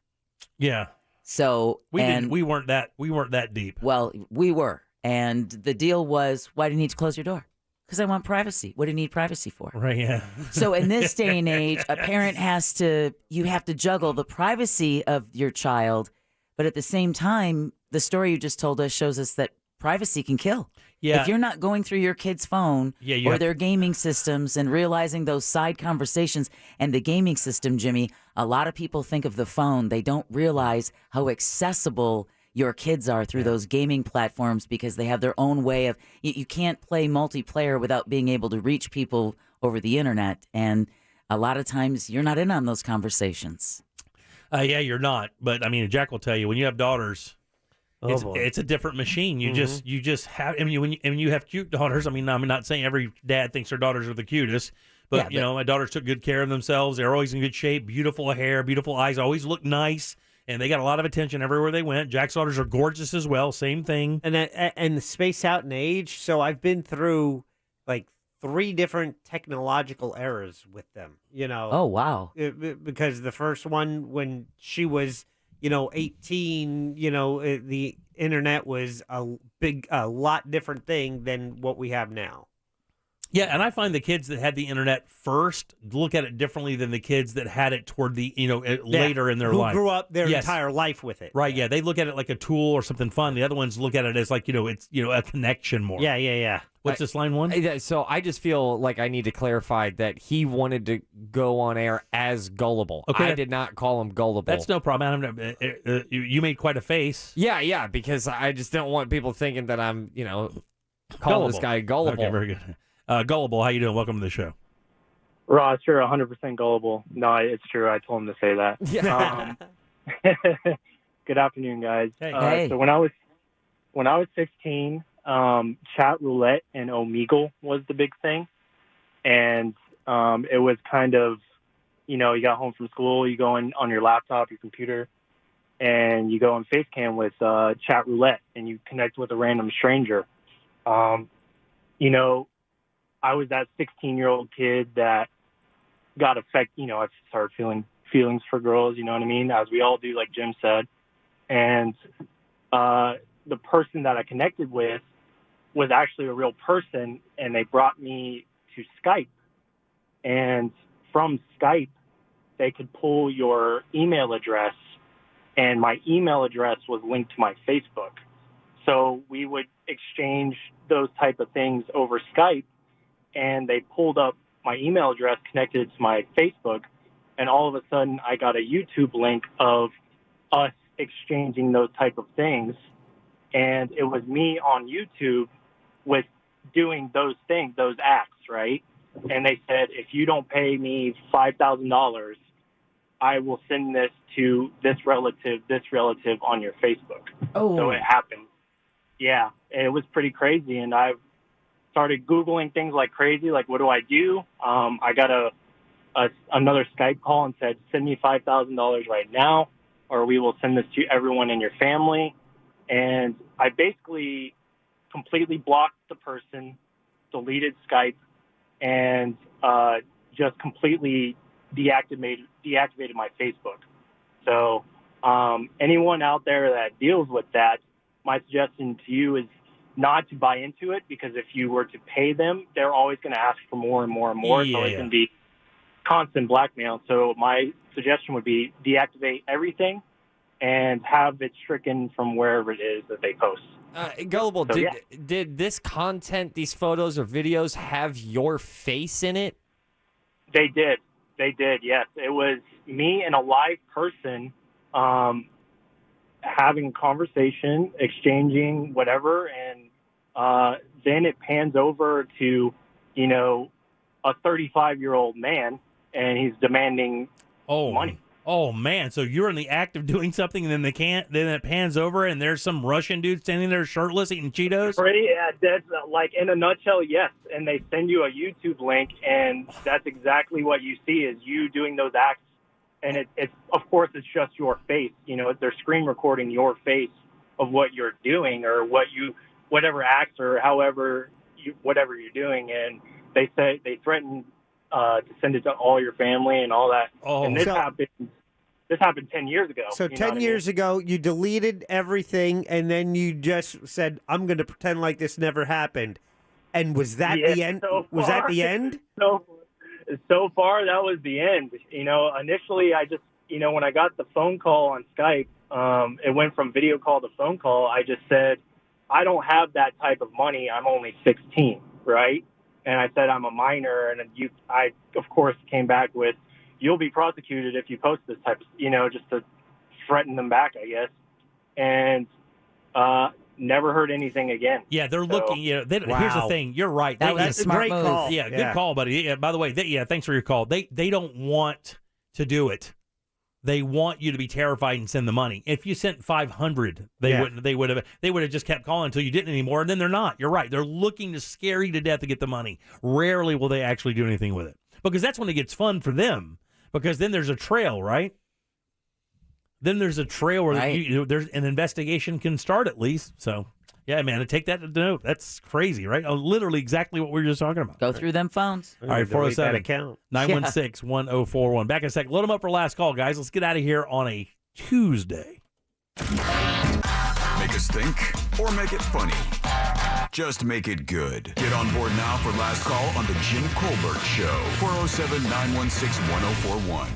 Yeah. So we weren't that deep. Well, we were. And the deal was, why do you need to close your door? Because I want privacy. What do you need privacy for? Right, yeah. So in this day and age, a parent you have to juggle the privacy of your child, but at the same time, the story you just told us shows us that privacy can kill. Yeah. If you're not going through your kid's phone or their gaming systems and realizing those side conversations, and the gaming system, Jimmy, a lot of people think of the phone. They don't realize how accessible your kids are through those gaming platforms, because they have their own way of, you can't play multiplayer without being able to reach people over the internet. And a lot of times you're not in on those conversations. Yeah, you're not. But I mean, Jack will tell you, when you have daughters, it's a different machine. You just have, when you have cute daughters, I mean, I'm not saying every dad thinks their daughters are the cutest, but my daughters took good care of themselves. They're always in good shape, beautiful hair, beautiful eyes, always look nice. And they got a lot of attention everywhere they went. Jack's daughters are gorgeous as well. Same thing. And the space out in age. So I've been through like 3 different technological eras with them. Oh wow! Because the first one, when she was 18, the internet was a lot different thing than what we have now. Yeah, and I find the kids that had the internet first look at it differently than the kids that had it toward the later in their life. Who grew up their entire life with it. Right, yeah. They look at it like a tool or something fun. The other ones look at it as like, it's a connection more. Yeah. What's this line one? So I just feel like I need to clarify that he wanted to go on air as gullible. Okay. I did not call him gullible. That's no problem. You made quite a face. Yeah, because I just don't want people thinking that I'm, calling Gullible. this guy gullible. Okay, very good. Gullible, how you doing? Welcome to the show. Ross, you're 100% gullible. No, it's true. I told him to say that. Yeah. Good afternoon, guys. Hey. So when I was when I was 16, chat roulette and Omegle was the big thing. And it was kind of, you got home from school, you go in on your laptop, your computer, and you go on Facecam with chat roulette, and you connect with a random stranger. I was that 16-year-old kid that got affected. I started feeling feelings for girls, you know what I mean? As we all do, like Jim said. And the person that I connected with was actually a real person, and they brought me to Skype. And from Skype, they could pull your email address, and my email address was linked to my Facebook. So we would exchange those type of things over Skype, and they pulled up my email address, connected it to my Facebook, and all of a sudden I got a YouTube link of us exchanging those type of things. And it was me on YouTube with doing those things, those acts, right? And they said, if you don't pay me $5,000, I will send this to this relative on your Facebook. Oh. So it happened. Yeah, it was pretty crazy. And I've started Googling things like crazy, like what do I do? I got another Skype call and said, send me $5,000 right now, or we will send this to everyone in your family. And I basically completely blocked the person, deleted Skype, and just completely deactivated my Facebook. So anyone out there that deals with that, my suggestion to you is not to buy into it, because if you were to pay them, they're always going to ask for more and more and more. So it can be constant blackmail. So my suggestion would be deactivate everything and have it stricken from wherever it is that they post. Gullible, So, did this content, these photos or videos, have your face in it? They did, yes. It was me and a live person having a conversation, exchanging whatever, and then it pans over to, a 35-year-old man, and he's demanding money. Oh man! So you're in the act of doing something, and then then it pans over, and there's some Russian dude standing there shirtless eating Cheetos. That's like in a nutshell, yes. And they send you a YouTube link, and that's exactly what you see is you doing those acts. And it's of course it's just your face. They're screen recording your face of what you're doing or whatever acts or whatever you're doing, and they threaten to send it to all your family and all that. Oh, and this happened 10 years ago. So 10 years ago, you deleted everything, and then you just said, I'm going to pretend like this never happened. And was that the end? Was that the end? So far, that was the end. Initially, I just, when I got the phone call on Skype, it went from video call to phone call. I just said, I don't have that type of money. I'm only 16, right? And I said, I'm a minor. And I, of course, came back with, you'll be prosecuted if you post this type of, just to threaten them back, I guess. And never heard anything again. Yeah, they're looking. Here's the thing. You're right. That was a smart move. Call. Yeah, good call, buddy. Yeah, by the way, thanks for your call. They don't want to do it. They want you to be terrified and send the money. If you sent 500, they wouldn't. They would have just kept calling until you didn't anymore. And then they're not. You're right. They're looking to scare you to death to get the money. Rarely will they actually do anything with it, because that's when it gets fun for them. Because then there's a trail, right? Then there's a trail where there's an investigation can start at least. So, yeah, man, take that to note. That's crazy, right? Literally exactly what we were just talking about. Go through them phones. All right, 407-916-1041. Back in a second. Load them up for last call, guys. Let's get out of here on a Tuesday. Make us think or make it funny. Just make it good. Get on board now for last call on the Jim Colbert Show. 407-916-1041.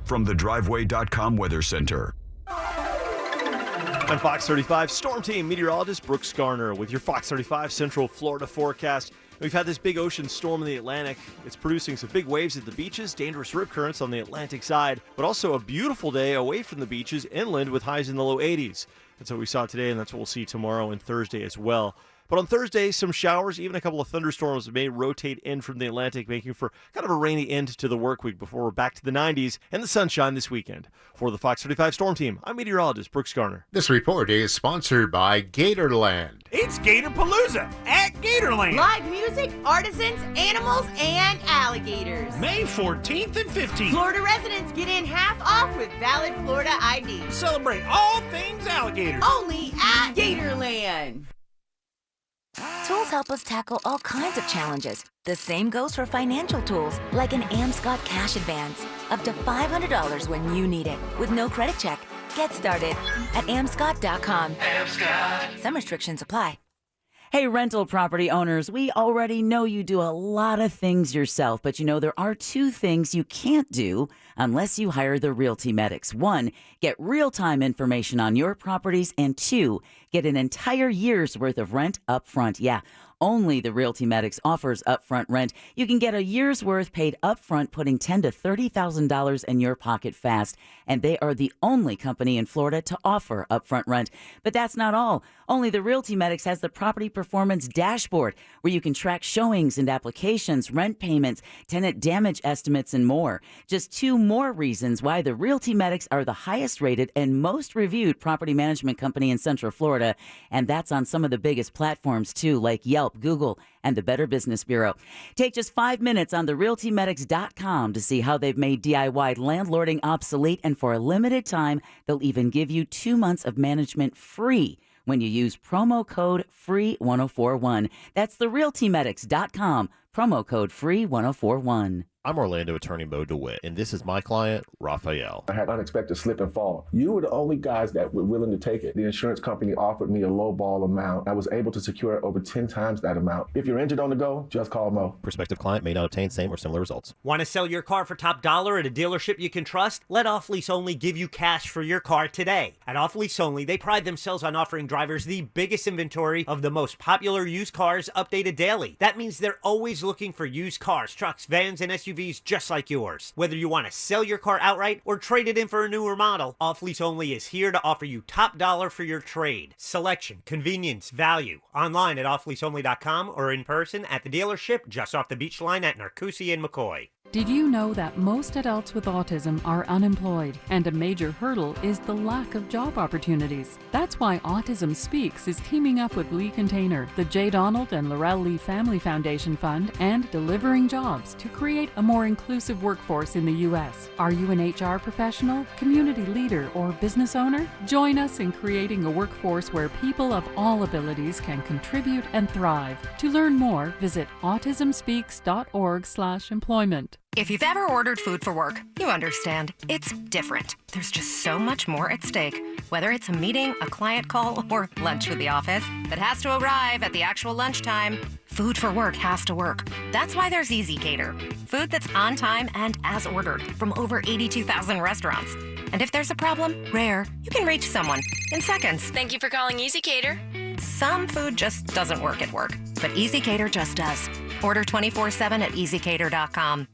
From the Driveway.com Weather Center. I'm Fox 35 Storm Team meteorologist Brooks Garner with your Fox 35 Central Florida forecast. We've had this big ocean storm in the Atlantic. It's producing some big waves at the beaches, dangerous rip currents on the Atlantic side, but also a beautiful day away from the beaches inland with highs in the low 80s. That's what we saw today, and that's what we'll see tomorrow and Thursday as well. But on Thursday, some showers, even a couple of thunderstorms may rotate in from the Atlantic, making for kind of a rainy end to the work week before we're back to the 90s and the sunshine this weekend. For the Fox 35 Storm Team, I'm meteorologist Brooks Garner. This report is sponsored by Gatorland. It's Gatorpalooza at Gatorland. Live music, artisans, animals, and alligators. May 14th and 15th. Florida residents get in half off with valid Florida ID. Celebrate all things alligators. Only at Gatorland. Tools help us tackle all kinds of challenges. The same goes for financial tools, like an Amscot cash advance. Up to $500 when you need it, with no credit check. Get started at amscot.com. Amscot. Some restrictions apply. Hey, rental property owners, we already know you do a lot of things yourself, but you know there are two things you can't do unless you hire the Realty Medics. One, get real-time information on your properties, and two, get an entire year's worth of rent up front. Yeah, only the Realty Medics offers upfront rent. You can get a year's worth paid upfront, putting $10,000 to $30,000 in your pocket fast. And they are the only company in Florida to offer upfront rent. But that's not all. Only the Realty Medics has the Property Performance Dashboard, where you can track showings and applications, rent payments, tenant damage estimates, and more. Just two more reasons why the Realty Medics are the highest rated and most reviewed property management company in Central Florida. And that's on some of the biggest platforms, too, like Yelp, Google, and the Better Business Bureau. Take just 5 minutes on therealtymedics.com to see how they've made DIY landlording obsolete, and for a limited time, they'll even give you 2 months of management free when you use promo code FREE1041. That's therealtymedics.com, promo code FREE1041. I'm Orlando attorney Moe DeWitt, and this is my client, Raphael. I had unexpected slip and fall. You were the only guys that were willing to take it. The insurance company offered me a low ball amount. I was able to secure over 10 times that amount. If you're injured on the go, just call Moe. Prospective client may not obtain same or similar results. Want to sell your car for top dollar at a dealership you can trust? Let Off Lease Only give you cash for your car today. At Off Lease Only, they pride themselves on offering drivers the biggest inventory of the most popular used cars updated daily. That means they're always looking for used cars, trucks, vans, and SUVs just like yours. Whether you want to sell your car outright or trade it in for a newer model, Off Lease Only is here to offer you top dollar for your trade. Selection, convenience, value. Online at offleaseonly.com or in person at the dealership just off the beach line at Narcoossee and McCoy. Did you know that most adults with autism are unemployed, and a major hurdle is the lack of job opportunities? That's why Autism Speaks is teaming up with Lee Container, the J. Donald and Laurel Lee Family Foundation Fund, and Delivering Jobs to create a more inclusive workforce in the U.S. Are you an HR professional, community leader, or business owner? Join us in creating a workforce where people of all abilities can contribute and thrive. To learn more, visit autismspeaks.org/employment. If you've ever ordered food for work, you understand. It's different. There's just so much more at stake. Whether it's a meeting, a client call, or lunch with the office that has to arrive at the actual lunchtime, food for work has to work. That's why there's Easy Cater. Food that's on time and as ordered from over 82,000 restaurants. And if there's a problem, rare, you can reach someone in seconds. Thank you for calling Easy Cater. Some food just doesn't work at work, but Easy Cater just does. Order 24/7 at easycater.com.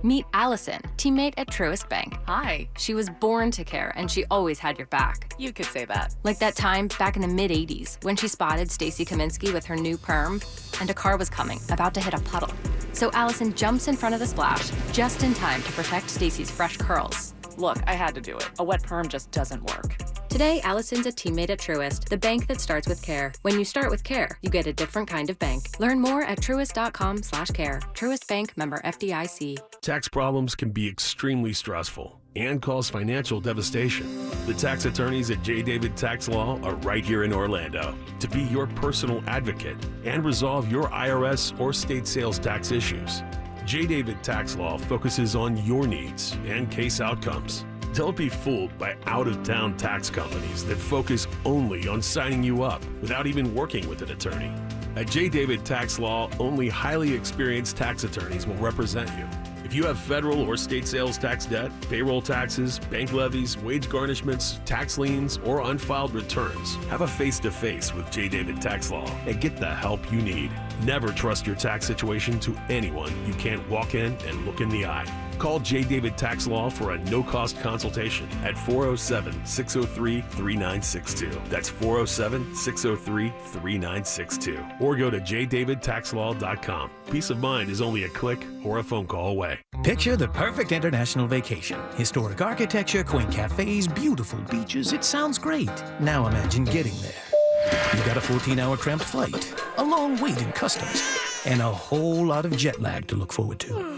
Meet Allison, teammate at Truist Bank. Hi. She was born to care, and she always had your back. You could say that. Like that time back in the mid-'80s when she spotted Stacy Kaminsky with her new perm, and a car was coming, about to hit a puddle. So Allison jumps in front of the splash, just in time to protect Stacy's fresh curls. Look, I had to do it. A wet perm just doesn't work. Today, Allison's a teammate at Truist, the bank that starts with care. When you start with care, you get a different kind of bank. Learn more at truist.com/care. Truist Bank, member FDIC. Tax problems can be extremely stressful and cause financial devastation. The tax attorneys at J. David Tax Law are right here in Orlando to be your personal advocate and resolve your IRS or state sales tax issues. J. David Tax Law focuses on your needs and case outcomes. Don't be fooled by out-of-town tax companies that focus only on signing you up without even working with an attorney. At J. David Tax Law, only highly experienced tax attorneys will represent you. If you have federal or state sales tax debt, payroll taxes, bank levies, wage garnishments, tax liens, or unfiled returns, have a face-to-face with J. David Tax Law and get the help you need. Never trust your tax situation to anyone you can't walk in and look in the eye. Call J. David Tax Law for a no-cost consultation at 407-603-3962. That's 407-603-3962. Or go to jdavidtaxlaw.com. Peace of mind is only a click or a phone call away. Picture the perfect international vacation. Historic architecture, quaint cafes, beautiful beaches. It sounds great. Now imagine getting there. You've got a 14-hour cramped flight, a long wait in customs, and a whole lot of jet lag to look forward to.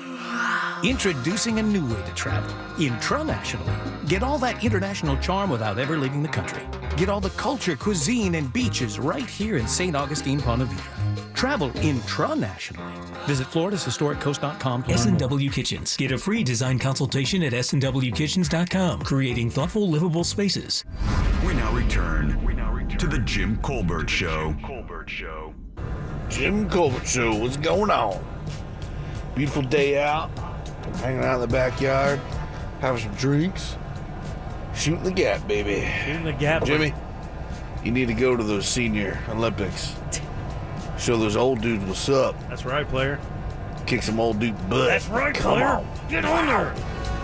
Introducing a new way to travel, intranationally. Get all that international charm without ever leaving the country. Get all the culture, cuisine, and beaches right here in St. Augustine, Ponte Vedra. Travel intranationally. Visit Florida's HistoricCoast.com. S&W Kitchens. Get a free design consultation at snwkitchens.com. Creating thoughtful, livable spaces. We now return to the Jim Colbert Show. Jim Colbert Show, what's going on? Beautiful day out, hanging out in the backyard, having some drinks, shooting the gap, baby. Shooting the gap. Jimmy, you need to go to those Senior Olympics. Show those old dudes what's up. That's right, player. Kick some old dude butt. That's right, Come player. on. Get on there.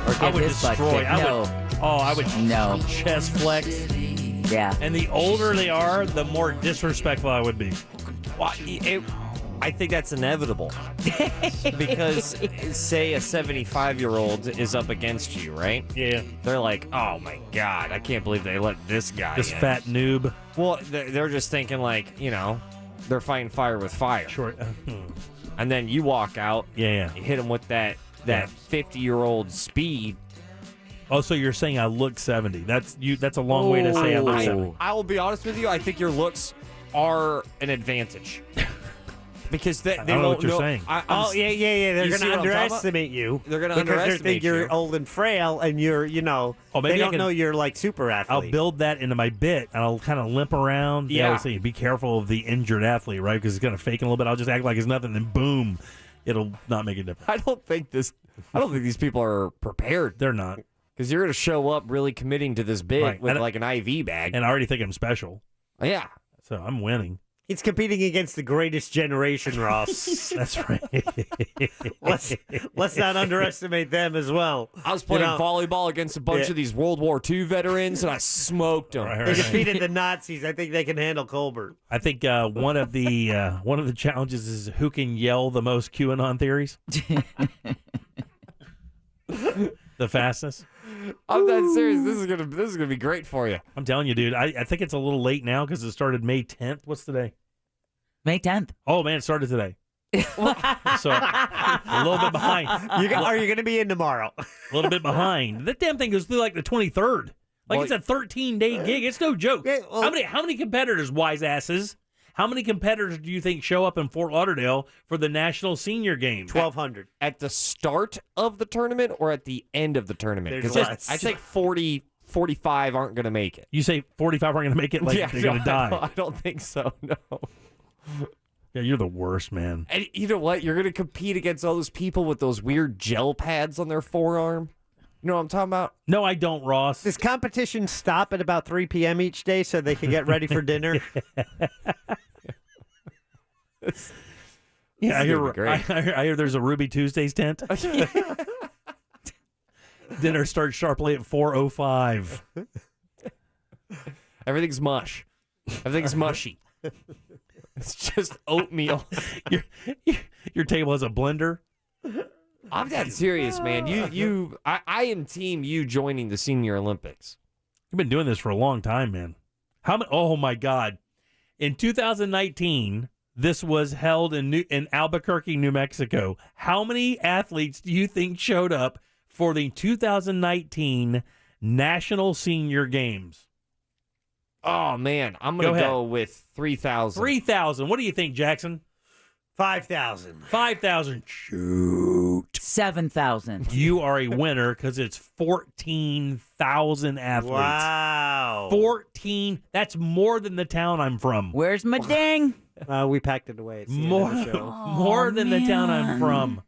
Or I get would his butt destroy. kicked. I would No. chest flex. Yeah. And the older they are, the more disrespectful I would be. Well, I think that's inevitable. Because, say, a 75-year-old is up against you, right? Yeah. They're like, oh, my God, I can't believe they let this guy This in. fat noob. Well, they're just thinking, like, they're fighting fire with fire. Sure. And then you walk out. Yeah. You hit them with that 50-year-old speed. Oh, so you're saying I look 70. That's a long way to say I look 70. I will be honest with you. I think your looks are an advantage. Because they don't know what you're saying. Yeah. They're going to underestimate you. They're going to because underestimate they think you're old and frail, and you're, maybe they don't know you're like super athlete. I'll build that into my bit, and I'll kind of limp around. Yeah. I always say, be careful of the injured athlete, right? Because it's going to fake a little bit. I'll just act like it's nothing, then boom, it'll not make a difference. I don't think these people are prepared. They're not. Because you're going to show up really committing to this bit Right. with And- like an IV bag. And I already think I'm special. Yeah. So I'm winning. He's competing against the greatest generation, Ross. That's right. Let's not underestimate them as well. I was playing volleyball against a bunch of these World War II veterans, and I smoked them. They defeated the Nazis. I think they can handle Colbert. I think one of the challenges is who can yell the most QAnon theories. The fastest. I'm that serious. This is gonna be great for you. I'm telling you, dude. I think it's a little late now because it started May 10th. What's today? May 10th. Oh man, it started today. So a little bit behind. Are you going to be in tomorrow? A little bit behind. That damn thing goes through like the 23rd. Like it's a 13-day gig. It's no joke. How many competitors, wise asses? How many competitors do you think show up in Fort Lauderdale for the National Senior Games? 1,200. At the start of the tournament or at the end of the tournament? There's Because less. I think 45 aren't going to make it. You say 45 aren't going to make it like they're going to die. I don't think so, no. Yeah, you're the worst, man. And you know what? You're going to compete against all those people with those weird gel pads on their forearm. You know what I'm talking about? No, I don't, Ross. Does competition stop at about 3 p.m. each day so they can get ready for dinner? Yeah, I hear there's a Ruby Tuesdays tent. Dinner starts sharply at 4:05. Everything's mush. Everything's mushy. It's just oatmeal. Your table has a blender. I'm that serious, man. I am team you joining the Senior Olympics. You've been doing this for a long time, man. Oh my God! In 2019, this was held in Albuquerque, New Mexico. How many athletes do you think showed up for the 2019 National Senior Games? Oh man, I'm gonna go with 3,000. 3,000. What do you think, Jackson? 5,000. 5,000. Shoot. 7,000. You are a winner because it's 14,000 athletes. Wow. 14. That's more than the town I'm from. Where's my ding? We packed it away. It's the More, end of the show. more than the town I'm from.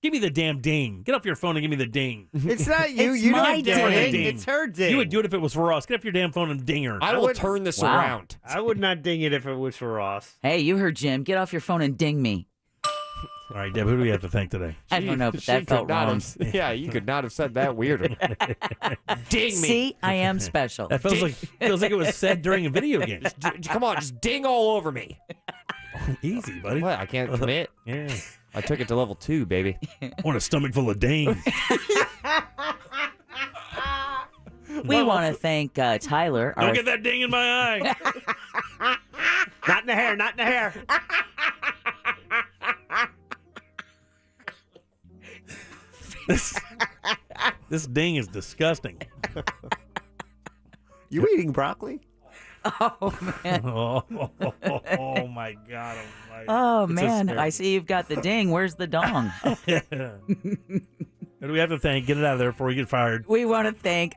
Give me the damn ding. Get off your phone and give me the ding. It's not you. It's You my don't ding. ding. It's her ding. You would do it if it was for us. Get off your damn phone and ding her. I will turn this around. I would not ding it if it was for Ross. Hey, you heard Jim. Get off your phone and ding me. All right, Deb, who do we have to thank today? I don't know, but that felt wrong. Yeah, you could not have said that weirder. Ding me. See, I am special. That feels like it was said during a video game. Come on, just ding all over me. Easy, buddy. What? I can't commit. Yeah. I took it to level 2, baby. I want a stomach full of ding. We want to thank Tyler. Don't get that ding in my eye. Not in the hair, not in the hair. This ding is disgusting. You eating broccoli? Oh, man. Oh, my God. Oh, man. I see you've got the ding. Where's the dong? Who do we have to thank? Get it out of there before we get fired. We want to thank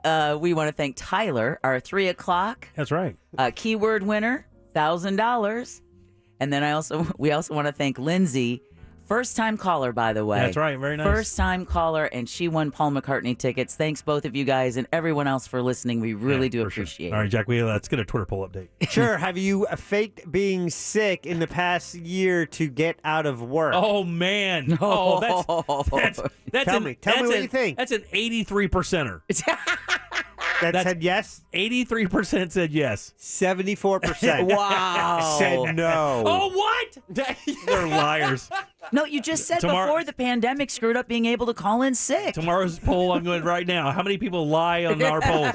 Tyler, our 3 o'clock. That's right. Keyword winner, $1,000. And then we also want to thank Lindsay, first-time caller, by the way. That's right. Very nice. First-time caller, and she won Paul McCartney tickets. Thanks, both of you guys, and everyone else for listening. We really do appreciate it. All right, Jack, let's get a Twitter poll update. Sure. Have you faked being sick in the past year to get out of work? Oh, man. Oh, that's Tell me what you think. That's an 83%er. That said yes? 83% said yes. 74% Wow. said no. Oh, what? They're liars. No, you just said before the pandemic screwed up being able to call in sick. Tomorrow's poll, I'm going right now. How many people lie on our poll?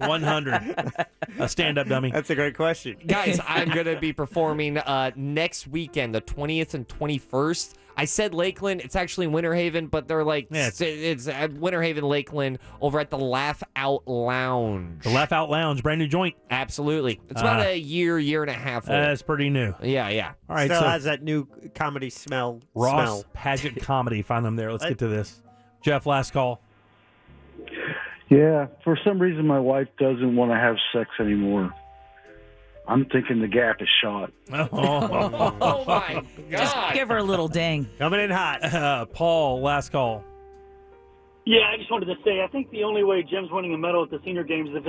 100. A stand-up dummy. That's a great question. Guys, I'm going to be performing next weekend, the 20th and 21st. I said Lakeland. It's actually Winter Haven, but they're like, it's Winter Haven, Lakeland, over at the Laugh Out Lounge. The Laugh Out Lounge, brand new joint. Absolutely. It's about a year and a half old. That's pretty new. Yeah. All right, Still so has that new comedy smell. Ross Pageant Comedy. Find them there. Let's get to this. Jeff, last call. Yeah, for some reason my wife doesn't want to have sex anymore. I'm thinking the gap is shot. Oh my God. Just give her a little ding. Coming in hot. Paul, last call. Yeah, I just wanted to say, I think the only way Jim's winning a medal at the senior games is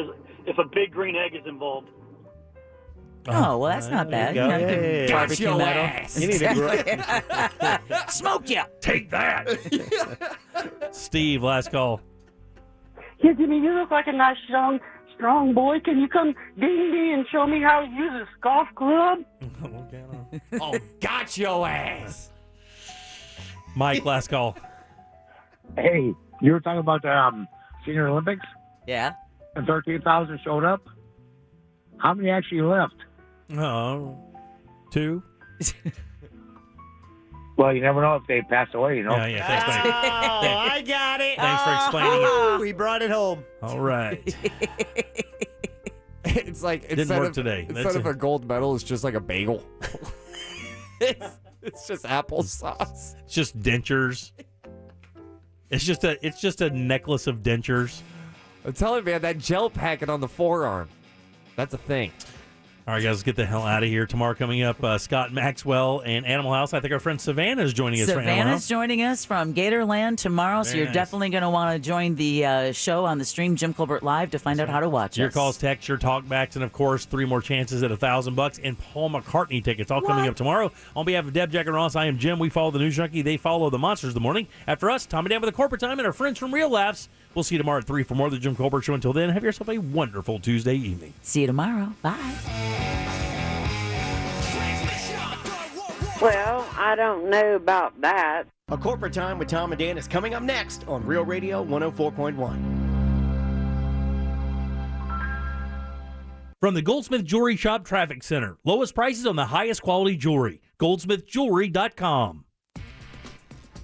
if a big green egg is involved. Oh, well, that's not bad. You got a good barbecue medal. You need to smoke ya. Take that. Steve, last call. Yeah, Jimmy, you look like a nice, strong boy. Can you come ding ding and show me how to use a golf club? Oh, got your ass. Mike, last call. Hey, you were talking about the Senior Olympics? Yeah. And 13,000 showed up? How many actually left? Oh, 2. Well, you never know if they pass away, you know? Yeah, thanks, buddy. Oh, I got it. Thanks for explaining it. We brought it home. All right. It's like Didn't work today. Instead of a gold medal, it's just like a bagel. it's just applesauce. It's just dentures. It's just a necklace of dentures. I'm telling you, man, that gel packet on the forearm. That's a thing. All right, guys, let's get the hell out of here. Tomorrow coming up, Scott Maxwell and Animal House. I think our friend Savannah is joining us for Animal House. Savannah's joining us from Gatorland tomorrow, so Very you're nice. definitely going to want to join the show on the stream, Jim Colbert Live, to find out how to watch Your us. calls, text, your talkbacks, and of course, 3 more chances at $1,000 and Paul McCartney tickets all coming up tomorrow. On behalf of Deb, Jack, and Ross, I am Jim. We follow the News Junkie. They follow the Monsters of the Morning. After us, Tom and Dan with the Corporate Time and our friends from Real Laughs. We'll see you tomorrow at 3 for more of the Jim Colbert Show. Until then, have yourself a wonderful Tuesday evening. See you tomorrow. Bye. Well, I don't know about that. A Corporate Time with Tom and Dan is coming up next on Real Radio 104.1. From the Goldsmith Jewelry Shop Traffic Center. Lowest prices on the highest quality jewelry. GoldsmithJewelry.com.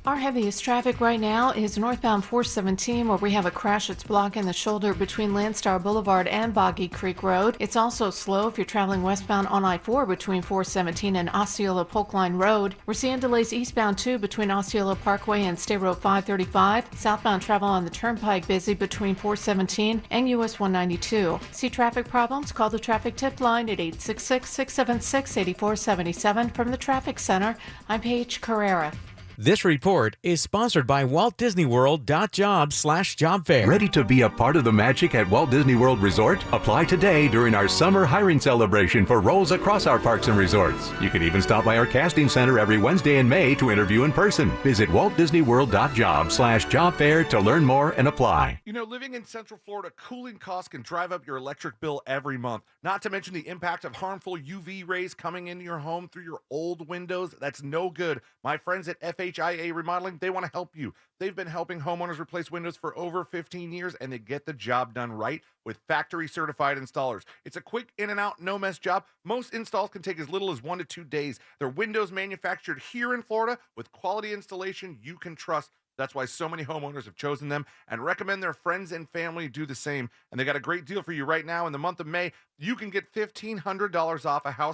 Our heaviest traffic right now is northbound 417, where we have a crash that's blocking the shoulder between Landstar Boulevard and Boggy Creek Road. It's also slow if you're traveling westbound on I-4 between 417 and Osceola Polk Line Road. We're seeing delays eastbound too between Osceola Parkway and State Road 535. Southbound travel on the Turnpike busy between 417 and US 192. See traffic problems? Call the traffic tip line at 866-676-8477. From the Traffic Center, I'm Paige Carrera. This report is sponsored by WaltDisneyWorld.jobs/job fair. Ready to be a part of the magic at Walt Disney World Resort? Apply today during our summer hiring celebration for roles across our parks and resorts. You can even stop by our casting center every Wednesday in May to interview in person. Visit WaltDisneyWorld.jobs/job fair to learn more and apply. You know, living in Central Florida, cooling costs can drive up your electric bill every month. Not to mention the impact of harmful UV rays coming into your home through your old windows. That's no good. My friends at FHIA Remodeling, they want to help you. They've been helping homeowners replace windows for over 15 years, and they get the job done right with factory-certified installers. It's a quick in-and-out, no-mess job. Most installs can take as little as 1 to 2 days. They're windows manufactured here in Florida with quality installation you can trust. That's why so many homeowners have chosen them and recommend their friends and family do the same. And they got a great deal for you right now. In the month of May, you can get $1,500 off a house